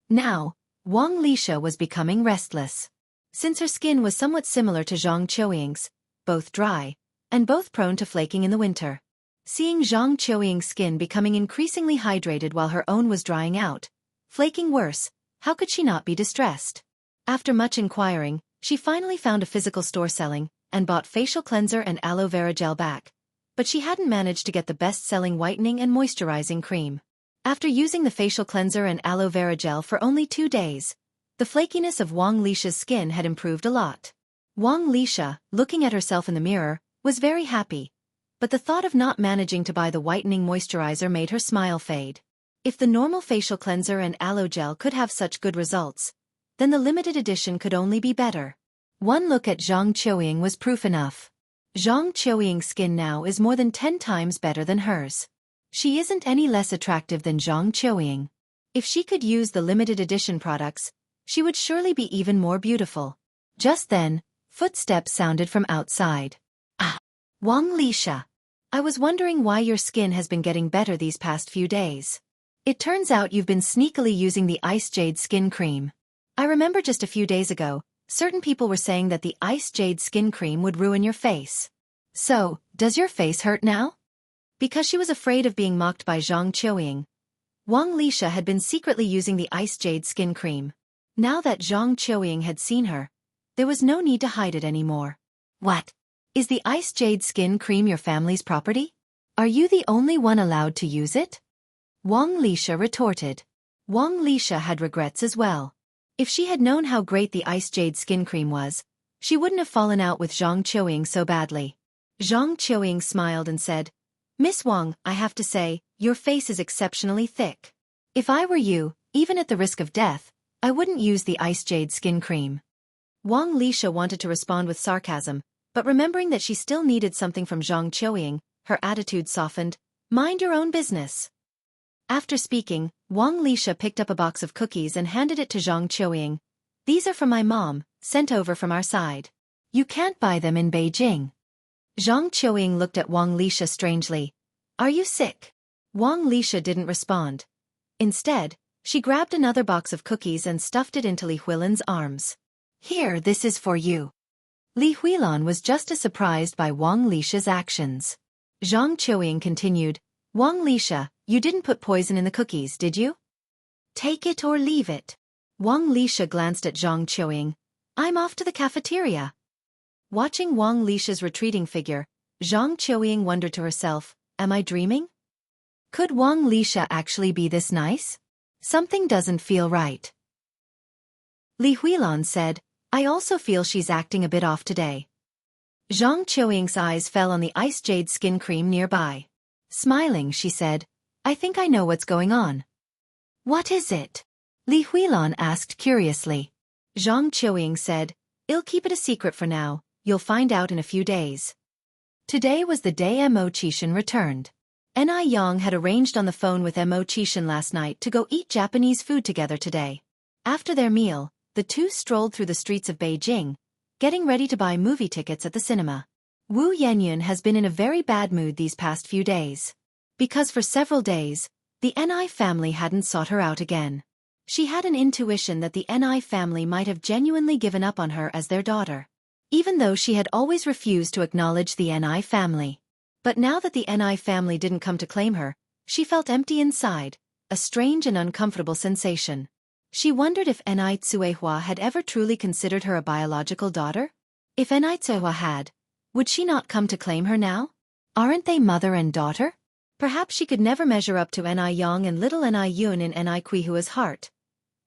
Now, Wang Lixia was becoming restless. Since her skin was somewhat similar to Zhang Qiuying's, both dry, and both prone to flaking in the winter. Seeing Zhang Qiuying's skin becoming increasingly hydrated while her own was drying out, flaking worse, how could she not be distressed? After much inquiring, she finally found a physical store selling, and bought facial cleanser and aloe vera gel back. But she hadn't managed to get the best-selling whitening and moisturizing cream. After using the facial cleanser and aloe vera gel for only 2 days, the flakiness of Wang Lixia's skin had improved a lot. Wang Lixia, looking at herself in the mirror, was very happy. But the thought of not managing to buy the whitening moisturizer made her smile fade. If the normal facial cleanser and aloe gel could have such good results, then the limited edition could only be better. One look at Zhang Qiuying was proof enough. Zhang Qiuying's skin now is more than 10 times better than hers. She isn't any less attractive than Zhang Qiuying. If she could use the limited edition products, she would surely be even more beautiful. Just then, footsteps sounded from outside. Ah, Wang Lixia. I was wondering why your skin has been getting better these past few days. It turns out you've been sneakily using the Ice Jade skin cream. I remember just a few days ago, certain people were saying that the Ice Jade skin cream would ruin your face. So, does your face hurt now? Because she was afraid of being mocked by Zhang Qiuying, Wang Lixia had been secretly using the Ice Jade skin cream. Now that Zhang Qiuying had seen her, there was no need to hide it anymore. What? Is the ice jade skin cream your family's property? Are you the only one allowed to use it? Wang Lixia retorted. Wang Lixia had regrets as well. If she had known how great the ice jade skin cream was, she wouldn't have fallen out with Zhang Qiuying so badly. Zhang Qiuying smiled and said, Miss Wang, I have to say, your face is exceptionally thick. If I were you, even at the risk of death, I wouldn't use the ice jade skin cream. Wang Lixia wanted to respond with sarcasm, but remembering that she still needed something from Zhang Qiuying, her attitude softened. Mind your own business. After speaking, Wang Lixia picked up a box of cookies and handed it to Zhang Qiuying. These are from my mom, sent over from our side. You can't buy them in Beijing. Zhang Qiuying looked at Wang Lixia strangely. Are you sick? Wang Lixia didn't respond. Instead, she grabbed another box of cookies and stuffed it into Li Huilan's arms. Here, this is for you. Li Huilan was just as surprised by Wang Lixia's actions. Zhang Qiuying continued, Wang Lixia, you didn't put poison in the cookies, did you? Take it or leave it. Wang Lixia glanced at Zhang Qiuying. I'm off to the cafeteria. Watching Wang Lixia's retreating figure, Zhang Qiuying wondered to herself, am I dreaming? Could Wang Lixia actually be this nice? Something doesn't feel right. Li Huilan said, I also feel she's acting a bit off today. Zhang Qiuying's eyes fell on the ice jade skin cream nearby. Smiling, she said, I think I know what's going on. What is it? Li Huilan asked curiously. Zhang Qiuying said, I'll keep it a secret for now, you'll find out in a few days. Today was the day Mo Qishan returned. Ni Yang had arranged on the phone with Mo Qishan last night to go eat Japanese food together today. After their meal, the two strolled through the streets of Beijing, getting ready to buy movie tickets at the cinema. Wu Yanyan has been in a very bad mood these past few days. Because for several days, the Ni family hadn't sought her out again. She had an intuition that the Ni family might have genuinely given up on her as their daughter. Even though she had always refused to acknowledge the Ni family. But now that the Ni family didn't come to claim her, she felt empty inside, a strange and uncomfortable sensation. She wondered if Ni Tsuehua had ever truly considered her a biological daughter? If Ni Tsuehua had, would she not come to claim her now? Aren't they mother and daughter? Perhaps she could never measure up to Ni Yang and little Ni Yun in Ni Kuihua's heart.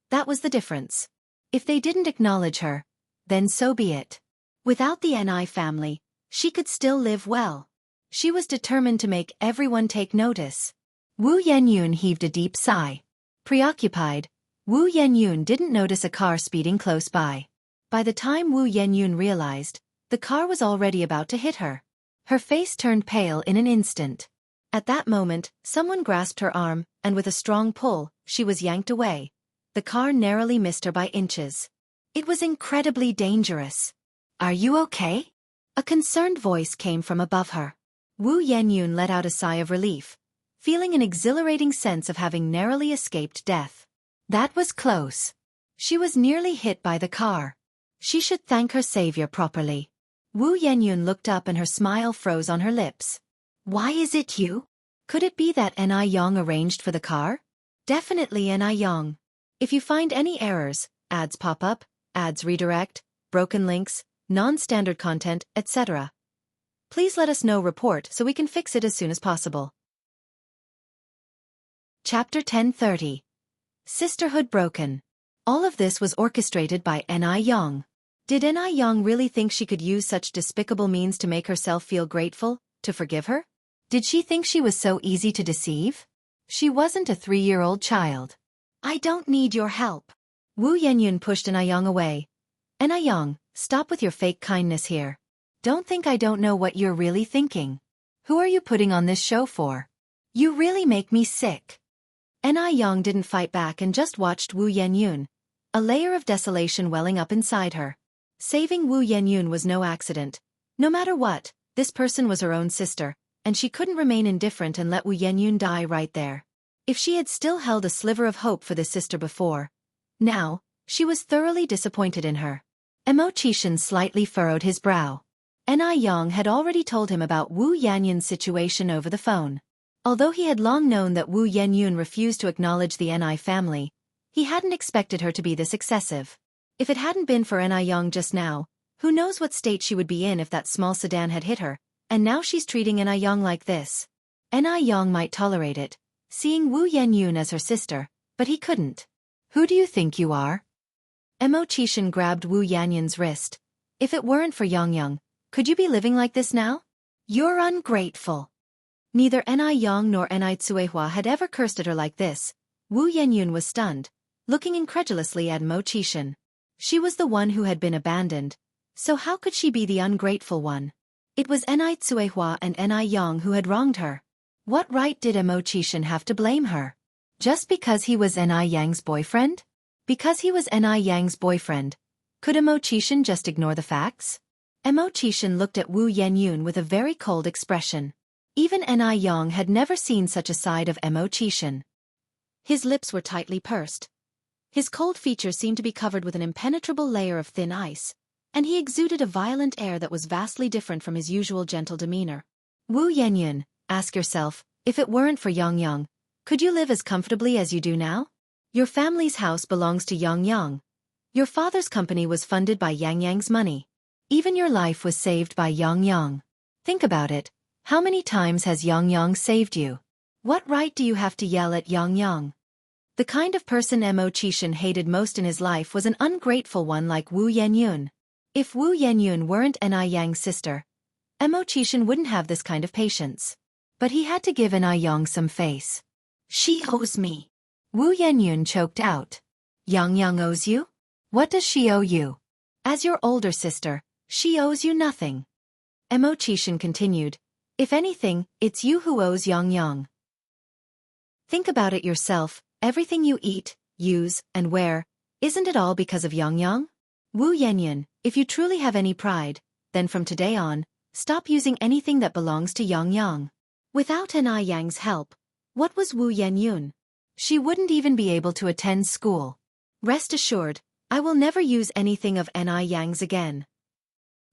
That was the difference. If they didn't acknowledge her, then so be it. Without the Ni family, she could still live well. She was determined to make everyone take notice. Wu Yanyan heaved a deep sigh. Preoccupied, Wu Yanyan didn't notice a car speeding close by. By the time Wu Yanyan realized, the car was already about to hit her. Her face turned pale in an instant. At that moment, someone grasped her arm, and with a strong pull, she was yanked away. The car narrowly missed her by inches. It was incredibly dangerous. Are you okay? A concerned voice came from above her. Wu Yanyan let out a sigh of relief, feeling an exhilarating sense of having narrowly escaped death. That was close. She was nearly hit by the car. She should thank her savior properly. Wu Yanyan looked up and her smile froze on her lips. Why is it you? Could it be that Ni Yang arranged for the car? Definitely Ni Yang. If you find any errors, ads pop up, ads redirect, broken links, non-standard content, etc. Please let us know report so we can fix it as soon as possible. Chapter 1030. Sisterhood broken. All of this was orchestrated by Ni Yang. Did Ni Yang really think she could use such despicable means to make herself feel grateful, to forgive her? Did she think she was so easy to deceive? She wasn't a 3-year-old child. I don't need your help. Wu Yanyan pushed Ni Yang away. Ni Yang, stop with your fake kindness here. Don't think I don't know what you're really thinking. Who are you putting on this show for? You really make me sick. Ni Yang didn't fight back and just watched Wu Yanyan, a layer of desolation welling up inside her. Saving Wu Yanyan was no accident. No matter what, this person was her own sister, and she couldn't remain indifferent and let Wu Yanyan die right there. If she had still held a sliver of hope for this sister before, now, she was thoroughly disappointed in her. Mo Qishan slightly furrowed his brow. Ni Yang had already told him about Wu Yanyan's situation over the phone. Although he had long known that Wu Yanyan refused to acknowledge the Ni family, he hadn't expected her to be this excessive. If it hadn't been for Ni Yang just now, Who knows what state she would be in if that small sedan had hit her, and now she's treating Anew like this. Anew might tolerate it, seeing Wu Yenyun as her sister, but he couldn't. Who do you think you are? Wuxia grabbed Wu Yenyun's wrist. If it weren't for Xianxia, could you be living like this now? You're ungrateful. Neither Anew nor Tsuehua had ever cursed at her like this. Wu Yenyun was stunned, looking incredulously at Wuxia. She was the one who had been abandoned, so how could she be the ungrateful one? It was Tsuehua and Anew who had wronged her. What right did Wuxia have to blame her? Just because he was Aneyang's boyfriend? Because he was Aneyang's boyfriend, could Wuxia just ignore the facts? Wuxia looked at Wu Yenyun with a very cold expression. Even Anew had never seen such a side of Wuxia. His lips were tightly pursed. His cold features seemed to be covered with an impenetrable layer of thin ice, and he exuded a violent air that was vastly different from his usual gentle demeanor. Wu Yenyun, ask yourself, if it weren't for Xianxia, could you live as comfortably as you do now? Your family's house belongs to Xianxia. Your father's company was funded by Xianxia's money. Even your life was saved by Xianxia. Think about it. How many times has Xianxia saved you? What right do you have to yell at Xianxia? The kind of person Wuxia hated most in his life was an ungrateful one like Wu Yenyun. If Wu Yenyun weren't Aneyang's sister, Wuxia wouldn't have this kind of patience. But he had to give Anew some face. She owes me. Wu Yenyun choked out. Xianxia owes you? What does she owe you? As your older sister, she owes you nothing. Wuxia continued. If anything, it's you who owes Xianxia. Think about it yourself, everything you eat, use, and wear, isn't it all because of Xianxia? Wu Yenyun, if you truly have any pride, then from today on, stop using anything that belongs to Xianxia. Without Aneyang's help, what was Wu Yenyun? She wouldn't even be able to attend school. Rest assured, I will never use anything of Aneyang's again.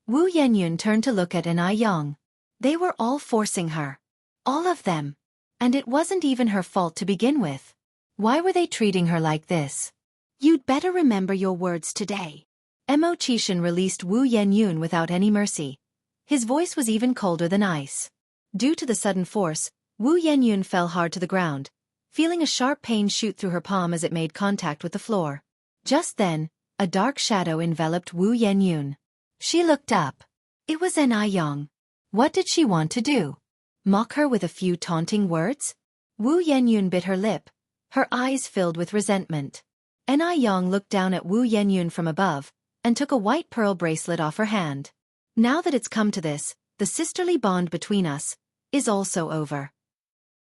Wu Yenyun turned to look at Anew. They were all forcing her. All of them. And it wasn't even her fault to begin with. Why were they treating her like this? You'd better remember your words today. Wuxia released Wu Yenyun without any mercy. His voice was even colder than ice. Due to the sudden force, Wu Yenyun fell hard to the ground, feeling a sharp pain shoot through her palm as it made contact with the floor. Just then, a dark shadow enveloped Wu Yenyun. She looked up. It was Anew. What did she want to do? Mock her with a few taunting words? Wu Yenyun bit her lip, her eyes filled with resentment. Anew looked down at Wu Yenyun from above, and took a white pearl bracelet off her hand. Now that it's come to this, the sisterly bond between us is also over.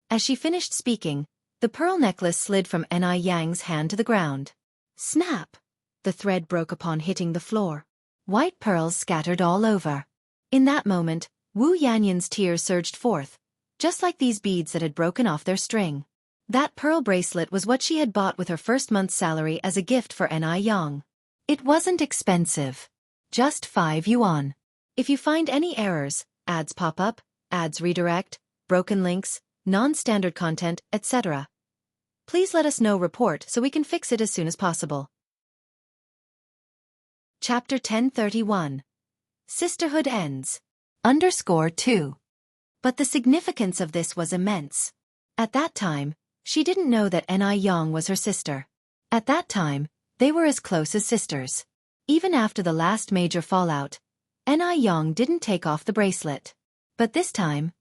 As she finished speaking, the pearl necklace slid from Aneyang's hand to the ground. Snap! The thread broke upon hitting the floor. White pearls scattered all over. In that moment, Wu Yenyun's tears surged forth, just like these beads that had broken off their string. That pearl bracelet was what she had bought with her first month's salary as a gift for Anew. It wasn't expensive. Just 5 yuan. If you find any errors, ads pop up, ads redirect, broken links, non-standard content, etc., please let us know report so we can fix it as soon as possible. Chapter 1031. Sisterhood ends. _2. But the significance of this was immense. At that time, she didn't know that Anew was her sister. At that time, they were as close as sisters. Even after the last major fallout, Anew didn't take off the bracelet. But this time,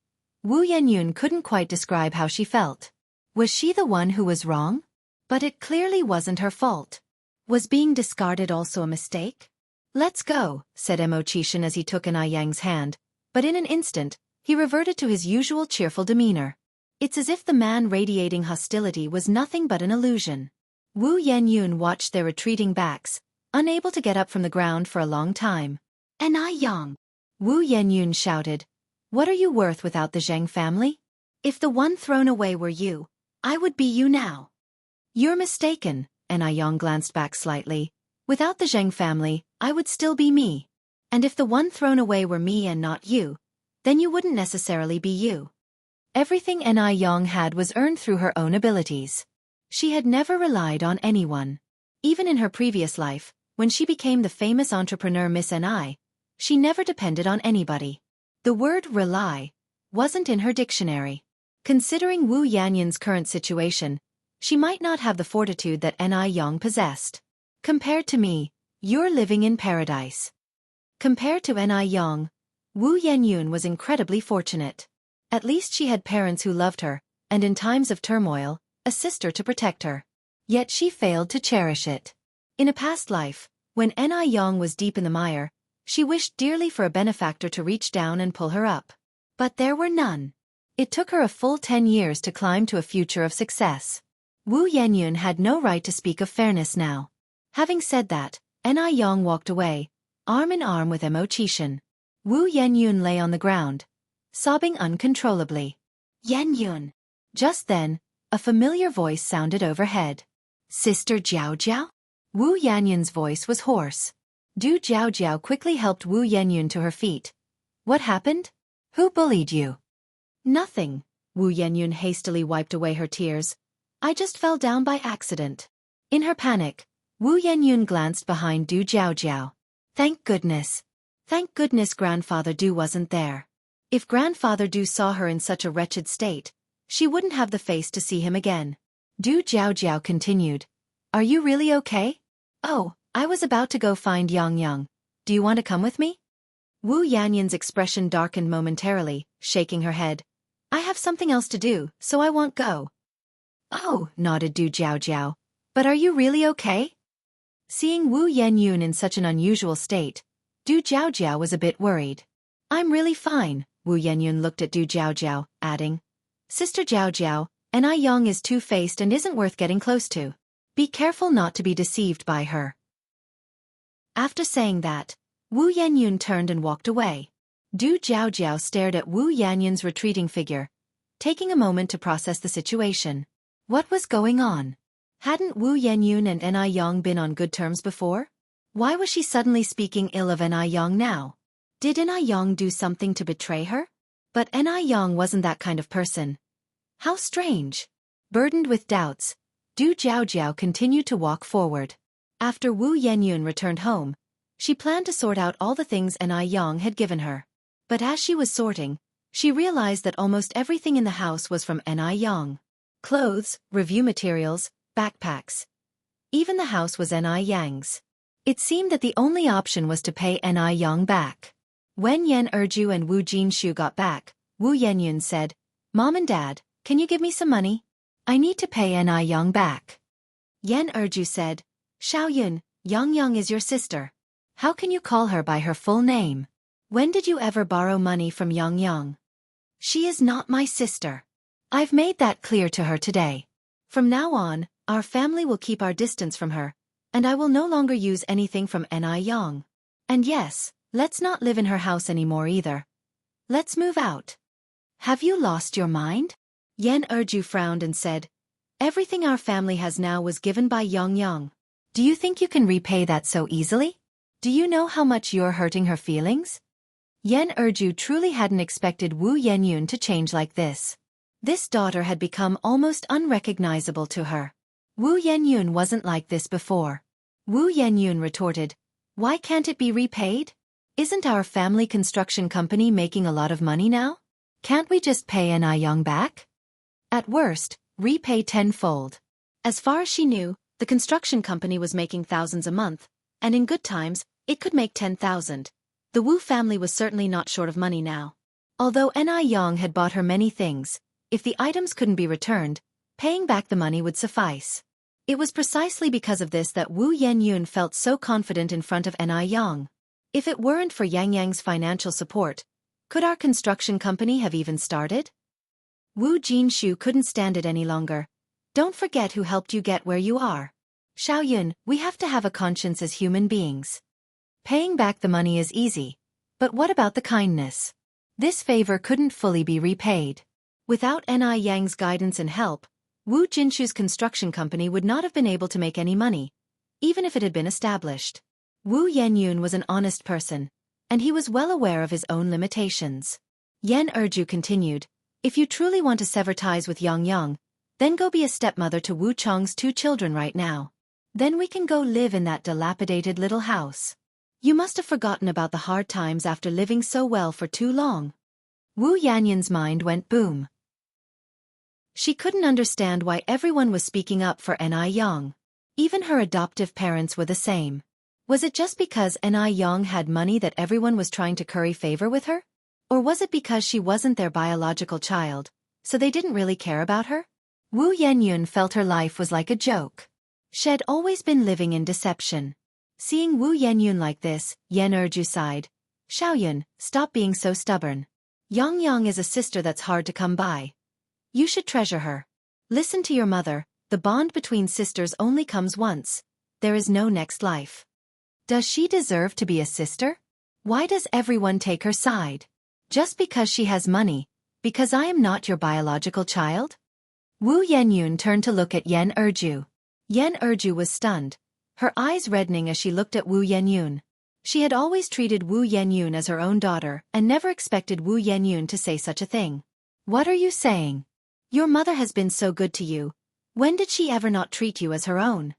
Wu Yenyun couldn't quite describe how she felt. Was she the one who was wrong? But it clearly wasn't her fault. Was being discarded also a mistake? Let's go, said Wuxia as he took Aneyang's hand, but in an instant, he reverted to his usual cheerful demeanor. It's as if the man radiating hostility was nothing but an illusion. Wu Yenyun watched their retreating backs, unable to get up from the ground for a long time. Anew! Wu Yenyun shouted. What are you worth without the Zheng family? If the one thrown away were you, I would be you now. You're mistaken, Anew glanced back slightly. Without the Zheng family, I would still be me. And if the one thrown away were me and not you, then you wouldn't necessarily be you. Everything Anew had was earned through her own abilities. She had never relied on anyone. Even in her previous life, when she became the famous entrepreneur Miss Ni, She never depended on anybody. The word rely wasn't in her dictionary. Considering Wu Yanyun's current situation, she might not have the fortitude that Anew possessed. Compared to me, you're living in paradise. Compared to Anew, Wu Yanyun was incredibly fortunate. At least she had parents who loved her, and in times of turmoil, a sister to protect her. Yet she failed to cherish it. In a past life, when Anew was deep in the mire, she wished dearly for a benefactor to reach down and pull her up. But there were none. It took her a full 10 years to climb to a future of success. Wu Yanyun had no right to speak of fairness now. Having said that, Anew walked away, arm in arm with Mo Qishan. Wu Yanyun lay on the ground, sobbing uncontrollably. Yanyun. Just then, a familiar voice sounded overhead. Sister Jiao Jiao? Wu Yanyun's voice was hoarse. Du Jiao Jiao quickly helped Wu Yanyun to her feet. What happened? Who bullied you? Nothing. Wu Yanyun hastily wiped away her tears. I just fell down by accident. In her panic, Wu Yanyun glanced behind Du Jiao Jiao. Thank goodness. Thank goodness Grandfather Du wasn't there. If Grandfather Du saw her in such a wretched state, she wouldn't have the face to see him again. Du Jiao Jiao continued. Are you really okay? Oh, I was about to go find Yang. Do you want to come with me? Wu Yanyun's expression darkened momentarily, shaking her head. I have something else to do, so I won't go. Oh, nodded Du Jiao Jiao. But are you really okay? Seeing Wu Yanyun in such an unusual state, Du Jiao Jiao was a bit worried. I'm really fine, Wu Yanyun looked at Du Jiao Jiao, adding. Sister Jiao Jiao, Anew is two-faced and isn't worth getting close to. Be careful not to be deceived by her. After saying that, Wu Yanyun turned and walked away. Du Jiao Jiao stared at Wu Yanyun's retreating figure, taking a moment to process the situation. What was going on? Hadn't Wu Yanyun and Anew been on good terms before? Why was she suddenly speaking ill of Anew now? Did Anew do something to betray her? But Anew wasn't that kind of person. How strange. Burdened with doubts, Du Jiao Jiao continued to walk forward. After Wu Yanyun returned home, she planned to sort out all the things Anew had given her. But as she was sorting, she realized that almost everything in the house was from Anew. Clothes, review materials, backpacks. Even the house was Aneyang's. It seemed that the only option was to pay Anew back. When Yan Erju and Wu Jinshu got back, Wu Yanyun said, Mom and Dad, can you give me some money? I need to pay Anew back. Yan Erju said, Xiaoyun, Yang is your sister. How can you call her by her full name? When did you ever borrow money from Yang? She is not my sister. I've made that clear to her today. From now on, our family will keep our distance from her, and I will no longer use anything from Anew. And yes, let's not live in her house anymore either. Let's move out. Have you lost your mind? Yan Erju frowned and said, Everything our family has now was given by Yang. Do you think you can repay that so easily? Do you know how much you're hurting her feelings? Yan Erju truly hadn't expected Wu Yanyun to change like this. This daughter had become almost unrecognizable to her. Wu Yanyun wasn't like this before. Wu Yanyun retorted, Why can't it be repaid? Isn't our family construction company making a lot of money now? Can't we just pay Anew back? At worst, repay tenfold. As far as she knew, the construction company was making thousands a month, and in good times, it could make 10,000. The Wu family was certainly not short of money now. Although Anew had bought her many things, if the items couldn't be returned, paying back the money would suffice. It was precisely because of this that Wu Yanyun felt so confident in front of Anew. If it weren't for Yang's financial support, could our construction company have even started? Wu Jinshu couldn't stand it any longer. Don't forget who helped you get where you are. Xiaoyun, we have to have a conscience as human beings. Paying back the money is easy. But what about the kindness? This favor couldn't fully be repaid. Without Anew guidance and help, Wu Jinshu's construction company would not have been able to make any money, even if it had been established. Wu Yanyun was an honest person, and he was well aware of his own limitations. Yan Erju continued, If you truly want to sever ties with Yang, then go be a stepmother to Wu Chong's 2 children right now. Then we can go live in that dilapidated little house. You must have forgotten about the hard times after living so well for too long. Wu Yanyan's mind went boom. She couldn't understand why everyone was speaking up for Anew. Even her adoptive parents were the same. Was it just because Anew had money that everyone was trying to curry favor with her? Or was it because she wasn't their biological child, so they didn't really care about her? Wu Yanyan felt her life was like a joke. She'd always been living in deception. Seeing Wu Yanyan like this, Yan Erju sighed. Xiaoyun, stop being so stubborn. Yang is a sister that's hard to come by. You should treasure her. Listen to your mother, the bond between sisters only comes once. There is no next life. Does she deserve to be a sister? Why does everyone take her side? Just because she has money, because I am not your biological child? Wu Yanyan turned to look at Yan Erju. Yan Erju was stunned, her eyes reddening as she looked at Wu Yanyan. She had always treated Wu Yanyan as her own daughter and never expected Wu Yanyan to say such a thing. What are you saying? Your mother has been so good to you. When did she ever not treat you as her own?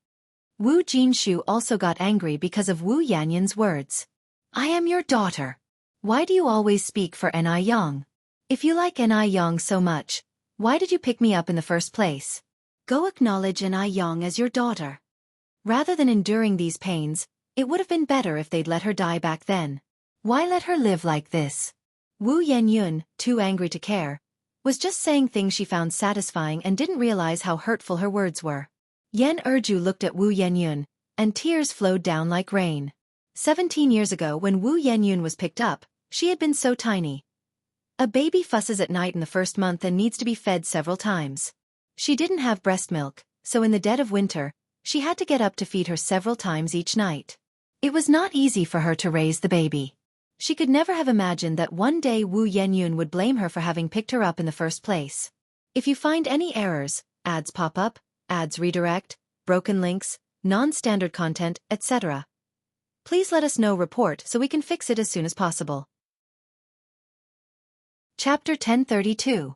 Wu Jinshu also got angry because of Wu Yanyan's words. I am your daughter. Why do you always speak for Anew? If you like Anew so much, why did you pick me up in the first place? Go acknowledge Anew as your daughter. Rather than enduring these pains, it would have been better if they'd let her die back then. Why let her live like this? Wu Yanyan, too angry to care, was just saying things she found satisfying and didn't realize how hurtful her words were. Yan Erju looked at Wu Yanyan, and tears flowed down like rain. 17 years ago when Wu Yanyan was picked up, she had been so tiny. A baby fusses at night in the first month and needs to be fed several times. She didn't have breast milk, so in the dead of winter, she had to get up to feed her several times each night. It was not easy for her to raise the baby. She could never have imagined that one day Wu Yanyan would blame her for having picked her up in the first place. If you find any errors, ads pop up, ads redirect, broken links, non-standard content, etc., please let us know report so we can fix it as soon as possible. Chapter 1032.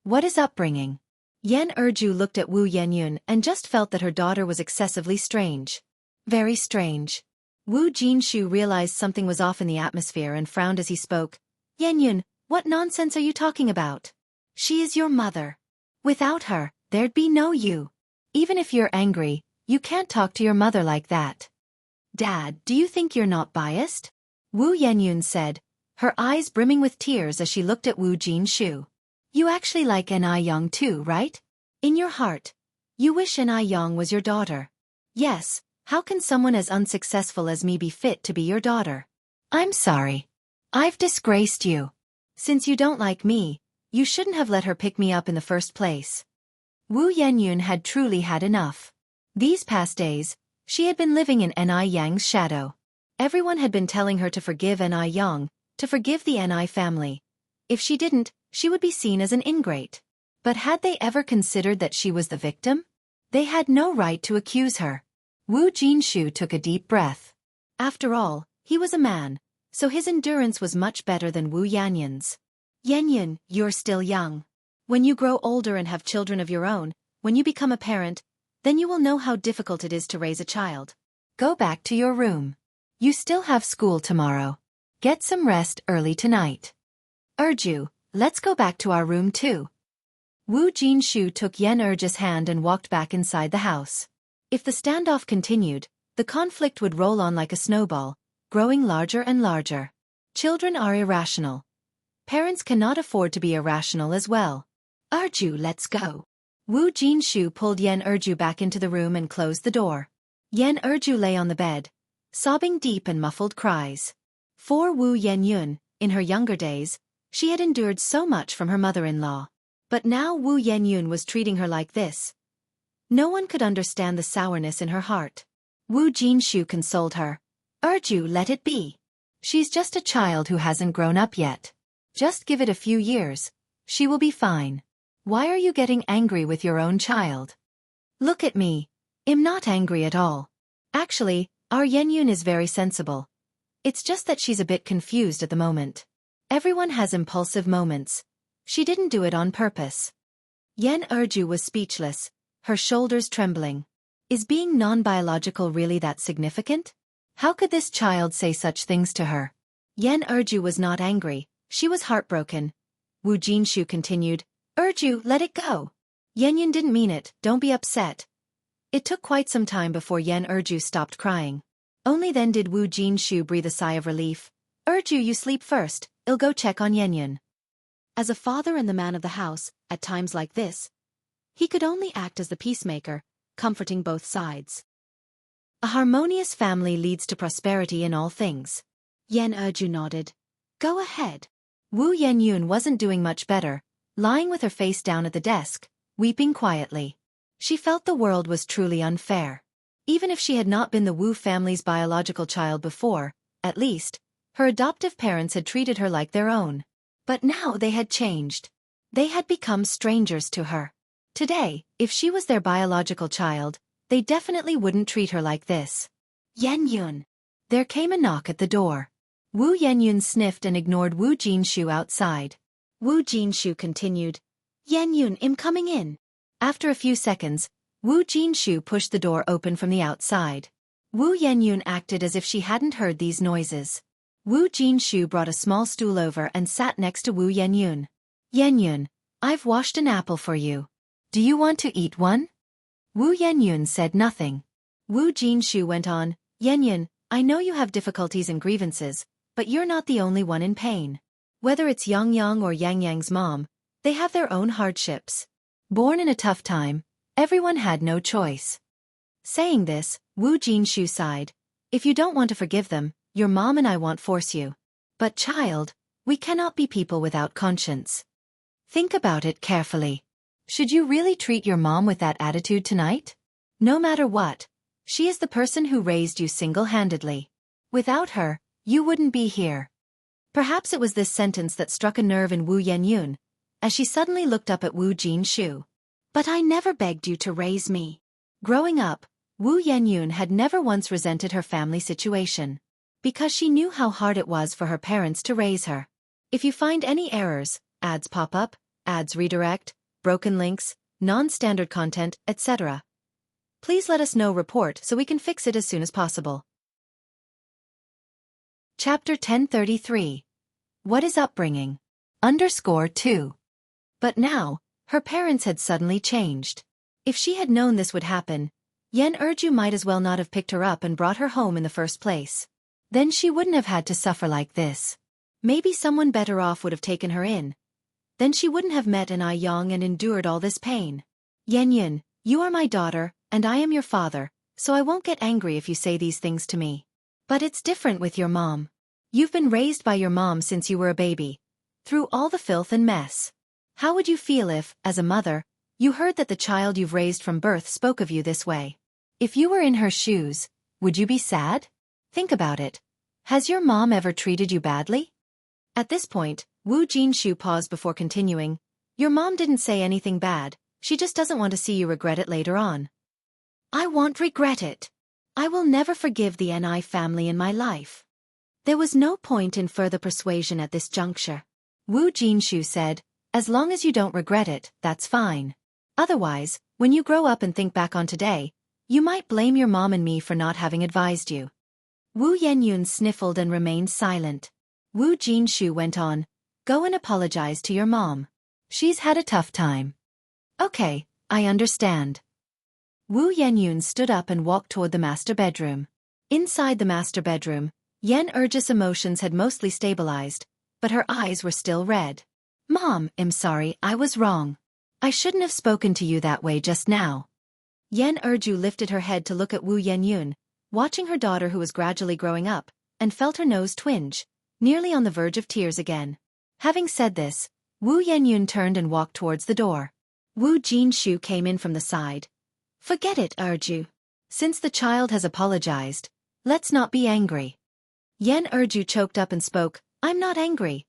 What is upbringing? Yan Erju looked at Wu Yanyan and just felt that her daughter was excessively strange. Very strange. Wu Jinshu realized something was off in the atmosphere and frowned as he spoke. Yanyan, what nonsense are you talking about? She is your mother. Without her, there'd be no you. Even if you're angry, you can't talk to your mother like that. Dad, do you think you're not biased? Wu Yanyan said, her eyes brimming with tears as she looked at Wu Jinshu. You actually like Anew too, right? In your heart, you wish Anew was your daughter. Yes. How can someone as unsuccessful as me be fit to be your daughter? I'm sorry. I've disgraced you. Since you don't like me, you shouldn't have let her pick me up in the first place. Wu Yanyan had truly had enough. These past days, she had been living in Aneyang's shadow. Everyone had been telling her to forgive Anew, to forgive the Anew family. If she didn't, she would be seen as an ingrate. But had they ever considered that she was the victim? They had no right to accuse her. Wu Jinshu took a deep breath. After all, he was a man, so his endurance was much better than Wu Yanyan's. Yanyan, you're still young. When you grow older and have children of your own, when you become a parent, then you will know how difficult it is to raise a child. Go back to your room. You still have school tomorrow. Get some rest early tonight. Erju, let's go back to our room too. Wu Jinshu took Yan Erju's hand and walked back inside the house. If the standoff continued, the conflict would roll on like a snowball, growing larger and larger. Children are irrational. Parents cannot afford to be irrational as well. Erju, let's go. Wu Jinshu pulled Yan Erju back into the room and closed the door. Yan Erju lay on the bed, sobbing deep and muffled cries. For Wu Yanyan, in her younger days, she had endured so much from her mother-in-law. But now Wu Yanyan was treating her like this. No one could understand the sourness in her heart. Wu Jinshu consoled her. Erju, let it be. She's just a child who hasn't grown up yet. Just give it a few years. She will be fine. Why are you getting angry with your own child? Look at me. I'm not angry at all. Actually, our Yanyan is very sensible. It's just that she's a bit confused at the moment. Everyone has impulsive moments. She didn't do it on purpose. Yan Erju was speechless, her shoulders trembling. Is being non-biological really that significant? How could this child say such things to her? Yan Erju was not angry, she was heartbroken. Wu Jinshu continued, Erju, let it go. Yanyan didn't mean it, don't be upset. It took quite some time before Yan Erju stopped crying. Only then did Wu Jinshu breathe a sigh of relief. Erju, you sleep first, I'll go check on Yanyan. As a father and the man of the house, at times like this, he could only act as the peacemaker, comforting both sides. A harmonious family leads to prosperity in all things. Yan Erju nodded. Go ahead. Wu Yenyun wasn't doing much better, lying with her face down at the desk, weeping quietly. She felt the world was truly unfair. Even if she had not been the Wu family's biological child before, at least, her adoptive parents had treated her like their own. But now they had changed. They had become strangers to her. Today, if she was their biological child, they definitely wouldn't treat her like this. Yenyun. There came a knock at the door. Wu Yenyun sniffed and ignored Wu Jinshu outside. Wu Jinshu continued, Yenyun, I'm coming in. After a few seconds, Wu Jinshu pushed the door open from the outside. Wu Yenyun acted as if she hadn't heard these noises. Wu Jinshu brought a small stool over and sat next to Wu Yenyun. Yenyun, I've washed an apple for you. Do you want to eat one? Wu Yenyun said nothing. Wu Jinshu went on, Yenyun, I know you have difficulties and grievances, but you're not the only one in pain. Whether it's Yang or Yang mom, they have their own hardships. Born in a tough time, everyone had no choice. Saying this, Wu Jinshu sighed. If you don't want to forgive them, your mom and I won't force you. But child, we cannot be people without conscience. Think about it carefully. Should you really treat your mom with that attitude tonight? No matter what, she is the person who raised you single-handedly. Without her, you wouldn't be here. Perhaps it was this sentence that struck a nerve in Wu Yenyun, as she suddenly looked up at Wu Jinshu. But I never begged you to raise me. Growing up, Wu Yenyun had never once resented her family situation, because she knew how hard it was for her parents to raise her. If you find any errors, ads pop up, ads redirect, broken links, non-standard content, etc., please let us know report so we can fix it as soon as possible. Chapter 1033. What is upbringing? _2. But now, her parents had suddenly changed. If she had known this would happen, Yan Erju might as well not have picked her up and brought her home in the first place. Then she wouldn't have had to suffer like this. Maybe someone better off would have taken her in. Then she wouldn't have met Anai Yang and endured all this pain. Yenyun, you are my daughter, and I am your father, so I won't get angry if you say these things to me. But it's different with your mom. You've been raised by your mom since you were a baby, through all the filth and mess. How would you feel if, as a mother, you heard that the child you've raised from birth spoke of you this way? If you were in her shoes, would you be sad? Think about it. Has your mom ever treated you badly? At this point, Wu Jinshu paused before continuing. Your mom didn't say anything bad, she just doesn't want to see you regret it later on. I won't regret it. I will never forgive the Ni family in my life. There was no point in further persuasion at this juncture. Wu Jinshu said, as long as you don't regret it, that's fine. Otherwise, when you grow up and think back on today, you might blame your mom and me for not having advised you. Wu Yenyun sniffled and remained silent. Wu Jinshu went on, go and apologize to your mom. She's had a tough time. Okay, I understand. Wu Yenyun stood up and walked toward the master bedroom. Inside the master bedroom, Yan Erju's emotions had mostly stabilized, but her eyes were still red. Mom, I'm sorry, I was wrong. I shouldn't have spoken to you that way just now. Yan Erju lifted her head to look at Wu Yenyun, watching her daughter who was gradually growing up, and felt her nose twinge, nearly on the verge of tears again. Having said this, Wu Yenyun turned and walked towards the door. Wu Jinshu came in from the side. Forget it, Erju. Since the child has apologized, let's not be angry. Yan Erju choked up and spoke, I'm not angry.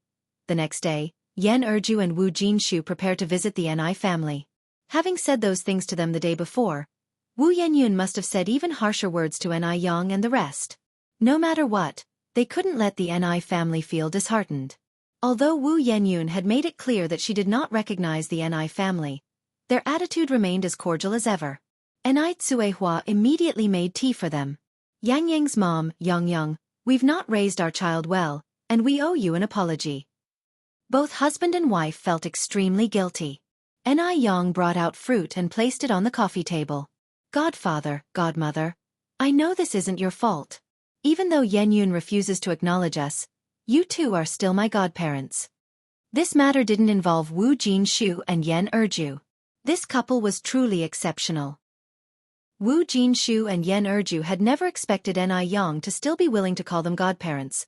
The next day, Yan Erju and Wu Jinshu prepared to visit the Ni family. Having said those things to them the day before, Wu Yenyun must have said even harsher words to Ni Yang and the rest. No matter what, they couldn't let the Ni family feel disheartened. Although Wu Yenyun had made it clear that she did not recognize the Ni family, their attitude remained as cordial as ever. Ni Tsuehua immediately made tea for them. Yang Yang's mom, Yang Yang, we've not raised our child well, and we owe you an apology. Both husband and wife felt extremely guilty. Anew Yang brought out fruit and placed it on the coffee table. Godfather, godmother, I know this isn't your fault. Even though Yen Yun refuses to acknowledge us, you two are still my godparents. This matter didn't involve Wu Jinshu and Yen Erju. This couple was truly exceptional. Wu Jinshu and Yen Erju had never expected Anew Yang to still be willing to call them godparents.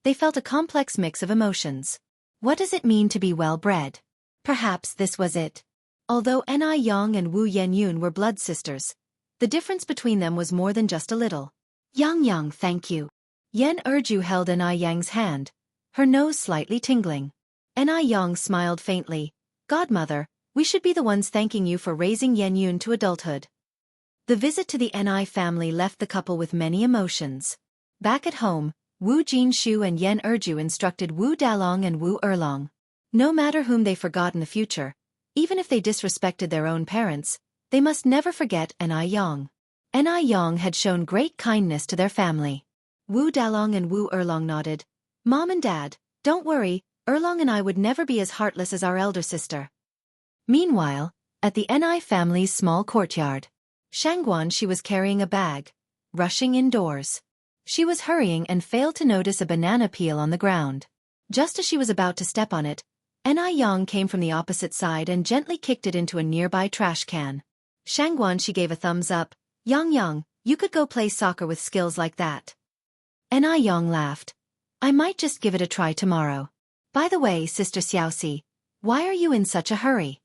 They felt a complex mix of emotions. What does it mean to be well-bred? Perhaps this was it. Although Anew Yang and Wu Yenyun were blood sisters, the difference between them was more than just a little. Yang Yang, thank you. Yen Erju held Anew Yang's hand, her nose slightly tingling. Anew Yang smiled faintly. Godmother, we should be the ones thanking you for raising Yenyun to adulthood. The visit to the Anew family left the couple with many emotions. Back at home, Wu Jinshu and Yen Erju instructed Wu Dalong and Wu Erlong. No matter whom they forgot in the future, even if they disrespected their own parents, they must never forget Anew Yang. Anew Yang had shown great kindness to their family. Wu Dalong and Wu Erlong nodded. Mom and Dad, don't worry, Erlong and I would never be as heartless as our elder sister. Meanwhile, at the Anew family's small courtyard, Xianxia was carrying a bag, rushing indoors. She was hurrying and failed to notice a banana peel on the ground. Just as she was about to step on it, Anew Yang came from the opposite side and gently kicked it into a nearby trash can. Xianxia gave a thumbs up. Yang Yang, you could go play soccer with skills like that. Anew Yang laughed. I might just give it a try tomorrow. By the way, Sister Xiaoxi, why are you in such a hurry?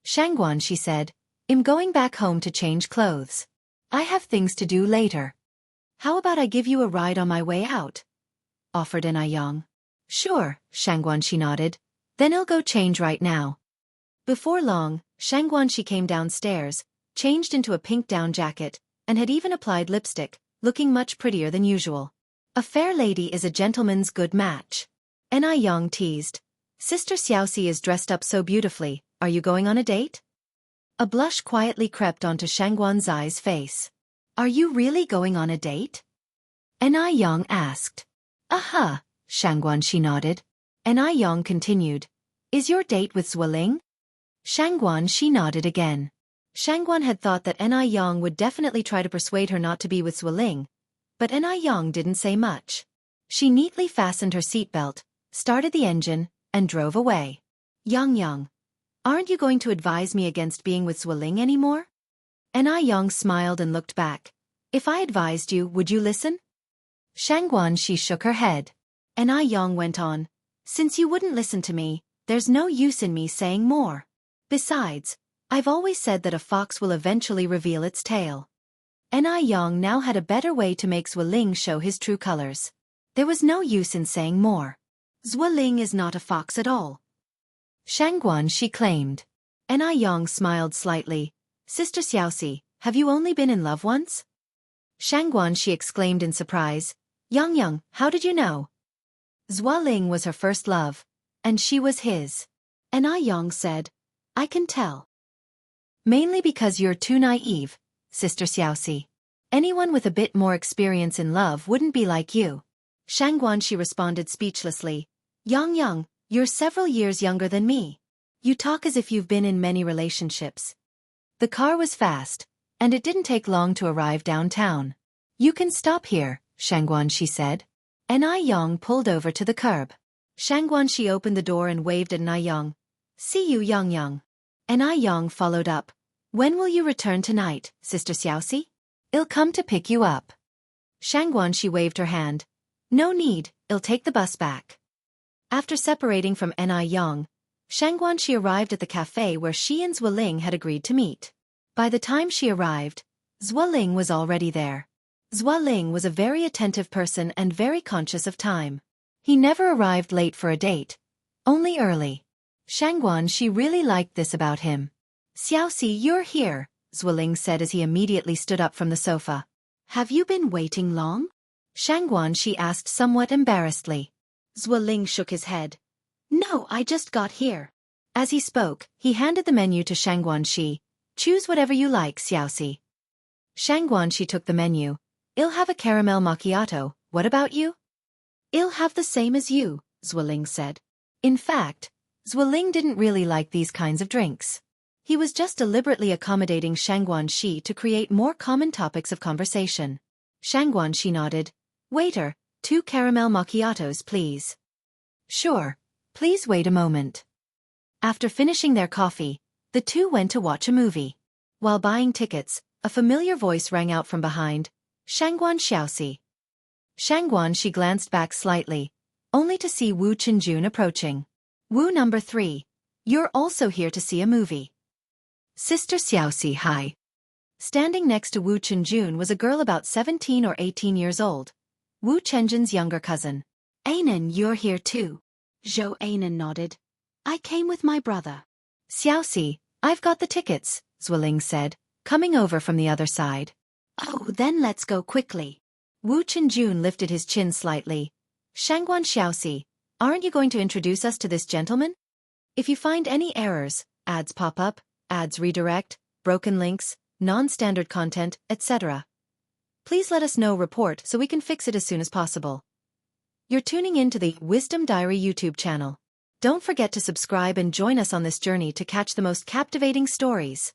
Xianxia said, I'm going back home to change clothes. I have things to do later. How about I give you a ride on my way out? Offered Anew Yang. Sure, Xianxia nodded. Then I'll go change right now. Before long, Xianxia came downstairs, changed into a pink down jacket, and had even applied lipstick, looking much prettier than usual. A fair lady is a gentleman's good match. Anew Yang teased. Sister Xiaoxi is dressed up so beautifully, are you going on a date? A blush quietly crept onto Xianxuan's face. Are you really going on a date? Anew Yang asked. Aha, Xianxia nodded. Anew Yang continued. Is your date with Zueling? Xianxia nodded again. Xianxia had thought that Anew Yang would definitely try to persuade her not to be with Zueling, but Anew Yang didn't say much. She neatly fastened her seatbelt, started the engine, and drove away. Yang Yang, aren't you going to advise me against being with Zueling anymore? Anew Yang smiled and looked back. If I advised you, would you listen? Xianxia shook her head. Anew Yang went on. Since you wouldn't listen to me, there's no use in me saying more. Besides, I've always said that a fox will eventually reveal its tail. Anew Yang now had a better way to make Zueling show his true colors. There was no use in saying more. Zueling is not a fox at all. Xianxia claimed. Anew Yang smiled slightly. Sister Xiaoxi, have you only been in love once? Xianxia exclaimed in surprise. Yang Yang, how did you know? Zueling was her first love, and she was his. Anew Yang said, I can tell. Mainly because you're too naive, Sister Xiaoxi. Anyone with a bit more experience in love wouldn't be like you. Xianxia responded speechlessly. Yang Yang, you're several years younger than me. You talk as if you've been in many relationships. The car was fast, and it didn't take long to arrive downtown. You can stop here, Xianxia said. Anew Yang pulled over to the curb. Xianxia opened the door and waved at Anew Yang. See you, Yang Yang. Anew Yang followed up. When will you return tonight, Sister Xiaoxi? I'll come to pick you up. Xianxia waved her hand. No need, I'll take the bus back. After separating from Anew Yang, Xianxia arrived at the cafe where she and Zueling had agreed to meet. By the time she arrived, Zueling was already there. Zueling was a very attentive person and very conscious of time. He never arrived late for a date, only early. Xianxia really liked this about him. Xiaoxi, you're here, Zueling said as he immediately stood up from the sofa. Have you been waiting long? Xianxia asked somewhat embarrassedly. Zueling shook his head. No, I just got here. As he spoke, he handed the menu to Xianxia. Choose whatever you like, Xiaoxi. Xianxia took the menu. I'll have a caramel macchiato, what about you? I'll have the same as you, Zueling said. In fact, Zueling didn't really like these kinds of drinks. He was just deliberately accommodating Xianxia to create more common topics of conversation. Xianxia nodded. Waiter, 2 caramel macchiatos please. Sure, please wait a moment. After finishing their coffee, the two went to watch a movie. While buying tickets, a familiar voice rang out from behind. Xiaoxi. She glanced back slightly, only to see Wu Chenjun approaching. Wu number 3. You're also here to see a movie. Sister Xiaoxi, hi. Standing next to Wu Chenjun was a girl about 17 or 18 years old. Wu Chenjun's younger cousin. Anan, you're here too. Zhou Anan nodded. I came with my brother. Xiaoxi, I've got the tickets, Zueling said, coming over from the other side. Oh, then let's go quickly. Wu Chenjun lifted his chin slightly. Xiaoxi, aren't you going to introduce us to this gentleman? If you find any errors, ads pop up, ads redirect, broken links, non-standard content, etc., please let us know report so we can fix it as soon as possible. You're tuning in to the Wisdom Diary YouTube channel. Don't forget to subscribe and join us on this journey to catch the most captivating stories.